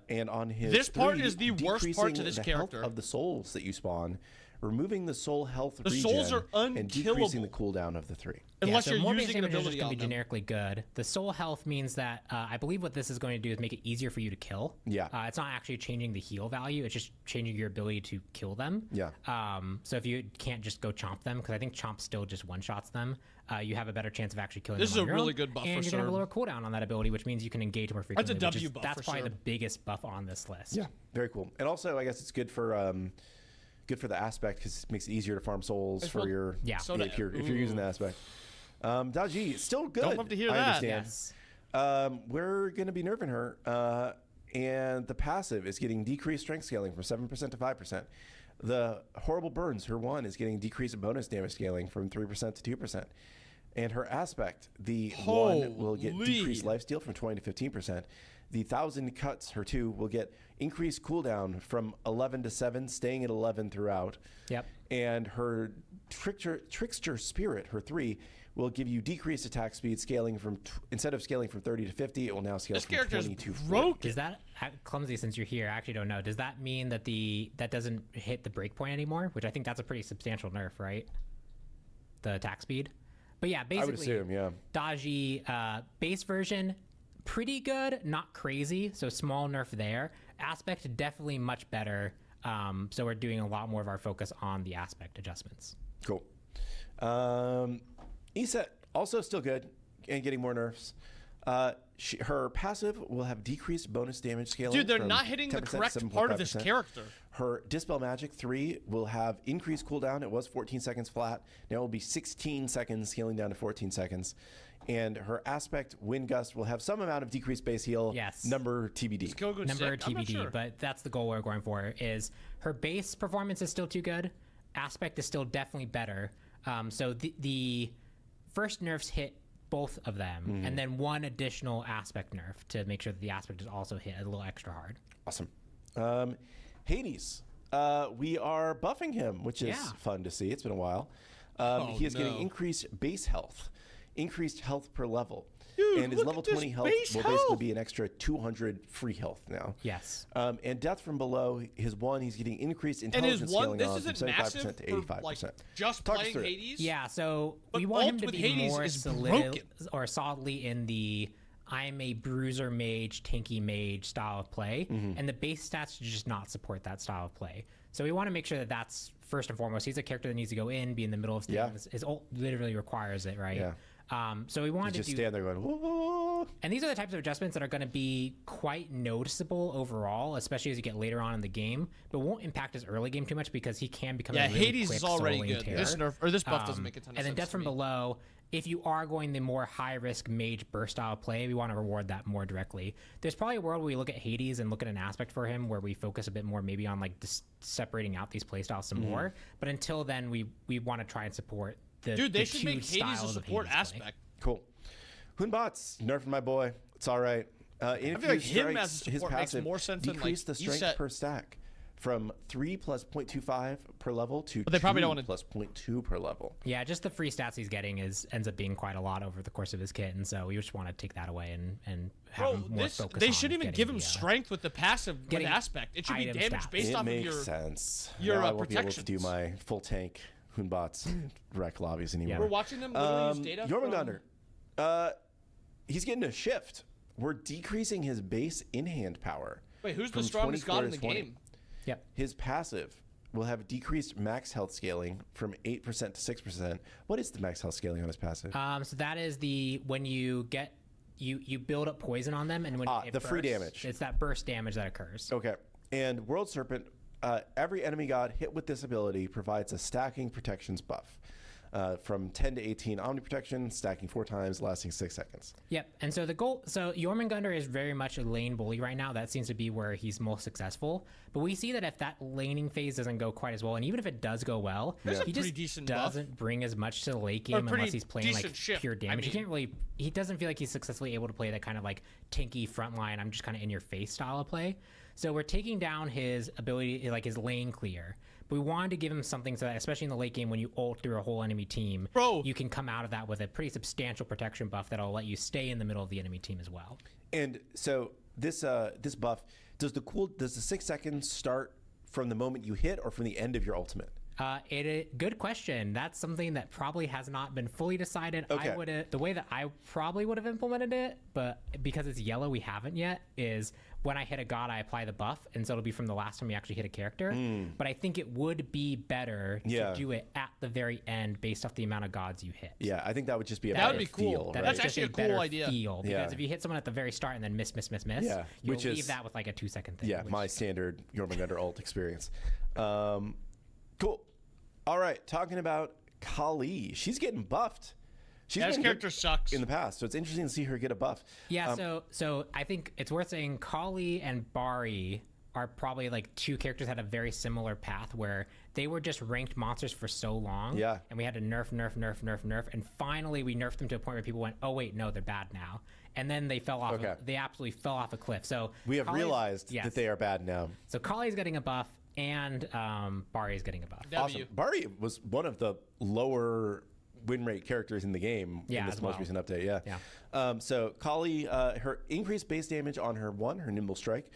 S11: And on his
S1: This part
S11: 3,
S1: is the worst part to
S11: decreasing
S1: this
S11: the
S1: character.
S11: health of the souls that you spawn, removing the soul health
S1: The
S11: regen,
S1: souls are
S11: and decreasing
S1: unkillable.
S11: the cooldown of the 3.
S1: Unless
S3: so
S1: you're
S3: more
S1: using
S3: base
S1: an
S3: damage is
S1: ability
S3: just
S1: on
S3: going to be
S1: them.
S3: generically good. The soul health means that I believe what this is going to do is make it easier for you to kill.
S11: Yeah.
S3: It's not actually changing the heal value. It's just changing your ability to kill them.
S11: Yeah.
S3: So if you can't just go chomp them, because I think chomp still just one-shots them, you have a better chance of actually killing
S1: This
S3: them
S1: is
S3: on
S1: a
S3: your
S1: really
S3: own,
S1: good buff
S3: and
S1: for
S3: you're going to have a
S1: Serb.
S3: lower cooldown on that ability, which means you can engage more frequently.
S1: That's a
S3: which is-
S1: W buff
S3: That's
S1: for
S3: probably the
S1: Serb.
S3: biggest buff on this list.
S11: Yeah, very cool. And also, I guess it's good for the aspect because it makes it easier to farm souls for your if you're using the aspect. Daji, still good.
S1: Don't love to hear
S11: I
S1: that.
S11: understand.
S3: Yes.
S11: We're going to be nerfing her, and the passive is getting decreased strength scaling from 7% to 5%. The horrible burns, her 1 is getting decreased bonus damage scaling from 3% to 2%. And her aspect, the 1 will get decreased lifesteal from 20 to 15%. The 1,000 cuts, her 2, will get increased cooldown from 11 to 7, staying at 11 throughout.
S3: Yep.
S11: And her trickster spirit, her 3, will give you decreased attack speed, scaling from instead of scaling from 30 to 50, it will now scale
S1: This
S11: from
S1: character's
S11: 20 to 40.
S1: broken.
S3: Does that clumsy? Since you're here, I actually don't know. Does that mean that that doesn't hit the breakpoint anymore? Which I think that's a pretty substantial nerf, right? The attack speed. But yeah, basically,
S11: I would assume, yeah.
S3: Daji base version, pretty good, not crazy. So small nerf there. Aspect definitely much better. So we're doing a lot more of our focus on the aspect adjustments.
S11: Cool. Iset, also still good and getting more nerfs. Her passive will have decreased bonus damage scaling.
S1: Dude, they're
S11: from
S1: not hitting the
S11: 10% to
S1: correct part of this
S11: 7.5%.
S1: character.
S11: Her Dispel Magic 3 will have increased cooldown. It was 14 seconds flat. Now it will be 16 seconds, scaling down to 14 seconds. And her Aspect Wind Gust will have some amount of decreased base heal.
S3: Yes.
S11: Number TBD.
S3: Number TBD, but that's the goal we're going for. Is her base performance is still too good. Aspect is still definitely better. So the first nerfs hit both of them, and then one additional aspect nerf to make sure that the aspect is also hit a little extra hard.
S11: Awesome. Hades, we are buffing him, which is fun to see. It's been a while. He is getting increased base health, increased health per level.
S1: Dude,
S11: and his
S1: look
S11: level
S1: at this
S11: 20 health
S1: base
S11: will basically
S1: health.
S11: be an extra 200 free health now.
S3: Yes.
S11: And death from below, his 1, he's getting increased
S1: And
S11: intelligence
S1: his one,
S11: scaling
S1: this
S11: on from
S1: isn't
S11: 75%
S1: massive
S11: to
S1: for
S11: 85%.
S1: like just
S11: Talk us
S1: playing
S11: through it.
S1: Hades.
S3: Yeah, so
S1: But
S3: we want him
S1: ult
S3: to
S1: with
S3: be
S1: Hades
S3: more
S1: is
S3: solid
S1: broken.
S3: or solidly in the I'm a bruiser mage, tanky mage style of play, and the base stats do just not support that style of play. So we want to make sure that that's first and foremost. He's a character that needs to go in, be in the middle of things.
S11: Yeah.
S3: His ult literally requires it, right?
S11: Yeah.
S3: So we wanted
S11: Just
S3: to do,
S11: stand there going, whoa.
S3: and these are the types of adjustments that are going to be quite noticeable overall, especially as you get later on in the game, but won't impact his early game too much because he can become a really
S1: Hades
S3: quick
S1: is already
S3: soloing
S1: good.
S3: tear.
S1: This nerf or this buff doesn't make a ton of
S3: And
S1: sense.
S3: then death
S1: to
S3: from
S1: me.
S3: below, if you are going the more high risk mage burst style play, we want to reward that more directly. There's probably a world where we look at Hades and look at an aspect for him where we focus a bit more maybe on like separating out these play styles some more. But until then, we want to try and support the
S1: Dude, they
S3: the
S1: should
S3: two
S1: make Hades a
S3: styles of
S1: support
S3: Hades play.
S1: aspect.
S11: Cool. Hunbots, nerfing my boy. It's all right.
S1: I feel like him as a
S11: his
S1: support makes
S11: passive
S1: more sense than, like,
S11: decrease the
S1: you
S11: strength
S1: said-
S11: per stack from 3 plus 0.25 per level to
S1: But they probably
S11: 2
S1: don't wanna-
S11: plus 0.2 per level.
S3: Yeah, just the free stats he's getting ends up being quite a lot over the course of his kit, and so we just want to take that away and have
S1: Bro,
S3: him more
S1: this
S3: focus
S1: they
S3: on
S1: shouldn't even
S3: getting
S1: give him
S3: the,
S1: strength with the passive with
S3: getting
S1: aspect. It should be
S3: item
S1: damage
S3: stats.
S1: based
S11: It
S1: off of
S11: makes
S1: your.
S11: sense.
S1: your,
S11: Now I won't be able to
S1: protections.
S11: do my full tank Hunbots wreck lobbies anymore.
S1: We're watching them literally use data.
S11: Jormungandr, he's getting a shift. We're decreasing his base in-hand power.
S1: Wait, who's the
S11: from
S1: strongest
S11: 24
S1: god in
S11: to
S1: the
S11: 20.
S1: game?
S3: Yep.
S11: His passive will have decreased max health scaling from 8% to 6%. What is the max health scaling on his passive?
S3: So that is when you get you build up poison on them, and when it
S11: the free
S3: bursts,
S11: damage.
S3: it's that burst damage that occurs.
S11: Okay. And World Serpent, every enemy god hit with this ability provides a stacking protections buff. From 10 to 18 Omni Protection, stacking 4 times, lasting 6 seconds.
S3: Yep. And so the goal, so Jormungandr is very much a lane bully right now. That seems to be where he's most successful. But we see that if that laning phase doesn't go quite as well, and even if it does go well,
S1: There's a
S3: he
S1: pretty
S3: just
S1: decent buff.
S3: doesn't bring as much to the late
S1: Or
S3: game
S1: pretty
S3: unless he's playing like
S1: decent shift,
S3: pure damage.
S1: I
S3: He can't really, he doesn't feel like he's successfully able to play that kind of like tanky frontline, I'm just kind of in your face style of play. So we're taking down his ability, like his lane clear. But we wanted to give him something so that, especially in the late game when you ult through a whole enemy team,
S1: Bro.
S3: you can come out of that with a pretty substantial protection buff that'll let you stay in the middle of the enemy team as well.
S11: And so this this buff, does the 6 seconds start from the moment you hit or from the end of your ultimate?
S3: Good question. That's something that probably has not been fully decided.
S11: Okay.
S3: The way that I probably would have implemented it, but because it's yellow, we haven't yet, is when I hit a god, I apply the buff, and so it'll be from the last time you actually hit a character. But I think it would be better to do it at the very end based off the amount of gods you hit.
S11: Yeah, I think that would just be a
S1: That would
S11: better
S1: be cool.
S11: feel,
S3: That
S11: right?
S3: is
S1: That's
S3: just
S1: actually a cool
S3: better
S1: idea.
S3: Feel, because
S11: Yeah.
S3: if you hit someone at the very start and then miss,
S11: Yeah,
S3: you'll
S11: which is-
S3: leave that with like a 2-second thing.
S11: Yeah,
S3: which-
S11: my standard Jormungandr ult experience. Cool. All right, talking about Kali. She's getting buffed. She's
S1: That
S11: been
S1: character
S11: good
S1: sucks.
S11: in the past, so it's interesting to see her get a buff.
S3: Yeah, so I think it's worth saying Kali and Bari are probably like two characters that had a very similar path where they were just ranked monsters for so long.
S11: Yeah.
S3: And we had to nerf. And finally we nerfed them to a point where people went, oh wait, no, they're bad now. And then they fell off.
S11: Okay.
S3: They absolutely fell off a cliff. So
S11: We have
S3: Kali's-
S11: realized
S3: yes.
S11: that they are bad now.
S3: So Kali's getting a buff and Bari is getting a buff.
S1: W.
S11: Awesome. Bari was one of the lower win rate characters in the game
S3: Yeah,
S11: in this
S3: as
S11: most
S3: well.
S11: recent update. Yeah.
S3: Yeah.
S11: So Kali, her increased base damage on her Nimble Strike,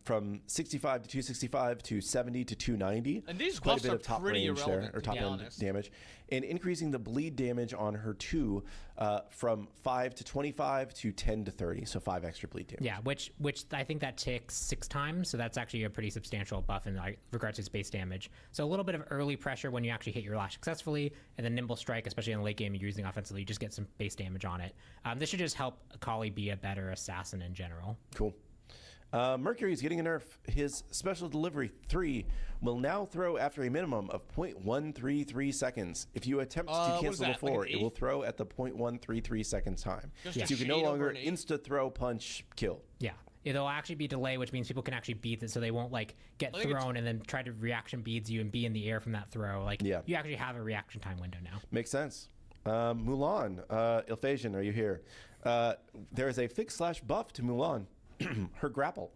S11: from 65 to 265 to 70 to 290.
S1: And these
S11: It's quite a
S1: buffs
S11: bit
S1: are
S11: of top
S1: pretty
S11: range there,
S1: irrelevant,
S11: or
S1: to
S11: top
S1: be
S11: end
S1: honest.
S11: damage, and increasing the bleed damage on her 2 from 5 to 25 to 10 to 30. So 5 extra bleed damage.
S3: Yeah, which I think that ticks 6 times, so that's actually a pretty substantial buff in regards to its base damage. So a little bit of early pressure when you actually hit your lash successfully, and then nimble strike, especially in the late game, you're using offensively, you just get some base damage on it. This should just help Kali be a better assassin in general.
S11: Cool. Mercury is getting a nerf. His special delivery 3 will now throw after a minimum of 0.133 seconds. If you attempt to
S1: what is
S11: cancel
S1: that, like
S11: before,
S1: an
S11: it will
S1: eighth?
S11: throw at the 0.133 seconds time.
S1: Just
S11: So
S1: a
S11: you can no
S1: shade over
S11: longer
S1: an eighth?
S11: insta throw, punch, kill.
S3: Yeah. It'll actually be delay, which means people can actually beat it, so they won't like get
S1: I think it's-
S3: thrown and then try to reaction beads you and be in the air from that throw. Like
S11: Yeah.
S3: you actually have a reaction time window now.
S11: Makes sense. Mulan, Ilphasian, are you here? There is a fix/buff to Mulan. Her grapple.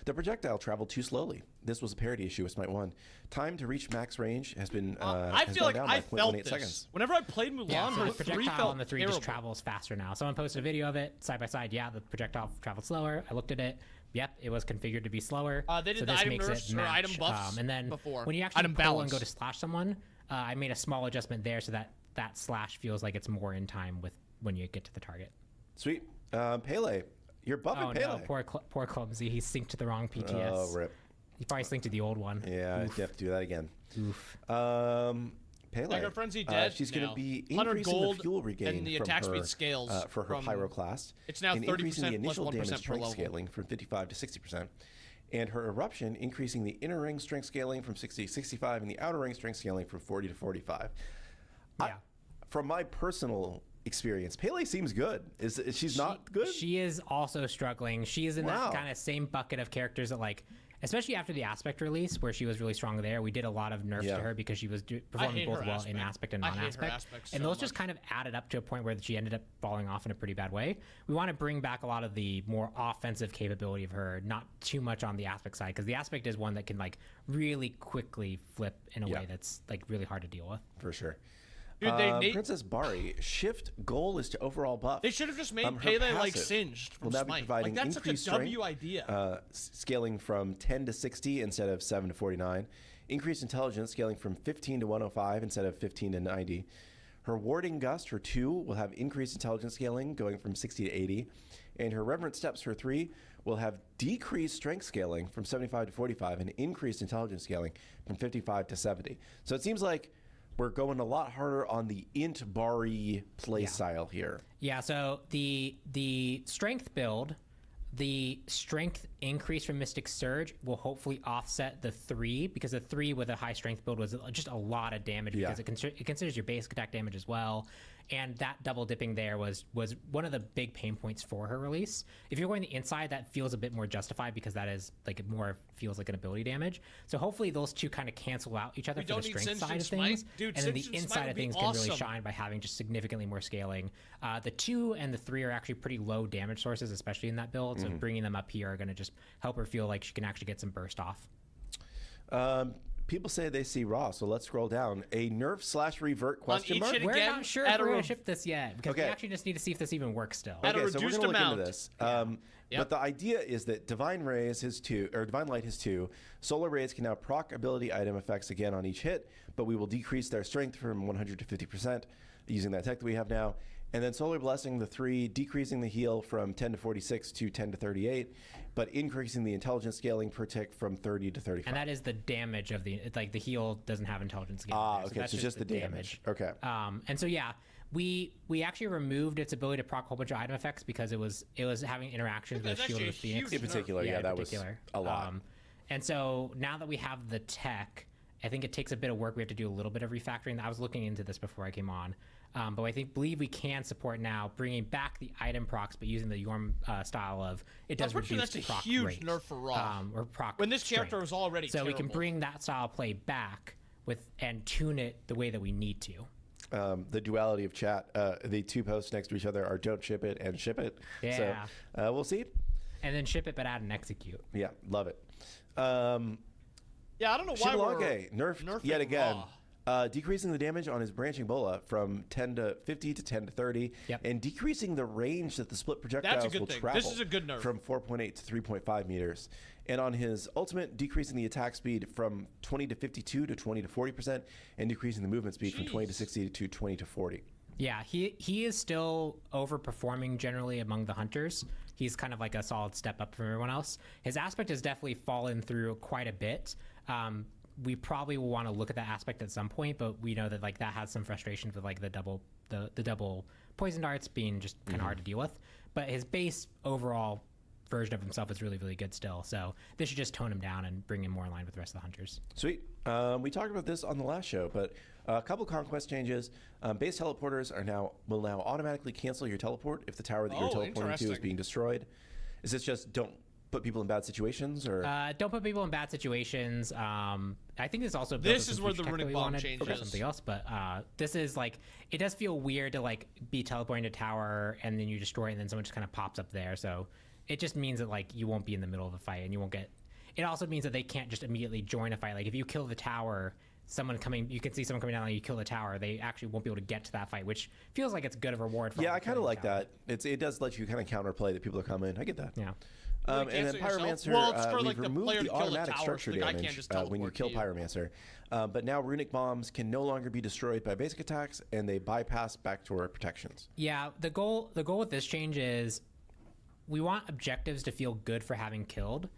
S11: The projectile traveled too slowly. This was a parity issue with Smite 1. Time to reach max range has been
S1: I
S11: has
S1: feel
S11: gone
S1: like
S11: down by
S1: I felt
S11: 0.18
S1: this.
S11: seconds.
S1: Whenever I played Mulan,
S3: Yeah, so
S1: her
S3: the
S1: 3
S3: projectile
S1: felt
S3: on the 3
S1: terrible.
S3: just travels faster now. Someone posted a video of it side by side. Yeah, the projectile traveled slower. I looked at it. Yep, it was configured to be slower.
S1: They did
S3: so
S1: the
S3: this
S1: item
S3: makes
S1: nerfs
S3: it
S1: or
S3: match.
S1: item buffs
S3: and then
S1: before.
S3: when you actually
S1: Item
S3: pull
S1: balance.
S3: and go to slash someone, I made a small adjustment there so that that slash feels like it's more in time with when you get to the target.
S11: Sweet. Pele. You're buffing
S3: Oh
S11: Pele.
S3: no, poor Clumsy. He synced to the wrong PTS.
S11: Oh, rip.
S3: He probably synced to the old one.
S11: Yeah, you have to do that again.
S3: Oof.
S11: Pele.
S1: Mega Frenzy dead
S11: She's going
S1: now.
S11: to be
S1: 100
S11: increasing
S1: gold
S11: the fuel regain
S1: and the
S11: from
S1: attack
S11: her,
S1: speed scales
S11: for her
S1: from-
S11: pyro class.
S1: It's now
S11: and
S1: 30%
S11: increasing the
S1: plus
S11: initial
S1: 1%
S11: damage
S1: per
S11: strength
S1: level.
S11: scaling from 55 to 60%. And her eruption increasing the inner ring strength scaling from 60 to 65 and the outer ring strength scaling from 40 to 45.
S3: Yeah.
S11: From my personal experience, Pele seems good. Is she's not good?
S3: She is also struggling. She is in
S11: Wow.
S3: that kind of same bucket of characters that, like, especially after the Aspect release, where she was really strong there, we did a lot of nerfs
S11: Yeah.
S3: to her because she was performing
S1: hate
S3: both
S1: her
S3: well in
S1: Aspect.
S3: Aspect and
S1: I hate her
S3: non-Aspect.
S1: Aspect
S3: And
S1: so
S3: those just
S1: much.
S3: kind of added up to a point where she ended up falling off in a pretty bad way. We want to bring back a lot of the more offensive capability of her, not too much on the Aspect side, because the Aspect is one that can, like, really quickly flip in a
S11: Yeah.
S3: way that's, like, really hard to deal with.
S11: For sure.
S1: Dude, they
S11: Princess Bari, shift goal is to overall buff.
S1: They should have just made
S11: Her
S1: Pele like
S11: passive
S1: singed from
S11: will now be
S1: Smite.
S11: providing
S1: Like that's such a
S11: increased
S1: W
S11: strength,
S1: idea.
S11: scaling from 10 to 60 instead of 7 to 49. Increased intelligence scaling from 15 to 105 instead of 15 to 90. Her warding gust, her 2, will have increased intelligence scaling going from 60 to 80. And her reverent steps, her 3, will have decreased strength scaling from 75 to 45 and increased intelligence scaling from 55 to 70. So it seems like we're going a lot harder on the int Bari play style here.
S3: Yeah, so the strength build, the strength increase from Mystic Surge will hopefully offset the 3, because the 3 with a high strength build was just a lot of damage because it considers your basic attack damage as well. And that double dipping there was one of the big pain points for her release. If you're going the inside, that feels a bit more justified because that is like it more feels like an ability damage. So hopefully those two kind of cancel out each other for the strength side of things.
S1: Dude,
S3: and then the
S1: Singed and
S3: inside
S1: Smite
S3: of
S1: would be
S3: things can really
S1: awesome.
S3: shine by having just significantly more scaling. The 2 and the 3 are actually pretty low damage sources, especially in that build. So bringing them up here are going to just help her feel like she can actually get some burst off.
S11: People say they see Raw, so let's scroll down. A nerf/revert question
S1: each
S11: mark?
S1: hit
S3: We're
S1: Again,
S3: not sure
S1: at
S3: if we're
S1: a
S3: going to ship this yet because we
S11: Okay.
S3: actually just need to see if this even works still.
S1: At a
S11: Okay, so we're
S1: reduced
S11: gonna look
S1: amount.
S11: into this.
S1: Yep.
S11: But the idea is that Divine Rays has 2, or Divine Light has 2. Solar Rays can now proc ability item effects again on each hit, but we will decrease their strength from 100 to 50% using that tech that we have now. And then Solar Blessing, the 3, decreasing the heal from 10 to 46 to 10 to 38, but increasing the intelligence scaling per tick from 30 to 35.
S3: And that is the damage of the like the heal doesn't have intelligence gain.
S11: Ah,
S3: there,
S11: okay,
S3: that's
S11: so just the damage. Okay.
S3: And so yeah, we actually removed its ability to proc a whole bunch of item effects because it was having interactions with
S1: That's
S3: Shield of the
S1: actually a
S3: Phoenix.
S1: huge
S11: In particular,
S3: in
S11: that
S3: particular.
S11: was a lot.
S3: And so now that we have the tech, I think it takes a bit of work. We have to do a little bit of refactoring. I was looking into this before I came on. But I believe we can support now bringing back the item procs, but using the Yorm style of it does
S1: I'm pretty sure
S3: reduce
S1: that's a
S3: proc
S1: huge
S3: rate,
S1: nerf for Raw.
S3: or proc
S1: When this character
S3: strength.
S1: was already
S3: so we can
S1: terrible.
S3: bring that style of play back and tune it the way that we need to.
S11: The duality of chat, the 2 posts next to each other are don't ship it and ship it.
S3: Yeah.
S11: So we'll see.
S3: And then ship it, but add and execute.
S11: Yeah, love it.
S1: Yeah, I don't know why
S11: Shibalage,
S1: we're
S11: nerfed
S1: nerfing
S11: yet again.
S1: Raw.
S11: Decreasing the damage on his branching bola from 10 to 50 to 10 to 30,
S3: Yep.
S11: and decreasing the range that the split projectiles
S1: good
S11: will
S1: thing.
S11: travel.
S1: This is a good nerf.
S11: From 4.8 to 3.5 meters. And on his ultimate, decreasing the attack speed from 20 to 52 to 20 to 40%, and decreasing the movement speed from 20 to 60 to 20 to 40.
S3: Yeah, he is still overperforming generally among the hunters. He's kind of like a solid step up from everyone else. His aspect has definitely fallen through quite a bit. We probably will want to look at that aspect at some point, but we know that like that has some frustrations with like the double poison darts being just kind of hard to deal with. But his base overall version of himself is really, really good still. So this should just tone him down and bring him more in line with the rest of the hunters.
S11: Sweet. We talked about this on the last show, but a couple conquest changes. Base teleporters will now automatically cancel your teleport if the tower that you're teleporting to is
S1: interesting.
S11: being destroyed. Is this just don't put people in bad situations, or
S3: Don't put people in bad situations. I think this also
S1: This is where the runic bomb
S3: for
S1: changes.
S3: something else, but this is like it does feel weird to like be teleporting to tower and then you destroy it and then someone just kind of pops up there. So it just means that like you won't be in the middle of a fight and you won't get. It also means that they can't just immediately join a fight. Like if you kill the tower, you can see someone coming down and you kill the tower. They actually won't be able to get to that fight, which feels like it's good of a reward. For
S11: Yeah, I kind of like that. It does let you kind of counterplay that people are coming. I get that.
S3: Yeah.
S11: And then Pyromancer,
S1: Well, it's for, like,
S11: we've
S1: the
S11: removed
S1: player
S11: the
S1: to kill the
S11: automatic
S1: tower,
S11: structure
S1: so the guy can't
S11: damage
S1: just
S11: when you
S1: teleport
S11: kill
S1: to you.
S11: Pyromancer. But now runic bombs can no longer be destroyed by basic attacks, and they bypass backdoor protections.
S3: Yeah, the goal with this change is we want objectives to feel good for having killed,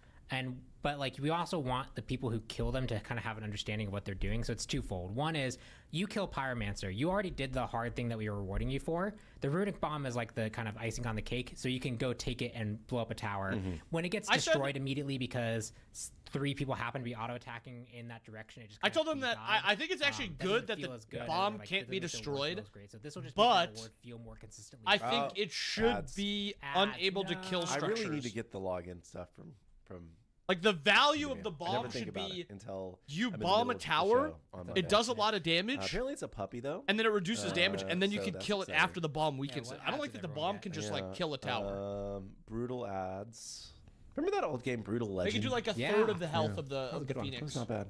S3: but like we also want the people who kill them to kind of have an understanding of what they're doing. So it's twofold. One is you kill Pyromancer. You already did the hard thing that we were rewarding you for. The runic bomb is like the kind of icing on the cake, so you can go take it and blow up a tower. When it gets destroyed immediately because 3 people happen to be auto attacking in that direction, it just
S1: I told them that I think it's actually good that the bomb can't be destroyed,
S3: so this will just
S1: but
S3: make the reward feel more consistently.
S1: I think it should
S11: ads.
S1: be
S3: Ads,
S1: unable to kill
S11: I
S1: structures.
S11: really need to get the login stuff from.
S1: Like the value of the
S11: I never
S1: bomb
S11: think
S1: should
S11: about
S1: be
S11: it until
S1: you
S11: I'm in the
S1: bomb a
S11: middle of the
S1: tower,
S11: show on Monday.
S1: it does a lot of damage,
S11: Apparently, it's a puppy though.
S1: and then it reduces damage, and then you
S11: so
S1: can
S11: that's
S1: kill it
S11: exciting.
S1: after the bomb weakens
S3: what
S1: it. I don't
S3: ads
S1: like
S3: did
S1: that the
S3: everyone
S1: bomb
S3: get?
S1: can just like kill a tower.
S11: Brutal ads. Remember that old game, Brutal Legend?
S1: They can do like a
S3: Yeah.
S1: third of the health
S11: Yeah.
S1: of the,
S3: was a good one.
S1: Phoenix.
S11: That's not bad.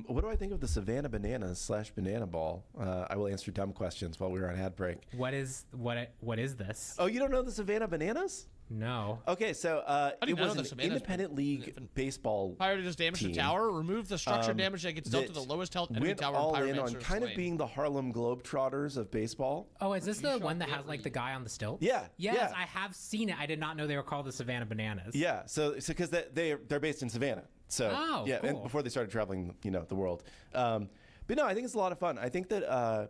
S11: What do I think of the Savannah Bananas / Banana Ball? I will answer dumb questions while we're on ad break.
S3: What is this?
S11: Oh, you don't know the Savannah Bananas?
S3: No.
S11: Okay, so
S1: did
S11: it
S1: not know
S11: was
S1: the
S11: an
S1: Savannah's
S11: independent league baseball.
S1: Fire does damage to
S11: team,
S1: tower. Remove the structure damage that gets dealt to the
S11: that
S1: lowest health enemy
S11: went
S1: tower.
S11: all
S1: and
S11: in on
S1: Pyromancer is
S11: kind of
S1: slain.
S11: being the Harlem Globetrotters of baseball.
S3: Oh, is this the
S1: shot
S3: one that has
S1: Bailey.
S3: like the guy on the stilts?
S11: Yeah,
S3: Yes,
S11: yeah.
S3: I have seen it. I did not know they were called the Savannah Bananas.
S11: Yeah, so because they're based in Savannah, so
S3: Oh,
S11: yeah, and
S3: cool.
S11: before they started traveling, the world. But no, I think it's a lot of fun. I think that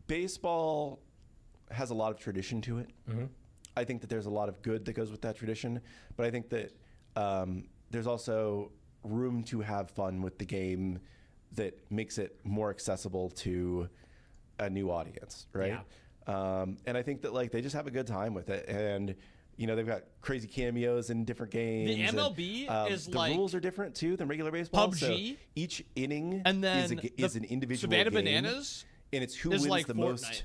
S11: baseball has a lot of tradition to it. I think that there's a lot of good that goes with that tradition, but I think that there's also room to have fun with the game that makes it more accessible to a new audience, right? And I think that like they just have a good time with it, and they've got crazy cameos in different games.
S1: The
S11: and,
S1: MLB is
S11: the
S1: like
S11: rules are different too than regular baseball. So
S1: PUBG,
S11: each inning
S1: and then
S11: is an individual
S1: Savannah
S11: game,
S1: Bananas
S11: and it's who
S1: is
S11: wins
S1: like
S11: the
S1: Fortnite.
S11: most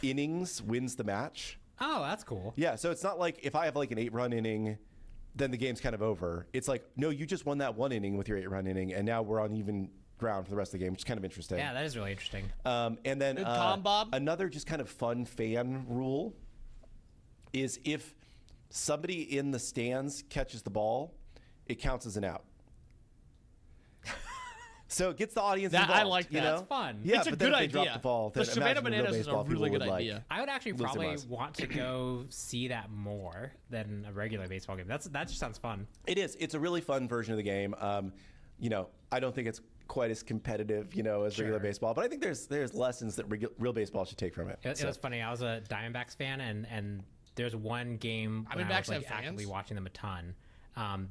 S11: innings wins the match.
S3: Oh, that's cool.
S11: Yeah, so it's not like if I have like an 8-run inning, then the game's kind of over. It's like, no, you just won that one inning with your 8-run inning, and now we're on even ground for the rest of the game, which is kind of interesting.
S3: Yeah, that is really interesting.
S11: And then
S1: Good call, Bob.
S11: another just kind of fun fan rule is if somebody in the stands catches the ball, it counts as an out. So it gets the audience
S1: That-
S11: involved.
S1: I like that.
S3: That's fun.
S11: Yeah,
S1: It's a
S11: but then
S1: good
S11: if they drop
S1: idea.
S11: the ball,
S1: The
S11: then
S1: Savannah
S11: imagine the real
S1: Bananas is a
S11: baseball
S1: really
S11: people
S1: good
S11: would,
S1: idea.
S3: I would actually
S11: lose their
S3: probably
S11: minds.
S3: want to go see that more than a regular baseball game. That just sounds fun.
S11: It is. It's a really fun version of the game. I don't think it's quite as competitive, as regular baseball, but I think there's lessons that real baseball should take from it.
S3: It was funny. I was a Diamondbacks fan, and there's one game when I
S1: Diamondbacks
S3: was like
S1: have
S3: actively
S1: fans?
S3: watching them a ton.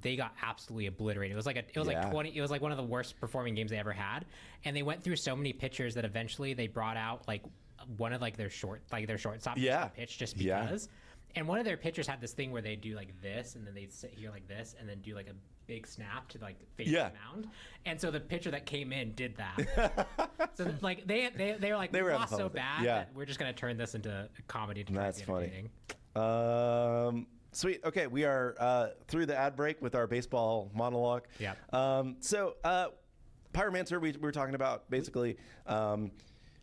S3: They got absolutely obliterated. It was like
S11: Yeah.
S3: 20. It was like one of the worst performing games they ever had. And they went through so many pitchers that eventually they brought out like one of like their shortstop
S11: Yeah.
S3: pitch just
S11: Yeah.
S3: because. And one of their pitchers had this thing where they do like this, and then they'd sit here like this, and then do like a big snap to like face
S11: Yeah.
S3: the mound. And so the pitcher that came in did that. So like they were like,
S11: They
S3: we
S11: were having
S3: lost
S11: fun
S3: so
S11: with it.
S3: bad
S11: Yeah.
S3: that we're just gonna turn this into a comedy. To try
S11: That's
S3: to be
S11: funny.
S3: entertaining.
S11: Sweet. Okay, we are through the ad break with our baseball monologue.
S3: Yeah.
S11: So Pyromancer, we were talking about basically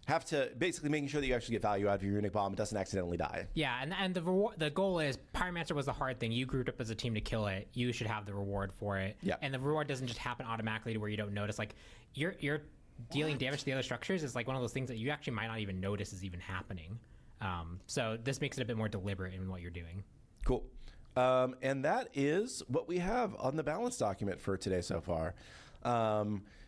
S11: have to basically making sure that you actually get value out of your runic bomb. It doesn't accidentally die.
S3: Yeah, and the goal is Pyromancer was the hard thing. You grouped up as a team to kill it. You should have the reward for it.
S11: Yeah.
S3: And the reward doesn't just happen automatically to where you don't notice. Like you're dealing damage to the other structures is like one of those things that you actually might not even notice is even happening. So this makes it a bit more deliberate in what you're doing.
S11: Cool. And that is what we have on the balance document for today so far.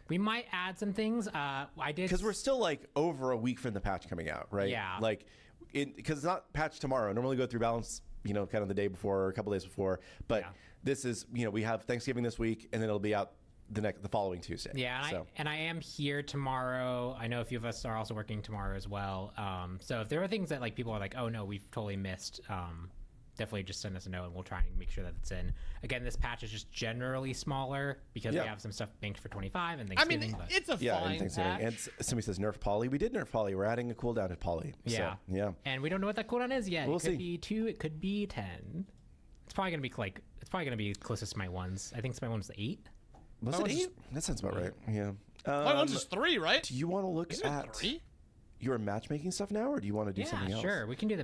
S3: We might add some things. I did
S11: Because we're still like over a week from the patch coming out, right?
S3: Yeah.
S11: Like, because it's not patched tomorrow. Normally go through balance, kind of the day before or a couple days before. But
S3: Yeah.
S11: this is, we have Thanksgiving this week, and then it'll be out the following Tuesday.
S3: Yeah, and I am here tomorrow. I know a few of us are also working tomorrow as well. So if there are things that like people are like, oh no, we've totally missed, definitely just send us a note and we'll try and make sure that it's in. Again, this patch is just generally smaller because we have some stuff banked for 25 and Thanksgiving.
S1: It's a fine patch.
S11: And somebody says nerf poly. We did nerf poly. We're adding a cooldown to poly.
S3: Yeah.
S11: So, yeah.
S3: And we don't know what that cooldown is yet.
S11: We'll
S3: it could
S11: see.
S3: be 2, it could be 10. It's probably gonna be closest to Smite 1's. I think Smite 1's 8.
S11: Was it 8? That sounds about right. Yeah.
S1: Smite 1's is 3, right?
S11: Do you want to look
S1: Isn't it
S11: at
S1: 3?
S11: your matchmaking stuff now, or do you want to do something else?
S3: Sure. We can do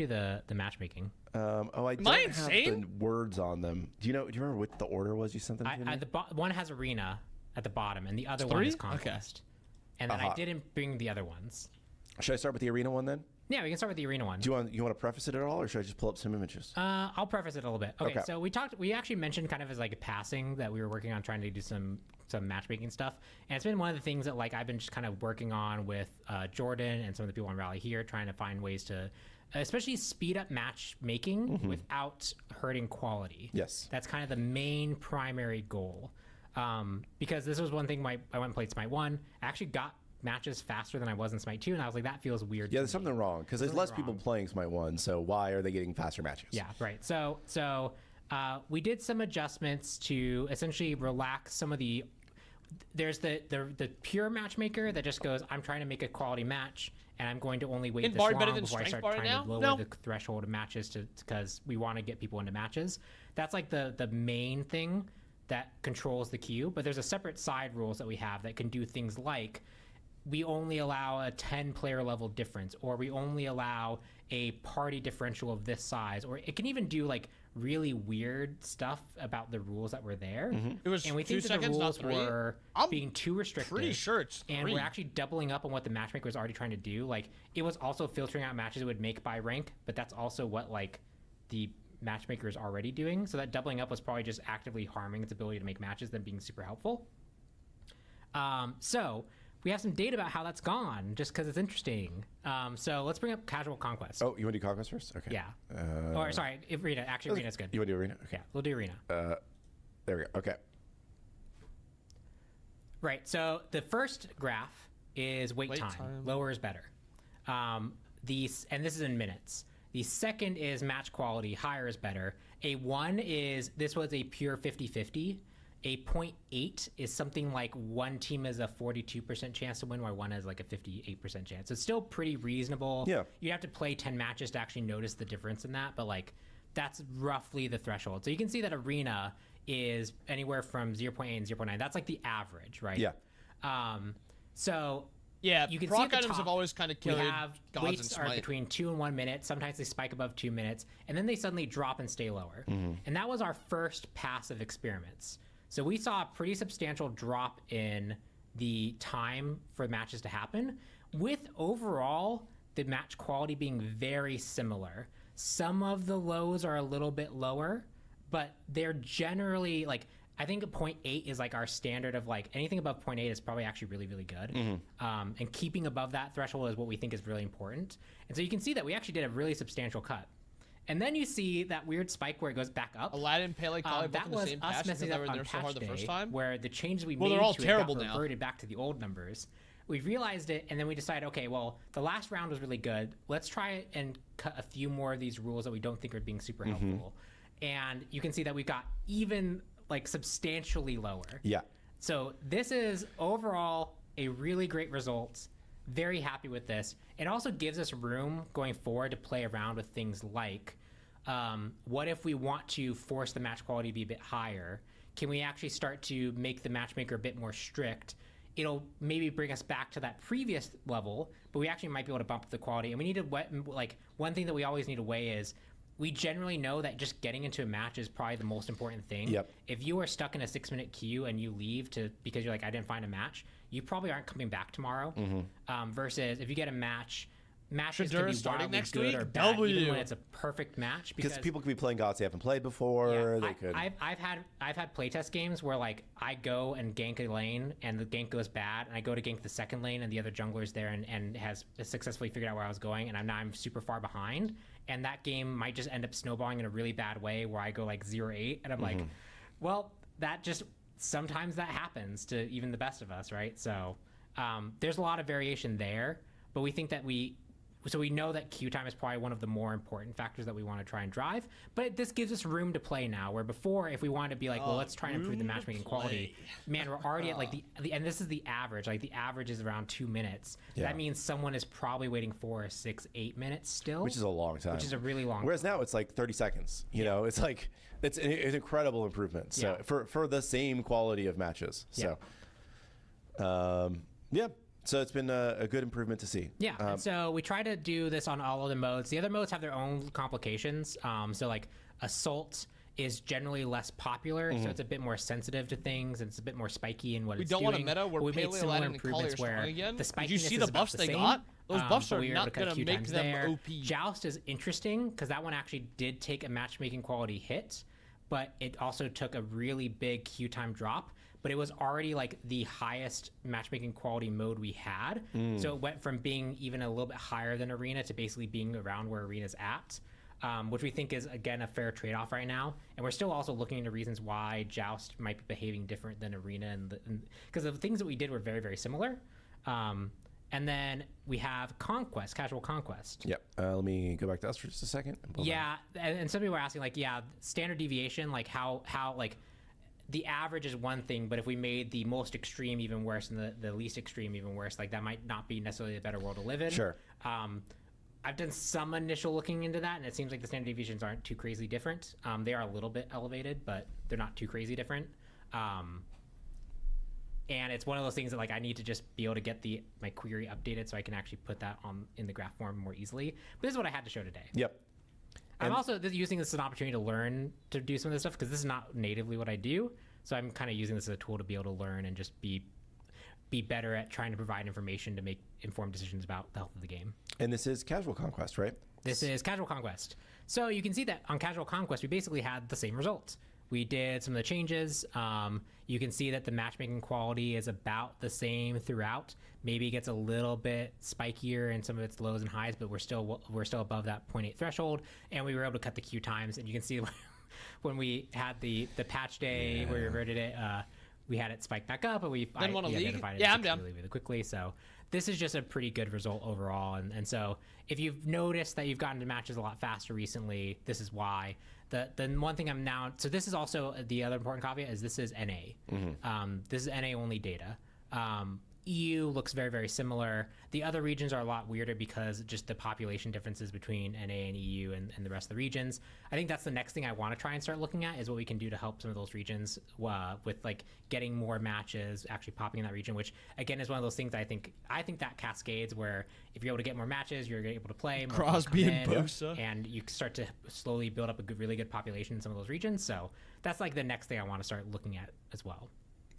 S3: the matchmaking.
S11: I don't have the words on them. Do you remember what the order was you sent them to me?
S3: One has arena at the bottom, and the other
S1: It's
S3: one
S1: 3?
S3: is conquest. And then I didn't bring the other ones.
S11: Should I start with the arena one then?
S3: Yeah, we can start with the arena one.
S11: Do you want to preface it at all, or should I just pull up some images?
S3: I'll preface it a little bit. Okay, so we actually mentioned kind of as like a passing that we were working on trying to do some matchmaking stuff, and it's been one of the things that like I've been just kind of working on with Jordan and some of the people on Rally here, trying to find ways to especially speed up matchmaking without hurting quality.
S11: Yes,
S3: that's kind of the main primary goal, because this was one thing I went and played Smite 1. I actually got matches faster than I was in Smite 2, and I was like, that feels weird.
S11: Yeah, there's something wrong because there's less people playing Smite 1, so why are they getting faster matches?
S3: Yeah, right. So we did some adjustments to essentially relax some of the. There's the pure matchmaker that just goes, I'm trying to make a quality match, and I'm going to only wait this long before I start trying to lower the threshold of matches because we want to get people into matches. That's like the main thing that controls the queue. But there's a separate side rules that we have that can do things like we only allow a 10 player level difference, or we only allow a party differential of this size, or it can even do like really weird stuff about the rules that were there.
S1: It was
S3: and we
S1: 2
S3: think that the
S1: seconds,
S3: rules
S1: not 3.
S3: were being too restrictive.
S1: Pretty sure it's 3.
S3: And we're actually doubling up on what the matchmaker was already trying to do. Like it was also filtering out matches it would make by rank, but that's also what like the matchmaker is already doing. So that doubling up was probably just actively harming its ability to make matches than being super helpful. So we have some data about how that's gone, just because it's interesting. So let's bring up Casual Conquest.
S11: Oh, you want to do Conquest first? Okay.
S3: Yeah. Or sorry, Arena. Actually, Arena's good.
S11: You want to do Arena? Okay.
S3: Yeah, we'll do Arena.
S11: There we go. Okay.
S3: Right. So the first graph is wait time. Lower is better. And this is in minutes. The second is match quality. Higher is better. A 1 is, this was a pure 50-50. A 0.8 is something like one team has a 42% chance to win, while one has like a 58% chance. It's still pretty reasonable.
S11: Yeah.
S3: You have to play 10 matches to actually notice the difference in that, but like that's roughly the threshold. So you can see that Arena is anywhere from 0.8 and 0.9. That's like the average, right?
S11: Yeah.
S3: So
S1: yeah,
S3: you can
S1: proc
S3: see at the
S1: items
S3: top,
S1: have always kind of killed
S3: we have
S1: gods
S3: waits
S1: and
S3: are
S1: Smite.
S3: between 2 and 1 minute. Sometimes they spike above 2 minutes, and then they suddenly drop and stay lower. And that was our first passive experiments. So we saw a pretty substantial drop in the time for matches to happen, with overall the match quality being very similar. Some of the lows are a little bit lower, but they're generally like, I think a 0.8 is like our standard of like anything above 0.8 is probably actually really, really good. And keeping above that threshold is what we think is really important. And so you can see that we actually did a really substantial cut. And then you see that weird spike where it goes back up.
S1: Aladdin, Pele, Kali, both
S3: that
S1: in the
S3: was
S1: same
S3: us
S1: patch because
S3: messing
S1: they
S3: up
S1: were
S3: on
S1: there so hard
S3: patch
S1: the first
S3: day,
S1: time.
S3: where the changes we
S1: Well,
S3: made
S1: they're all
S3: to it
S1: terrible
S3: got
S1: now.
S3: reverted back to the old numbers. We realized it, and then we decided, okay, well, the last round was really good. Let's try and cut a few more of these rules that we don't think are being super helpful. And you can see that we've got even like substantially lower.
S11: Yeah.
S3: So this is overall a really great result. Very happy with this. It also gives us room going forward to play around with things like, what if we want to force the match quality to be a bit higher? Can we actually start to make the matchmaker a bit more strict? It'll maybe bring us back to that previous level, but we actually might be able to bump up the quality. And we need to, like, one thing that we always need to weigh is, we generally know that just getting into a match is probably the most important thing.
S11: Yep.
S3: If you are stuck in a 6-minute queue and you leave because you're like, I didn't find a match, you probably aren't coming back tomorrow. Versus if you get a match, matches can
S1: Shadura
S3: be
S1: starting
S3: wildly
S1: next
S3: good
S1: week?
S3: or bad,
S1: W.
S3: even when it's a perfect match.
S11: Because people could be playing gods they haven't played before. They could.
S3: I've had playtest games where like I go and gank a lane and the gank goes bad, and I go to gank the second lane and the other jungler's there and has successfully figured out where I was going, and I'm super far behind, and that game might just end up snowballing in a really bad way where I go like 0-8, and I'm like, well, that just sometimes that happens to even the best of us, right? So there's a lot of variation there, but we think that we so we know that queue time is probably one of the more important factors that we want to try and drive. But this gives us room to play now, where before, if we wanted to be like, well, let's try and improve the matchmaking quality, man, we're already at like the and this is the average. Like the average is around 2 minutes.
S11: Yeah.
S3: That means someone is probably waiting for 6-8 minutes still,
S11: which is a long time.
S3: Which is a really long.
S11: Whereas now it's like 30 seconds. You know, it's like it's an incredible improvement. So for the same quality of matches. So, yeah. So it's been a good improvement to see.
S3: Yeah, and so we try to do this on all of the modes. The other modes have their own complications. So like Assault is generally less popular, so it's a bit more sensitive to things, and it's a bit more spiky in what it's doing.
S1: We don't want a meta where
S3: we made
S1: Paleo,
S3: similar
S1: Aladdin, and Kali are
S3: improvements
S1: strong
S3: where
S1: again.
S3: the
S1: Did you see
S3: spikiness
S1: the
S3: is about
S1: buffs
S3: the
S1: they
S3: same.
S1: got? Those buffs
S3: So
S1: are
S3: we were able
S1: not
S3: to cut
S1: going to
S3: queue
S1: make
S3: times
S1: them
S3: there.
S1: OP.
S3: Joust is interesting because that one actually did take a matchmaking quality hit, but it also took a really big queue time drop. But it was already like the highest matchmaking quality mode we had. So it went from being even a little bit higher than Arena to basically being around where Arena's at, which we think is, again, a fair trade-off right now. And we're still also looking into reasons why Joust might be behaving different than Arena, because the things that we did were very, very similar. And then we have Conquest, Casual Conquest.
S11: Yep. Let me go back to us for just a second.
S3: Yeah, and some people were asking, like, standard deviation, like how like, the average is one thing, but if we made the most extreme even worse and the least extreme even worse, like that might not be necessarily a better world to live in.
S11: Sure.
S3: I've done some initial looking into that, and it seems like the standard deviations aren't too crazy different. They are a little bit elevated, but they're not too crazy different. And it's one of those things that like I need to just be able to get my query updated so I can actually put that in the graph form more easily. But this is what I had to show today.
S11: Yep.
S3: I'm also using this as an opportunity to learn to do some of this stuff because this is not natively what I do. So I'm kind of using this as a tool to be able to learn and just be better at trying to provide information to make informed decisions about the health of the game.
S11: And this is Casual Conquest, right?
S3: This is Casual Conquest. So you can see that on Casual Conquest, we basically had the same results. We did some of the changes. You can see that the matchmaking quality is about the same throughout. Maybe it gets a little bit spikier in some of its lows and highs, but we're still above that 0.8 threshold, and we were able to cut the queue times. And you can see when we had the patch day where we reverted it, we had it spike back up, but we identified it really quickly. So this is just a pretty good result overall. And so if you've noticed that you've gotten to matches a lot faster recently, this is why. The one thing so this is also the other important caveat is this is NA. This is NA only data. EU looks very, very similar. The other regions are a lot weirder because just the population differences between NA and EU and the rest of the regions. I think that's the next thing I want to try and start looking at is what we can do to help some of those regions with like getting more matches actually popping in that region, which again is one of those things I think that cascades where if you're able to get more matches, you're able to play more
S1: Crosby and Bosa,
S3: and you start to slowly build up a really good population in some of those regions. So that's like the next thing I want to start looking at as well.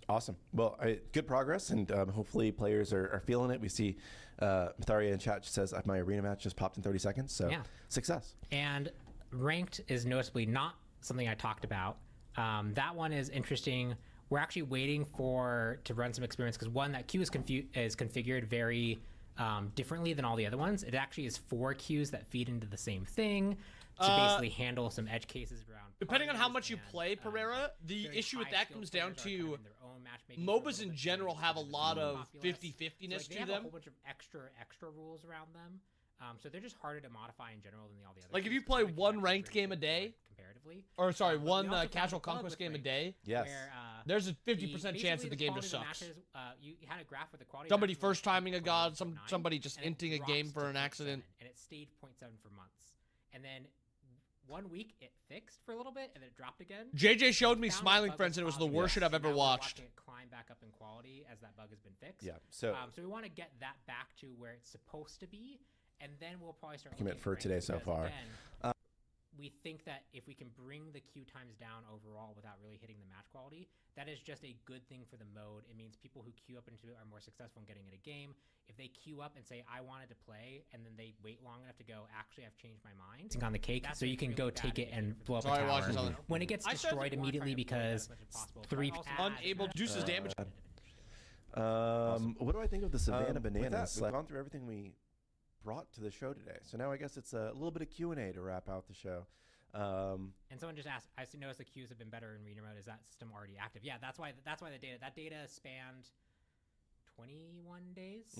S11: Awesome. Well, good progress, and hopefully players are feeling it. We see Matharia in chat says, my arena match just popped in 30 seconds, so success.
S3: And ranked is noticeably not something I talked about. That one is interesting. We're actually waiting to run some experiments because one, that queue is configured very differently than all the other ones. It actually is 4 queues that feed into the same thing to basically handle some edge cases around.
S1: Depending on how much you play Pereira, the issue with that comes down to MOBAs in general have a lot of 50-50ness
S3: so they
S1: to
S3: have
S1: them.
S3: a whole bunch of extra rules around them. So they're just harder to modify in general than all the other.
S1: Like if you play one ranked game a day,
S3: comparatively,
S1: or sorry, one casual conquest game a day,
S11: yes,
S1: there's a 50% chance that the game just sucks.
S3: Matches, you had a graph with the quality.
S1: Somebody first timing a god, somebody just inting a game for an accident,
S3: and it stayed 0.7 for months, and then 1 week it fixed for a little bit and then it dropped again.
S1: JJ showed me Smiling Friends and it was the worst shit I've ever watched.
S3: It climb back up in quality as that bug has been fixed.
S11: Yeah. So
S3: we want to get that back to where it's supposed to be, and then we'll probably start.
S11: Commit for today so far.
S3: Again, we think that if we can bring the queue times down overall without really hitting the match quality, that is just a good thing for the mode. It means people who queue up into it are more successful in getting in a game. If they queue up and say, I wanted to play, and then they wait long enough to go, actually, I've changed my mind. On the cake, so you can go take it and blow up a tower. When it gets destroyed immediately because 3
S1: unable reduces damage.
S11: What do I think of the Savannah Bananas? We've gone through everything we brought to the show today, so now I guess it's a little bit of Q&A to wrap out the show.
S3: And someone just asked, I noticed the queues have been better in Arena mode. Is that system already active? Yeah, that's why the data spanned 21 days.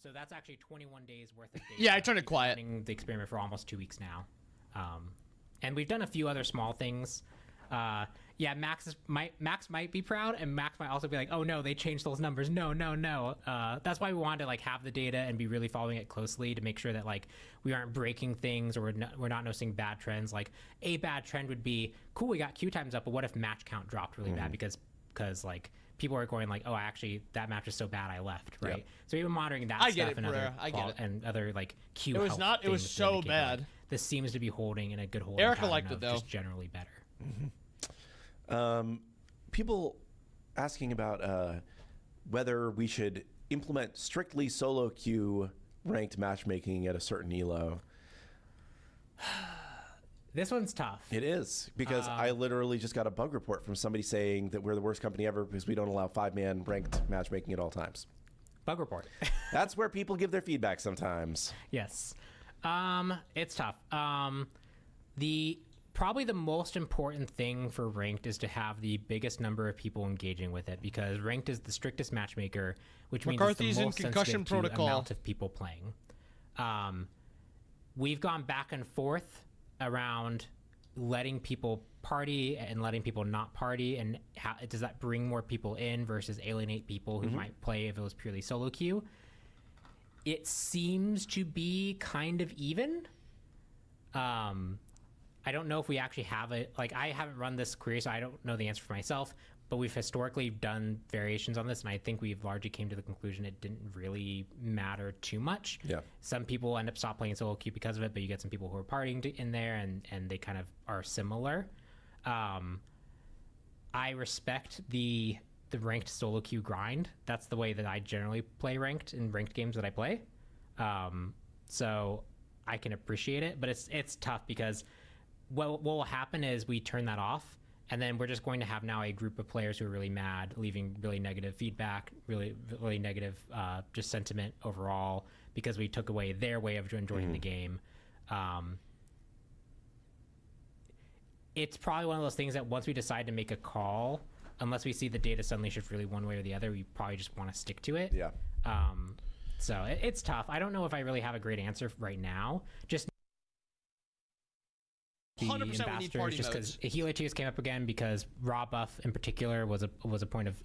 S3: So that's actually 21 days worth of data.
S1: Yeah, I turned it
S3: We've been
S1: quiet.
S3: running the experiment for almost 2 weeks now. And we've done a few other small things. Yeah, Max might be proud, and Max might also be like, "Oh no, they changed those numbers. No." That's why we wanted to like have the data and be really following it closely to make sure that like we aren't breaking things or we're not noticing bad trends. Like a bad trend would be, cool, we got queue times up, but what if match count dropped really bad because like people are going like, oh, actually that match is so bad I left, right?
S11: Yep.
S3: So we've been monitoring that
S1: I
S3: stuff
S1: get it,
S3: and other
S1: Pereira. I get it.
S3: and other like queue.
S1: It was
S3: health
S1: not. It was
S3: things to
S1: so
S3: indicate that, like,
S1: bad.
S3: this seems to be holding in a good holding
S1: Erica
S3: pattern
S1: liked it,
S3: of
S1: though.
S3: just generally better.
S11: People asking about whether we should implement strictly solo queue ranked matchmaking at a certain elo.
S3: This one's tough.
S11: It is, because I literally just got a bug report from somebody saying that we're the worst company ever because we don't allow 5-man ranked matchmaking at all times.
S3: Bug report.
S11: That's where people give their feedback sometimes.
S3: Yes. It's tough. Probably the most important thing for ranked is to have the biggest number of people engaging with it, because ranked is the strictest matchmaker, which
S1: McCarthy's
S3: means
S1: in
S3: it's the most
S1: concussion
S3: sensitive to
S1: protocol.
S3: amount of people playing. We've gone back and forth around letting people party and letting people not party, and how does that bring more people in versus alienate people who might play if it was purely solo queue. It seems to be kind of even. I don't know if we actually have it. Like, I haven't run this query, so I don't know the answer for myself, but we've historically done variations on this, and I think we've largely came to the conclusion it didn't really matter too much.
S11: Yeah.
S3: Some people end up stop playing solo queue because of it, but you get some people who are partying in there, and they kind of are similar. I respect the ranked solo queue grind. That's the way that I generally play ranked in ranked games that I play. So I can appreciate it, but it's tough because what will happen is we turn that off, and then we're just going to have now a group of players who are really mad, leaving really negative feedback, really negative just sentiment overall, because we took away their way of enjoying the game. It's probably one of those things that once we decide to make a call, unless we see the data suddenly shift really one way or the other, we probably just want to stick to it.
S11: Yeah.
S3: So it's tough. I don't know if I really have a great answer right now. Just
S1: 100% we need
S3: ambassadors,
S1: party
S3: just
S1: modes.
S3: because Helios came up again, because raw buff in particular was a point of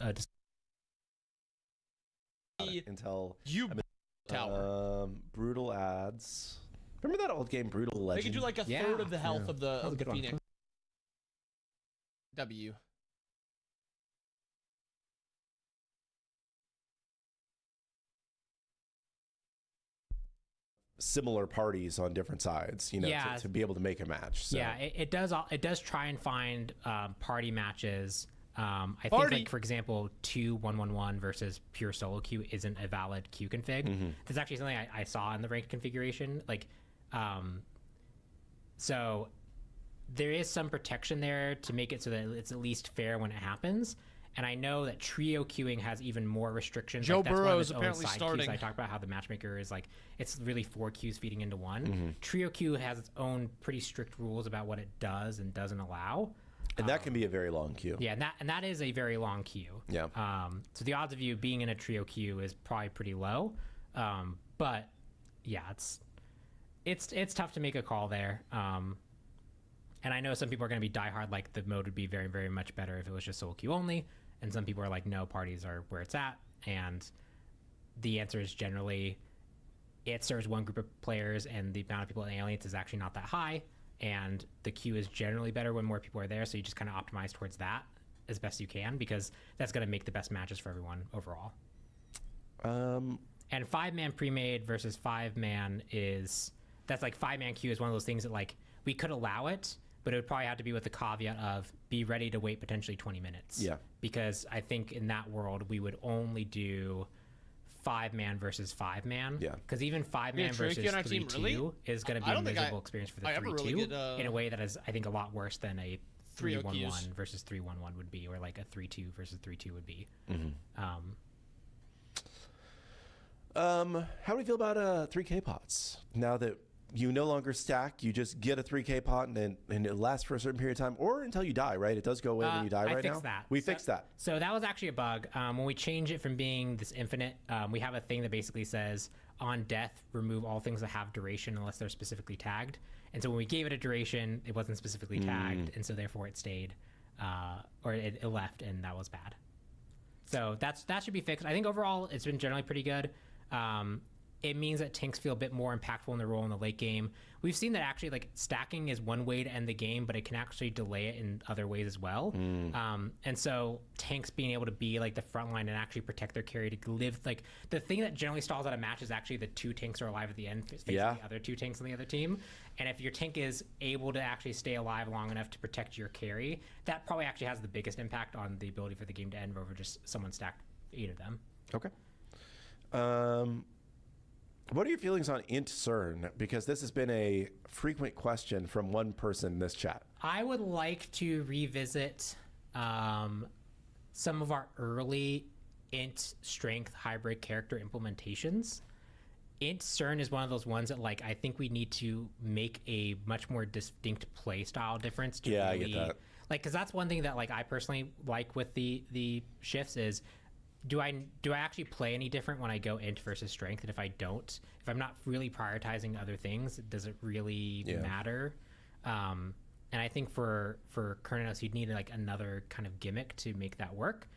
S11: Until
S1: Tower.
S11: brutal ads. Remember that old game, Brutal
S1: They
S11: Legend?
S1: could do like a
S3: Yeah.
S1: third of the health
S11: Yeah.
S1: of the,
S3: That was a good one.
S1: Phoenix. W.
S11: Similar parties on different sides, you know,
S3: Yeah.
S11: to be able to make a match. So.
S3: Yeah, it does try and find party matches. I think,
S1: Party.
S3: like, for example, 2-1-1-1 versus pure solo queue isn't a valid queue config. That's actually something I saw in the ranked configuration. Like, so there is some protection there to make it so that it's at least fair when it happens. And I know that trio queuing has even more restrictions.
S1: Joe
S3: like, that's one
S1: Burrow
S3: of
S1: is
S3: its own
S1: apparently
S3: side
S1: starting.
S3: Queues. I talked about how the matchmaker is like, it's really 4 queues feeding into one. Trio queue has its own pretty strict rules about what it does and doesn't allow.
S11: And that can be a very long queue.
S3: Yeah, and that is a very long queue.
S11: Yeah.
S3: So the odds of you being in a trio queue is probably pretty low. But yeah, it's tough to make a call there. And I know some people are going to be diehard, like the mode would be very, very much better if it was just solo queue only. And some people are like, no, parties are where it's at. And the answer is generally it serves one group of players, and the amount of people in Aliens is actually not that high. And the queue is generally better when more people are there. So you just kind of optimize towards that as best you can, because that's going to make the best matches for everyone overall. And 5-man pre-made versus 5-man that's like 5-man queue is one of those things that, like, we could allow it, but it would probably have to be with the caveat of be ready to wait potentially 20 minutes.
S11: Yeah.
S3: Because I think in that world, we would only do 5-man versus 5-man.
S11: Yeah.
S3: Because even 5-man versus
S1: Tricky on our team,
S3: 3-2
S1: really?
S3: is going to be
S1: I
S3: a
S1: don't think
S3: miserable experience for the
S1: I ever
S3: 3-2
S1: really get,
S3: in a way that is, I think, a lot worse than a
S1: 3-0
S3: 3-1-1
S1: queues.
S3: versus 3-1-1 would be, or like a 3-2 versus 3-2 would be.
S11: How do we feel about 3K pots now that you no longer stack. You just get a 3K pot and it lasts for a certain period of time or until you die, right? It does go away when you die right now?
S3: I fixed that.
S11: We fixed that.
S3: So that was actually a bug. When we change it from being this infinite, we have a thing that basically says on death, remove all things that have duration unless they're specifically tagged. And so when we gave it a duration, it wasn't specifically tagged. And so therefore it stayed, or it left, and that was bad. So that should be fixed. I think overall it's been generally pretty good. It means that tanks feel a bit more impactful in their role in the late game. We've seen that actually, like, stacking is one way to end the game, but it can actually delay it in other ways as well. And so tanks being able to be like the front line and actually protect their carry to live, like, the thing that generally stalls out a match is actually the two tanks are alive at the end facing the other two tanks on the other team. And if your tank is able to actually stay alive long enough to protect your carry, that probably actually has the biggest impact on the ability for the game to end over just someone stacked 8 of them.
S11: Okay. What are your feelings on int CERN? Because this has been a frequent question from one person in this chat.
S3: I would like to revisit some of our early int strength hybrid character implementations. Int CERN is one of those ones that, like, I think we need to make a much more distinct play style difference. To
S11: I get that.
S3: Like, because that's one thing that, like, I personally like with the shifts is, do I actually play any different when I go int versus strength? And if I don't, if I'm not really prioritizing other things, does it really matter? And I think for Kernos, you'd need like another kind of gimmick to make that work.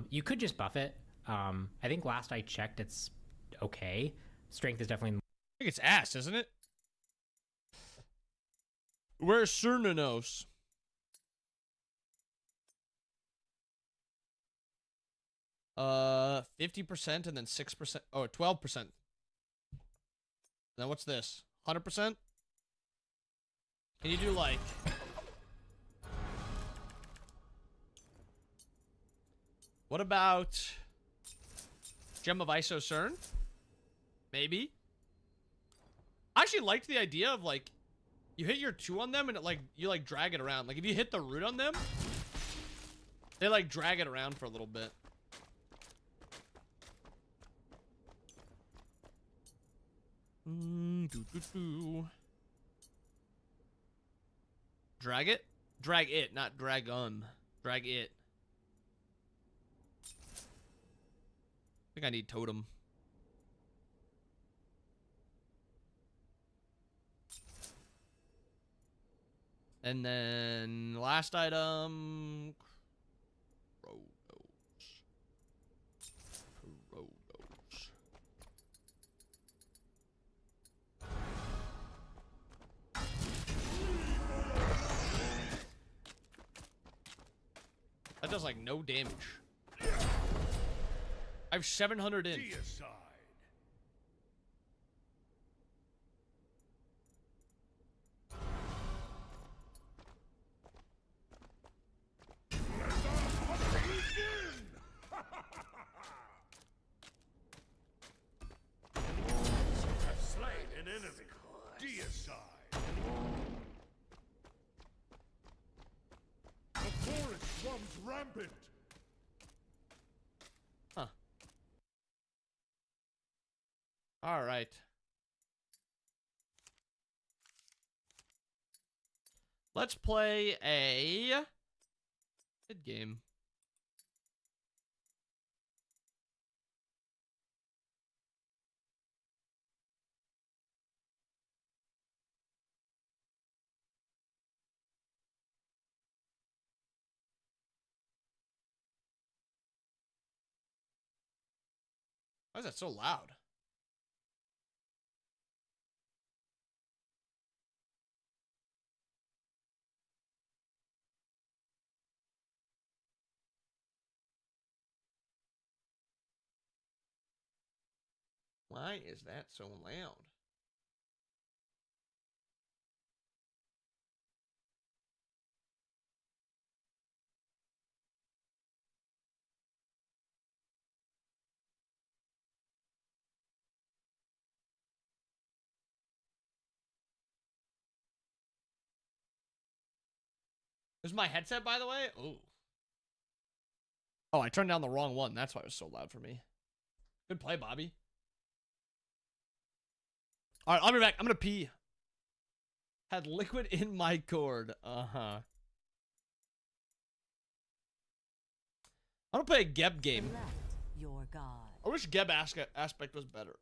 S3: You could just buff it. I think last I checked, it's okay. Strength is definitely.
S1: I think it's ass, isn't it? Where's Cernanos? Uh, 50% and then 6%. Oh, 12%. Now what's this? 100%? Can you do like... What about Gem of ISO CERN? Maybe. I actually liked the idea of, like, you hit your 2 on them and it, like, you like drag it around. Like if you hit the root on them, they like drag it around for a little bit. Drag it? Drag it, not drag on. Drag it. I think I need totem. And then last item, Kronos. That does like no damage. I have 700 in.
S5: Deicide. Have slain an enemy. Deicide. The forest runs rampant.
S1: Huh. All right. Let's play a mid game. Why is that so loud? Why is that so loud? This is my headset, by the way? Oh. Oh, I turned down the wrong one. That's why it was so loud for me. Good play, Bobby. All right, I'll be back. I'm gonna pee. Had liquid in my cord. Uh-huh. I'm gonna play a Geb game.
S10: Select your god.
S1: I wish Geb aspect was better.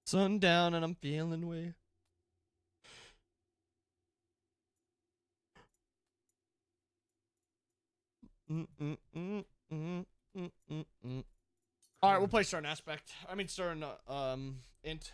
S1: Sundown and I'm feeling way. All right, we'll play Stern aspect. I mean Stern int.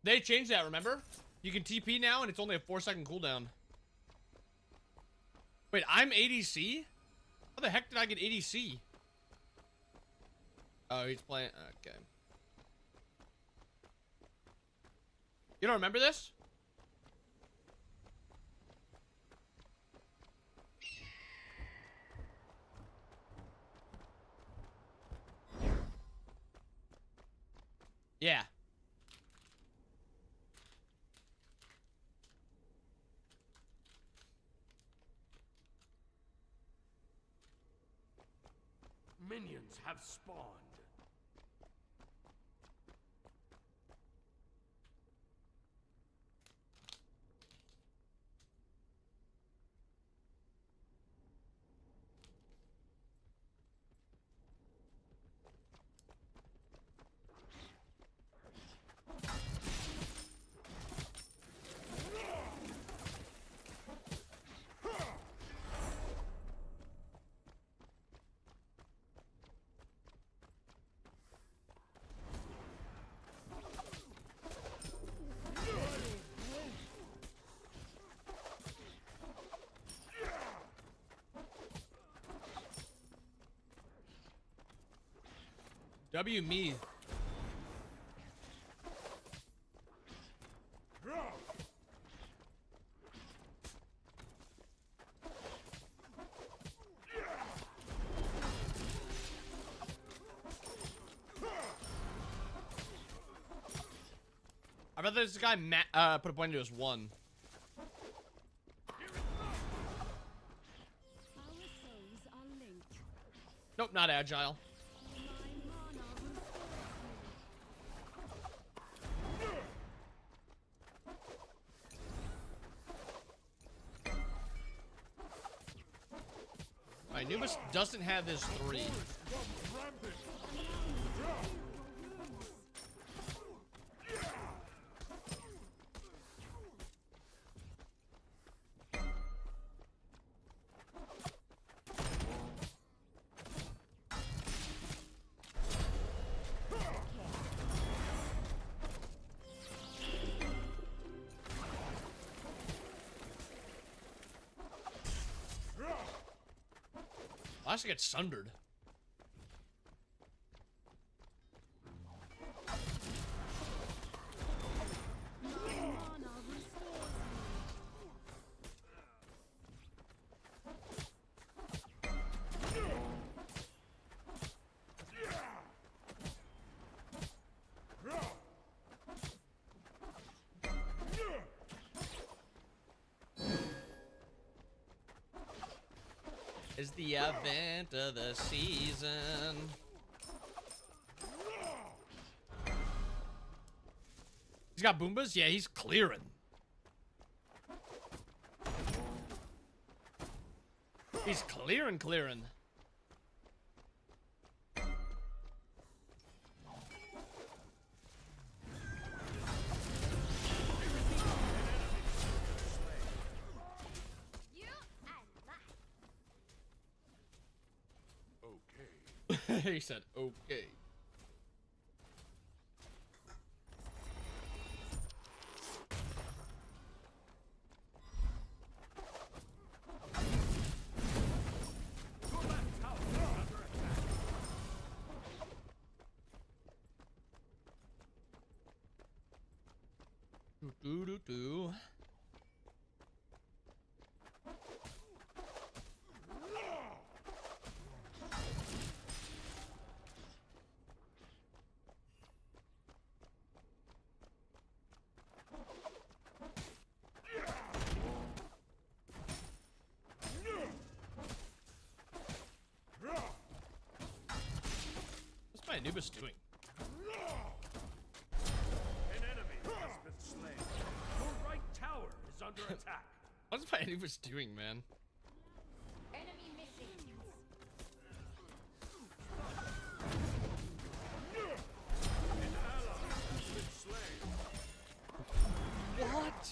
S1: They changed that, remember? You can TP now and it's only a 4-second cooldown. Wait, I'm ADC? How the heck did I get ADC? Oh, he's playing. Okay. You don't remember this? Yeah.
S5: Minions have spawned.
S1: W me. I bet this guy put a point into his 1. Nope, not agile. Anubis doesn't have his 3. Plastic gets sundered. Is the event of the season. He's got Boombas? Yeah, he's clearing. He's clearing. He said, okay. Do. What's my Anubis doing?
S5: An enemy has been slain. Your right tower is under attack.
S1: What's my Anubis doing, man?
S8: Enemy missing.
S5: An ally has been slain.
S1: What?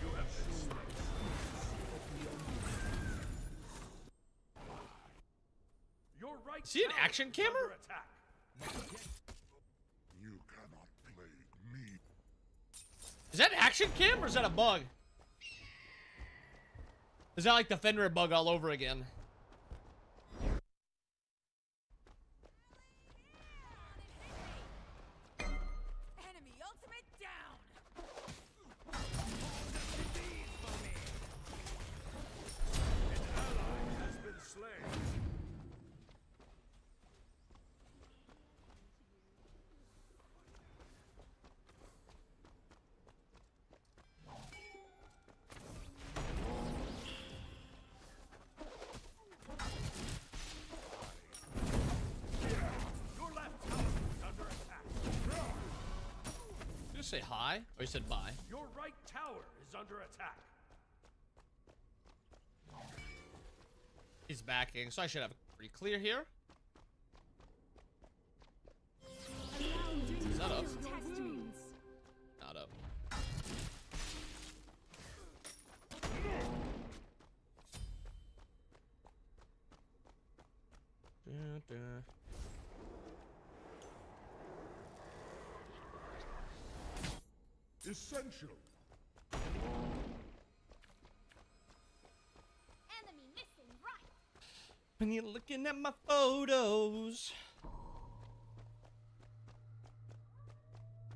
S5: You have been slain. Your right
S1: Is he an
S5: tower
S1: action
S5: is
S1: camera?
S5: under attack.
S2: You cannot plague me.
S1: Is that action cam or is that a bug? Is that like the Fenrir bug all over again?
S8: Enemy ultimate down.
S5: An ally has been slain. Your left tower is under attack.
S1: Did you say hi? Or you said bye?
S5: Your right tower is under attack.
S1: He's backing, so I should have it pretty clear here. Is that up? Not up.
S2: Essential.
S7: Enemy missing right.
S1: When you're looking at my photos.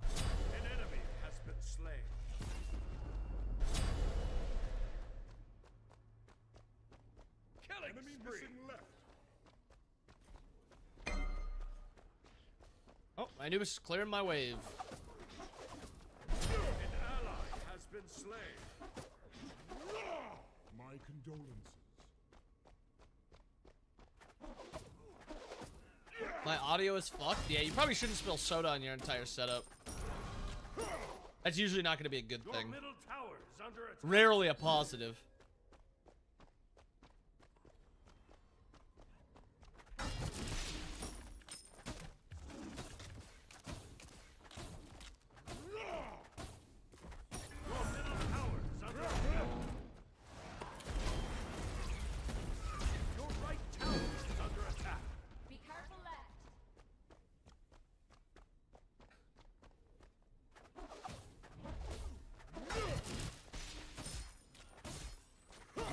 S5: An enemy has been slain. Killing
S2: Enemy
S5: spree.
S2: missing left.
S1: Oh, I knew it was clearing my wave.
S5: An ally has been slain.
S2: My condolences.
S1: My audio is fucked. Yeah, you probably shouldn't spill soda on your entire setup. That's usually not going to be a good
S5: Your
S1: thing.
S5: middle tower is under attack.
S1: Rarely a positive.
S5: Your middle tower is under attack. Your right tower is under attack.
S8: Be careful left.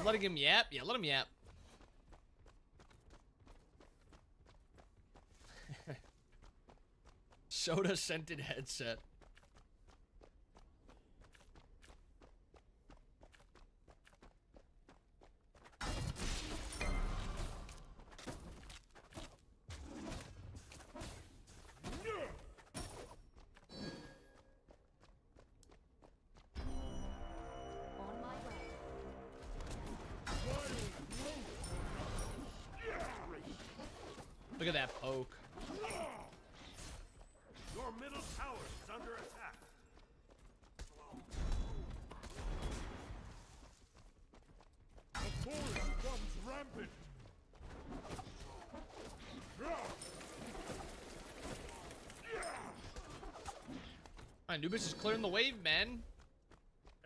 S1: I'm letting him yap. Yeah, let him yap. Soda scented headset.
S10: On my way.
S1: Look at that poke.
S5: Your middle tower is under attack.
S2: The forest runs rampant.
S1: Anubis is clearing the wave, man.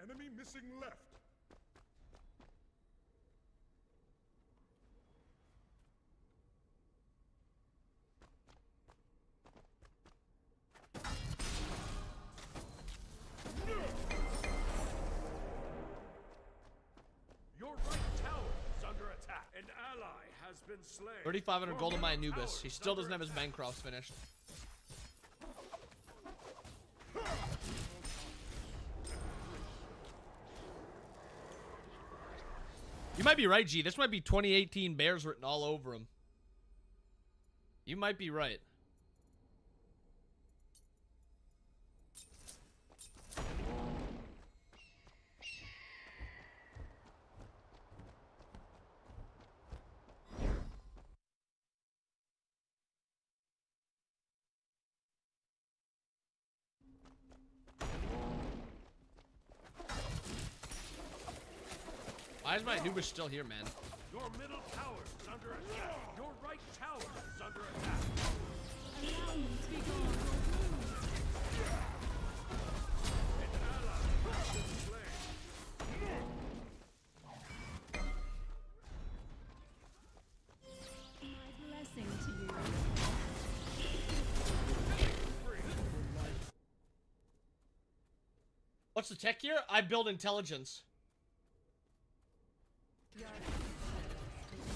S2: Enemy missing left.
S5: Your right tower is under attack. An ally has been slain.
S1: 3,500 gold on my
S5: Your middle
S1: Anubis.
S5: tower
S1: He
S5: is
S1: still
S5: under
S1: doesn't have his
S5: attack.
S1: Bancrofts finished. You might be right, G. This might be 2018 Bears written all over him. You might be right. Why is my Anubis still here, man?
S5: Your middle tower is under attack. Your right tower is under attack. An ally has been slain.
S8: My blessing to you.
S1: What's the tech here? I build intelligence.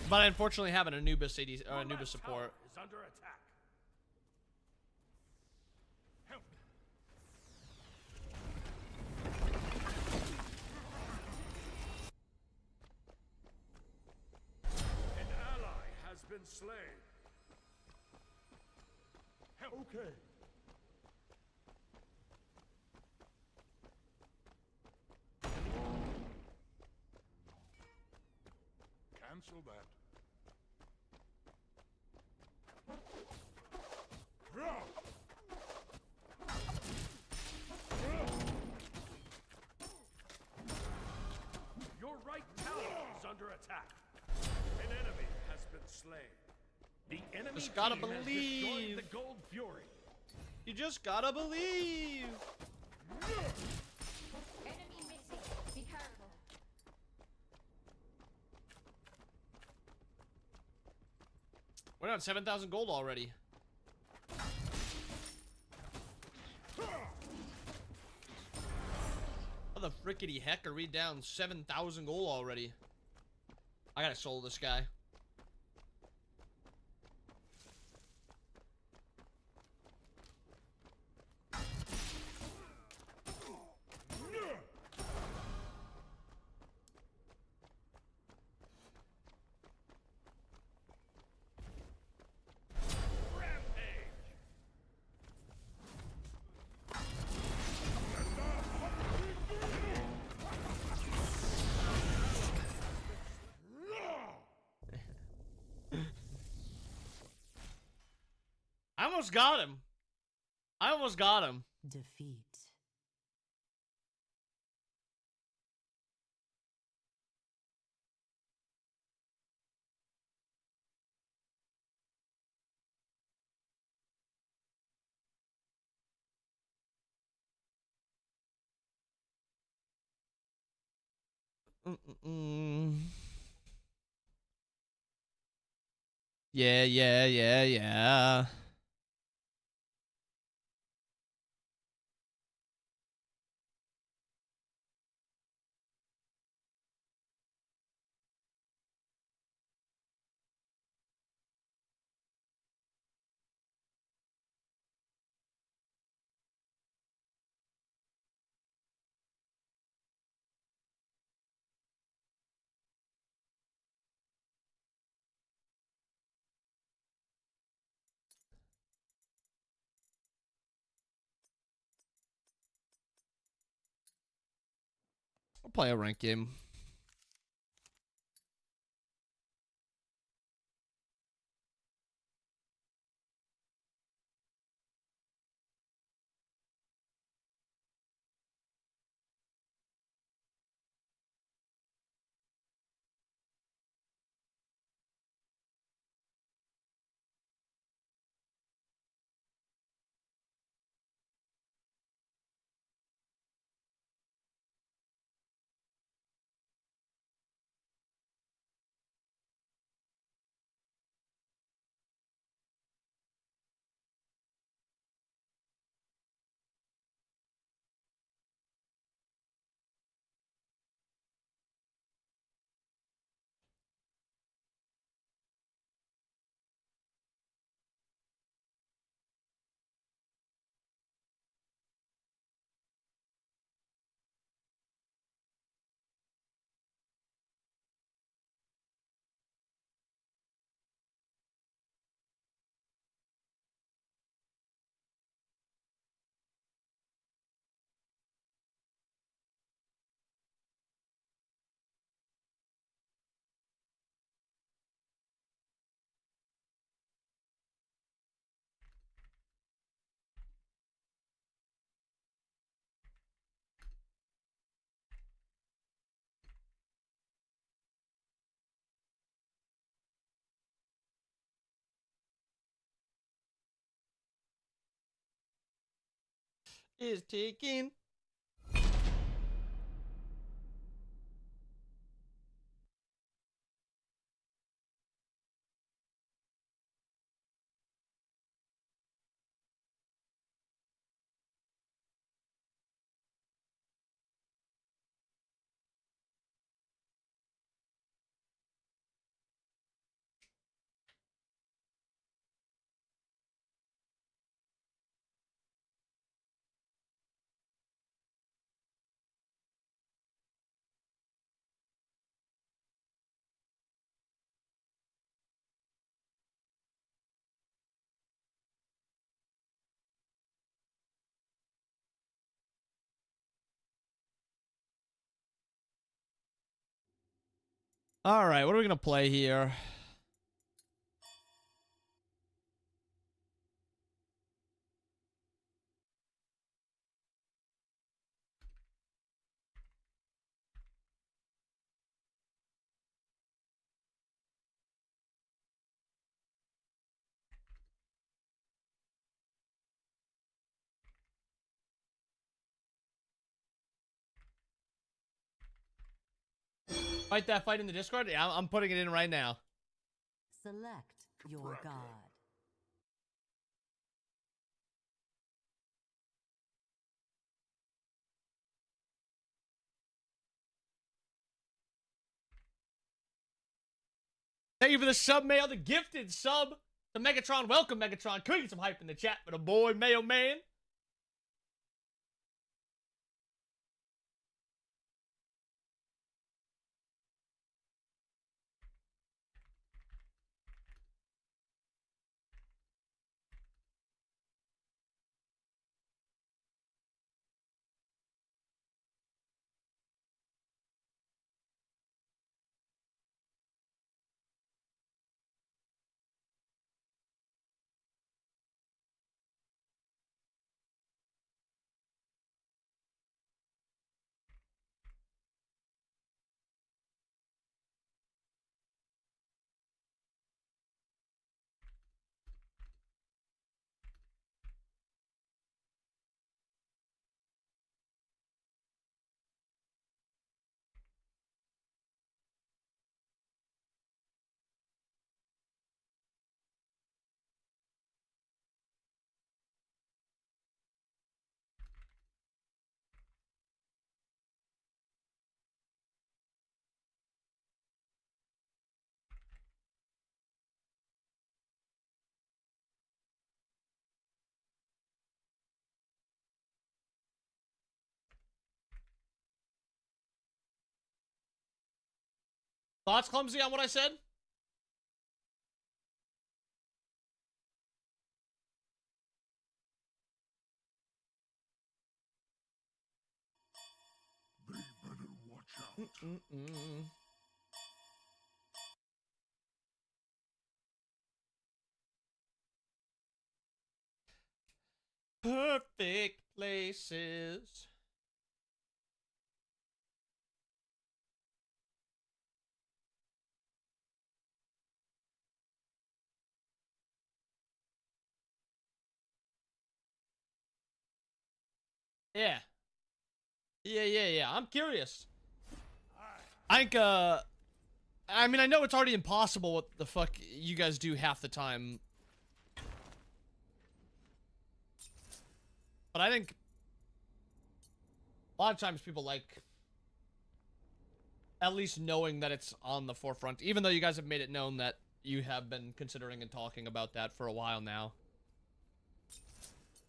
S1: But I unfortunately have an Anubis AD, or Anubis support.
S5: Is under attack.
S2: Help.
S5: An ally has been slain.
S2: Help. Okay. Cancel that.
S5: Your right tower is under attack. An enemy has been slain. The enemy
S1: Just gotta
S5: team has
S1: believe.
S5: destroyed the Gold Fury.
S1: You just gotta believe.
S10: Enemy missing. Be careful.
S1: We're on 7,000 gold already. How the frickety heck are we down 7,000 gold already? I gotta solo this guy. I almost got him. I almost got him.
S10: Defeat.
S1: Yeah, yeah, yeah, yeah. I'll play a ranked game. Is ticking. All right, what are we gonna play here? Fight that fight in the Discord? Yeah, I'm putting it in right now.
S10: Select your god.
S1: Thank you for the sub, Mayo, the gifted sub. The Megatron, welcome, Megatron. Could you get some hype in the chat for the boy, Mayo Man? Thoughts, Clumsy, on what I said?
S2: They better
S1: Perfect places. Yeah. Yeah. I'm curious. I think, I mean, I know it's already impossible what the fuck you guys do half the time. But I think a lot of times people like at least knowing that it's on the forefront, even though you guys have made it known that you have been considering and talking about that for a while now.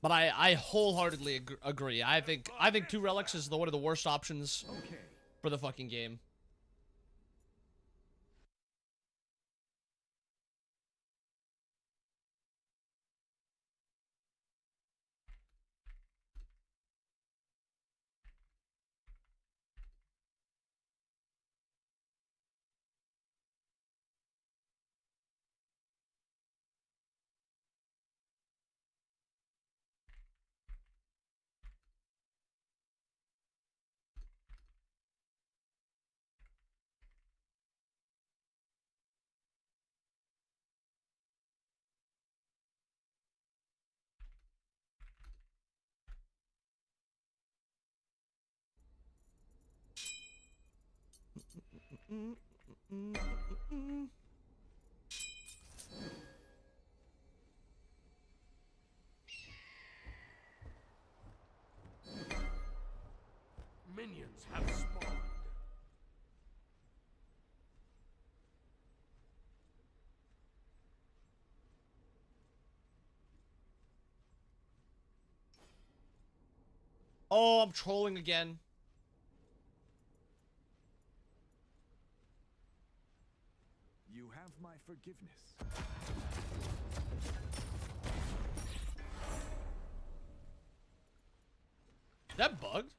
S1: But I wholeheartedly agree. I think 2 relics is one of the worst options for the fucking game.
S5: Minions have spawned.
S1: Oh, I'm trolling again.
S2: You have my forgiveness.
S1: Is that bugged?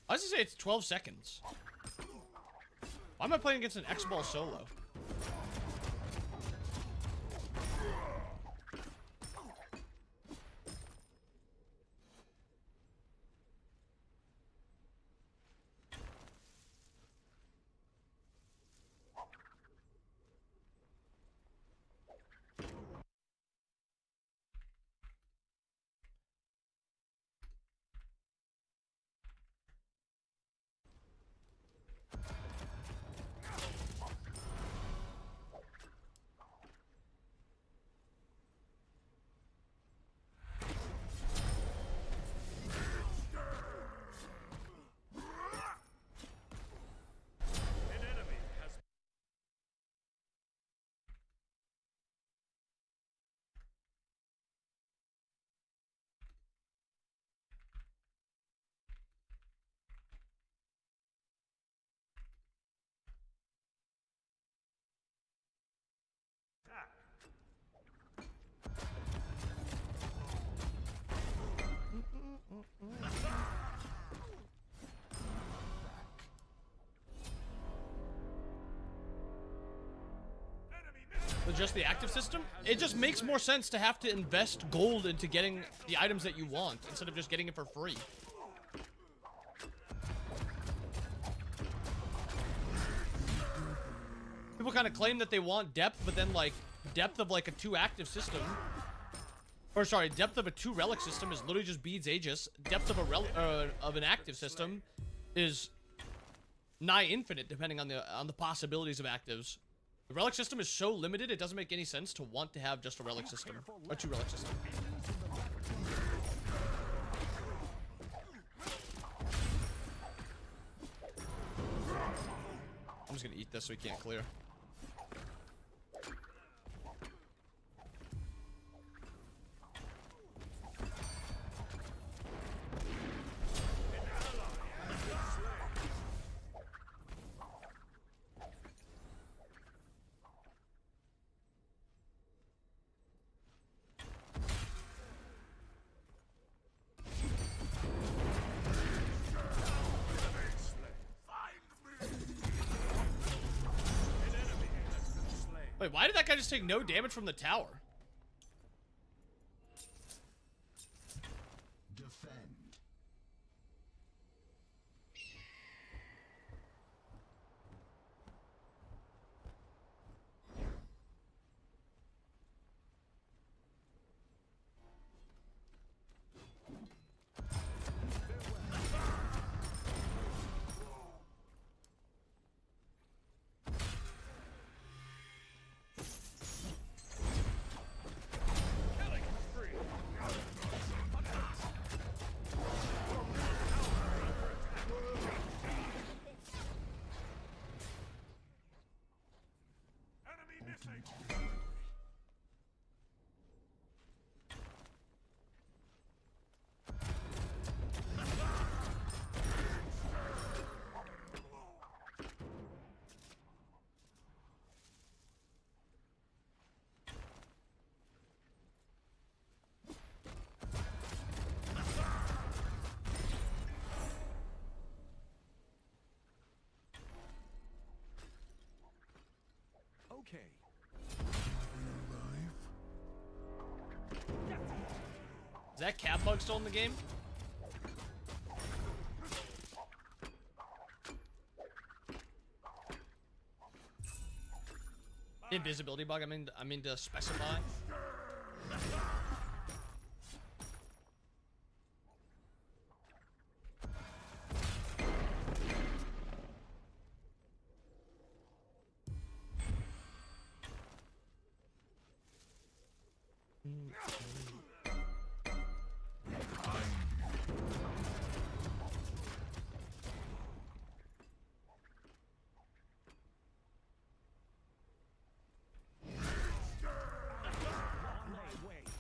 S1: I was gonna say it's 12 seconds. Why am I playing against an X-Ball solo? With just the active system, it just makes more sense to have to invest gold into getting the items that you want instead of just getting it for free. People kind of claim that they want depth, but then like depth of like a 2 active system, or sorry, depth of a 2 relic system is literally just beads Aegis. Depth of a of an active system is nigh infinite, depending on the possibilities of actives. The relic system is so limited, it doesn't make any sense to want to have just a relic system, a 2 relic system. I'm just gonna eat this so he can't clear. Wait, why did that guy just take no damage from the tower?
S4: Okay.
S1: Is that cat bug still in the game? Invisibility bug, I mean to specify.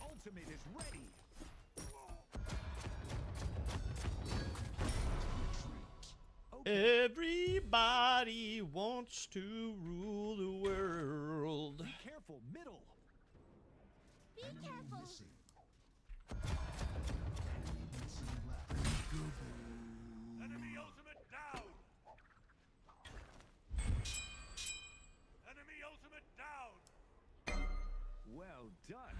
S4: Ultimate is ready.
S1: Everybody wants to rule the world.
S4: Be careful, middle.
S7: Be careful.
S5: Enemy ultimate down. Enemy ultimate down.
S4: Well done.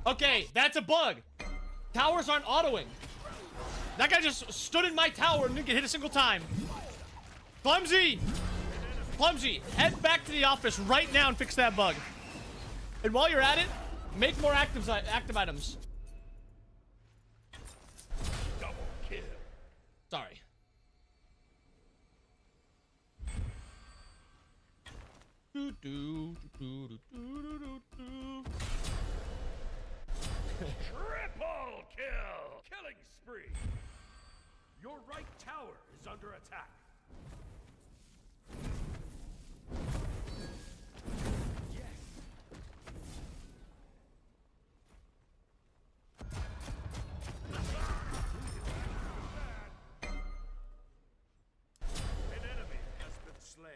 S1: Okay, that's a bug. Towers aren't autoing. That guy just stood in my tower and didn't get hit a single time. Clumsy! Clumsy, head back to the office right now and fix that bug. And while you're at it, make more active items.
S5: Double kill.
S1: Sorry. Do do do do do do do.
S5: Triple kill. Killing spree. Your right tower is under attack. An enemy has been slain.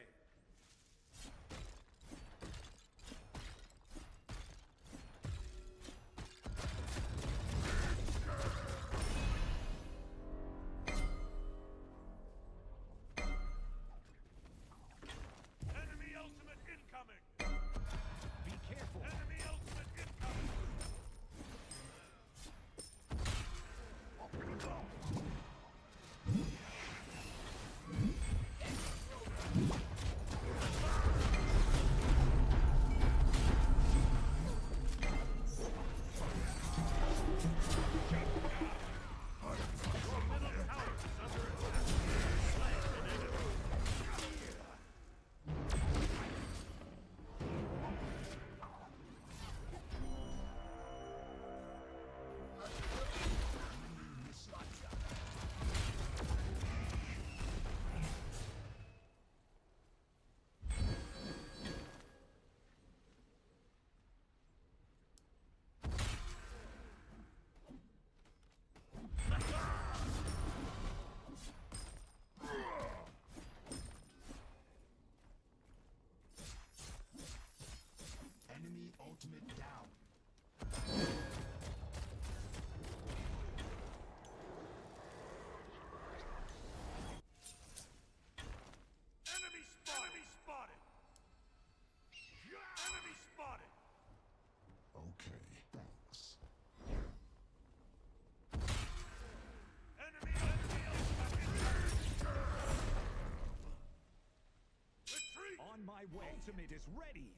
S4: way. Ultimate is ready.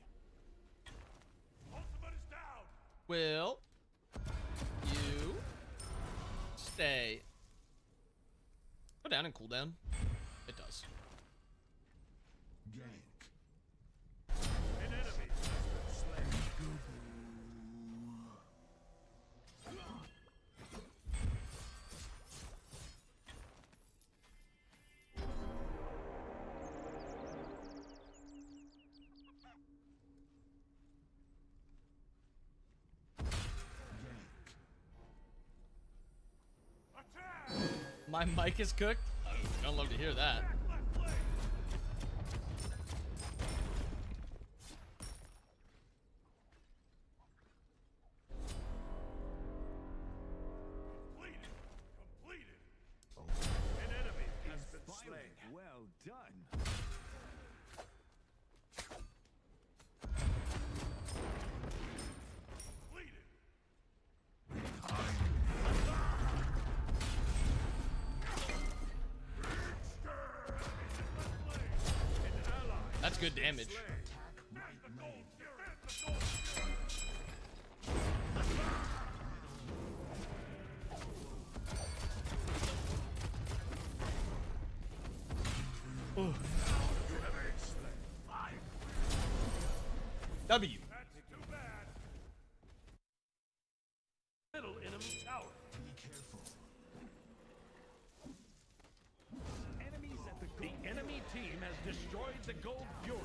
S5: Ultimate is down.
S1: Will you stay? Go down and cool down. It does.
S5: An enemy has been slain. Attack!
S1: My mic is cooked. I don't love to hear that.
S5: Left leg. Completed. Completed. An enemy has been slain.
S4: Well done.
S5: Completed. An ally.
S1: That's good damage.
S5: Defend the gold. Defend the gold.
S1: Ooh.
S5: You have been slain.
S1: W.
S5: That's too bad. Middle enemy tower.
S4: Enemies at the
S5: The enemy team has destroyed the Gold Fury.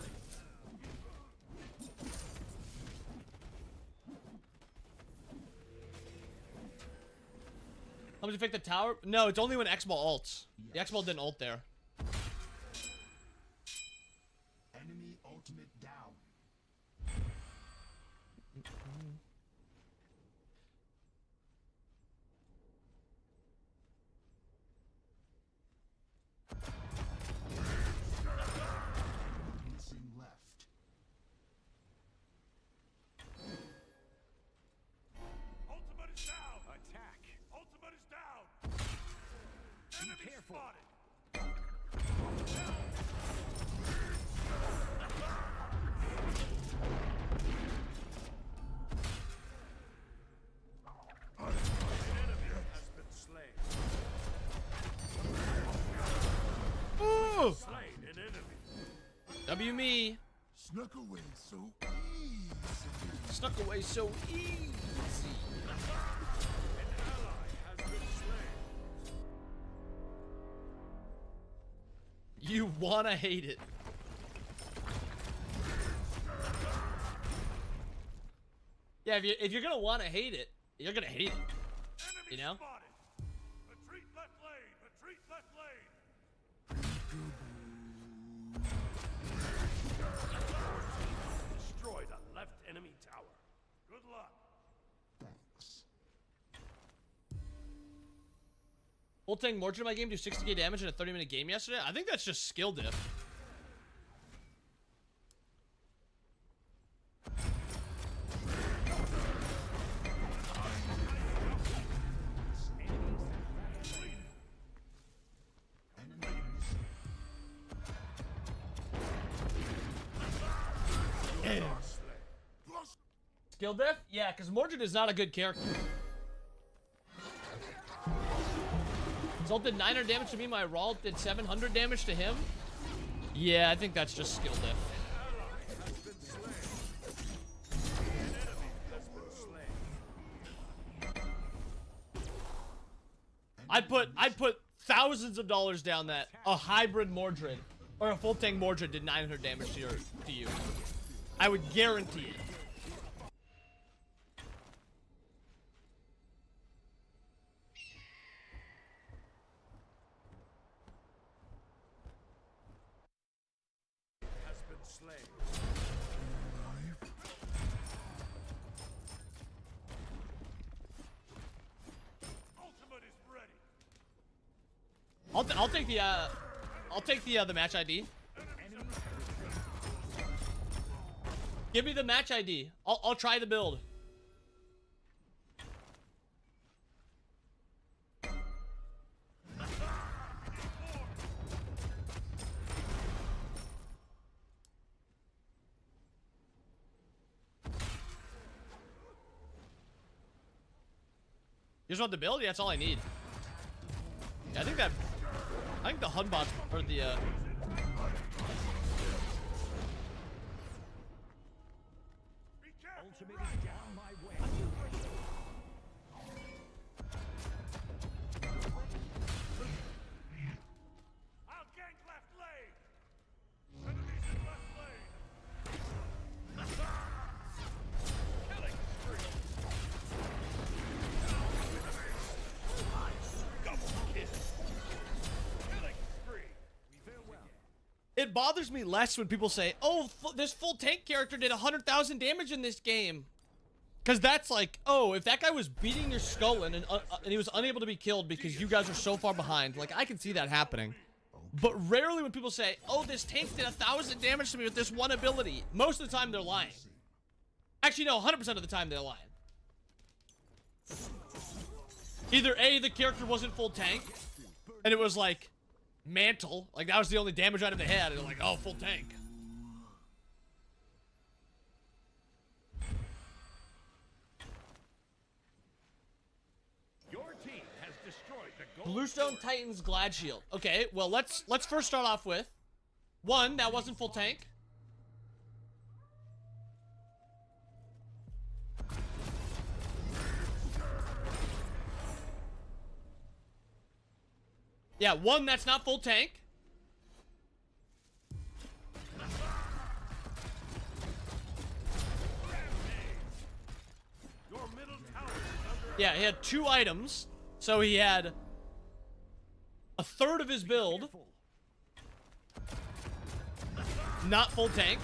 S1: How much affect the tower? No, it's only when X-Ball ults. The X-Ball didn't ult there.
S2: Enemy ultimate down. Missing left.
S5: Ultimate is down.
S4: attack.
S5: Ultimate is down. Enemy
S4: careful.
S5: spotted. An enemy has been slain.
S1: Ooh!
S5: Slain an enemy.
S1: W me.
S2: Snuck away so easy.
S1: Snuck away so easy.
S5: An ally has been slain.
S1: You wanna hate it. Yeah, if you're gonna wanna hate it, you're gonna hate it.
S5: Enemy
S1: You know?
S5: spotted. Retreat left lane. Retreat left lane. Destroyed a left enemy tower. Good luck.
S2: Thanks.
S1: Ulting Mordred in my game do 60k damage in a 30-minute game yesterday. I think that's just skill diff. Skill diff? Yeah, because Mordred is not a good character. His ult did 900 damage to me, my Raw did 700 damage to him. Yeah, I think that's just skill diff. I'd put thousands of dollars down that a hybrid Mordred or a full tank Mordred did 900 damage to you. I would guarantee it.
S5: Has been slain. Ultimate is ready.
S1: I'll take the match ID. Give me the match ID. I'll try the build. You just want the build? Yeah, that's all I need. Yeah, I think the HUD bots or the
S5: Ultimate is down my way. I'll gank left lane. Enemies in left lane. Killing spree. Double kill. Killing spree. Farewell.
S1: it bothers me less when people say, "Oh, this full tank character did 100,000 damage in this game." Because that's like, oh, if that guy was beating your skull in and he was unable to be killed because you guys are so far behind, like, I can see that happening. But rarely when people say, oh, this tank did 1,000 damage to me with this one ability. Most of the time, they're lying. Actually, no, 100% of the time, they're lying. Either A, the character wasn't full tank, and it was like, mantle. Like, that was the only damage item they had, and they're like, oh, full tank. Bluestone Titans Glad Shield. Okay, well let's first start off with one that wasn't full tank. Yeah, one that's not full tank. Yeah, he had 2 items, so he had a third of his build, not full tank.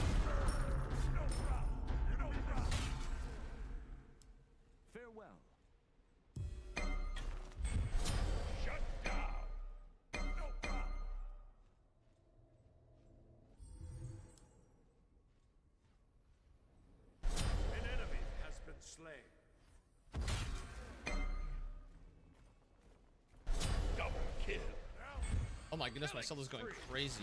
S5: Farewell. Shut down. No problem. An enemy has been slain. Double kill.
S1: Oh my goodness, my cell is going crazy.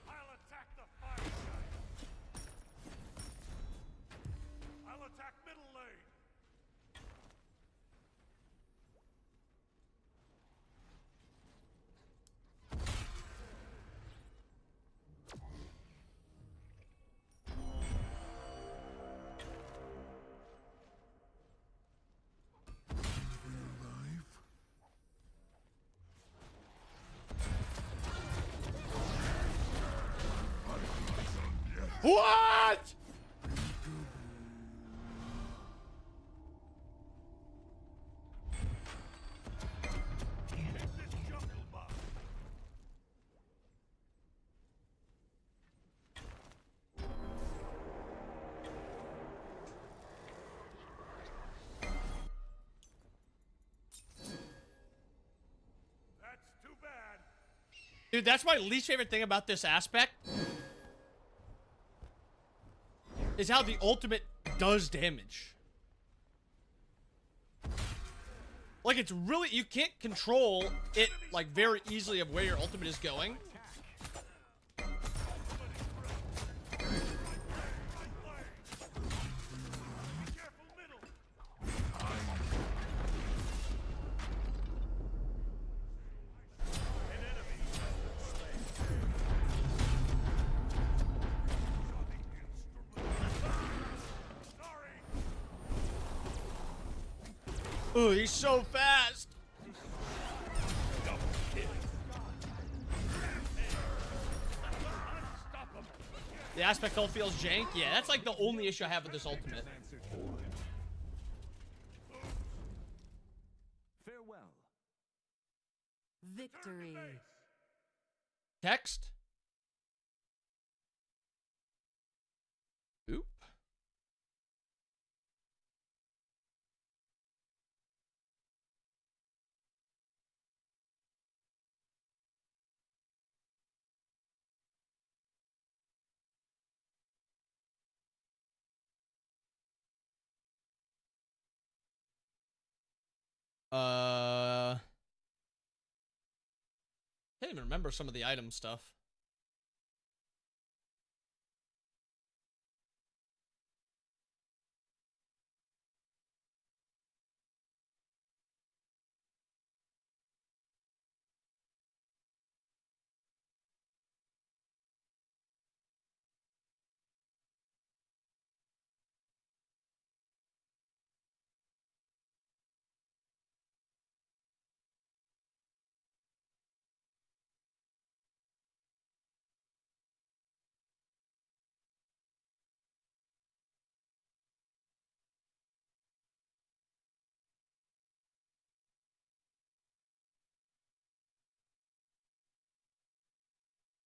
S5: I'll attack the fire giant. I'll attack middle lane.
S1: What?
S5: That's too bad.
S1: Dude, that's my least favorite thing about this aspect. Is how the ultimate does damage. Like, it's really, you can't control it, like, very easily of where your ultimate is going. Ooh, he's so fast. The aspect ult feels jank. Yeah, that's like the only issue I have with this ultimate.
S5: Farewell.
S10: Victory.
S1: Text. Oop. Can't even remember some of the item stuff.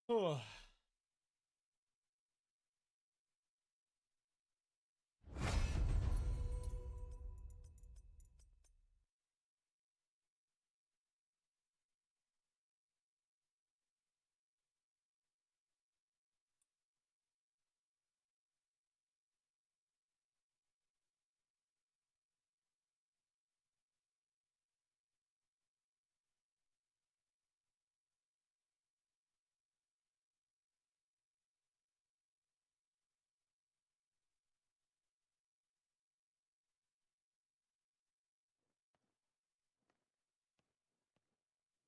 S1: Oh.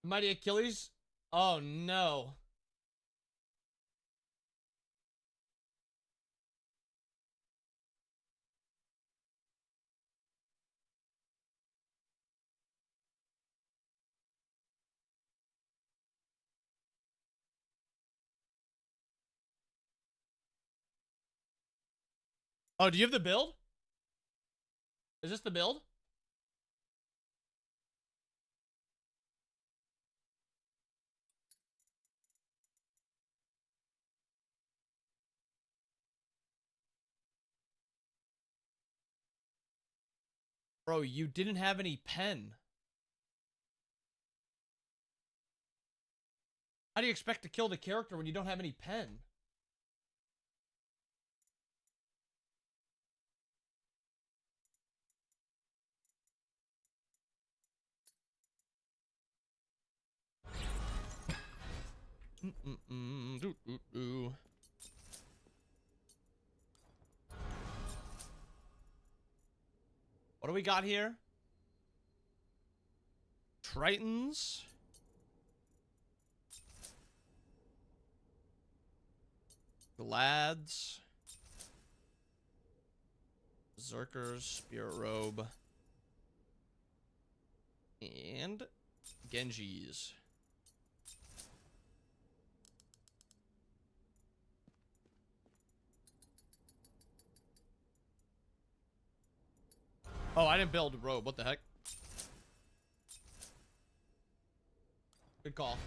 S1: Mighty Achilles? Oh no. Oh, do you have the build? Is this the build? Bro, you didn't have any pen. How do you expect to kill the character when you don't have any pen? What do we got here? Tritons. Glads. Berserkers. Spirit Robe. And Genjis. Oh, I didn't build a robe. What the heck? Good call.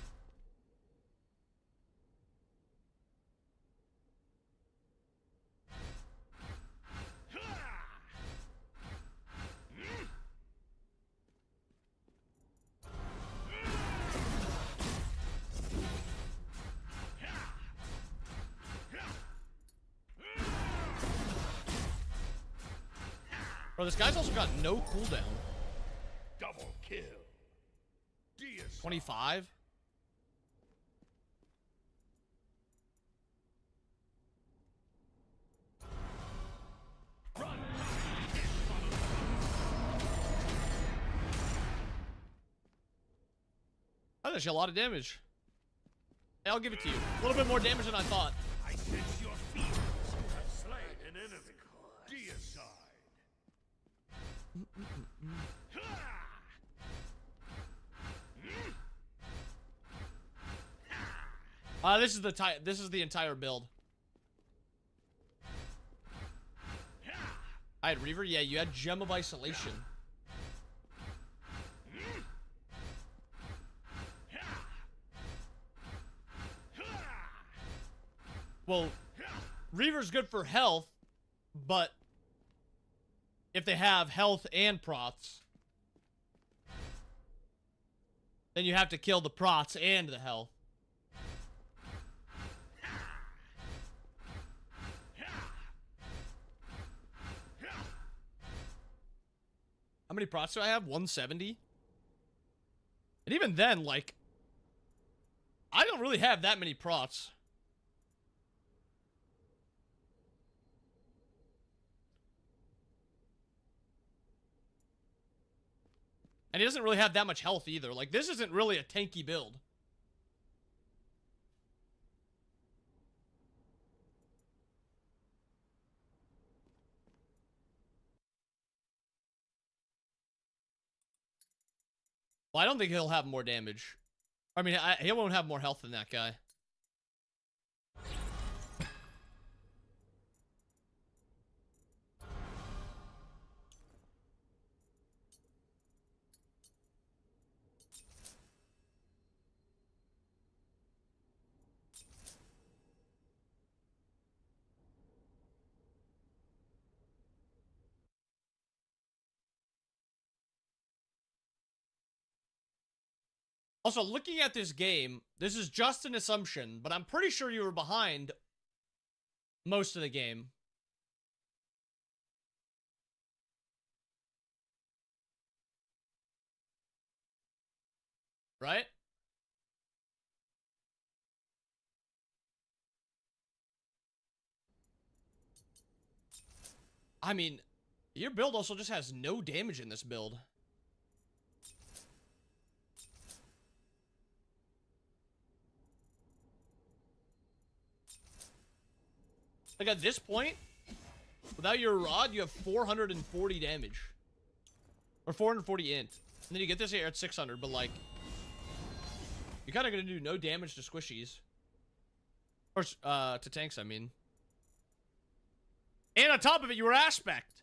S1: Bro, this guy's also got no cooldown.
S5: Double kill.
S1: 25? That does you a lot of damage. Hey, I'll give it to you. A little bit more damage than I thought.
S5: I sense your fears. You have slain an enemy. Deicide.
S1: This is the entire build. I had Reaver. Yeah, you had Gem of Isolation. Well, Reaver's good for health, but if they have health and prots, then you have to kill the prots and the health. How many prots do I have? 170? And even then, like, I don't really have that many prots. And he doesn't really have that much health either. Like, this isn't really a tanky build. Well, I don't think he'll have more damage. I mean, he won't have more health than that guy. Also, looking at this game, this is just an assumption, but I'm pretty sure you were behind most of the game. Right? I mean, your build also just has no damage in this build. Like, at this point, without your rod, you have 440 damage. Or 440 int. And then you get this here at 600, but, like, you're kind of going to do no damage to squishies. Or, to tanks, I mean. And on top of it, you were aspect.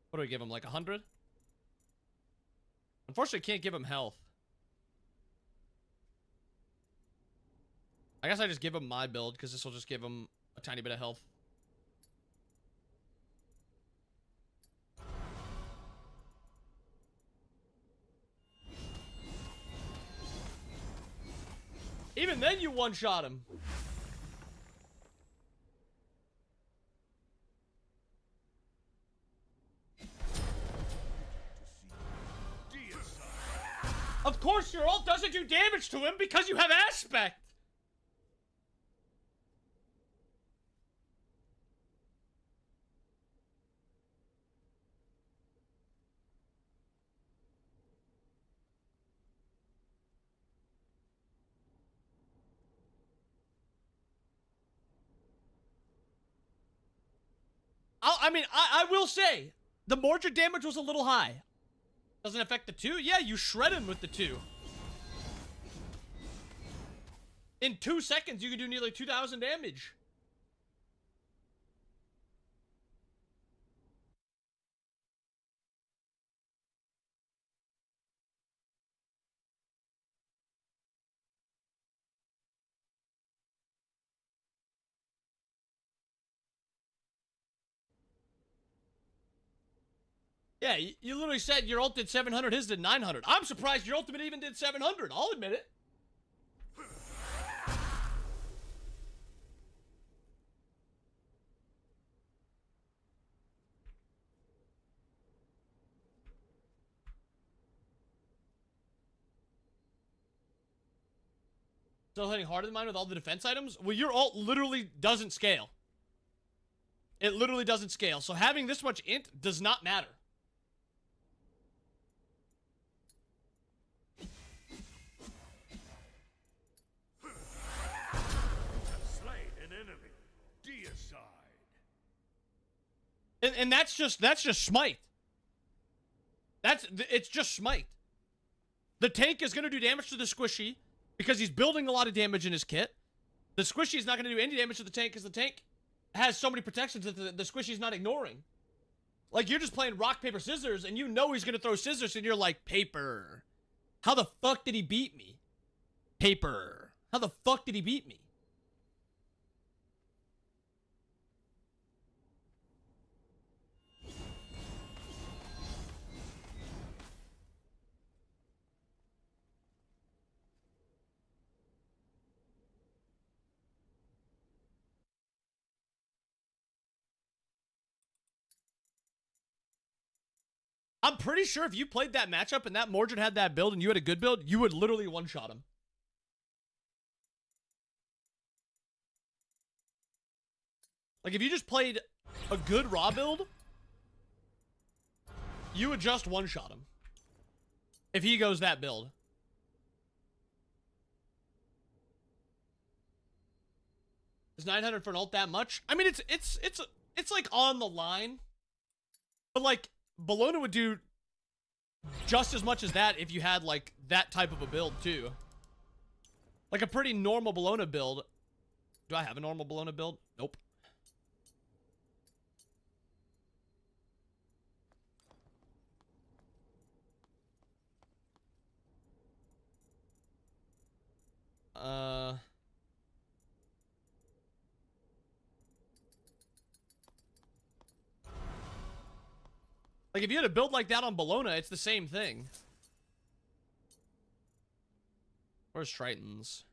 S1: What do we give him, like 100? Unfortunately, can't give him health. I guess I just give him my build, because this will just give him a tiny bit of health. Even then, you one-shot him. Of course, your ult doesn't do damage to him because you have aspect. I will say, the Mordred damage was a little high. Doesn't affect the 2? Yeah, you shred him with the 2. In 2 seconds, you can do nearly 2,000 damage. Yeah, you literally said your ult did 700, his did 900. I'm surprised your ultimate even did 700. I'll admit it. Still hitting harder than mine with all the defense items? Well, your ult literally doesn't scale. It literally doesn't scale. So having this much int does not matter. And that's just smite. It's just smite. The tank is going to do damage to the squishy because he's building a lot of damage in his kit. The squishy is not going to do any damage to the tank because the tank has so many protections that the squishy's not ignoring. Like, you're just playing rock, paper, scissors, and you know he's going to throw scissors, and you're like, paper. How the fuck did he beat me? Paper. How the fuck did he beat me? I'm pretty sure if you played that matchup and that Mordred had that build and you had a good build, you would literally one-shot him. Like, if you just played a good raw build, you would just one-shot him. If he goes that build. Is 900 for an ult that much? I mean, it's like on the line. But like, Bologna would do just as much as that if you had like that type of a build too. Like a pretty normal Bologna build. Do I have a normal Bologna build? Nope. Like, if you had a build like that on Bologna, it's the same thing. Where's Tritons?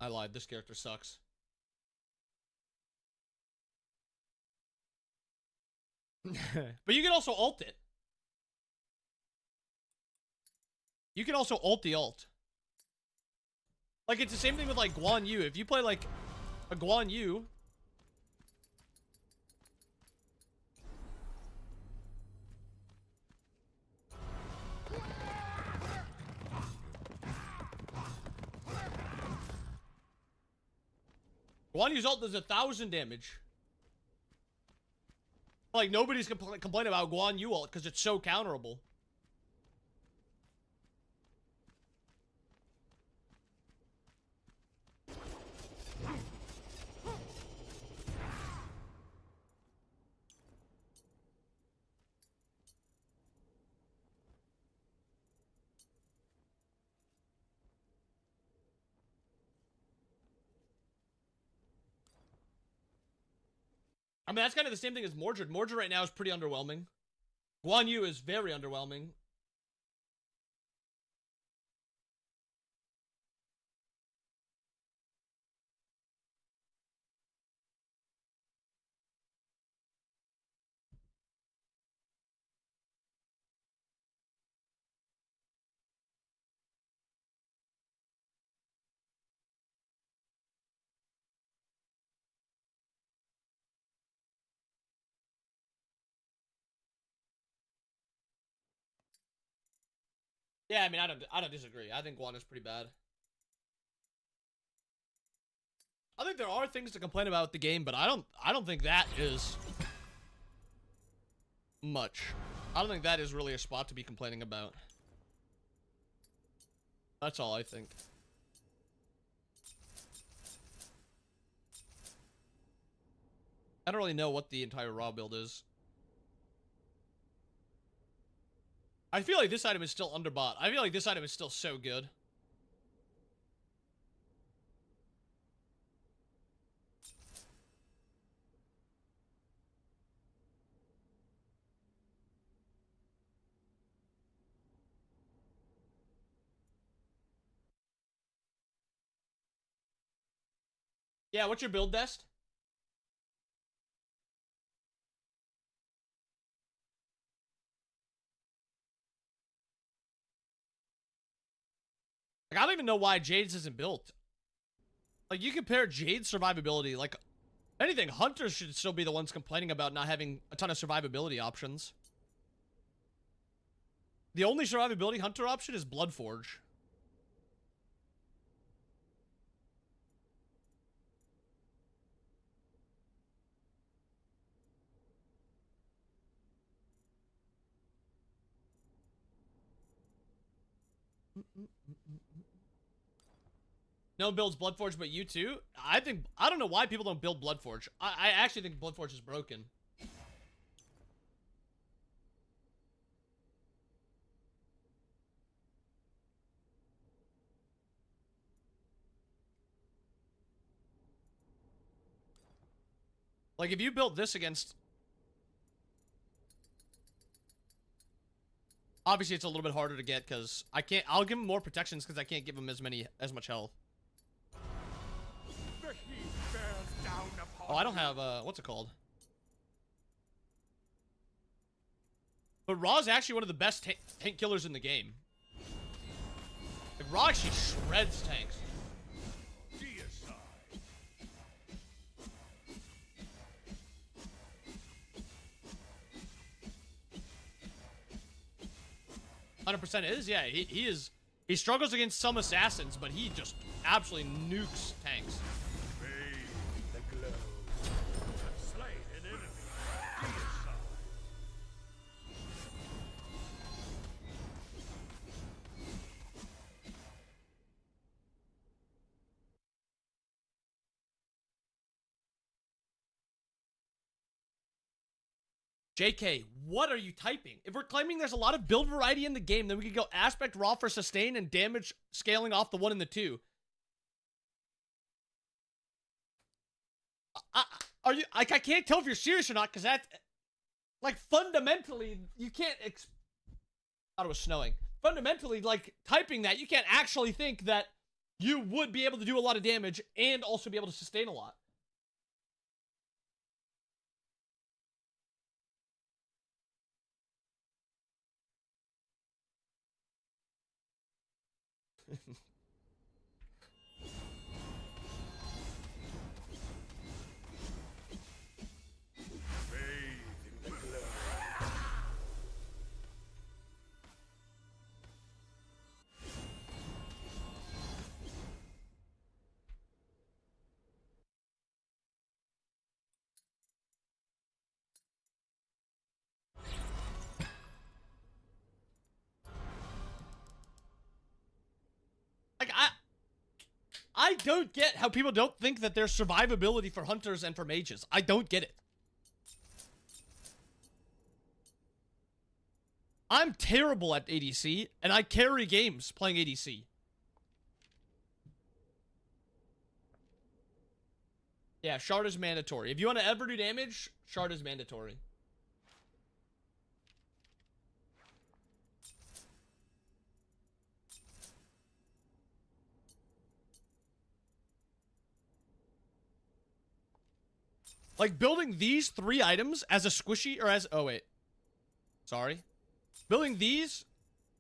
S1: I lied. This character sucks. But you can also ult it. You can also ult the ult. Like, it's the same thing with, like, Guan Yu. If you play, like, a Guan Yu... Guan Yu's ult does 1,000 damage. Like, nobody's complaining about Guan Yu ult because it's so counterable. I mean, that's kind of the same thing as Mordred. Mordred right now is pretty underwhelming. Guan Yu is very underwhelming. Yeah, I mean, I don't disagree. I think Guan is pretty bad. I think there are things to complain about with the game, but I don't think that is much. I don't think that is really a spot to be complaining about. That's all I think. I don't really know what the entire raw build is. I feel like this item is still underbought. I feel like this item is still so good. Yeah, what's your build, Dest? Like, I don't even know why Jade's isn't built. Like, you compare Jade's survivability, like, anything, Hunters should still be the ones complaining about not having a ton of survivability options. The only survivability Hunter option is Bloodforge. No one builds Bloodforge but you too? I don't know why people don't build Bloodforge. I actually think Bloodforge is broken. Like, if you built this against... Obviously, it's a little bit harder to get because I can't. I'll give him more protections because I can't give him as much health.
S5: The heat bears down upon
S1: Oh, I don't have what's it called? But Raw's actually one of the best tank killers in the game. Like, Raw actually shreds tanks.
S5: Deicide.
S1: 100% is, yeah. He is. He struggles against some assassins, but he just absolutely nukes tanks.
S5: Bathe the glow. Slay an enemy. Deicide.
S1: JK, what are you typing? If we're claiming there's a lot of build variety in the game, then we could go aspect raw for sustain and damage scaling off the 1 and the 2. I can't tell if you're serious or not, because that, like, fundamentally, you can't thought it was snowing. Fundamentally, like, typing that, you can't actually think that you would be able to do a lot of damage and also be able to sustain a lot.
S5: Bathe in the glow.
S1: Like, I don't get how people don't think that there's survivability for hunters and for mages. I don't get it. I'm terrible at ADC, and I carry games playing ADC. Yeah, shard is mandatory. If you want to ever do damage, shard is mandatory. Like, building these 3 items as a squishy, or as... Oh, wait. Sorry. Building these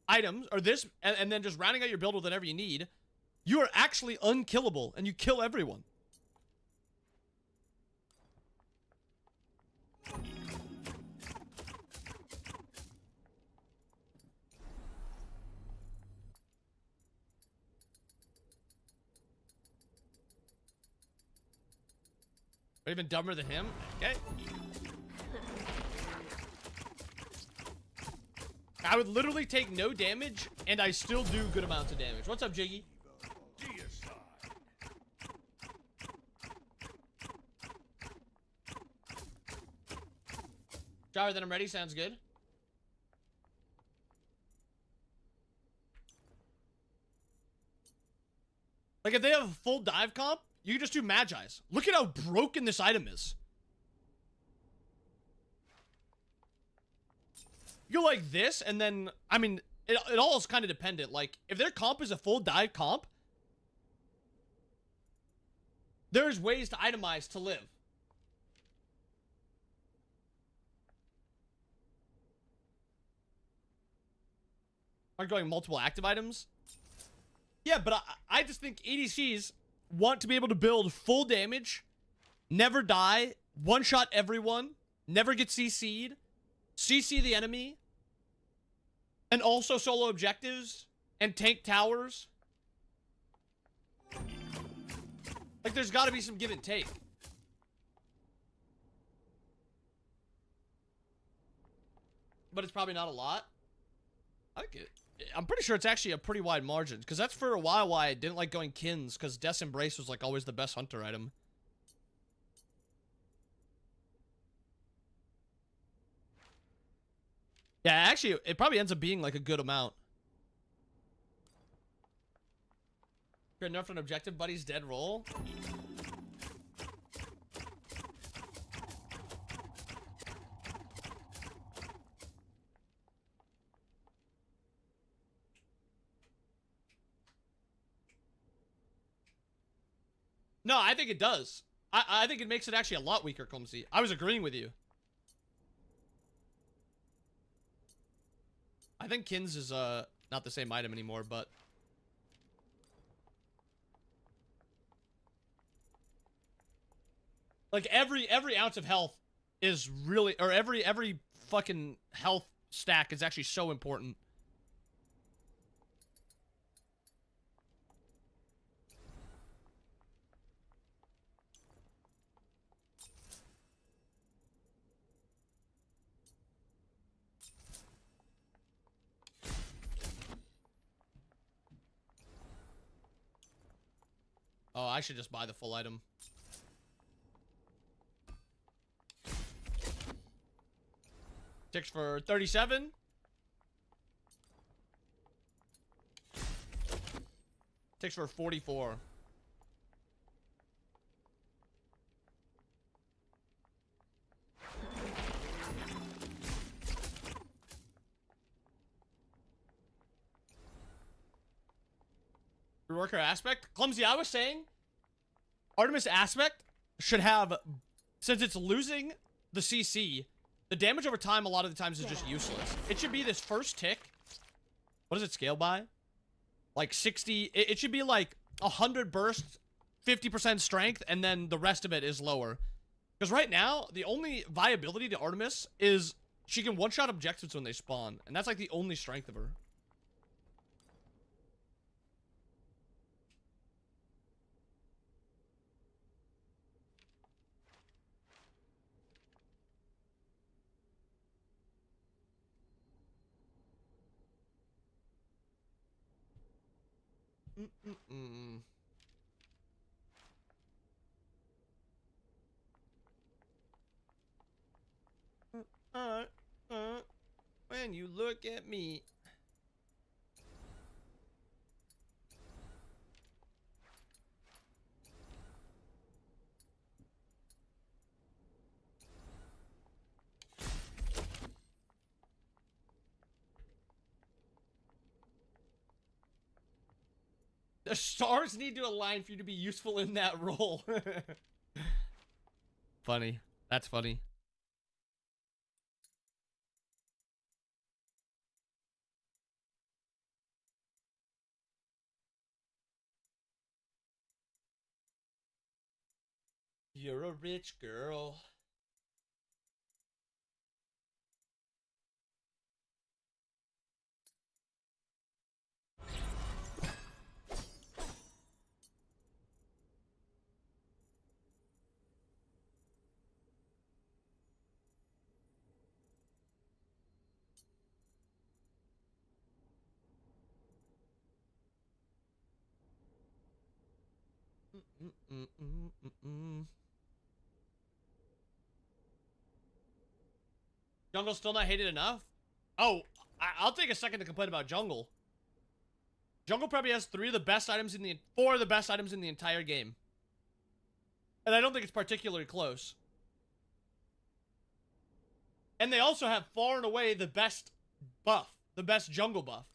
S1: items, or this, and then just rounding out your build with whatever you need, you are actually unkillable, and you kill everyone. Or even dumber than him. Okay. I would literally take no damage, and I still do good amounts of damage. What's up, Jiggy?
S5: Deicide.
S1: Driver, then I'm ready. Sounds good. Like, if they have a full dive comp, you can just do Magi's. Look at how broken this item is. You go like this, and then, I mean, it all is kind of dependent. Like, if their comp is a full dive comp, there's ways to itemize to live. Aren't going multiple active items? Yeah, but I just think ADCs want to be able to build full damage, never die, one-shot everyone, never get CC'd, CC the enemy, and also solo objectives, and tank towers. Like, there's got to be some give and take. But it's probably not a lot. I like it. I'm pretty sure it's actually a pretty wide margin, because that's for a while why I didn't like going Kins, because Death's Embrace was like always the best hunter item. Yeah, actually, it probably ends up being like a good amount. You're nerfed an objective, buddy's dead roll. No, I think it does. I think it makes it actually a lot weaker, Clumsy. I was agreeing with you. I think Kins is not the same item anymore, but like every ounce of health is really, or every fucking health stack is actually so important. Oh, I should just buy the full item. Ticks for 37. Ticks for 44. Reworker aspect? Clumsy, I was saying Artemis aspect should have, since it's losing the CC, the damage over time a lot of the times is just useless. It should be this first tick. What does it scale by? Like 60. It should be like 100 bursts, 50% strength, and then the rest of it is lower. Because right now, the only viability to Artemis is she can one-shot objectives when they spawn. And that's like the only strength of her. When you look at me. The stars need to align for you to be useful in that role. Funny. That's funny. You're a rich girl. Jungle still not hated enough? Oh, I'll take a second to complain about Jungle. Jungle probably has four of the best items in the entire game. And I don't think it's particularly close. And they also have far and away the best buff. The best jungle buff.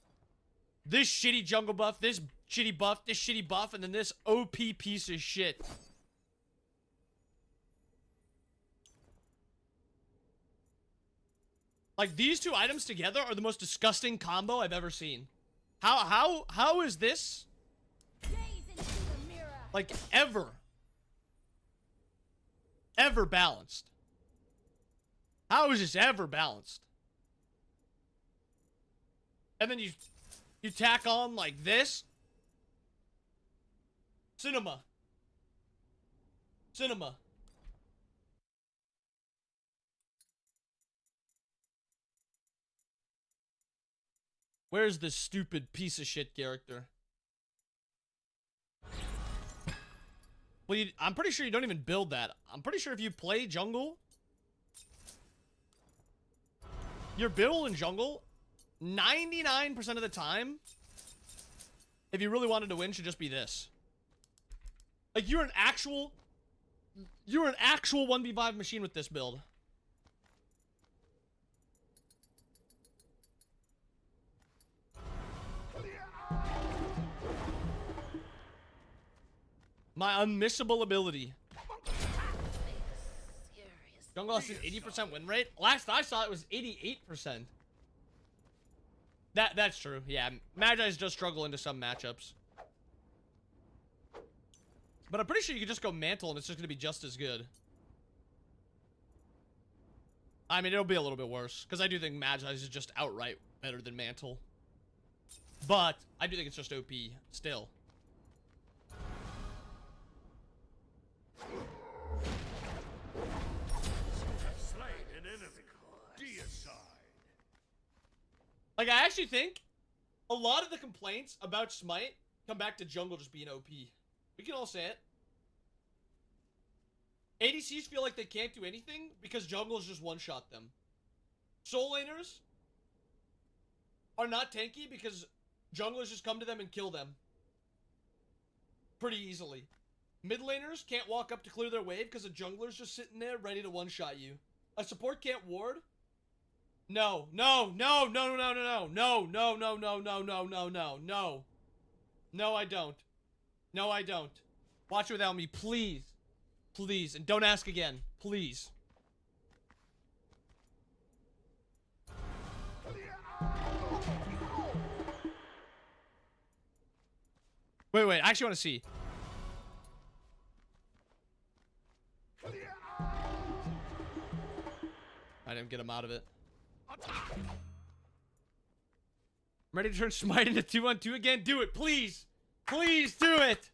S1: This shitty jungle buff, this shitty buff, and then this OP piece of shit. Like, these two items together are the most disgusting combo I've ever seen. How is this? Like, ever balanced? How is this ever balanced? And then you tack on like this. Cinema. Where's this stupid piece of shit character? Well, I'm pretty sure you don't even build that. I'm pretty sure if you play jungle, your build in jungle, 99% of the time, if you really wanted to win, should just be this. Like, you're an actual 1v5 machine with this build. My unmissable ability. Jungle has an 80% win rate. Last I saw it was 88%. That's true. Yeah, Magi's just struggle into some matchups. But I'm pretty sure you can just go Mantle and it's just going to be just as good. I mean, it'll be a little bit worse. Because I do think Magi's is just outright better than Mantle. But I do think it's just OP still.
S5: Slain an enemy. Deicide.
S1: Like, I actually think a lot of the complaints about Smite come back to jungle just being OP. We can all say it. ADCs feel like they can't do anything because jungles just one-shot them. Soul laners are not tanky because junglers just come to them and kill them pretty easily. Mid laners can't walk up to clear their wave because a jungler's just sitting there ready to one-shot you. A support can't ward. No, no, no, no, no, no, no, no, no, no, no, no, no, no, no, no. No, I don't. No, I don't. Watch it without me, please. Please, and don't ask again. Please. Wait, I actually want to see. I didn't get him out of it. I'm ready to turn Smite into 2-on-2 again. Do it, please. Please do it.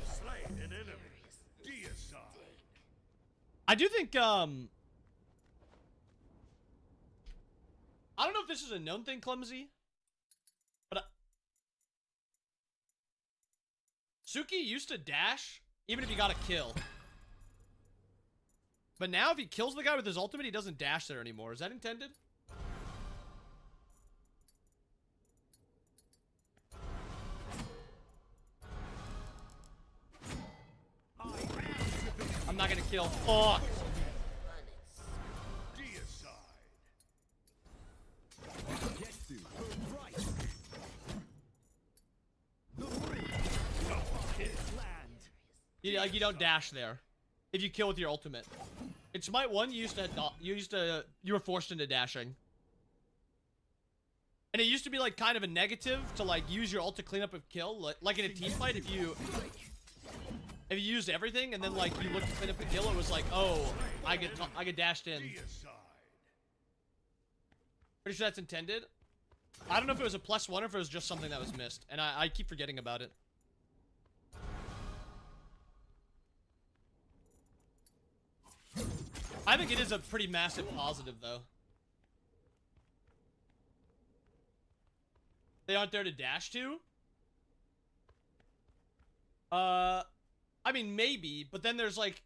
S5: Slain an enemy. Deicide.
S1: I do think, I don't know if this is a known thing, Clumsy, but Suki used to dash even if he got a kill. But now if he kills the guy with his ultimate, he doesn't dash there anymore. Is that intended? I'm not gonna kill. Fuck. You don't dash there if you kill with your ultimate. In Smite 1, you were forced into dashing. And it used to be like kind of a negative to like use your ult to clean up a kill. Like in a team fight, if you used everything and then like you looked to clean up a kill, it was like, oh, I get dashed in. Pretty sure that's intended. I don't know if it was a +1 or if it was just something that was missed, and I keep forgetting about it. I think it is a pretty massive positive, though. They aren't there to dash to? I mean, maybe, but then there's, like,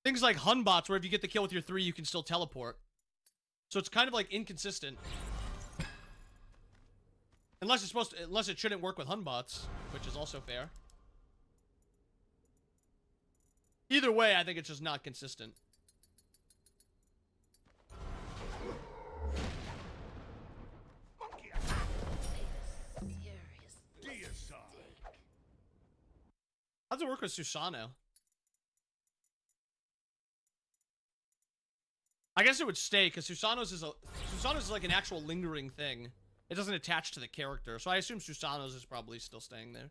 S1: things like Hun bots, where if you get the kill with your 3, you can still teleport. So it's kind of, like, inconsistent. Unless it shouldn't work with Hun bots, which is also fair. Either way, I think it's just not consistent. How does it work with Susano? I guess it would stay, because Susano's is like an actual lingering thing. It doesn't attach to the character, so I assume Susano's is probably still staying there.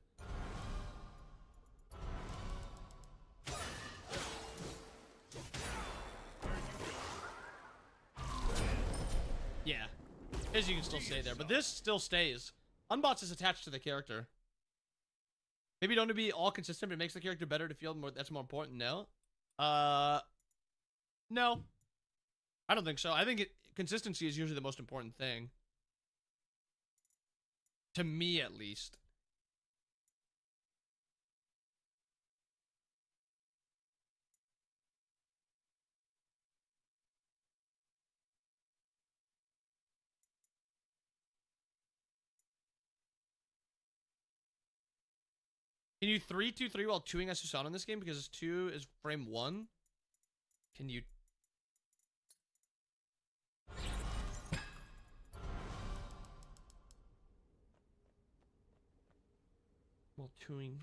S1: Yeah, as you can still stay there, but this still stays. Unbots is attached to the character. Maybe don't be all consistent, but it makes the character better to feel more. That's more important. No, no, I don't think so. I think consistency is usually the most important thing. To me, at least. Can you 3-2-3 while 2ing a Susano in this game? Because 2 is frame 1. Can you... Well, chewing.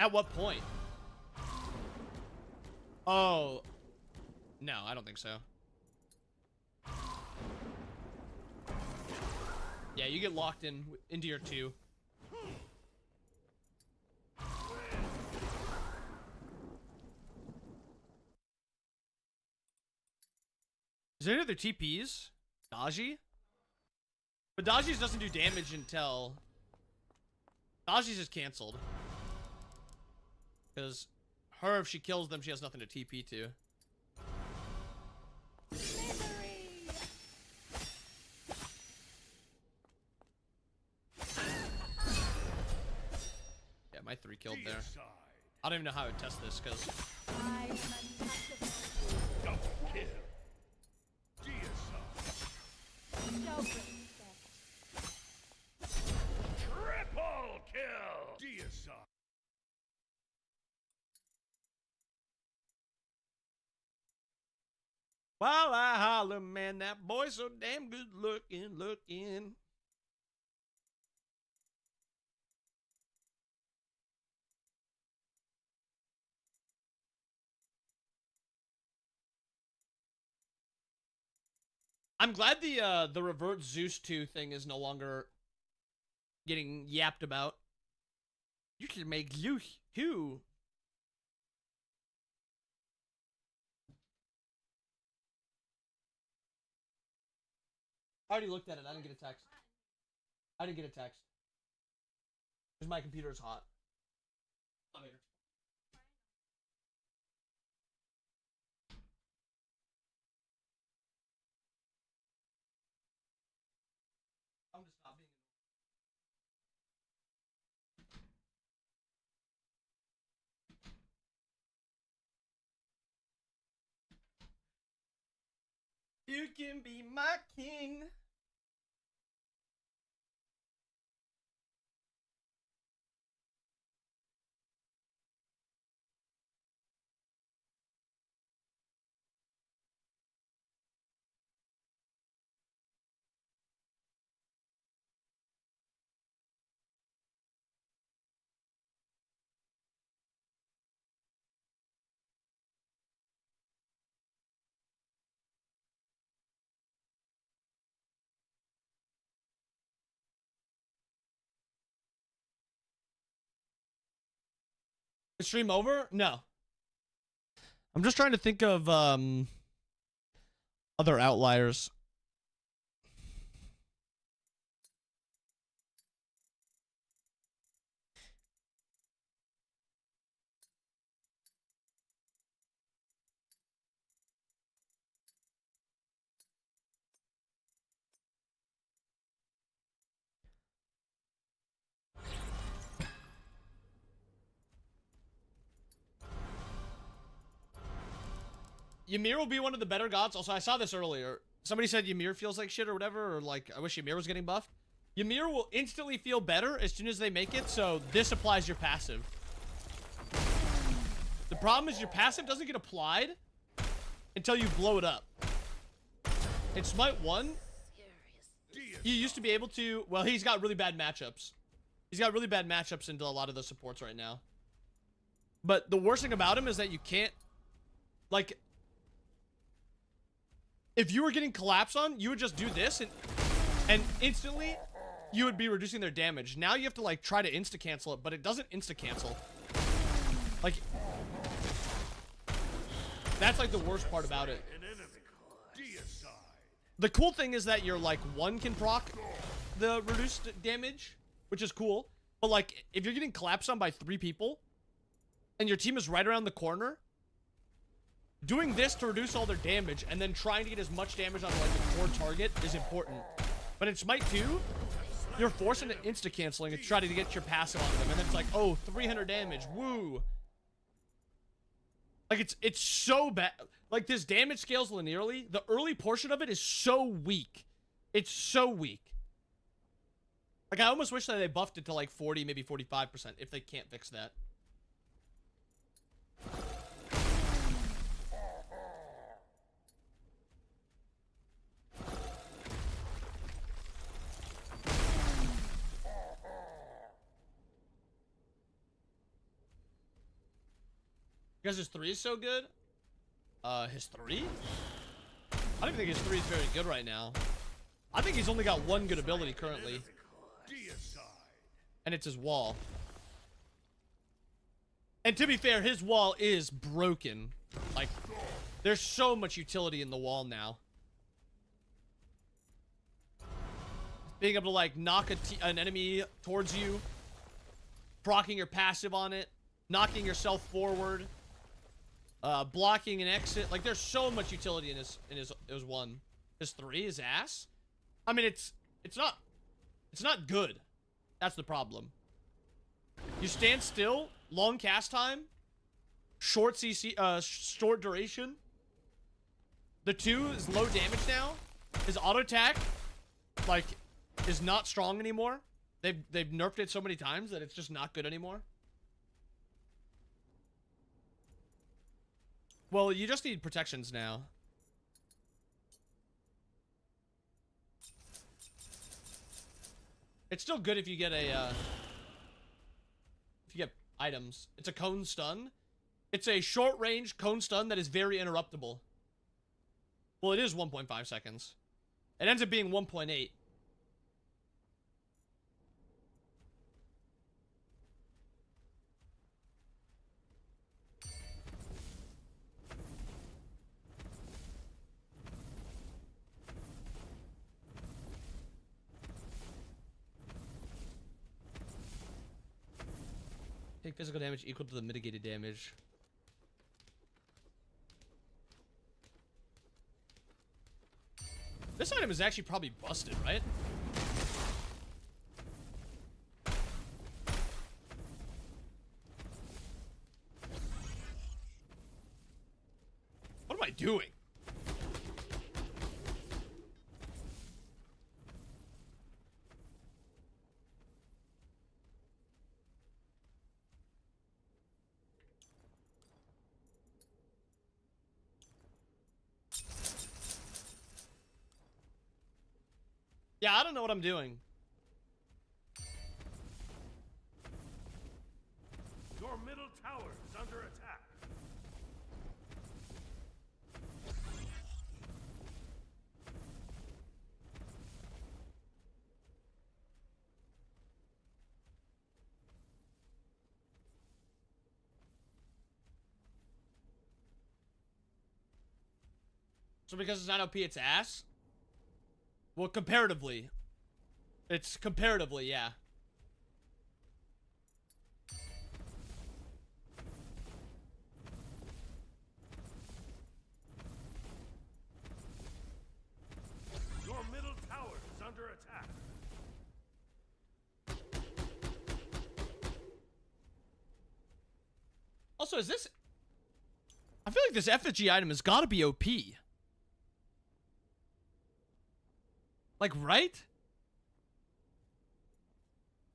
S1: At what point? Oh. No, I don't think so. Yeah, you get locked into your 2. Is there any other TPs? Daji? But Daji's doesn't do damage until... Daji's is canceled. Because her, if she kills them, she has nothing to TP to. Yeah, my 3 killed there. I don't even know how I would test this, because...
S5: Double kill. Triple kill. Deicide.
S1: While I holler, man, that boy's so damn good looking. I'm glad the revert Zeus 2 thing is no longer getting yapped about. You should make Zeus 2. I already looked at it. I didn't get a text. Because my computer is hot. Later. I'm just not being. You can be my king. Is stream over? No. I'm just trying to think of other outliers. Ymir will be one of the better gods. Also, I saw this earlier. Somebody said Ymir feels like shit or whatever, or like, I wish Ymir was getting buffed. Ymir will instantly feel better as soon as they make it, so this applies your passive. The problem is your passive doesn't get applied until you blow it up. In Smite 1, you used to be able to... Well, he's got really bad matchups. He's got really bad matchups into a lot of the supports right now. But the worst thing about him is that you can't... Like... If you were getting collapse on, you would just do this and instantly you would be reducing their damage. Now you have to like try to insta cancel it, but it doesn't insta cancel. Like that's like the worst part about it. The cool thing is that your like 1 can proc the reduced damage, which is cool. But like if you're getting collapsed on by 3 people and your team is right around the corner, doing this to reduce all their damage and then trying to get as much damage on like the core target is important. But in Smite 2, you're forced into insta-canceling and trying to get your passive on them. And then it's like, oh, 300 damage. Woo. Like, it's so bad. Like, this damage scales linearly. The early portion of it is so weak. It's so weak. Like, I almost wish that they buffed it to like 40, maybe 45% if they can't fix that. Because his 3 is so good? His 3? I don't even think his 3 is very good right now. I think he's only got one good ability currently. And it's his wall. And to be fair, his wall is broken. Like, there's so much utility in the wall now. Being able to, like, knock an enemy towards you. Proccing your passive on it. Knocking yourself forward. Blocking an exit. Like, there's so much utility in his 1. His 3 is ass. I mean, it's not good. That's the problem. You stand still, long cast time, short CC, short duration. The 2 is low damage now. His auto attack, like, is not strong anymore. They've nerfed it so many times that it's just not good anymore. Well, you just need protections now. It's still good if you get a, if you get items. It's a cone stun. It's a short range cone stun that is very interruptible. Well, it is 1.5 seconds. It ends up being 1.8. Take physical damage equal to the mitigated damage. This item is actually probably busted, right? What am I doing? Yeah, I don't know what I'm doing.
S5: Your middle tower is under attack.
S1: So because it's not OP, it's ass? Well, comparatively. It's comparatively, yeah.
S5: Your middle tower is under attack.
S1: Also, is this... I feel like this effigy item has got to be OP. Like, right?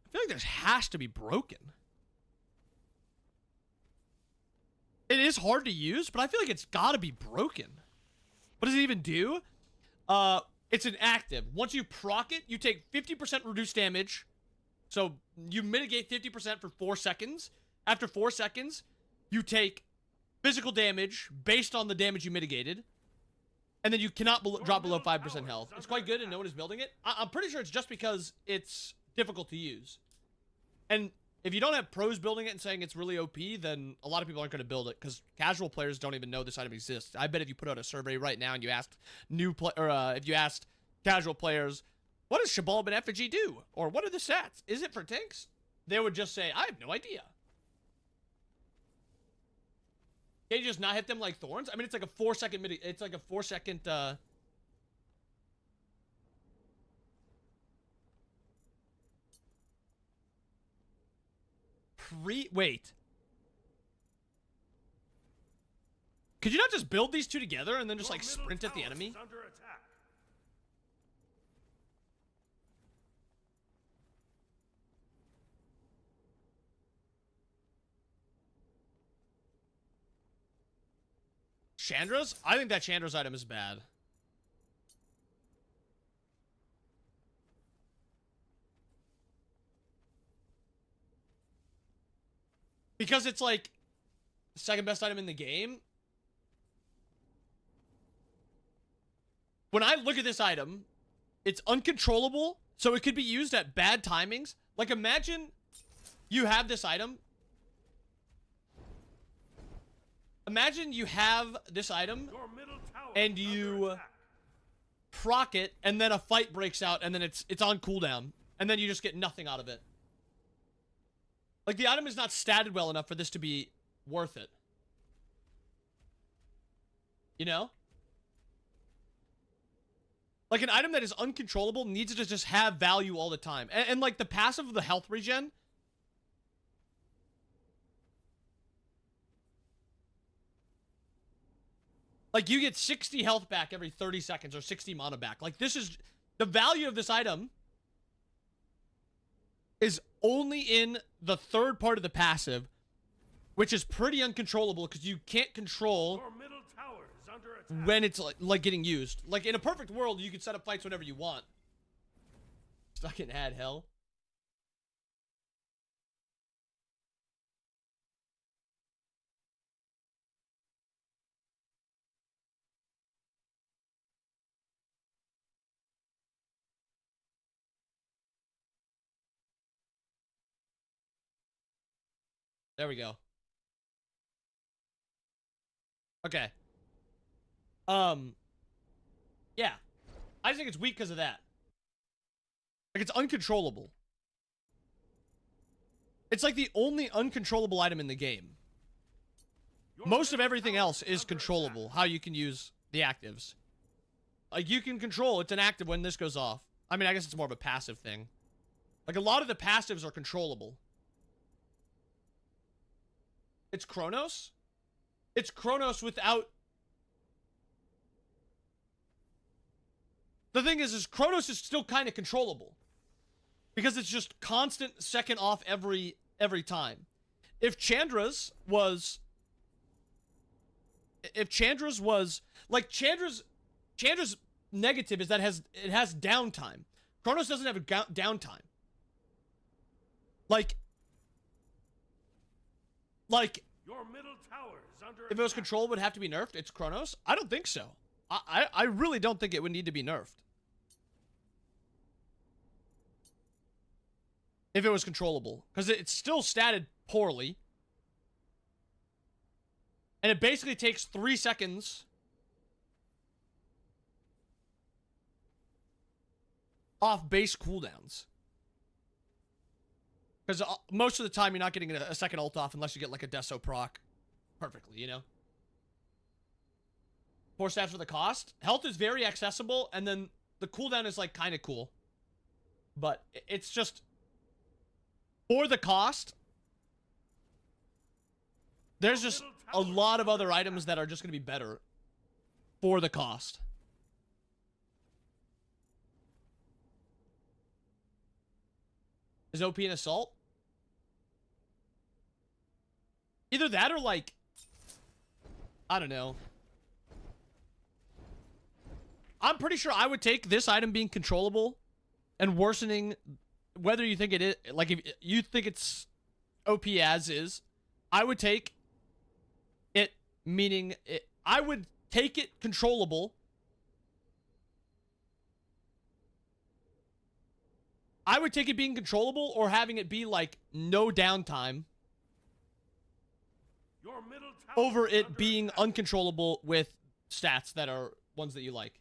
S1: I feel like this has to be broken. It is hard to use, but I feel like it's got to be broken. What does it even do? It's an active. Once you proc it, you take 50% reduced damage. So you mitigate 50% for 4 seconds. After 4 seconds, you take physical damage based on the damage you mitigated. And then you cannot drop below 5% health. It's quite good and no one is building it. I'm pretty sure it's just because it's difficult to use. And if you don't have pros building it and saying it's really OP, then a lot of people aren't going to build it because casual players don't even know this item exists. I bet if you put out a survey right now and you asked if you asked casual players, what does Shabalb and Effigy do? Or what are the stats? Is it for tanks? They would just say, I have no idea. Can you just not hit them like thorns? I mean, it's like a 4 second it's like a 4 second, wait. Could you not just build these two together and then just like sprint at the enemy?
S5: Under attack.
S1: Chandra's? I think that Chandra's item is bad. Because it's like second best item in the game. When I look at this item, it's uncontrollable, so it could be used at bad timings. Like, imagine you have this item. Imagine you have this item, and you proc it, and then a fight breaks out, and then it's on cooldown, and then you just get nothing out of it. Like, the item is not statted well enough for this to be worth it. You know? Like, an item that is uncontrollable needs to just have value all the time. And like, the passive of the health regen... Like, you get 60 health back every 30 seconds, or 60 mana back. Like, this is... The value of this item is only in the third part of the passive, which is pretty uncontrollable, because you can't control when it's, like, getting used. Like, in a perfect world, you can set up fights whenever you want. Stuck in add hell. There we go. Okay. Yeah. I think it's weak because of that. Like, it's uncontrollable. It's like the only uncontrollable item in the game. Most of everything else is controllable, how you can use the actives. Like, you can control, it's an active when this goes off. I mean, I guess it's more of a passive thing. Like, a lot of the passives are controllable. It's Chronos? It's Chronos without... The thing is Chronos is still kind of controllable. Because it's just constant second off every time. If Chandra's was... If Chandra's was... Like, Chandra's negative is that it has downtime. Chronos doesn't have a downtime. Like...
S5: Your middle tower is under
S1: if it was control, it would have to be nerfed. It's Chronos? I don't think so. I really don't think it would need to be nerfed. If it was controllable. Because it's still statted poorly. And it basically takes 3 seconds off base cooldowns. Because most of the time, you're not getting a second ult off unless you get, like, a Deso proc perfectly, you know? 4 stats for the cost. Health is very accessible, and then the cooldown is, like, kind of cool. But it's just... For the cost, there's just a lot of other items that are just going to be better for the cost. Is OP an assault? Either that or, like, I don't know. I'm pretty sure I would take this item being controllable and worsening, whether you think it is, like, if you think it's OP as is, I would take it, meaning I would take it controllable. I would take it being controllable or having it be, like, no downtime over it being uncontrollable with stats that are ones that you like.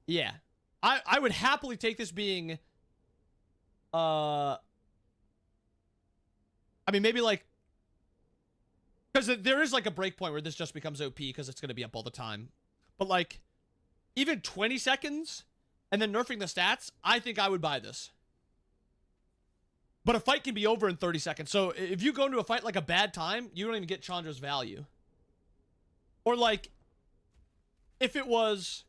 S1: Yeah. I would happily take this being, I mean, maybe, like, because there is, like, a break point where this just becomes OP because it's going to be up all the time. But, like, even 20 seconds and then nerfing the stats, I think I would buy this. But a fight can be over in 30 seconds. So if you go into a fight like a bad time, you don't even get Chandra's value. Or, like, if it was...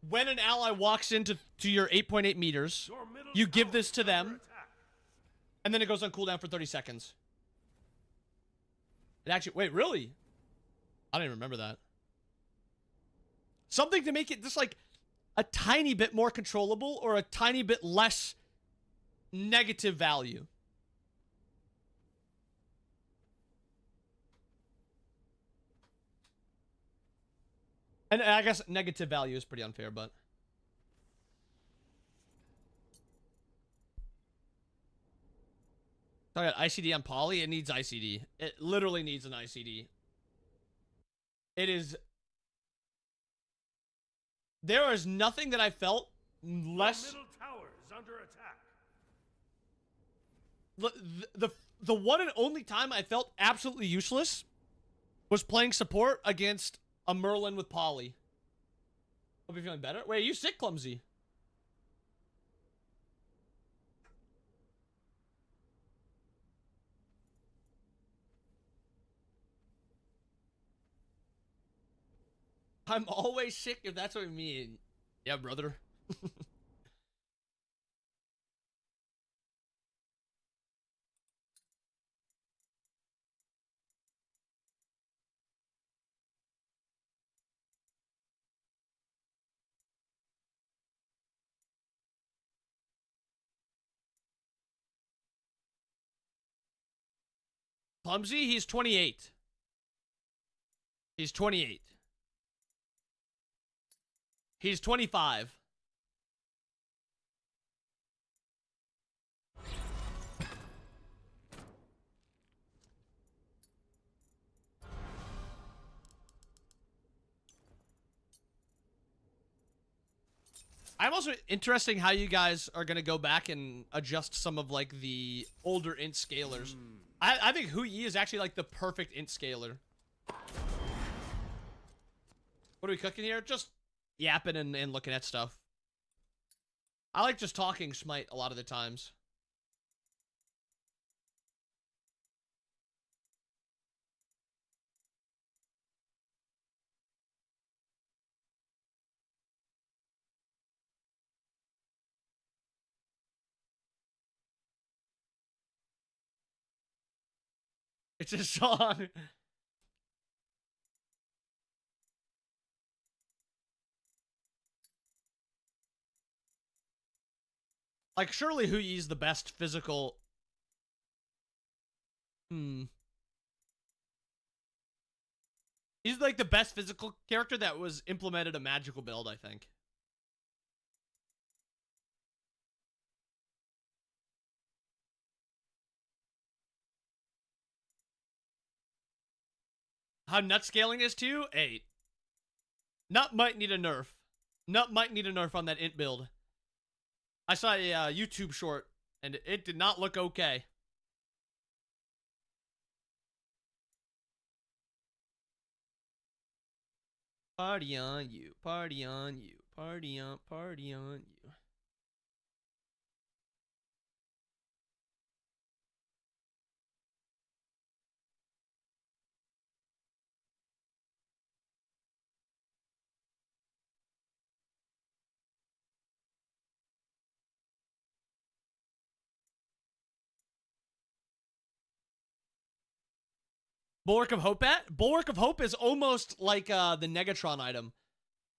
S1: When an ally walks into your 8.8 meters, you give this to them, and then it goes on cooldown for 30 seconds. It actually... Wait, really? I don't even remember that. Something to make it just, like, a tiny bit more controllable or a tiny bit less negative value. And I guess negative value is pretty unfair, but... So I got ICD on Poly. It needs ICD. It literally needs an ICD. It is... There is nothing that I felt less...
S5: Your middle tower is under attack.
S1: The one and only time I felt absolutely useless was playing support against a Merlin with Poly. Hope you're feeling better. Wait, you sick, Clumsy? I'm always sick, if that's what you mean. Yeah, brother. Clumsy, he's 28. He's 28. He's 25. I'm also interesting how you guys are gonna go back and adjust some of like the older int scalars. I think Hu Yi is actually like the perfect int scaler. What are we cooking here? Just yapping and looking at stuff. I like just talking Smite a lot of the times. It's a song. Like, surely Hu Yi's the best physical... He's like the best physical character that was implemented a magical build, I think. How nut scaling is too? 8. Nut might need a nerf. Nut might need a nerf on that int build. I saw a YouTube short, and it did not look okay. Party on you, party on you, party on you. Bulwark of Hope at? Bulwark of Hope is almost like the Negatron item.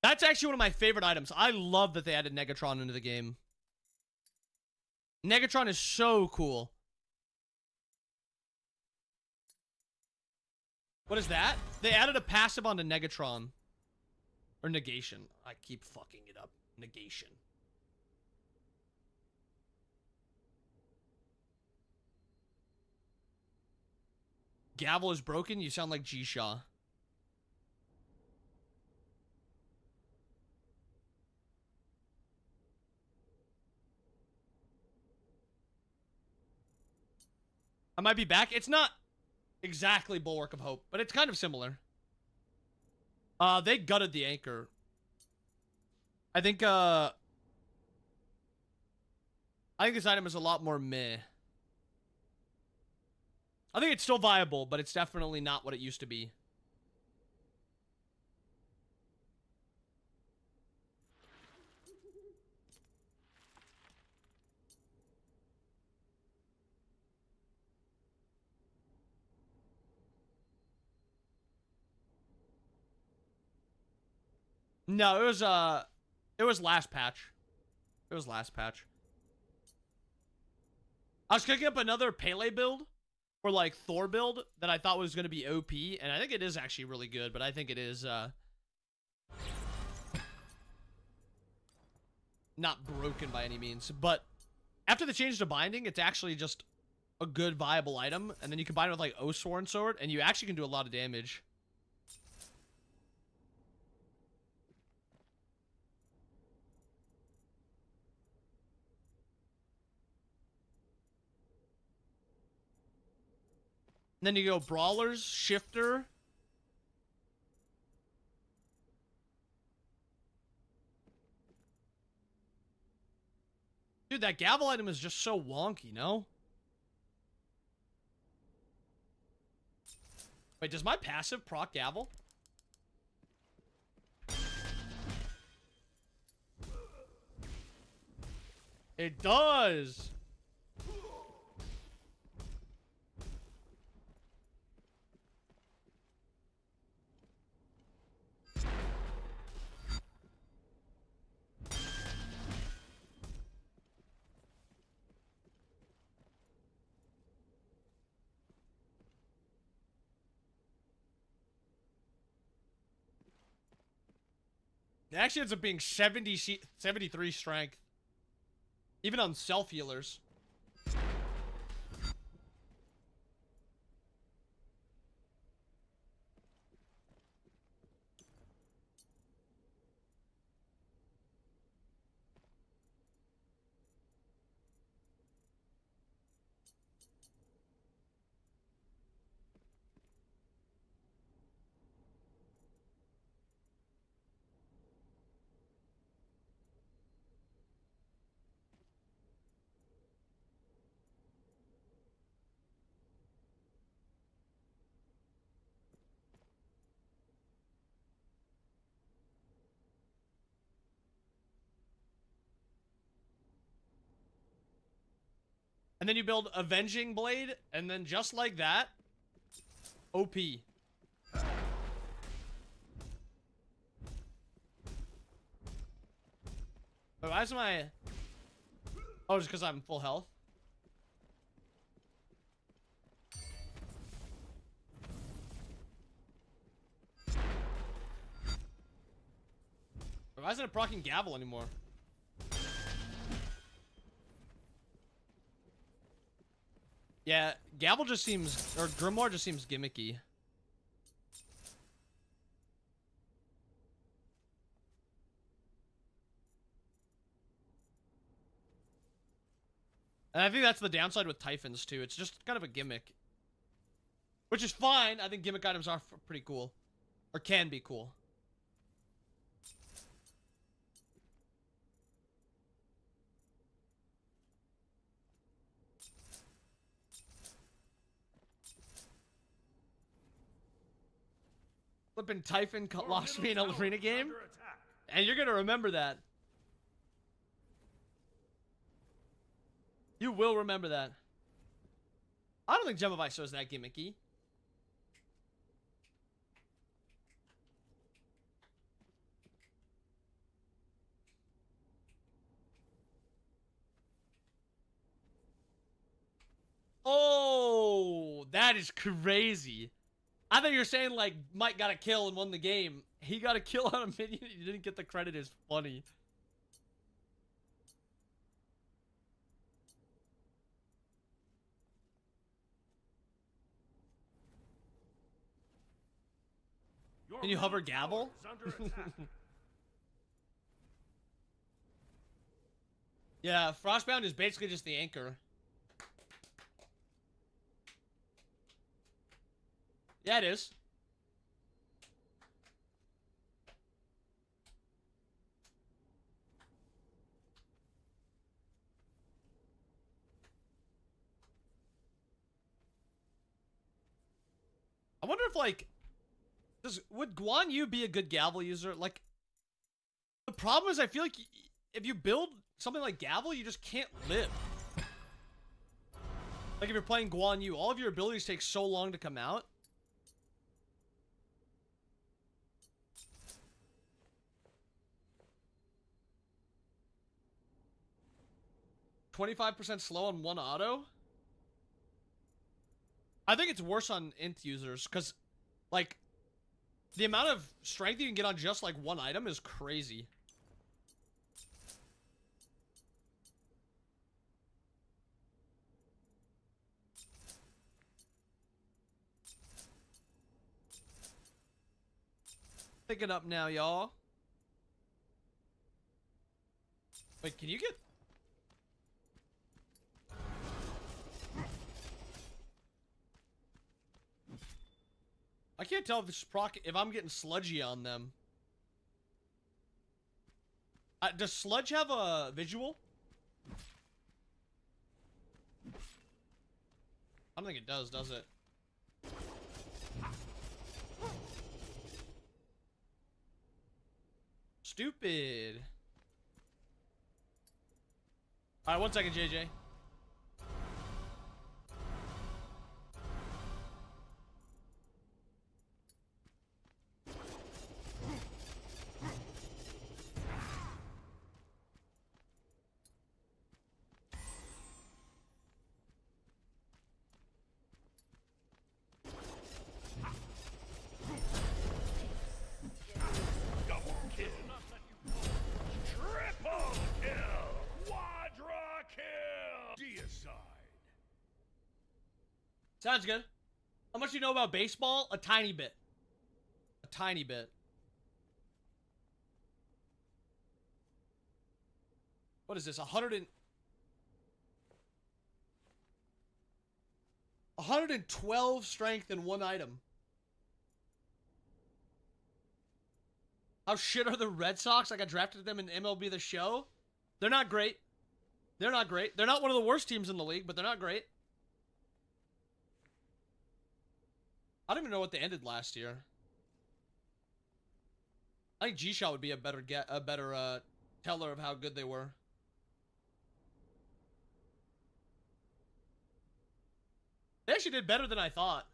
S1: That's actually one of my favorite items. I love that they added Negatron into the game. Negatron is so cool. What is that? They added a passive onto Negatron. Or Negation. I keep fucking it up. Negation. Gavel is broken? You sound like G-Shaw. I might be back. It's not exactly Bulwark of Hope, but it's kind of similar. They gutted the anchor. I think this item is a lot more meh. I think it's still viable, but it's definitely not what it used to be. No, it was last patch. It was last patch. I was cooking up another Pele build, or like Thor build, that I thought was going to be OP, and I think it is actually really good, but I think it is not broken by any means. But after the change to binding, it's actually just a good viable item, and then you combine it with like Oathsworn Sword, and you actually can do a lot of damage. And then you go Brawlers, Shifter. Dude, that gavel item is just so wonky, no? Wait, does my passive proc gavel? It does! It actually ends up being 73 strength. Even on self-healers. And then you build Avenging Blade, and then just like that, OP. But why is my... Oh, just because I'm full health? Why isn't it proccing Gavel anymore? Yeah, Gavel just seems, or Grimoire just seems gimmicky. And I think that's the downside with Typhons too. It's just kind of a gimmick. Which is fine. I think gimmick items are pretty cool. Or can be cool. Flippin' Typhon lost me in an arena game. And you're gonna remember that. You will remember that. I don't think Gem of Iso is that gimmicky. Oh, that is crazy. I thought you were saying, like, Mike got a kill and won the game. He got a kill on a minion and he didn't get the credit is funny. Can you hover Gavel? Yeah, Frostbound is basically just the anchor. Yeah, it is. I wonder if, like, would Guan Yu be a good Gavel user? Like, the problem is I feel like if you build something like Gavel, you just can't live. Like, if you're playing Guan Yu, all of your abilities take so long to come out. 25% slow on one auto? I think it's worse on int users because, like, the amount of strength you can get on just like one item is crazy. Pick it up now, y'all. Wait, can you get... I can't tell if it's if I'm getting sludgy on them. Does sludge have a visual? I don't think it does it? Stupid. Alright, 1 second, JJ.
S5: Double kill. Triple kill. Quadra kill. Deicide.
S1: Sounds good. How much do you know about baseball? A tiny bit. A tiny bit. What is this? 112 strength in one item. How shit are the Red Sox? I got drafted them in MLB The Show. They're not great. They're not great. They're not one of the worst teams in the league, but they're not great. I don't even know what they ended last year. I think G-Shot would be a better teller of how good they were. They actually did better than I thought.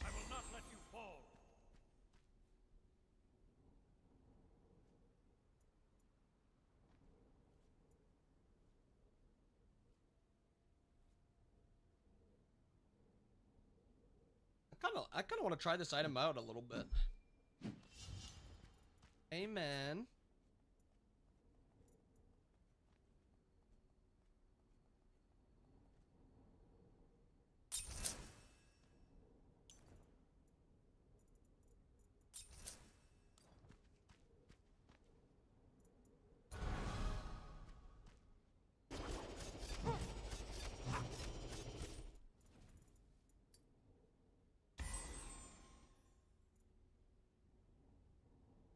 S5: I will not let you fall.
S1: I kind of want to try this item out a little bit. Amen.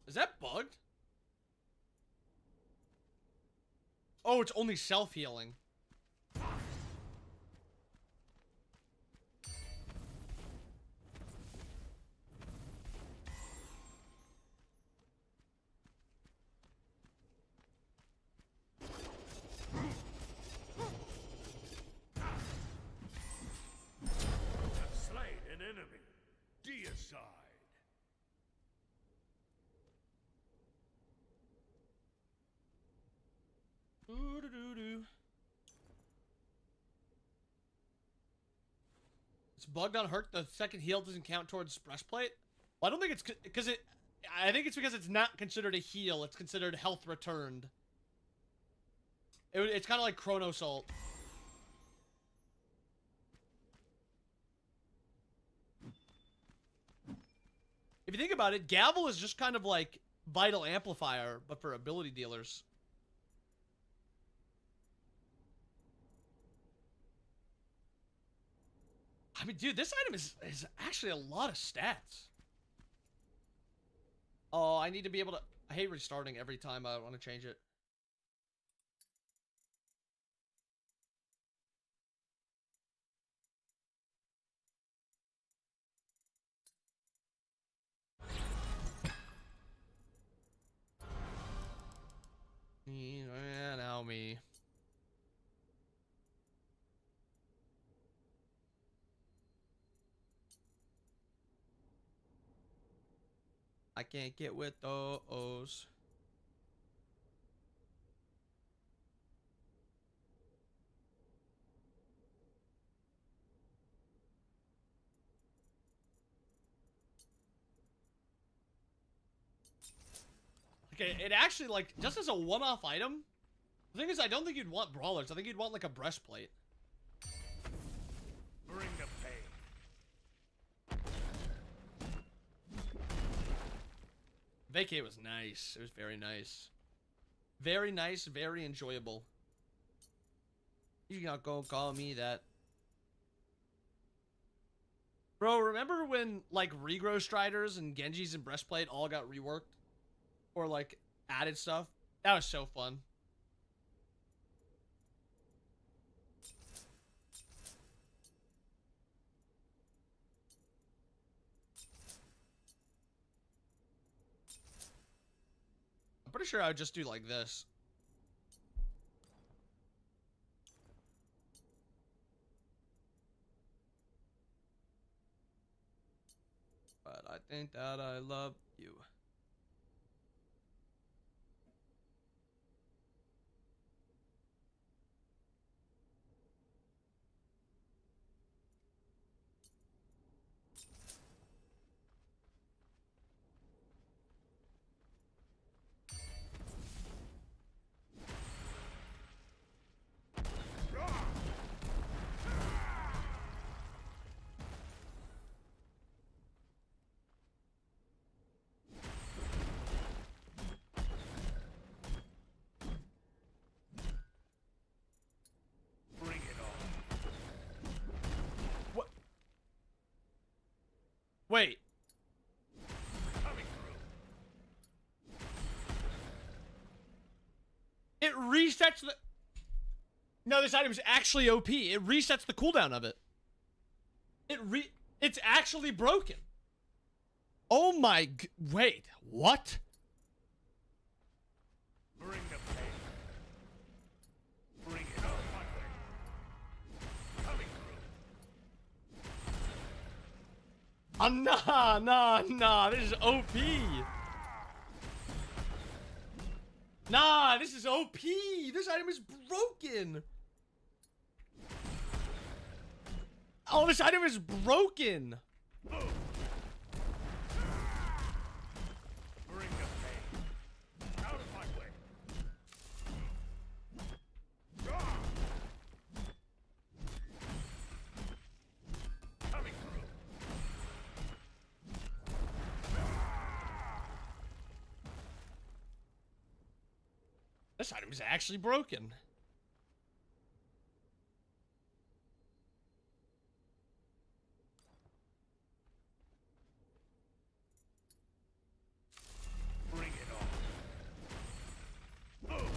S1: Is that bugged? Oh, it's only self-healing.
S5: Have slain an enemy. Deicide.
S1: It's bugged on hurt. The second heal doesn't count towards breastplate. Well, I don't think it's because it. I think it's because it's not considered a heal. It's considered health returned. It's kind of like Chrono Salt. If you think about it, Gavel is just kind of like Vital Amplifier, but for ability dealers. I mean, dude, this item is actually a lot of stats. Oh, I need to be able to... I hate restarting every time I want to change it. Yeah, now me. I I can't get with those. Okay, it actually, like, just as a one-off item, the thing is, I don't think you'd want brawlers. I think you'd want, like, a breastplate.
S5: Bring the pain.
S1: Vacate was nice. It was very nice. Very nice, very enjoyable. You not gonna call me that. Bro, remember when, like, regrow Striders and Genjis and Breastplate all got reworked? Or, like, added stuff? That was so fun. I'm pretty sure I would just do like this. But I think that I love you.
S5: Bring it on.
S1: What? Wait.
S5: Coming through.
S1: It resets the... No, this item is actually OP. It resets the cooldown of it. It's actually broken. Oh my... Wait, what?
S5: Bring the pain. Bring it on my way. Coming through.
S1: Nah. This is OP. Nah, this is OP. This item is broken. Oh, this item is broken.
S5: Bring the pain. Out of my way. Coming through.
S1: This item is actually broken.
S5: Bring it on. Boom.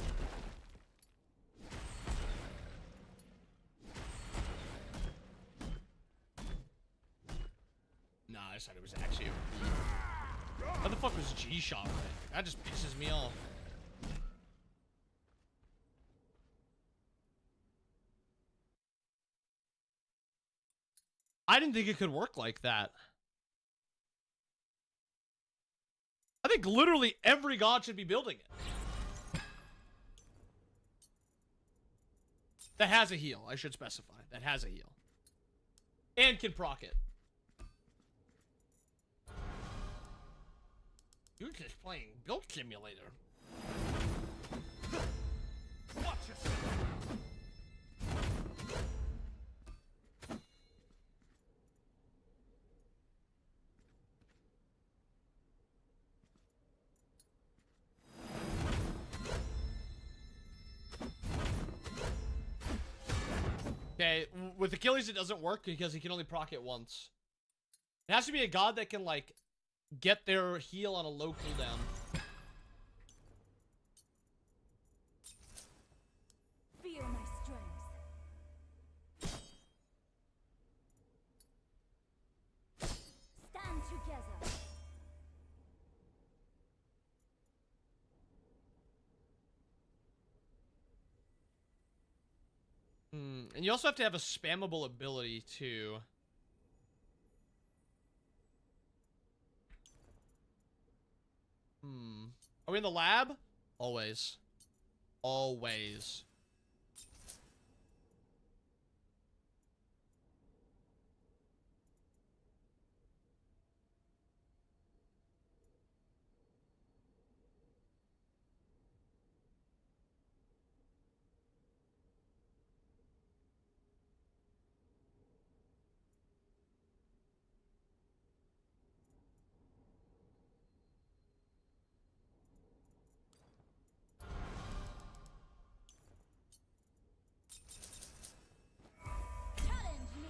S1: Nah, this item was actually OP. How the fuck was G-Shot right? That just pisses me off. I didn't think it could work like that. I think literally every god should be building it. That has a heal, I should specify. That has a heal. And can proc it. You're just playing Build Simulator.
S5: Watch yourself.
S1: Okay, with Achilles it doesn't work because he can only proc it once. It has to be a god that can, like, get their heal on a low cooldown.
S7: Feel my strength. Stand together.
S1: And you also have to have a spammable ability too. Are we in the lab? Always. Always.
S8: Challenge me.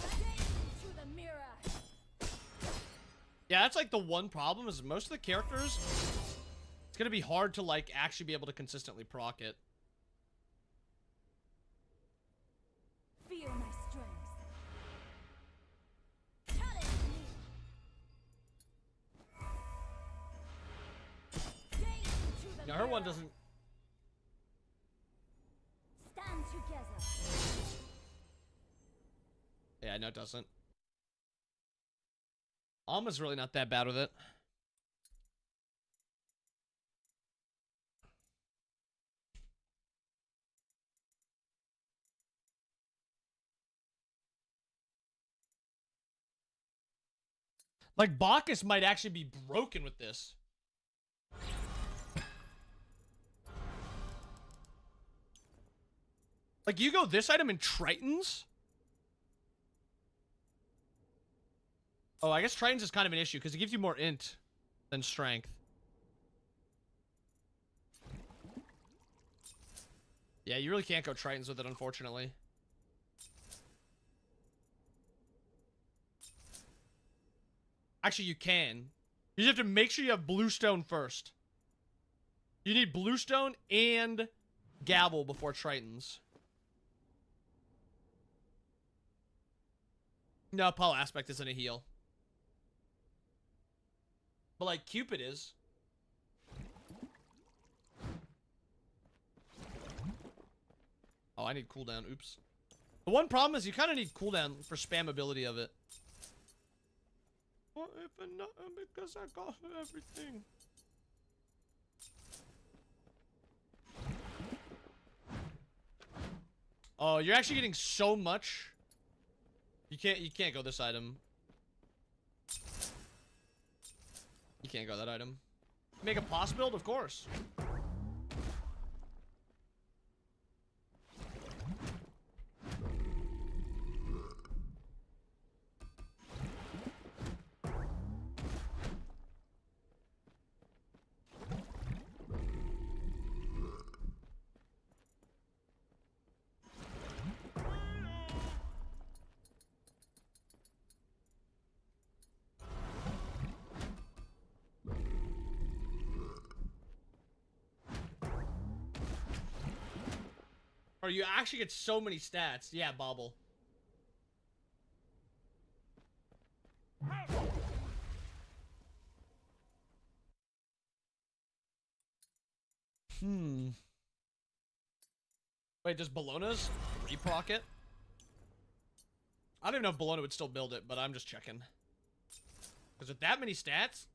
S8: Gaze into the mirror.
S1: Yeah, that's like the one problem is most of the characters, it's gonna be hard to like actually be able to consistently proc it.
S8: Feel my strength. Challenge me. Gaze into the
S1: Now her one
S8: mirror.
S1: doesn't.
S8: Stand together.
S1: Yeah, no, it doesn't. Alma's really not that bad with it. Like, Bacchus might actually be broken with this. Like, you go this item in Tritons? Oh, I guess Tritons is kind of an issue, because it gives you more int than strength. Yeah, you really can't go Tritons with it, unfortunately. Actually, you can. You just have to make sure you have Bluestone first. You need Bluestone and Gavel before Tritons. No, Paul Aspect isn't a heal. But, like, Cupid is. Oh, I need cooldown. Oops. The one problem is you kind of need cooldown for spammability of it. What if not? Because I got everything. Oh, you're actually getting so much. You can't go this item. You can't go that item. Make a boss build, of course. Or you actually get so many stats. Yeah, Bobble. Wait, does Bologna's reproc it? I don't even know if Bologna would still build it, but I'm just checking. Because with that many stats...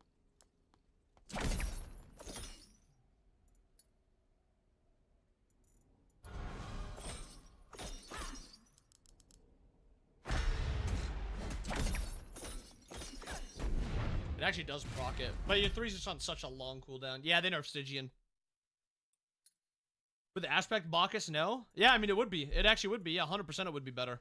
S1: It actually does proc it. But your 3's just on such a long cooldown. Yeah, they nerfed Stygian. With the Aspect Bacchus, no? Yeah, I mean, it would be. It actually would be. Yeah, 100% it would be better.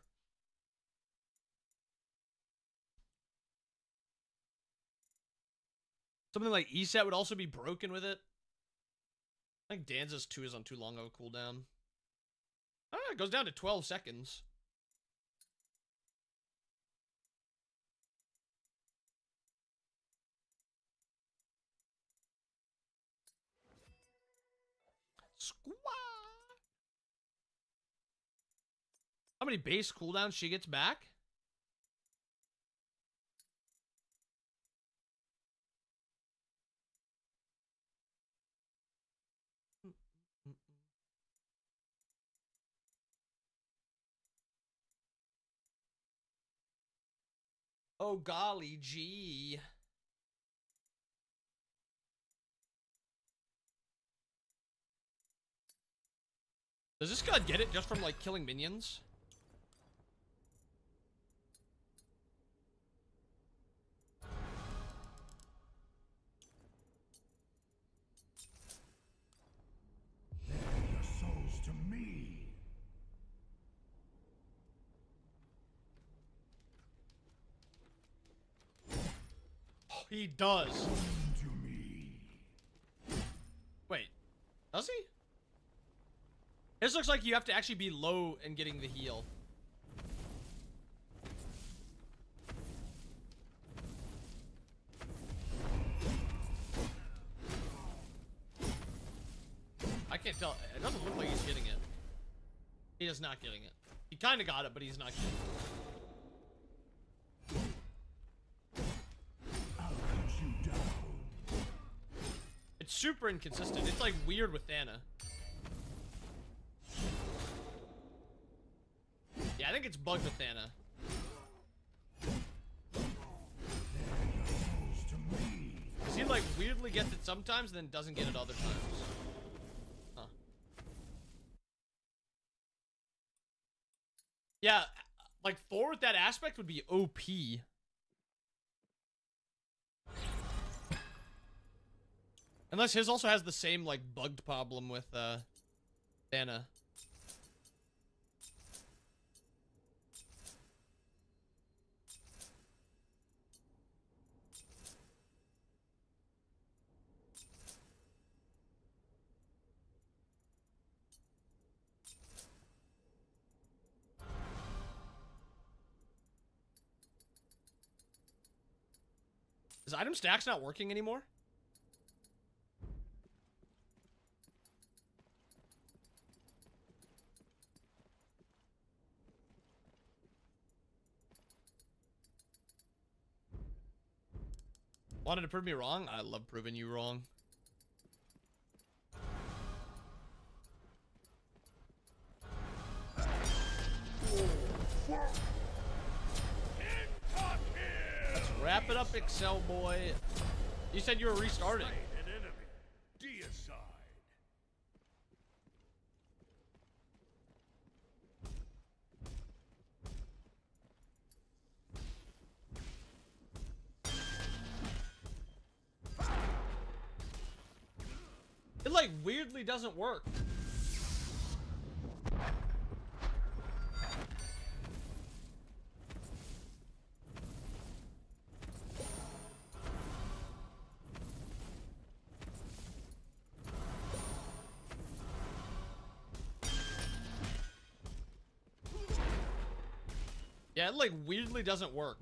S1: Something like ESET would also be broken with it. I think Danza's 2 is on too long of a cooldown. Ah, it goes down to 12 seconds. Squad. How many base cooldowns she gets back? Oh golly gee. Does this guy get it just from like killing minions?
S5: Your souls to me.
S1: Oh, he does.
S5: To me.
S1: Wait, does he? This looks like you have to actually be low and getting the heal. I can't tell. It doesn't look like he's getting it. He is not getting it. He kind of got it, but he's not getting it.
S5: I'll cut you down.
S1: It's super inconsistent. It's like weird with Thana. Yeah, I think it's bugged with Thana. Cause he like weirdly gets it sometimes, then doesn't get it other times. Huh. Yeah, like Thor with that aspect would be OP. Unless his also has the same like bugged problem with Thana. Is item stacks not working anymore? Wanted to prove me wrong? I love proving you wrong. Let's wrap it up, Excel boy. You said you were restarting.
S5: An enemy. Deicide.
S1: It like weirdly doesn't work. Yeah, it like weirdly doesn't work.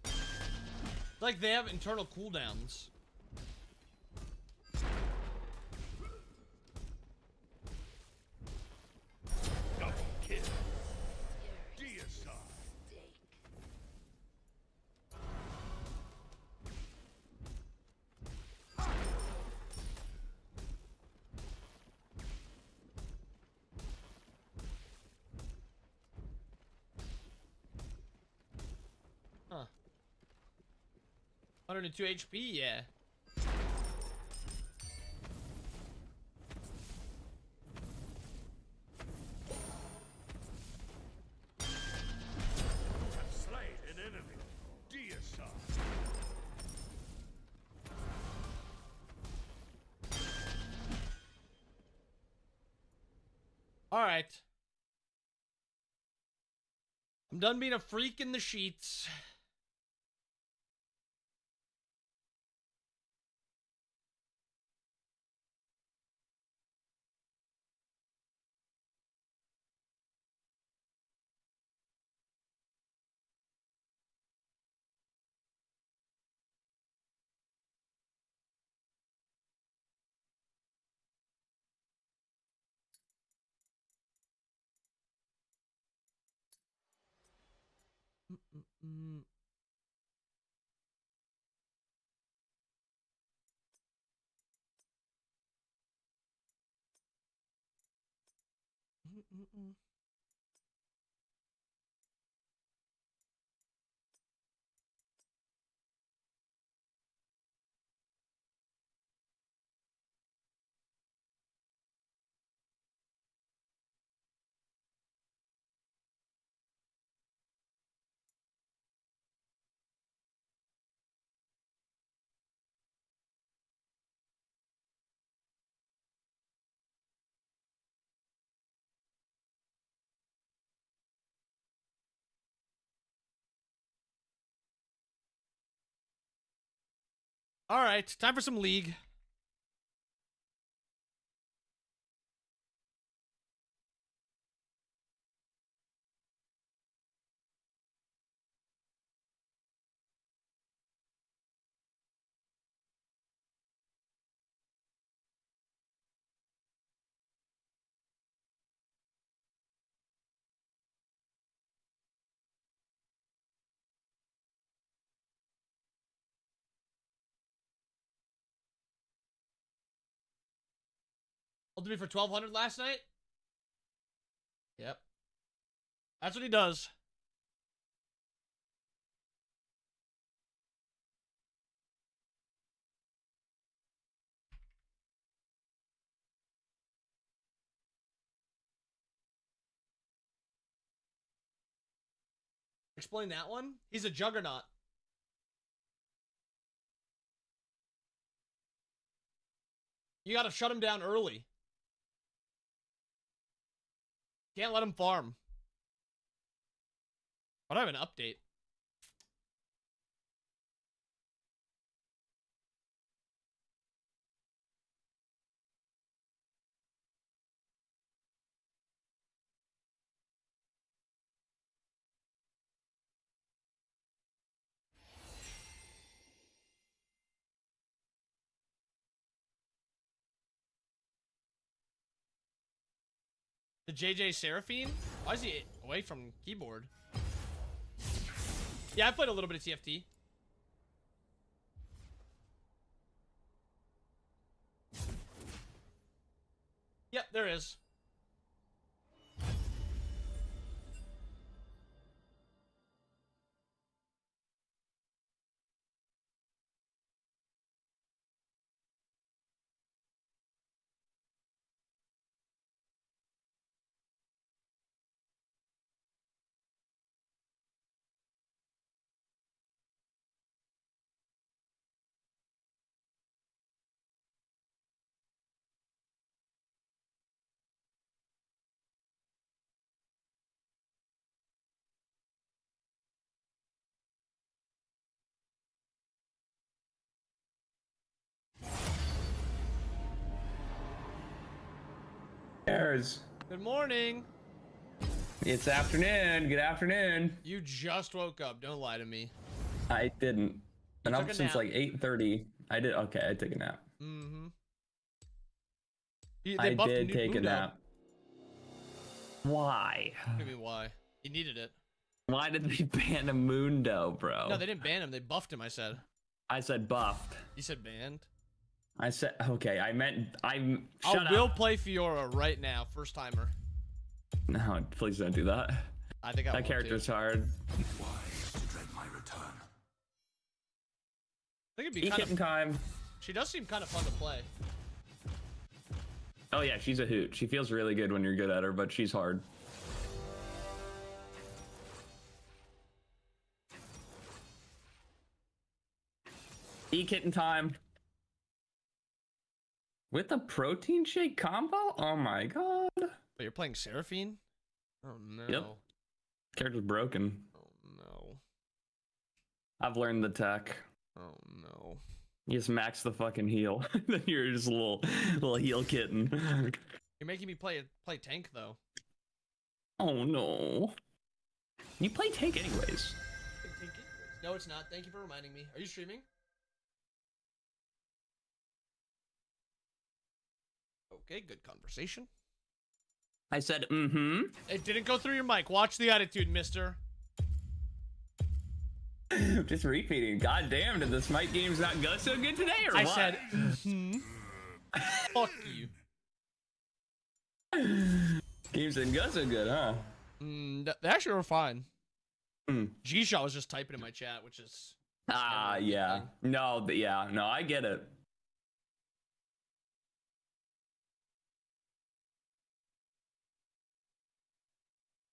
S1: It's like they have internal cooldowns.
S5: Double kill. Deicide.
S1: Huh. 102 HP, yeah.
S5: Have slain an enemy. Deicide.
S1: Alright. I'm done being a freak in the sheets. Mm-mm-mm. Mm-mm-mm. All right, time for some League. Ultimate for 1200 last night? Yep. That's what he does. Explain that one? He's a juggernaut. You gotta shut him down early. Can't let him farm. I don't have an update. The JJ Seraphine? Why is he away from keyboard? Yeah, I played a little bit of TFT. Yep, there is.
S12: There's.
S1: Good morning.
S12: It's afternoon. Good afternoon.
S1: You just woke up. Don't lie to me.
S12: I didn't. Been
S1: took
S12: up
S1: a
S12: since
S1: nap.
S12: like 8:30. I did. Okay, I took a nap.
S1: Mm-hmm.
S12: I did take a nap. Why?
S1: What do you mean why? He needed it.
S12: Why did they ban a Mundo, bro?
S1: No, they didn't ban him. They buffed him, I said.
S12: I said buffed.
S1: You said banned?
S12: I said, okay, I meant,
S1: I
S12: shut
S1: will
S12: up.
S1: play Fiora right now. First timer.
S12: No, please don't do that.
S1: I think I
S12: That
S1: want
S12: character's
S1: to.
S12: hard.
S2: Wise to dread my return.
S1: I think it'd be
S12: Eat
S1: kind
S12: kitten
S1: of.
S12: time.
S1: She does seem kind of fun to play.
S12: Oh yeah, she's a hoot. She feels really good when you're good at her, but she's hard. Eat kitten time. With a protein shake combo? Oh my god.
S1: But you're playing Seraphine? Oh no.
S12: Yep. Character's broken.
S1: Oh no.
S12: I've learned the tech.
S1: Oh no.
S12: You just max the fucking heal. Then you're just a little heal kitten.
S1: You're making me play tank though.
S12: Oh no. You play tank anyways.
S1: No, it's not. Thank you for reminding me. Are you streaming? Okay, good conversation.
S12: I said, mm-hmm.
S1: It didn't go through your mic. Watch the attitude, mister.
S12: Just repeating. God damn, did the Smite games not go so good today, or
S1: I
S12: what?
S1: said, fuck you.
S12: Games didn't go so good, huh?
S1: They actually were fine. G-Shot was just typing in my chat, which is...
S12: Yeah. No, yeah. No, I get it.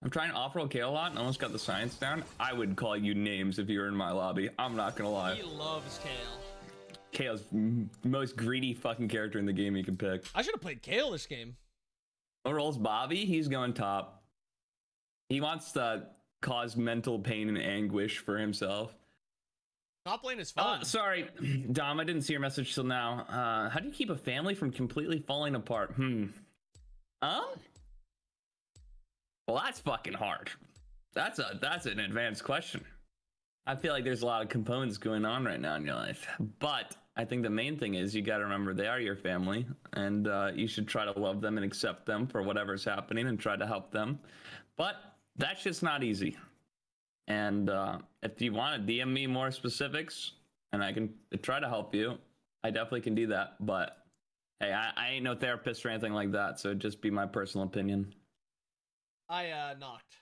S12: I'm trying to off-roll Kale a lot and almost got the science down. I would call you names if you were in my lobby. I'm not gonna lie.
S1: He loves Kale.
S12: Kale's most greedy fucking character in the game you can pick.
S1: I should have played Kale this game.
S12: What rolls Bobby? He's going top. He wants to cause mental pain and anguish for himself.
S1: Top lane is fun.
S12: Sorry, Dom, I didn't see your message till now. How do you keep a family from completely falling apart? Well, that's fucking hard. That's an advanced question. I feel like there's a lot of components going on right now in your life, but I think the main thing is you got to remember they are your family, and you should try to love them and accept them for whatever's happening and try to help them. But that's just not easy. And if you want to DM me more specifics, and I can try to help you, I definitely can do that. But hey, I ain't no therapist or anything like that, so it'd just be my personal opinion.
S1: I knocked.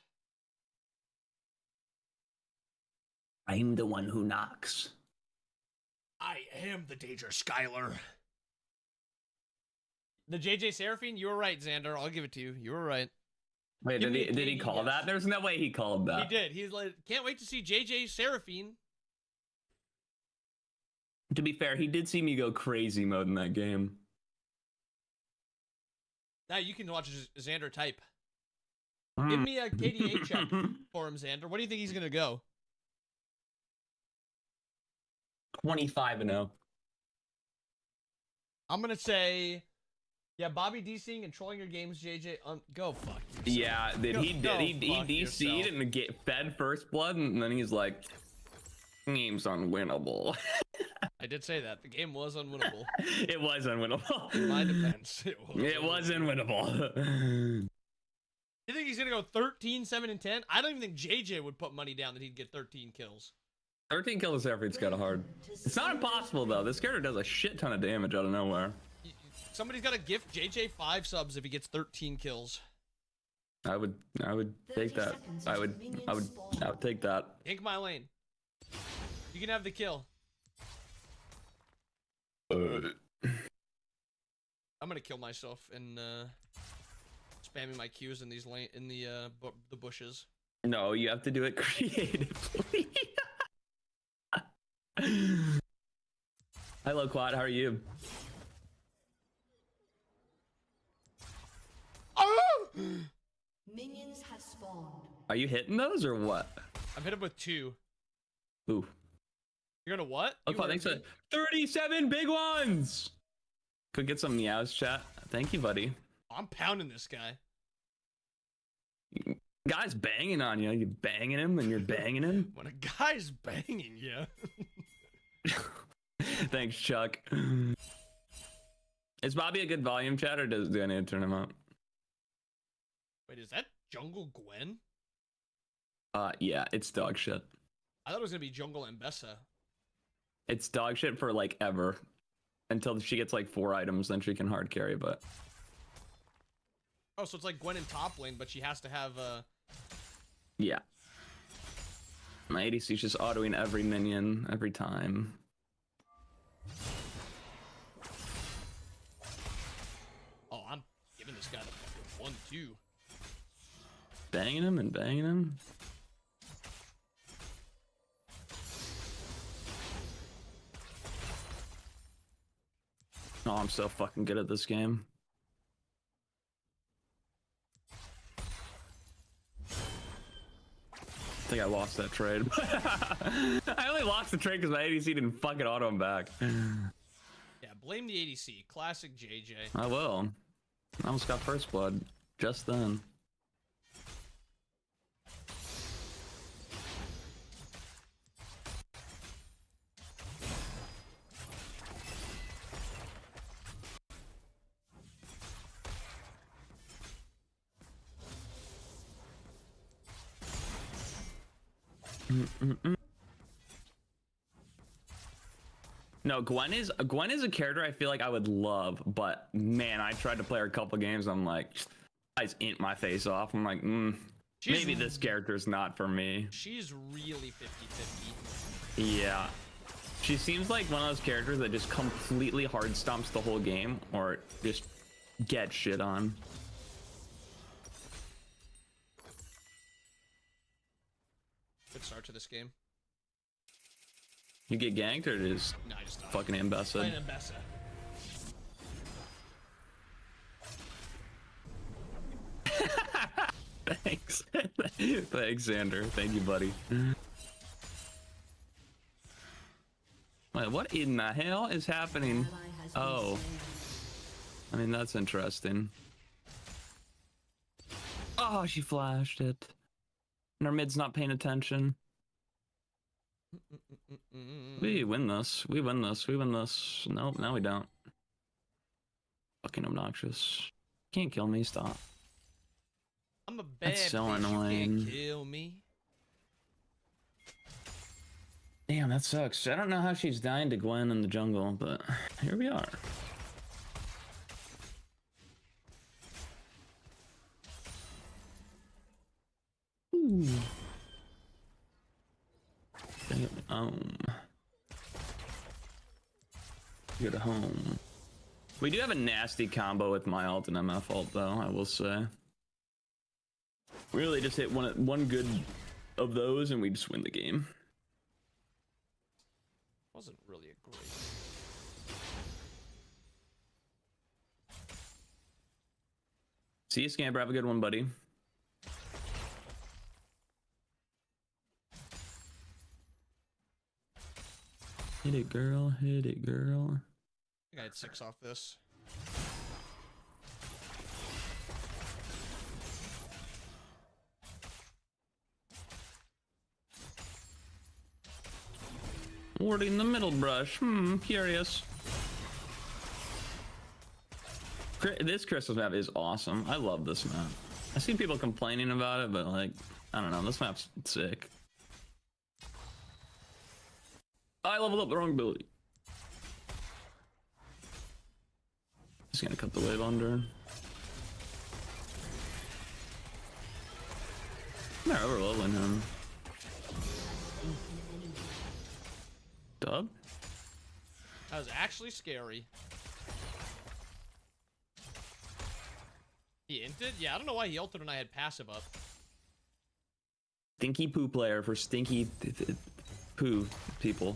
S12: I'm the one who knocks.
S1: I am the danger, Skylar. The JJ Seraphine, you were right, Xander. I'll give it to you. You were right.
S12: Wait, did he call that? There's no way he called that.
S1: He did. He's like, can't wait to see JJ Seraphine.
S12: To be fair, he did see me go crazy mode in that game.
S1: Now you can watch Xander type. Give me a KDA check for him, Xander. What do you think he's gonna go?
S12: 25-0.
S1: I'm gonna say, yeah, Bobby DCing and trolling your games, JJ. Go fuck yourself.
S12: Yeah, he DC'd and get fed first blood, and then he's like, game's unwinnable.
S1: I did say that. The game was unwinnable.
S12: It was unwinnable.
S1: In my defense, it was
S12: unwinnable.
S1: You think he's gonna go 13, 7, and 10? I don't even think JJ would put money down that he'd get 13 kills.
S12: 13 kills Seraphine kind of hard. It's not impossible though. This character does a shit ton of damage out of nowhere.
S1: Somebody's got to gift JJ 5 subs if he gets 13 kills.
S12: I would take that. I would take that.
S1: Ink my lane. You can have the kill. I'm gonna kill myself in spamming my Qs in these the bushes.
S12: No, you have to do it creatively. Hello, Quad. How are you?
S10: Minions have spawned.
S12: Are you hitting those or what?
S1: I've hit him with 2.
S12: Ooh.
S1: You're gonna what?
S12: Oh, Quad, thanks for 37 big ones. Could get some meows, chat. Thank you, buddy.
S1: I'm pounding this guy.
S12: Guy's banging on you. You're banging him and you're banging him.
S1: When a guy's banging you.
S12: Thanks, Chuck. Is Bobby a good volume chat or do I need to turn him up?
S1: Wait, is that Jungle Gwen?
S12: Yeah, it's dog shit.
S1: I thought it was gonna be Jungle Mbessa.
S12: It's dog shit for like ever. Until she gets like 4 items, then she can hard carry, but...
S1: Oh, so it's like Gwen in top lane, but she has to have
S12: Yeah. My ADC's just autoing every minion, every time.
S1: Oh, I'm giving this guy the fucking 1-2.
S12: Banging him and banging him. Oh, I'm so fucking good at this game. I think I lost that trade. I only lost the trade because my ADC didn't fucking auto him back.
S1: Yeah, blame the ADC. Classic JJ.
S12: I will. I almost got first blood just then. No, Gwen is a character I feel like I would love, but man, I tried to play her a couple games. I'm like, guys, int my face off. I'm like, maybe this character's not for me.
S1: She's really 50-50.
S12: Yeah, she seems like one of those characters that just completely hard stomps the whole game, or just get shit on.
S1: Good start to this game.
S12: You get ganked or just
S1: No, I just
S12: fucking Ambessa?
S1: Playing Mbessa.
S12: Thanks. Thanks, Xander. Thank you, buddy. Wait, what in the hell is happening? Oh. I mean, that's interesting. Oh, she flashed it. And our mid's not paying attention. We win this. We win this. We win this. Nope, now we don't. Fucking obnoxious. Can't kill me, stop.
S1: I'm a bad
S12: That's so
S1: bitch.
S12: annoying.
S1: You can't kill me.
S12: Damn, that sucks. I don't know how she's dying to Gwen in the jungle, but here we are. Ooh. Bring it home. Go to home. We do have a nasty combo with my ult and MF ult, though, I will say. We really just hit one good of those and we just win the game.
S1: Wasn't really a great.
S12: See you, Scamper. Have a good one, buddy. Hit it, girl. Hit it, girl.
S1: I think I had 6 off this.
S12: Warding the middle brush. Curious. This Christmas map is awesome. I love this map. I've seen people complaining about it, but like, I don't know. This map's sick. I leveled up the wrong ability. Just gonna cut the wave under. They're over leveling him. Dub?
S1: That was actually scary. He inted? Yeah, I don't know why he ulted when I had passive up.
S12: Stinky poo player for stinky poo people.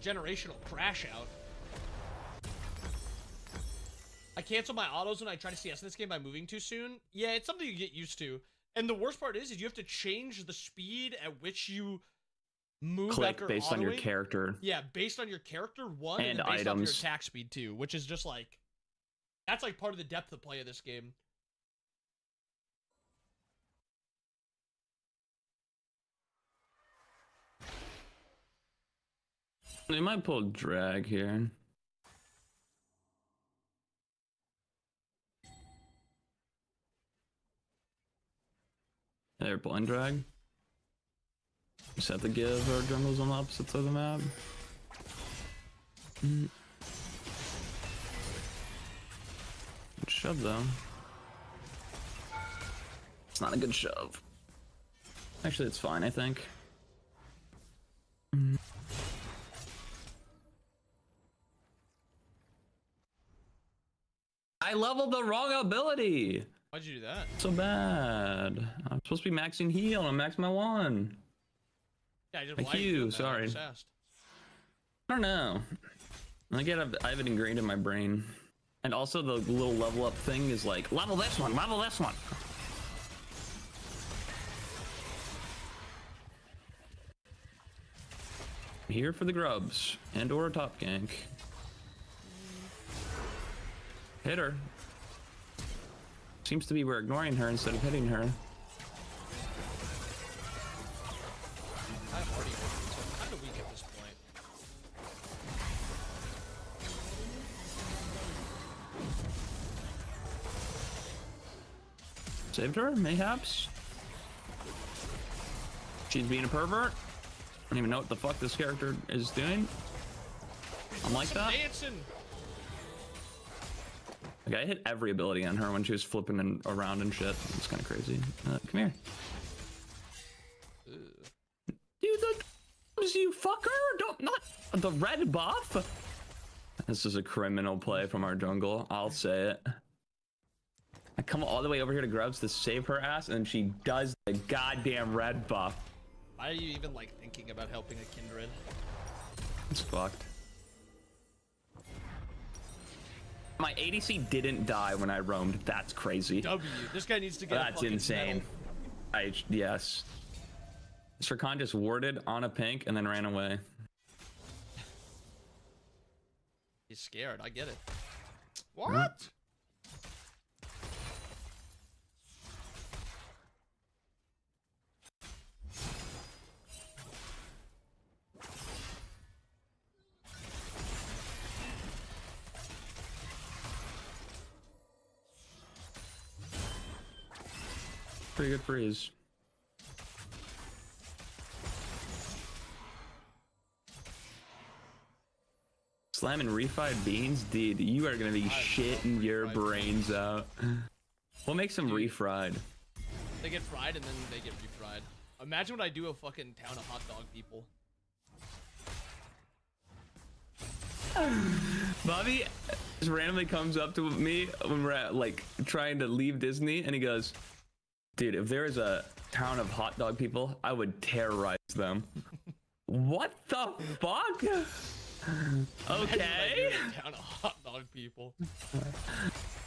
S1: Generational crash out. I cancel my autos when I try to CS in this game by moving too soon. Yeah, it's something you get used to. And the worst part is you have to change the speed at which you move
S12: Click based on your
S1: autoing.
S12: character.
S1: Yeah, based on your character, one,
S12: And
S1: then based on your
S12: items.
S1: attack speed too, which is just like, that's like part of the depth of play of this game.
S12: They might pull drag here. They're pulling drag. Just have to give our jungles on the opposite side of the map. Good shove though. It's not a good shove. Actually, it's fine, I think. I leveled the wrong ability.
S1: Why'd you do that?
S12: So bad. I'm supposed to be maxing heal. I'm maxing my one.
S1: Yeah, I just
S12: Like
S1: why are
S12: you,
S1: doing that? I
S12: sorry.
S1: just asked.
S12: I don't know. I have it ingrained in my brain. And also the little level up thing is like, level this one, level this one. Here for the grubs and or a top gank. Hit her. Seems to be we're ignoring her instead of hitting her.
S1: I'm already so I'm kind of weak at this point.
S12: Saved her, mayhaps. She's being a pervert. I don't even know what the fuck this character is doing. I'm like that.
S1: Dancing.
S12: Like, I hit every ability on her when she was flipping and around and shit. It's kind of crazy. Come here.
S1: Ugh.
S12: Dude, you fucker! Don't not the red buff. This is a criminal play from our jungle. I'll say it. I come all the way over here to Grubs to save her ass, and she does the goddamn red buff.
S1: Why are you even like thinking about helping a kindred?
S12: It's fucked. My ADC didn't die when I roamed. That's crazy.
S1: W. This guy needs to get.
S12: That's insane. Yes. Sirkan just warded on a pink and then ran away.
S1: He's scared. I get it. What?
S12: Pretty good freeze. Slamming refried beans? Dude, you are gonna be shitting your brains out. What makes them refried?
S1: They get fried and then they get refried. Imagine what I do a fucking town of hot dog people.
S12: Bobby just randomly comes up to me when we're at, like, trying to leave Disney, and he goes, dude, if there is a town of hot dog people, I would terrorize them. What the fuck? Okay.
S1: Town of hot dog people.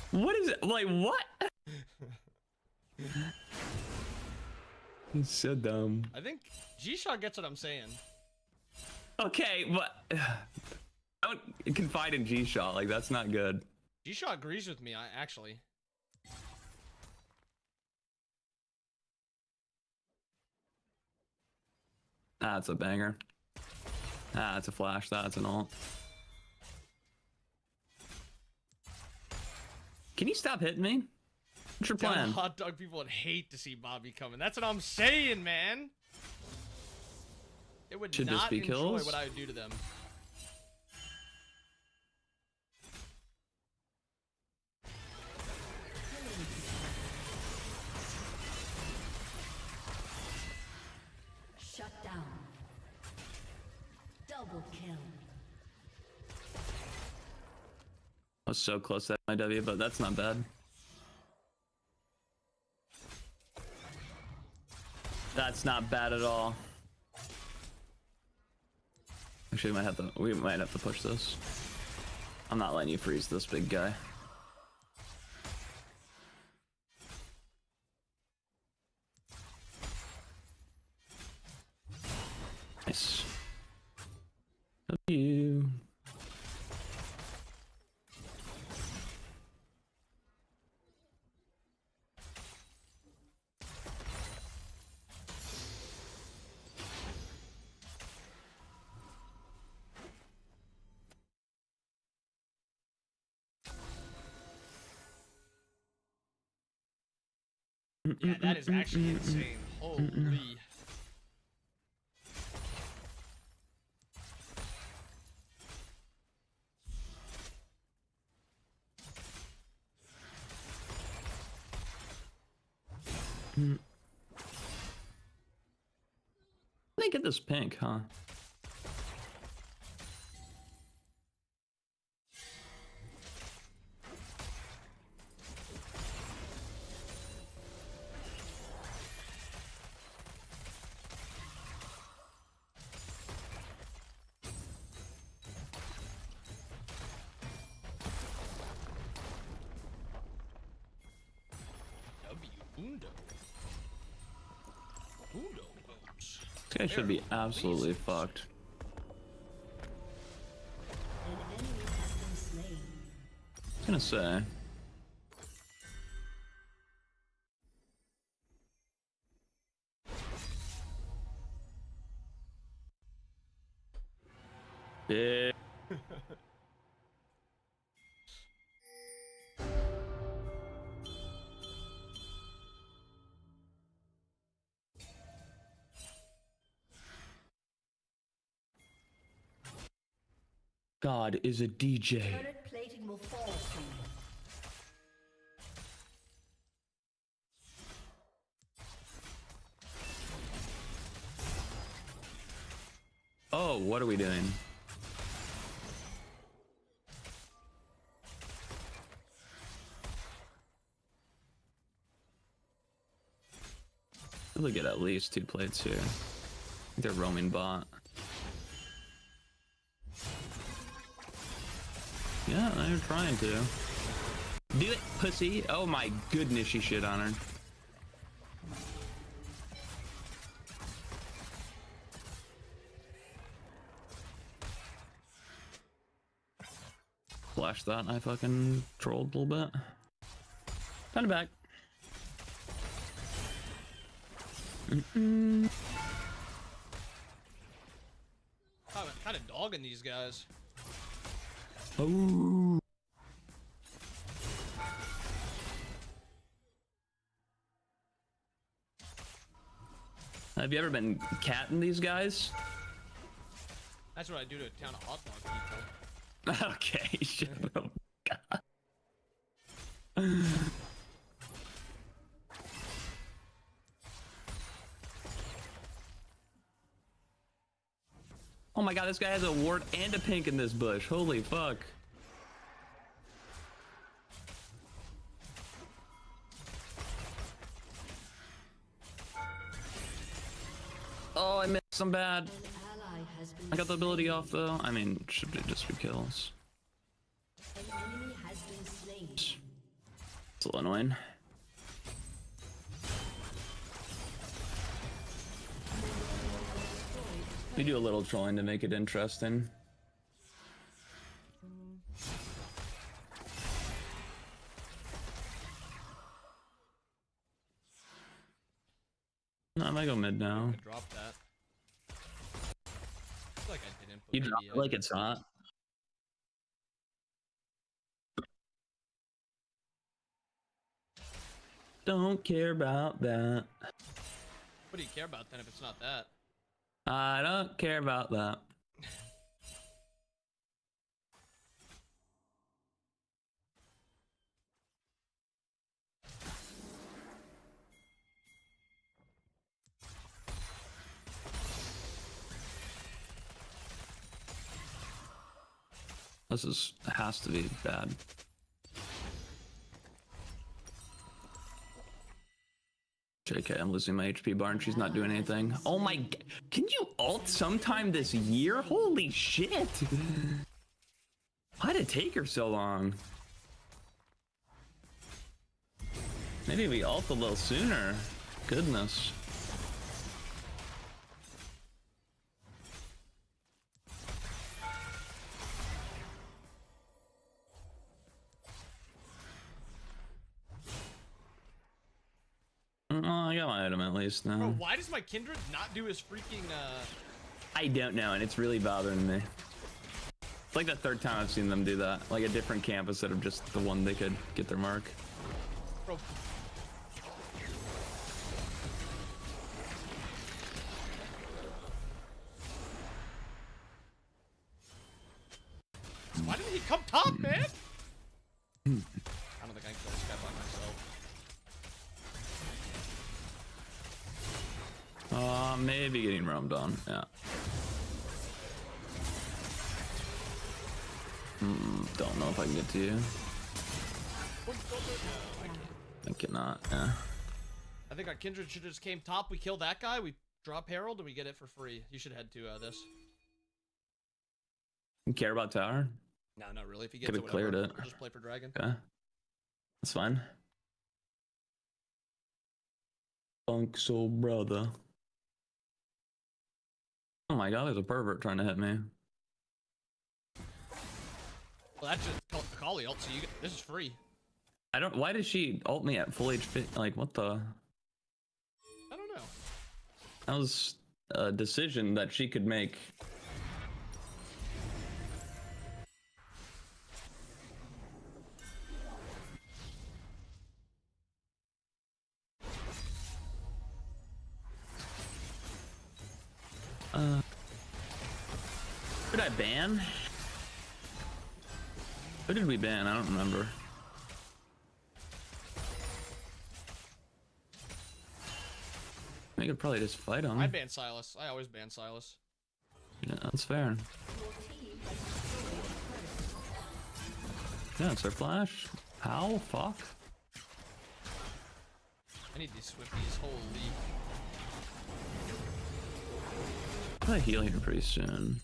S12: What is it? Like, what? It's so dumb.
S1: I think G-Shock gets what I'm saying.
S12: Okay, but don't confide in G-Shot. Like, that's not good.
S1: G-Shock agrees with me, actually.
S12: That's a banger. That's a flash. That's an ult. Can you stop hitting me? What's your plan?
S1: Hot dog people would hate to see Bobby coming. That's what I'm saying, man. It would
S12: Should this
S1: not
S12: be
S1: enjoy
S12: kills?
S1: what I would do to them.
S10: Shut down. Double kill.
S12: I was so close to my W, but that's not bad. That's not bad at all. Actually, we might have to push this. I'm not letting you freeze this big guy. Nice. W.
S1: Yeah, that is actually insane. Holy.
S12: Let me get this pink, huh? This guy should be absolutely fucked. I was gonna say. Yeah. God is a DJ.
S10: Turret plating will fall soon.
S12: Oh, what are we doing? We'll get at least 2 plates here. They're roaming bot. Yeah, they're trying to. Do it, pussy. Oh my goodness, she shit on her. Flash that, and I fucking trolled a little bit. Kind of back.
S1: Kind of dogging these guys.
S12: Oh. Have you ever been catting these guys?
S1: That's what I do to a town of hot dog people.
S12: Okay, shut up. Oh my god, this guy has a ward and a pink in this bush. Holy fuck. Oh, I missed some bad. I got the ability off though. I mean, should be just be kills. It's a little annoying. We do a little trolling to make it interesting. No, I might go mid now.
S1: I dropped that. I feel like I didn't.
S12: You drop it like it's hot. Don't care about that.
S1: What do you care about then if it's not that?
S12: I don't care about that. This has to be bad. JK, I'm losing my HP bar and she's not doing anything. Oh my god. Can you ult sometime this year? Holy shit. Why did it take her so long? Maybe we ult a little sooner. Goodness. Oh, I got my item at least now.
S1: Bro, why does my Kindred not do his freaking,
S12: I don't know, and it's really bothering me. It's like the 3rd time I've seen them do that. Like a different camp instead of just the one they could get their mark.
S1: Bro. Why didn't he come top, man? I don't think I can kill this guy by myself.
S12: Maybe getting roamed on, yeah. Don't know if I can get to you. I cannot, yeah.
S1: I think our Kindred should have just came top. We kill that guy, we drop Herald, and we get it for free. You should head to this.
S12: You care about tower?
S1: No, not really. If you get
S12: Could
S1: to
S12: have cleared it.
S1: we'll just play for Dragon.
S12: Okay. That's fine. Funk soul brother. Oh my god, there's a pervert trying to hit me.
S1: Well, that's just Kali ult, so you get, this is free.
S12: I don't. Why did she ult me at full HP? Like, what the?
S1: I don't know.
S12: That was a decision that she could make. Who did I ban? Who did we ban? I don't remember. I could probably just fight him.
S1: I ban Silas. I always ban Silas.
S12: Yeah. That's fair. Yeah, it's our flash. How? Fuck.
S1: I need these Swifties, holy.
S12: I'm gonna heal here pretty soon.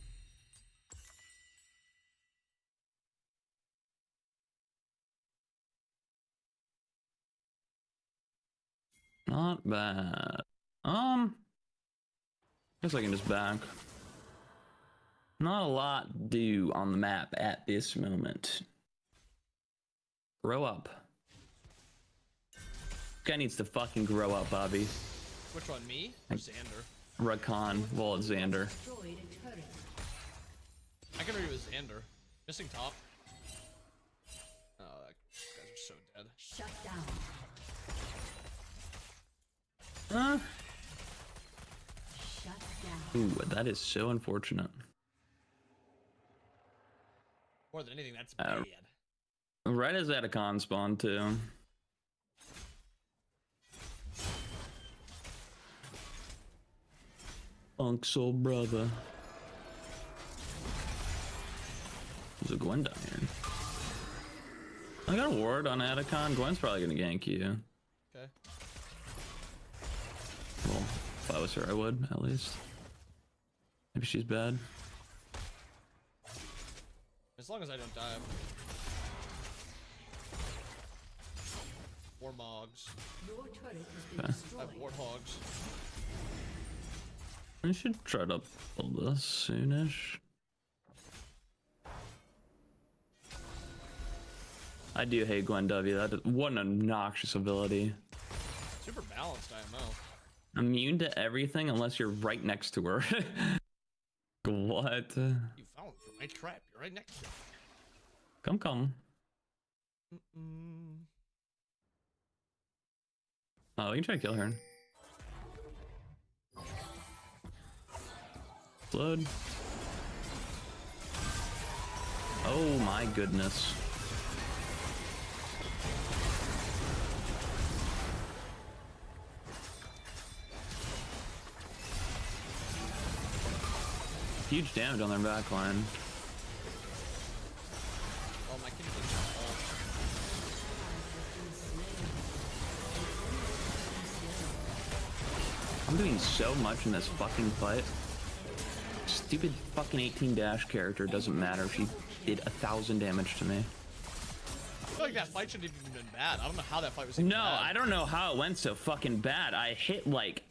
S12: Not bad. Guess I can just back. Not a lot to do on the map at this moment. Grow up. Guy needs to fucking grow up, Bobby.
S1: Which one, me or Xander?
S12: Rakan, well, it's Xander.
S1: I can agree with Xander. Missing top. Oh, that guys are so dead.
S10: Shut down. Shut down.
S12: Ooh, that is so unfortunate.
S1: More than anything, that's bad.
S12: Right as that a con spawn too. Funk soul brother. There's a Gwen down here. I got a ward on Atacon. Gwen's probably gonna gank you.
S1: Okay.
S12: Well, if I was her, I would, at least. Maybe she's bad.
S1: As long as I don't die. Warmogs.
S10: Your turret has been
S12: Okay.
S1: I have warthogs.
S12: I should try to pull this soonish. I do hate Gwen W. That is, what an obnoxious ability.
S1: Super balanced IMO.
S12: Immune to everything unless you're right next to her. What?
S1: You found for my trap. You're right next to it.
S12: Come. Oh, we can try to kill her. Flood. Oh my goodness. Huge damage on their backline.
S1: Oh, my kid takes all.
S12: I'm doing so much in this fucking fight. Stupid fucking 18 dash character doesn't matter. She did 1,000 damage to me.
S1: I feel like that fight shouldn't have even been bad. I don't know how that fight was even
S12: No,
S1: bad.
S12: I don't know how it went so fucking bad. I hit like...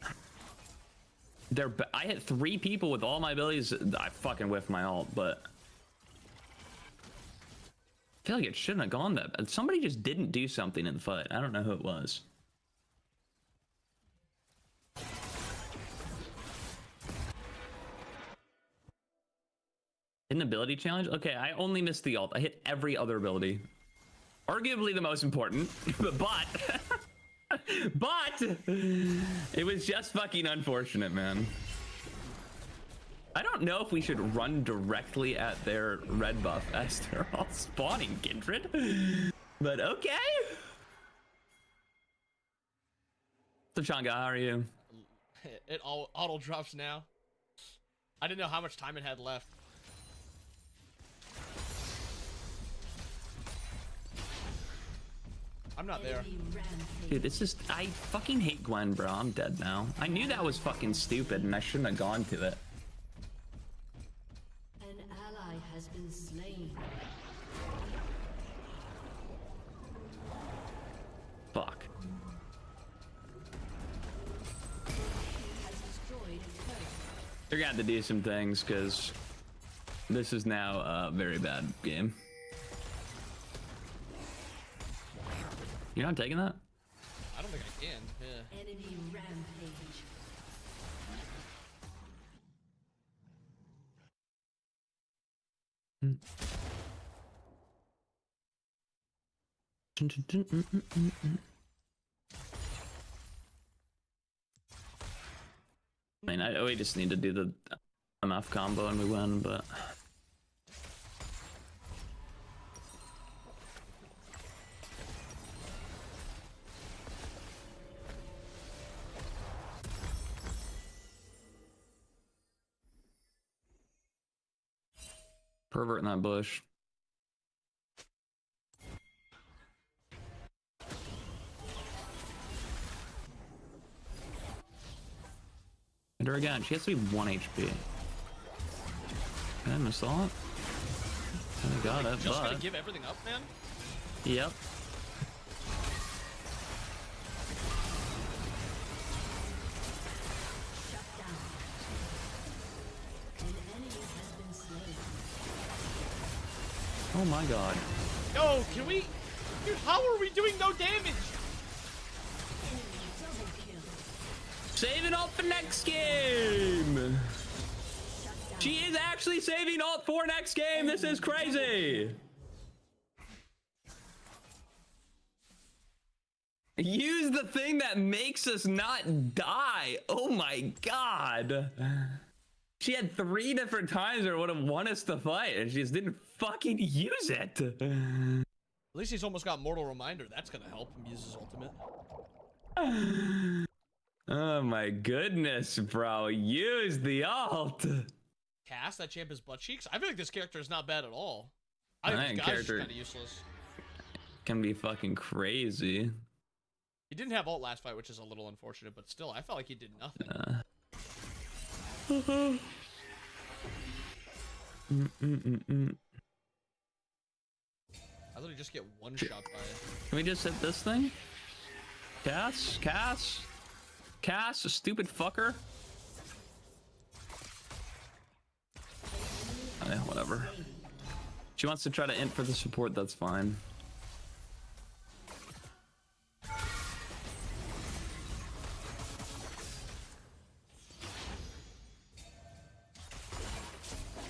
S12: I hit 3 people with all my abilities. I fucking whiffed my ult, but... I feel like it shouldn't have gone that bad. Somebody just didn't do something in the fight. I don't know who it was. Hidden ability challenge? Okay, I only missed the ult. I hit every other ability. Arguably the most important, but it was just fucking unfortunate, man. I don't know if we should run directly at their red buff as they're all spawning, Kindred, but okay. So Changa, how are you?
S1: It all auto drops now. I didn't know how much time it had left. I'm not there.
S12: Dude, it's just, I fucking hate Gwen, bro. I'm dead now. I knew that was fucking stupid and I shouldn't have gone to it.
S10: An ally has been slain.
S12: Fuck.
S10: Has destroyed a turret.
S12: They're gonna have to do some things because this is now a very bad game. You're not taking that?
S1: I don't think I can. Yeah.
S10: Enemy rampage.
S12: I mean, we just need to do the MF combo and we win, but... Pervert in that bush. Hit her again. She has to be 1 HP. Okay, missed all it. I got it,
S1: Just
S12: but...
S1: gonna give everything up, man?
S12: Yep. Oh my god.
S1: Yo, can we... Dude, how are we doing no damage?
S12: Saving up for next game! She is actually saving up for next game! This is crazy! Use the thing that makes us not die! Oh my god! She had 3 different times where it would have won us the fight, and she just didn't fucking use it!
S1: At least he's almost got Mortal Reminder. That's gonna help him use his ultimate.
S12: Oh my goodness, bro. Use the ult!
S1: Cast that champ his butt cheeks? I feel like this character is not bad at all. I
S12: I
S1: think
S12: think
S1: this guy's
S12: character-
S1: kind of useless.
S12: Can be fucking crazy.
S1: He didn't have ult last fight, which is a little unfortunate, but still, I felt like he did nothing. I literally just get one shot by it.
S12: Can we just hit this thing? Cass? Cass? Cass, a stupid fucker? Oh, yeah, whatever. She wants to try to int for the support, that's fine.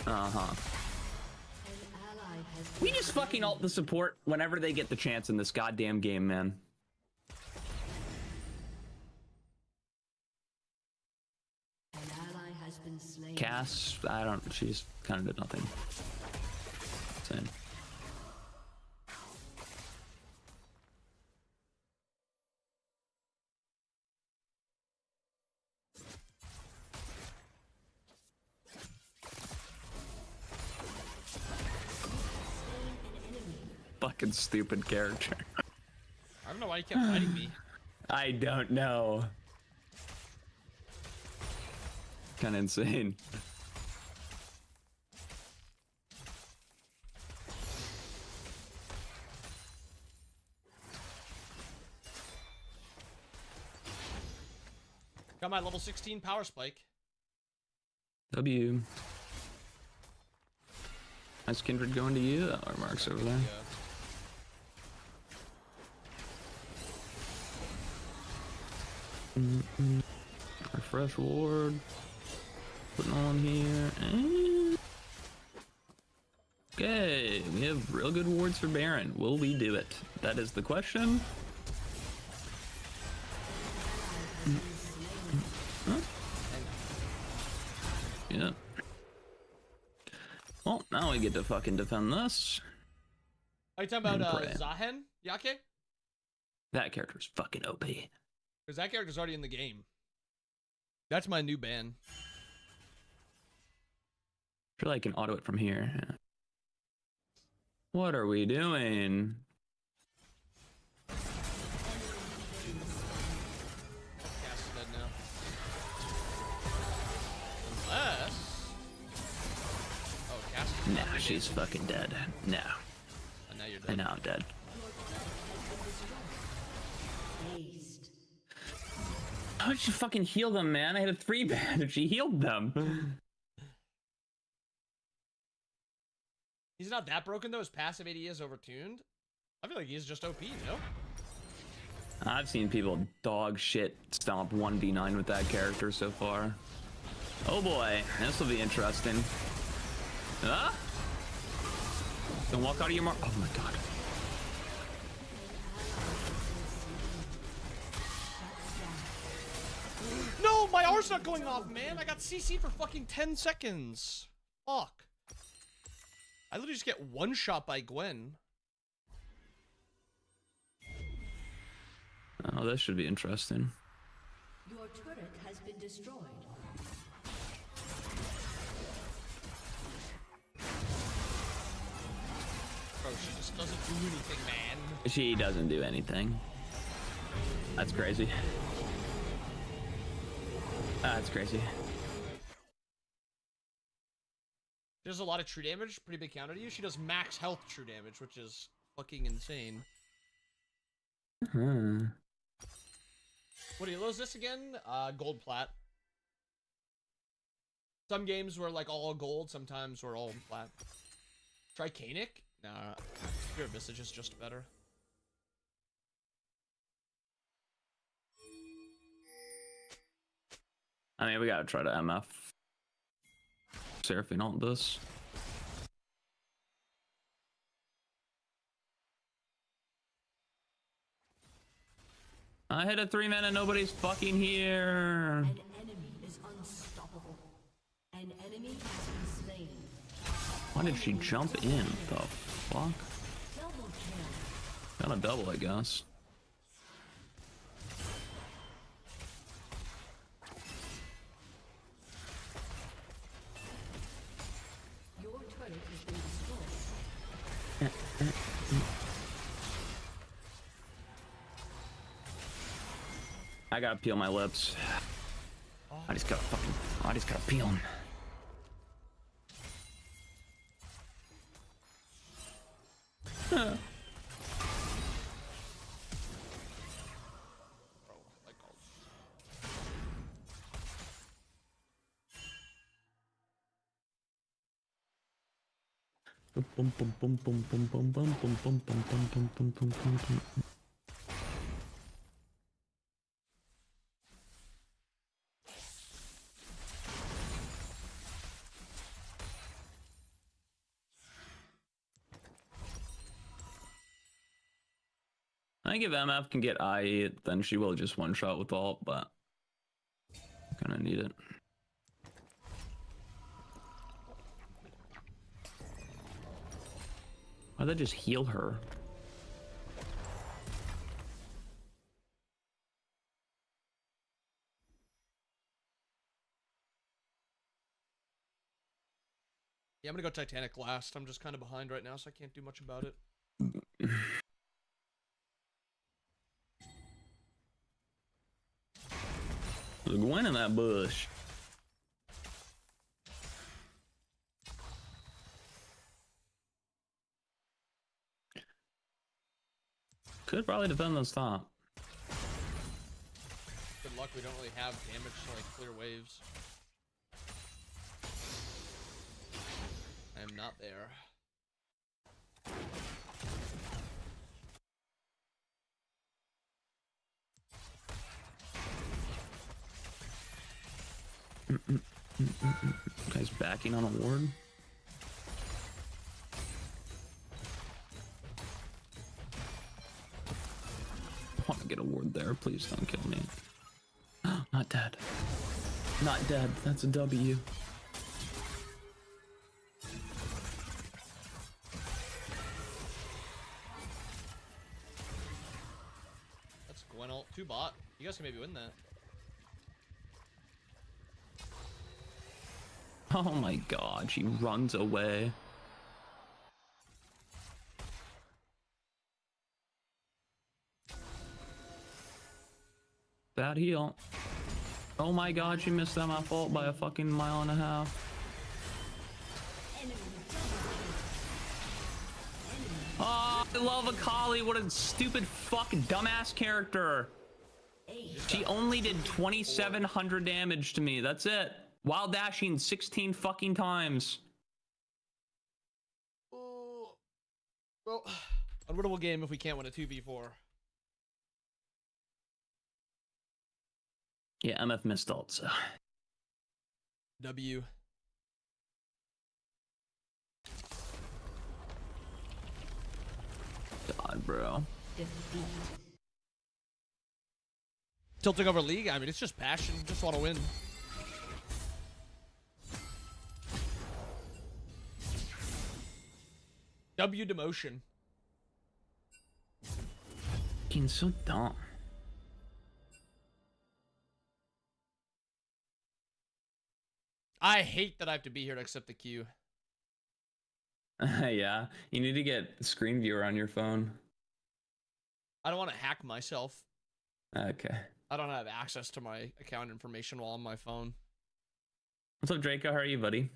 S12: Uh-huh. We just fucking ult the support whenever they get the chance in this goddamn game, man.
S10: An ally has been slain.
S12: Cass, I don't, she's kind of did nothing. Same. Fucking stupid character.
S1: I don't know why he kept fighting me.
S12: I don't know. Kind of insane.
S1: Got my level 16 power spike.
S12: W. Nice Kindred going to you. Our mark's over there. Refresh ward. Putting on here. And... Okay, we have real good wards for Baron. Will we do it? That is the question. Huh? Yeah. Well, now we get to fucking defend this.
S1: Are you talking about
S12: pray.
S1: Zahen? Yake?
S12: That character's fucking OP.
S1: Because that character's already in the game. That's my new ban.
S12: Sure, I can auto it from here. Yeah. What are we doing?
S1: Cass is dead now. Unless... Oh, Cass is
S12: Nah, she's fucking dead. No.
S1: And now you're dead.
S12: And now I'm dead. How did she fucking heal them, man? I had a 3 ban and she healed them.
S1: He's not that broken though. His passive AD is overtuned. I feel like he's just OP, no?
S12: I've seen people dog shit stomp 1v9 with that character so far. Oh boy, this will be interesting. Huh? Don't walk out of your mark. Oh my god.
S1: No, my R's not going off, man. I got CC for fucking 10 seconds. Fuck. I literally just get one shot by Gwen.
S12: Oh, this should be interesting.
S10: Your turret has been destroyed.
S1: just doesn't do anything, man.
S12: She doesn't do anything. That's crazy. That's crazy.
S1: She does a lot of true damage, pretty big counter to you. She does max health true damage, which is fucking insane. What is this again? Gold plat. Some games were like all gold, sometimes we're all plat. Try Kanic? Nah, Spirit Visage is just better.
S12: I mean, we gotta try to MF Seraphine ult this. I hit a 3-mana, nobody's fucking here.
S10: An enemy is unstoppable. An enemy has been slain.
S12: Why did she jump in? The fuck?
S10: Double kill.
S12: Got a double, I guess.
S10: Your turret has been destroyed.
S12: I gotta peel my lips. I just gotta peel them. I think if MF can get IE, then she will just one-shot with ult, but kinda need it. Why'd they just heal her?
S1: Yeah, I'm gonna go Titanic last. I'm just kind of behind right now, so I can't do much about it.
S12: There's a Gwen in that bush. Could probably defend this top.
S1: Good luck, we don't really have damage to like clear waves. I am not there.
S12: Guy's backing on a ward. I want to get a ward there. Please don't kill me. Not dead. Not dead. That's a W.
S1: That's Gwen ult 2 bot. You guys can maybe win that.
S12: Oh my god, she runs away. Bad heal. Oh my god, she missed that my fault by a fucking mile and a half. Oh, I love Akali. What a stupid fucking dumbass character. She only did 2,700 damage to me. That's it. While dashing 16 fucking times.
S1: Oh, well, unwinnable game if we can't win a 2v4.
S12: Yeah, MF missed ult, so.
S1: W.
S12: God, bro.
S1: Tilting over League? I mean, it's just passion. Just want to win. W demotion.
S12: Fucking so dumb.
S1: I hate that I have to be here to accept the queue.
S12: Yeah, you need to get screen viewer on your phone.
S1: I don't want to hack myself.
S12: Okay.
S1: I don't have access to my account information while on my phone.
S12: What's up, Draco? How are you, buddy?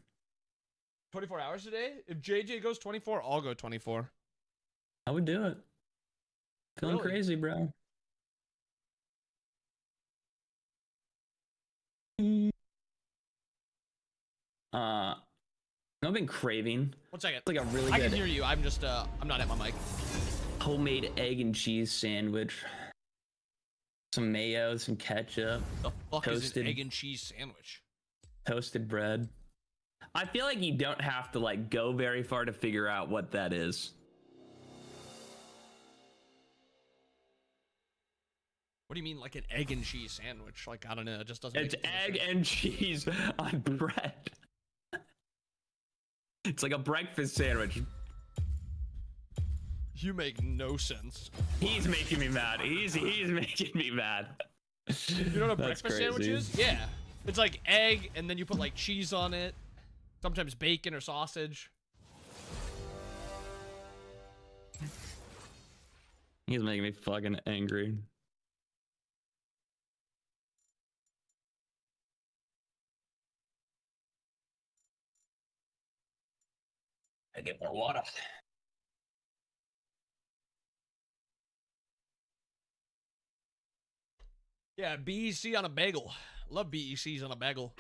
S1: 24 hours a day? If JJ goes 24, I'll go 24.
S12: I would do it. Feeling
S1: Really?
S12: crazy, bro. I've been craving.
S1: 1 second.
S12: It's like a really
S1: I
S12: good
S1: can hear you. I'm just, I'm not at my mic.
S12: homemade egg and cheese sandwich. Some mayo, some ketchup.
S1: The fuck is
S12: Toasted.
S1: an egg and cheese sandwich?
S12: Toasted bread. I feel like you don't have to like go very far to figure out what that is.
S1: What do you mean, like an egg and cheese sandwich? Like, I don't know. It just doesn't
S12: It's
S1: make any
S12: egg
S1: sense.
S12: and cheese on bread. It's like a breakfast sandwich.
S1: You make no sense.
S12: He's making me mad. He's making me mad.
S1: You know what a
S12: That's
S1: breakfast sandwich
S12: crazy.
S1: is? Yeah. It's like egg, and then you put like cheese on it. Sometimes bacon or sausage.
S12: He's making me fucking angry. I get more water.
S1: Yeah, BEC on a bagel. Love BECs on a bagel.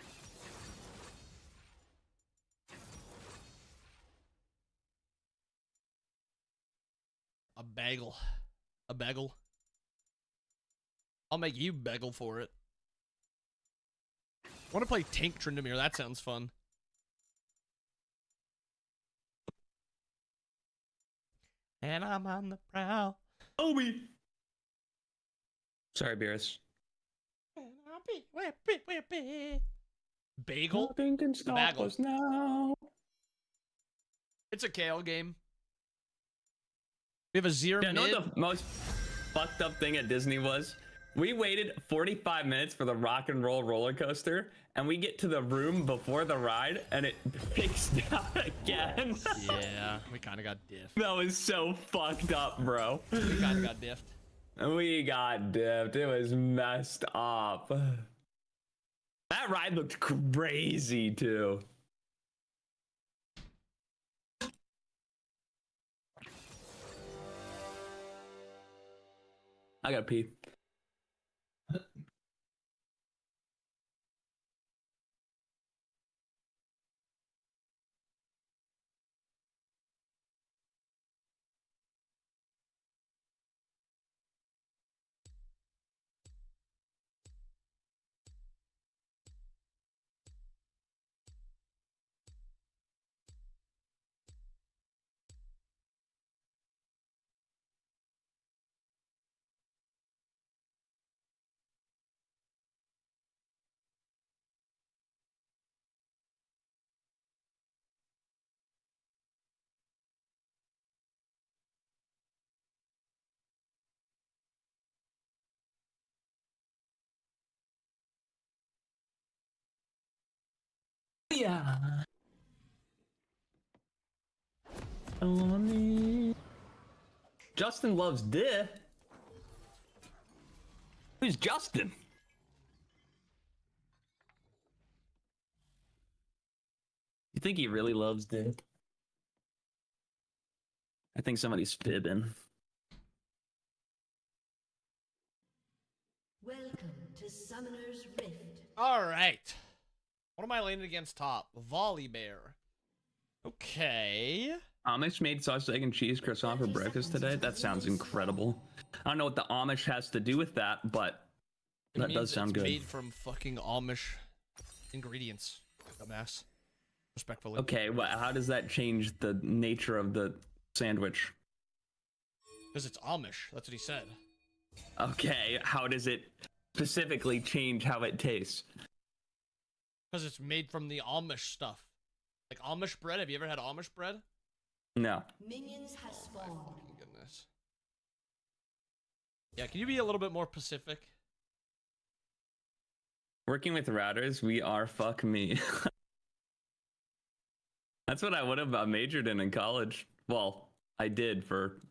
S1: A bagel. A bagel. I'll make you bagel for it. I want to play Tank Tryndamere. That sounds fun. And I'm on the prowl.
S12: Obi. Sorry, Beerus.
S1: Bagel?
S12: Nothing can stop
S1: Bagel.
S12: us now.
S1: It's a KO game. We have a zero
S12: Yeah, know
S1: mid.
S12: what the most fucked up thing at Disney was? We waited 45 minutes for the rock and roll roller coaster, and we get to the room before the ride, and it picks down again.
S1: Yeah, we kind of got diffed.
S12: That was so fucked up, bro.
S1: We kind of got diffed.
S12: We got dipped. It was messed up. That ride looked crazy, too. I gotta pee. Yeah. Justin loves dick. Who's Justin? You think he really loves dick? I think somebody's fibbing.
S10: Welcome to Summoner's Rift.
S1: All right. What am I landing against top? Volley Bear. Okay.
S12: Amish made sausage, egg, and cheese croissant for breakfast today. That sounds incredible. I don't know what the Amish has to do with that, but that does sound
S1: it's
S12: good.
S1: made from fucking Amish ingredients. Dumbass. Respectfully.
S12: Okay, well, how does that change the nature of the sandwich?
S1: Because it's Amish. That's what he said.
S12: Okay, how does it specifically change how it tastes?
S1: Because it's made from the Amish stuff. Like Amish bread. Have you ever had Amish bread?
S12: No.
S10: Minions have spawned.
S1: Oh my goodness. Yeah, can you be a little bit more Pacific?
S12: Working with routers, we are fuck me. That's what I would have majored in college. Well, I did for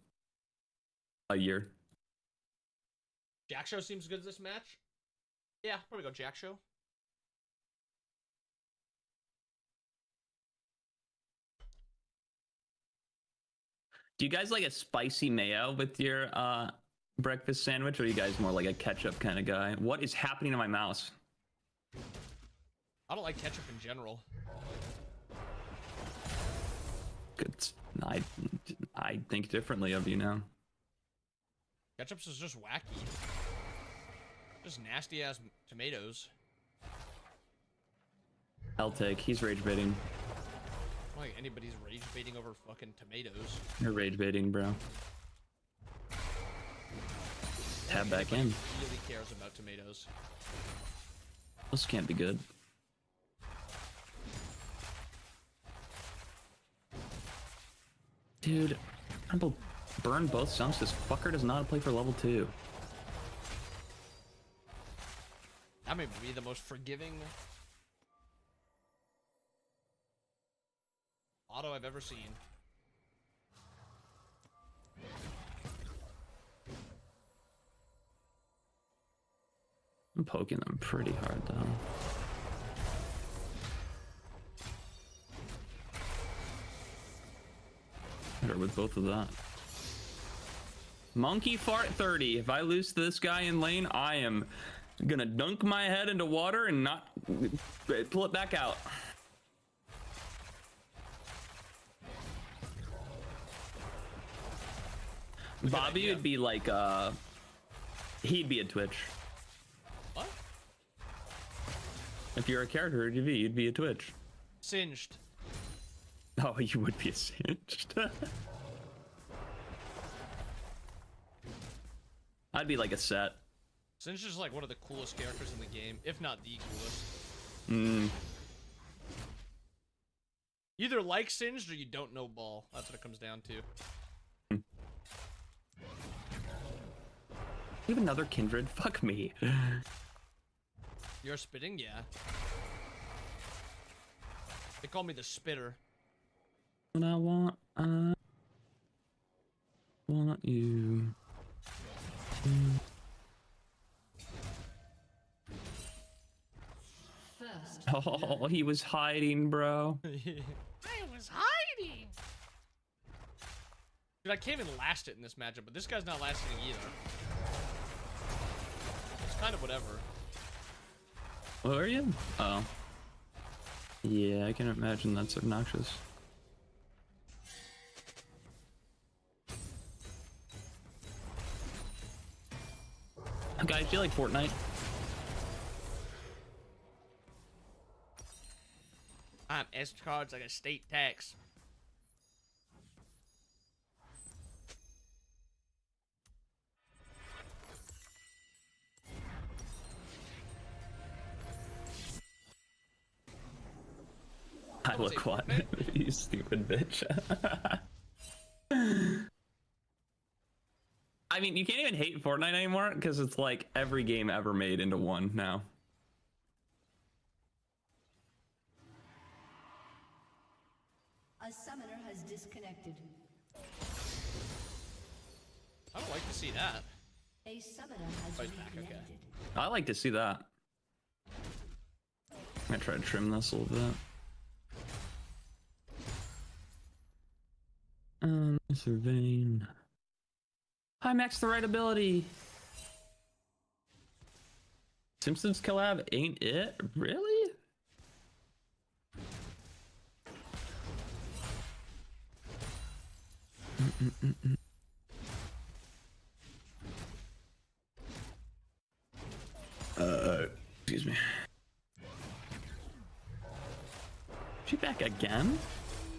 S12: a year.
S1: Jack Show seems good this match. Yeah, probably go Jack Show.
S12: Do you guys like a spicy mayo with your breakfast sandwich, or are you guys more like a ketchup kind of guy? What is happening to my mouse?
S1: I don't like ketchup in general.
S12: Good. I think differently of you now.
S1: Ketchup's is just wacky. Just nasty ass tomatoes.
S12: I'll take. He's rage baiting.
S1: I don't think anybody's rage baiting over fucking tomatoes.
S12: You're rage baiting, bro. Tab back in.
S1: Really cares about tomatoes.
S12: This can't be good. Dude, I'm gonna burn both stunts. This fucker does not play for level 2.
S1: That may be the most forgiving auto I've ever seen.
S12: I'm poking them pretty hard though. Better with both of that. Monkey fart 30. If I lose to this guy in lane, I am gonna dunk my head into water and not pull it back out. Bobby would be like he'd be a Twitch.
S1: What?
S12: If you're a character in GV, you'd be a Twitch.
S1: Singed.
S12: Oh, you would be a singed. I'd be like a set.
S1: Singed is like one of the coolest characters in the game, if not the coolest.
S12: Mm.
S1: You either like Singed or you don't know ball. That's what it comes down to.
S12: You have another kindred? Fuck me.
S1: You're spitting? Yeah. They call me the spitter.
S12: What I want you.
S10: First.
S12: Oh, he was hiding, bro.
S1: I was hiding. Dude, I can't even last it in this matchup, but this guy's not lasting either. It's kind of whatever.
S12: Where are you? Oh. Yeah, I can imagine that's obnoxious. Guys, do you like Fortnite?
S1: I'm S cards like a state tax.
S12: I look what? You stupid bitch. I mean, you can't even hate Fortnite anymore because it's like every game ever made into one now.
S10: A summoner has disconnected.
S1: I don't like to see that.
S10: A summoner has
S1: Oh, he's back, okay.
S10: reconnected.
S12: I like to see that. I'm gonna try to trim this a little bit. Surveying. I maxed the right ability. Simpsons collab ain't it? Really? Excuse me. She back again?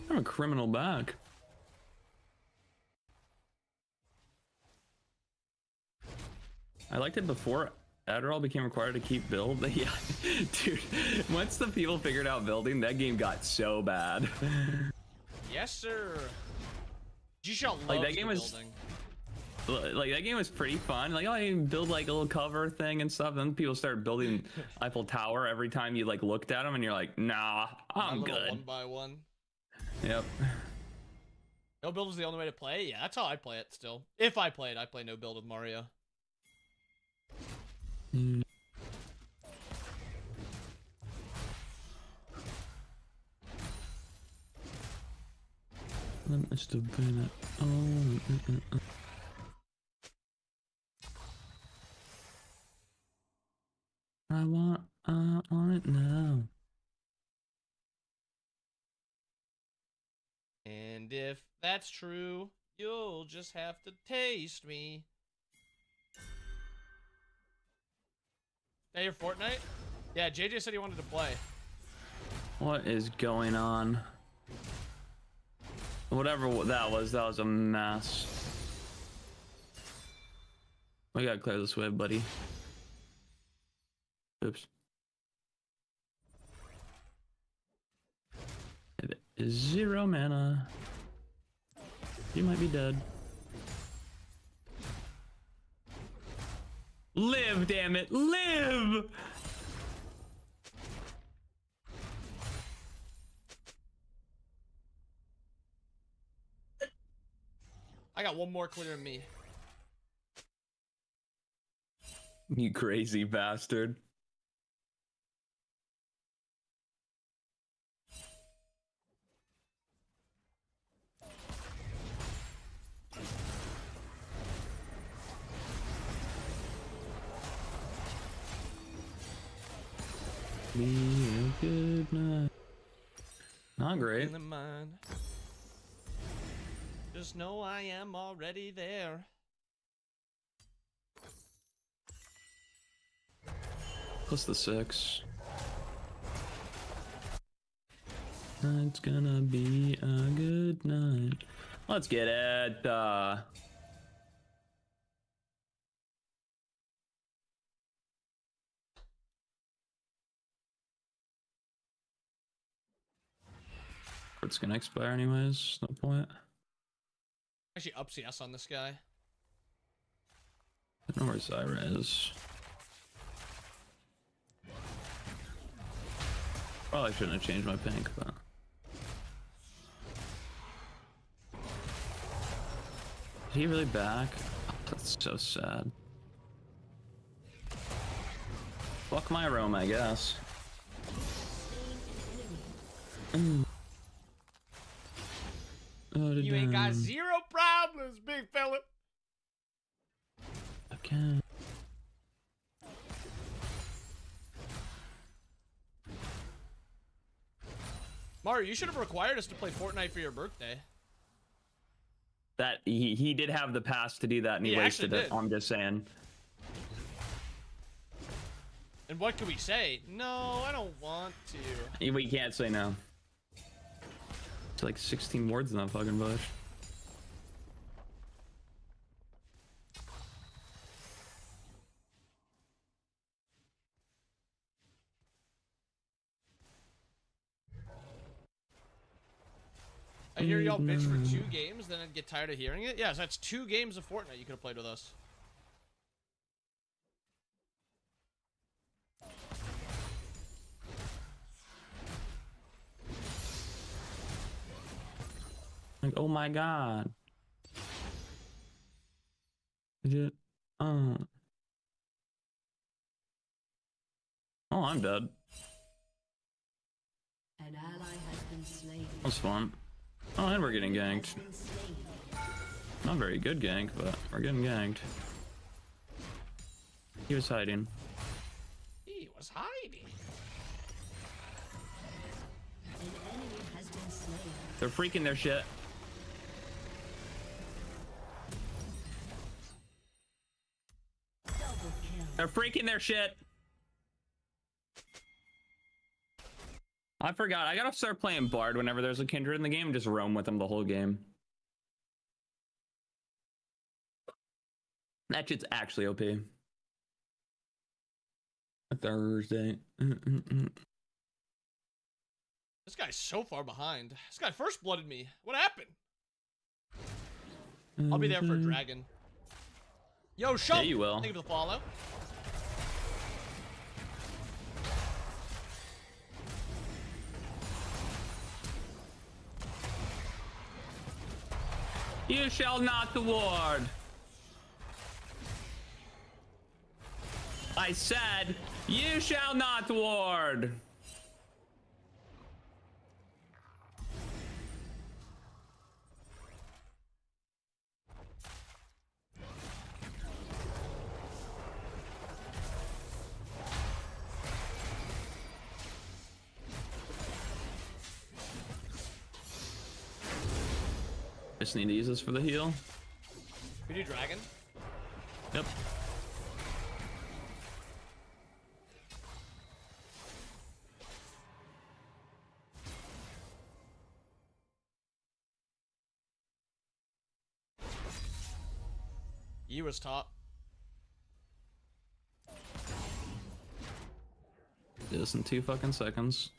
S12: I'm a criminal back. I liked it before Adderall became required to keep build. Yeah, dude. Once the people figured out building, that game got so bad.
S1: Yes, sir. G-Shot loves
S12: Like that game was
S1: building.
S12: like that game was pretty fun. Like, oh, you build like a little cover thing and stuff. Then people started building Eiffel Tower every time you like looked at them, and you're like, nah, I'm
S1: A little
S12: good.
S1: One by one.
S12: Yep.
S1: No build is the only way to play? Yeah, that's how I play it still. If I play it, I play no build with Mario.
S12: That must have been it. I want it now.
S1: And if that's true, you'll just have to taste me. Hey, your Fortnite? Yeah, JJ said he wanted to play.
S12: What is going on? Whatever that was a mess. We gotta clear this way, buddy. Oops. It is 0 mana. You might be dead. Live, damn it, live!
S1: I got one more clear than me.
S12: You crazy bastard. Be a good night. Not great.
S1: In the mind. Just know I am already there.
S12: Plus the 6. It's gonna be a good night. Let's get it. It's gonna expire anyways. No point.
S1: Actually, up CS on this guy.
S12: I don't know where Zyra is. Probably shouldn't have changed my pink, but. Is he really back? Oh, that's so sad. Fuck my roam, I guess.
S1: You ain't got 0 problems, big fella.
S12: Okay.
S1: Mario, you should have required us to play Fortnite for your birthday.
S12: That he did have the pass to do that, and he wasted it. I'm just saying.
S1: And what can we say? No, I don't want to.
S12: We can't say no. It's like 16 words in that fucking bush.
S1: I hear y'all bitch for 2 games, then I'd get tired of hearing it. Yes, that's 2 games of Fortnite you could have played with us.
S12: Like, oh my god. Is it? Oh, I'm dead.
S10: An ally has been slain.
S12: That's fun. Oh, and we're getting ganked. Not very good gank, but we're getting ganked. He was hiding.
S1: He was hiding.
S10: An enemy has been slain.
S12: They're freaking their shit.
S10: Double kill.
S12: They're freaking their shit. I forgot. I gotta start playing Bard whenever there's a Kindred in the game and just roam with them the whole game. That shit's actually OP. A Thursday.
S1: This guy's so far behind. This guy first blooded me. What happened? I'll be there for a dragon. Yo, Shump!
S12: Yeah, you will.
S1: Thank you for the follow.
S12: You shall not ward. I said, you shall not ward. Just need to use this for the heal.
S1: We do dragon.
S12: Yep.
S1: You was top.
S12: Do this in 2 fucking seconds.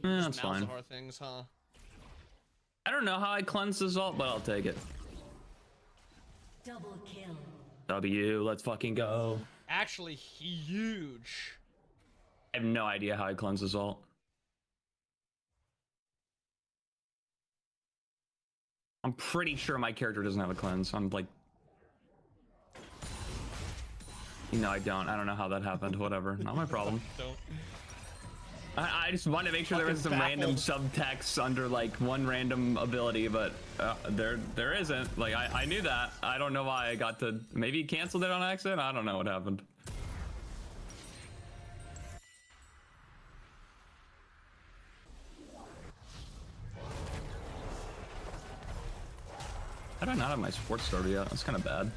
S12: Yeah, that's fine.
S1: Malzahar things, huh?
S12: I don't know how I cleanse this ult, but I'll take it.
S10: Double kill.
S12: W, let's fucking go.
S1: Actually, huge.
S12: I have no idea how I cleanse this ult. I'm pretty sure my character doesn't have a cleanse. I'm like... No, I don't. I don't know how that happened. Whatever. Not my problem.
S1: Don't.
S12: I just wanted to make sure there was some random subtext under like one random ability, but there isn't. Like I knew that. I don't know why I got to. Maybe he canceled it on accident. I don't know what happened. I don't have my sports starter yet. That's kind of bad.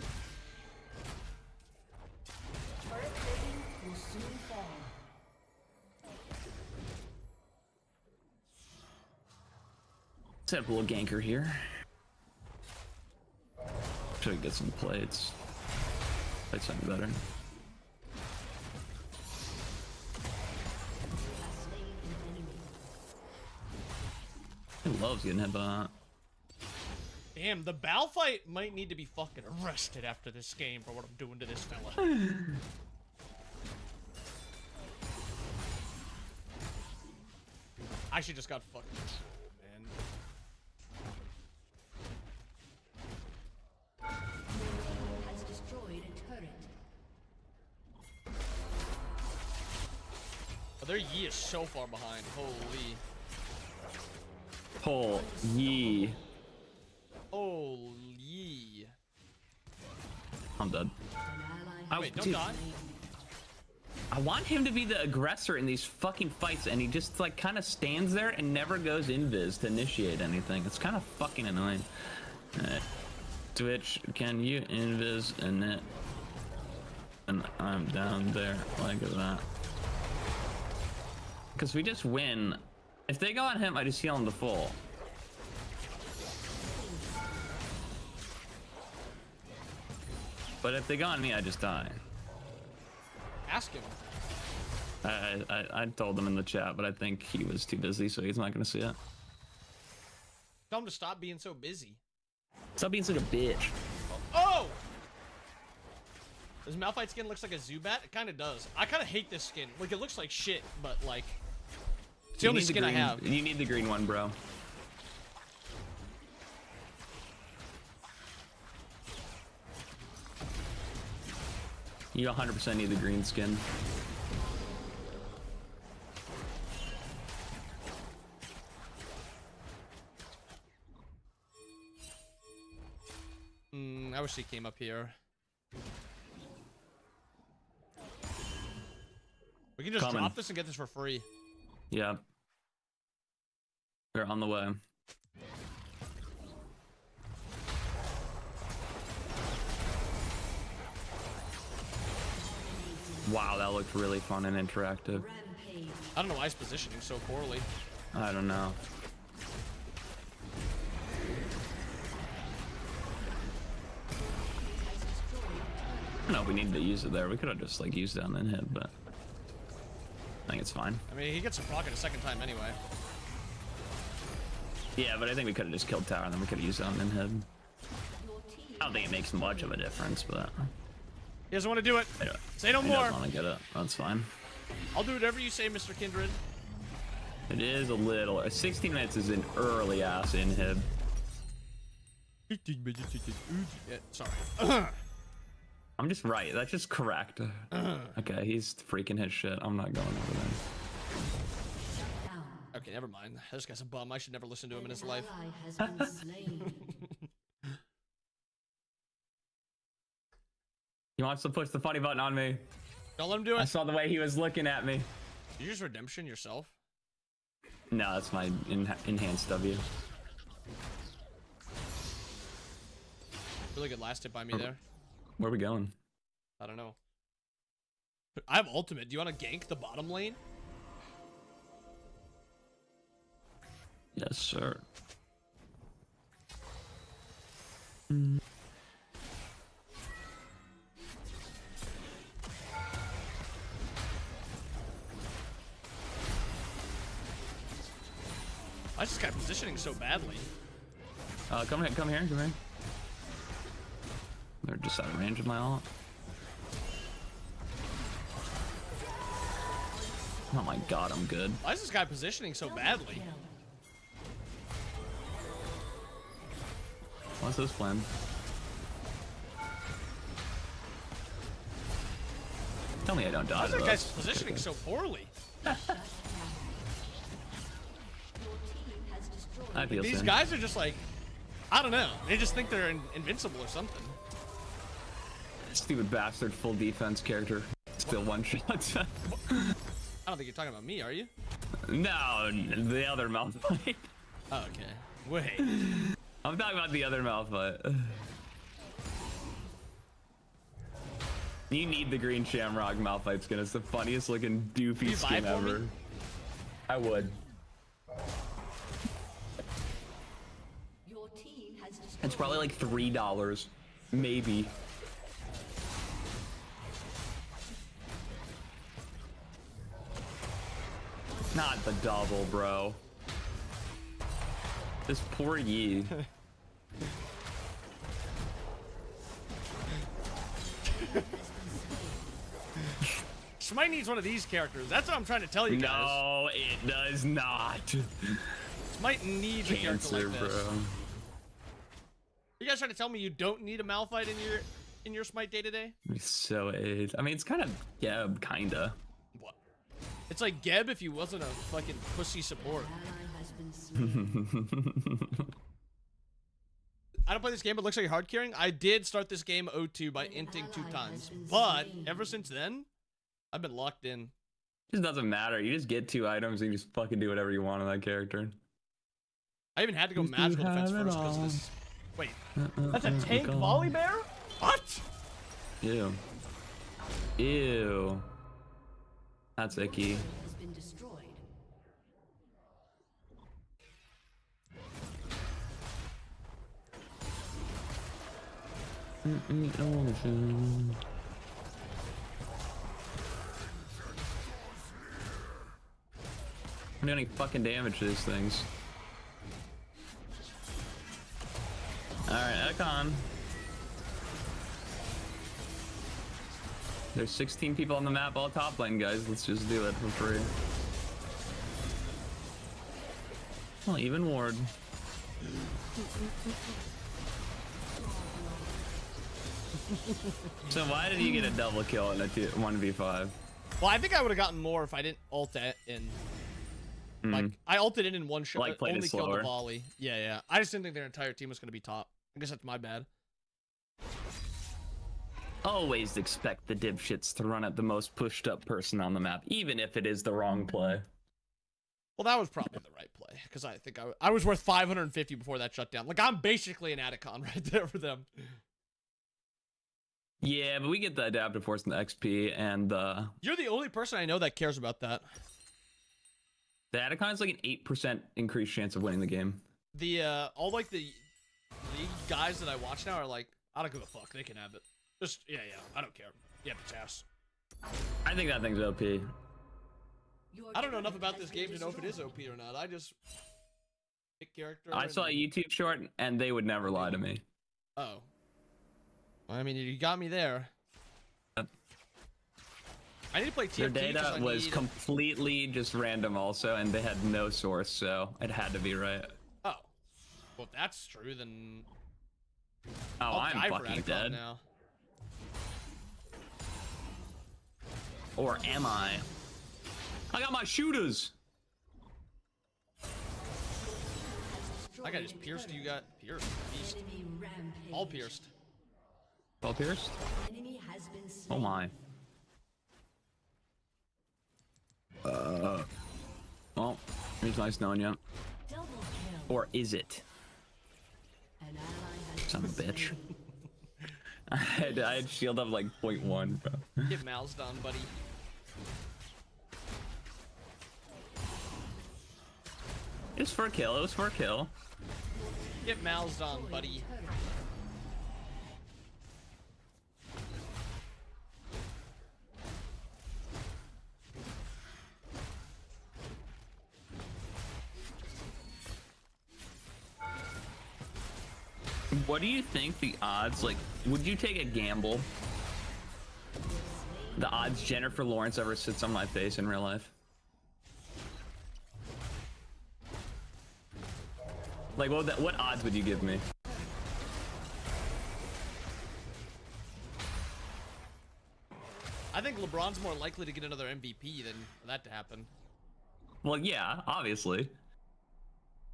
S12: Set up a little ganker here. Try to get some plates. Plates sound better. He loves getting hit by that.
S1: Damn, the Bal fight might need to be fucking arrested after this game for what I'm doing to this fella. I should just got fucking trolled, man.
S10: Has destroyed a turret.
S1: Oh, their Yi is so far behind. Holy.
S12: Holy.
S1: Holy.
S12: I'm dead.
S1: Wait, don't die.
S12: I want him to be the aggressor in these fucking fights, and he just like kind of stands there and never goes invis to initiate anything. It's kind of fucking annoying. Twitch, can you invis in it? And I'm down there like that. Because we just win. If they go on him, I just heal him to full. But if they go on me, I just die.
S1: Ask him.
S12: I told him in the chat, but I think he was too busy, so he's not gonna see it.
S1: Tell him to stop being so busy.
S12: Stop being such a bitch.
S1: Oh! This Malphite skin looks like a Zubat? It kind of does. I kind of hate this skin. Like, it looks like shit, but like... It's the only skin I have.
S12: You need the green one, bro. You 100% need the green skin.
S1: I wish he came up here. We can just drop this and get this for free.
S12: Yeah. They're on the way. Wow, that looked really fun and interactive.
S1: I don't know why he's positioning so poorly.
S12: I don't know. I don't know if we needed to use it there. We could have just like used it and then hit, but I think it's fine.
S1: I mean, he gets a proc a second time anyway.
S12: Yeah, but I think we could have just killed tower and then we could have used it on Inhib. I don't think it makes much of a difference, but
S1: He doesn't want to do it. Say no
S12: he
S1: more.
S12: doesn't want to get it. That's fine.
S1: I'll do whatever you say, Mr. Kindred.
S12: It is a little. 16 minutes is an early ass Inhib.
S1: 15 minutes. Yeah, sorry.
S12: I'm just right. That's just correct. Okay, he's freaking his shit. I'm not going over there.
S1: Okay, never mind. This guy's a bum. I should never listen to him in his life.
S12: He wants to push the funny button on me.
S1: Don't let him do it.
S12: I saw the way he was looking at me.
S1: You use redemption yourself?
S12: No, that's my enhanced W.
S1: Really good last hit by me there.
S12: Where are we going?
S1: I don't know. I have ultimate. Do you want to gank the bottom lane?
S12: Yes, sir.
S1: Why is this guy positioning so badly?
S12: Come here. They're just out of range of my ult. Oh my god, I'm good.
S1: Why is this guy positioning so badly?
S12: What's this plan? Tell me I don't
S1: Why
S12: dodge
S1: is that
S12: those.
S1: guy's positioning so poorly?
S12: I feel
S1: These
S12: so.
S1: guys are just like, I don't know. They just think they're invincible or something.
S12: Stupid bastard full defense character. Still one shot.
S1: I don't think you're talking about me, are you?
S12: No, the other Malphite.
S1: Oh, okay. Wait.
S12: I'm talking about the other Malphite. You need the green Shamrock Malphite skin. It's the funniest looking doofy skin ever. I would. It's probably like $3, maybe. Not the double, bro. This poor Yi.
S1: Smite needs one of these characters. That's what I'm trying to tell you guys.
S12: No, it does not.
S1: Smite needs a character like this.
S12: Bro.
S1: You guys trying to tell me you don't need a Malphite in your Smite day to day?
S12: So I mean, it's kind of Geb, kinda.
S1: What? It's like Geb if he wasn't a fucking pussy support. I don't play this game, but it looks like you're hard carrying. I did start this game 0-2 by inting 2 times, but ever since then, I've been locked in.
S12: It just doesn't matter. You just get 2 items and you just fucking do whatever you want on that character.
S1: I even had to go magical defense first because of this. Wait, that's a tank volley bear? What?
S12: Ew. Ew. That's icky. I'm doing any fucking damage to these things. Alright, Ekon. There's 16 people on the map, all top lane, guys. Let's just do it for free. Well, even ward. So why did you get a double kill in a 1v5?
S1: Well, I think I would have gotten more if I didn't ult it in. Like, I ulted in one shot,
S12: Like, played it
S1: only killed
S12: slower.
S1: the volley. Yeah. I just didn't think their entire team was going to be top. I guess that's my bad.
S12: Always expect the dipshits to run at the most pushed up person on the map, even if it is the wrong play.
S1: Well, that was probably the right play, because I think I was worth 550 before that shut down. Like, I'm basically an Atacon right there for them.
S12: Yeah, but we get the adaptive force and the XP and the...
S1: You're the only person I know that cares about that.
S12: The Atacon's like an 8% increased chance of winning the game.
S1: The, all, like, the league guys that I watch now are like, I don't give a fuck, they can have it. Just, yeah, I don't care. Yeah, it's ass.
S12: I think that thing's OP.
S1: I don't know enough about this game to know if it is OP or not. I just pick character.
S12: I saw a YouTube short, and they would never lie to me.
S1: Oh. I mean, you got me there. I need to play TFT.
S12: Their data was completely just random also, and they had no source, so it had to be right.
S1: Oh. Well, if that's true, then...
S12: Oh, I'm fucking dead.
S1: Now.
S12: Or am I? I got my shooters!
S1: I got just pierced, you got pierced. Beast. All pierced.
S12: All pierced? Oh my. Well, it's nice knowing you. Or is it? Son of a bitch. I had shield up like 0.1, bro.
S1: Get moused on, buddy.
S12: It was for a kill, it was for a kill.
S1: Get moused on, buddy.
S12: What do you think the odds, like, would you take a gamble? The odds Jennifer Lawrence ever sits on my face in real life? Like, what odds would you give me?
S1: I think LeBron's more likely to get another MVP than for that to happen.
S12: Well, yeah, obviously.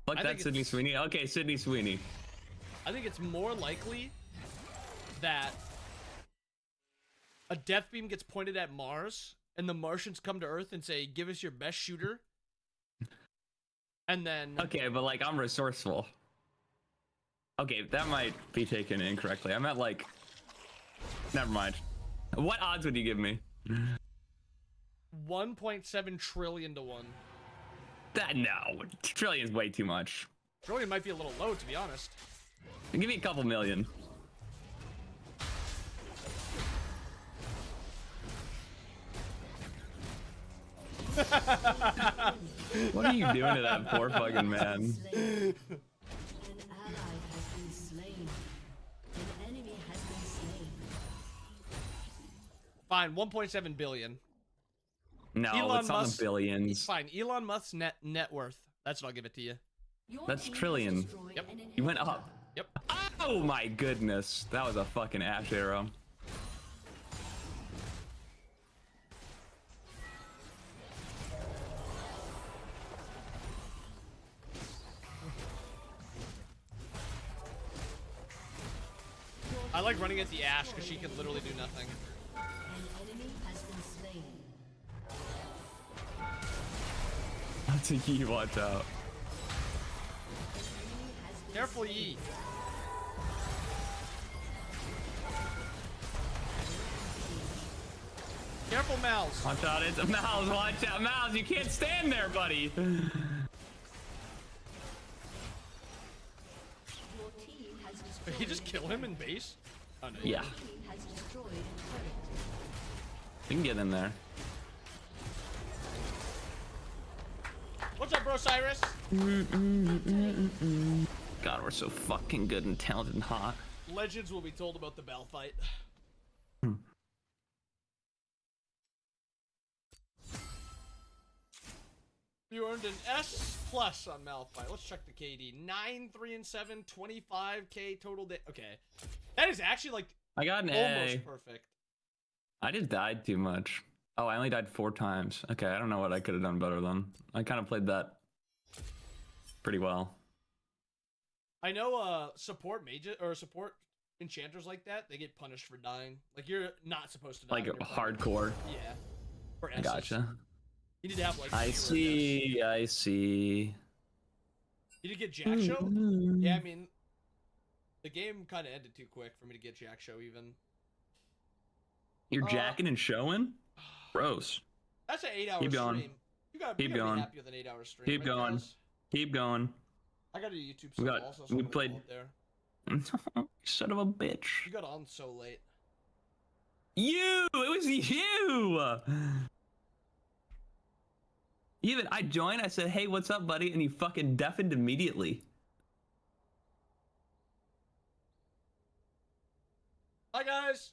S12: Fuck that Sydney Sweeney. Okay, Sydney Sweeney.
S1: I think it's more likely that a death beam gets pointed at Mars and the Martians come to Earth and say, give us your best shooter. And then...
S12: Okay, but like, I'm resourceful. Okay, that might be taken incorrectly. I meant like... Never mind. What odds would you give me?
S1: 1.7 trillion to 1.
S12: That, no. Trillion's way too much.
S1: Trillion might be a little low, to be honest.
S12: Give me a couple million. What are you doing to that poor fucking man?
S1: Fine, 1.7 billion.
S12: No,
S1: Elon
S12: it's on the billions.
S1: Fine, Elon Musk's net worth. That's what I'll give it to you.
S12: That's trillion.
S1: Yep.
S12: You went up.
S1: Yep.
S12: Oh my goodness. That was a fucking ash arrow.
S1: I like running at the Ash because she can literally do nothing.
S12: That's a Yi, watch out.
S1: Careful, Yi. Careful, Mouse.
S12: Watch out, it's a Mouse, watch out. Mouse, you can't stand there, buddy.
S1: Did he just kill him in base? Oh, no,
S12: yeah. We can get in there.
S1: What's up, bro, Cyrus?
S12: God, we're so fucking good and talented and hot.
S1: Legends will be told about the Bell fight. You earned an S+ on Malphite. Let's check the KD. 9, 3, and 7, 25k total day. Okay. That is actually like
S12: I got an
S1: almost
S12: A.
S1: perfect.
S12: I just died too much. Oh, I only died 4 times. Okay, I don't know what I could have done better then. I kind of played that pretty well.
S1: I know support mages or support enchanters like that, they get punished for dying. Like you're not supposed to die.
S12: Like hardcore.
S1: Yeah. For S's.
S12: Gotcha.
S1: You need to have like
S12: I see. I see.
S1: You need to get Jack Show? Yeah, I mean, the game kind of ended too quick for me to get Jack Show even.
S12: You're jacking and showing? Gross.
S1: That's an 8-hour
S12: Keep going.
S1: stream. You gotta
S12: Keep
S1: be
S12: going.
S1: happy with an 8-hour stream.
S12: Keep
S1: right,
S12: going.
S1: guys?
S12: Keep going.
S1: I got a YouTube stuff also. So
S12: we
S1: I'm gonna
S12: played.
S1: go up there.
S12: Son of a bitch.
S1: You got on so late.
S12: You! It was you! Even I joined. I said, "Hey, what's up, buddy?" And he fucking deafened immediately.
S1: Bye, guys.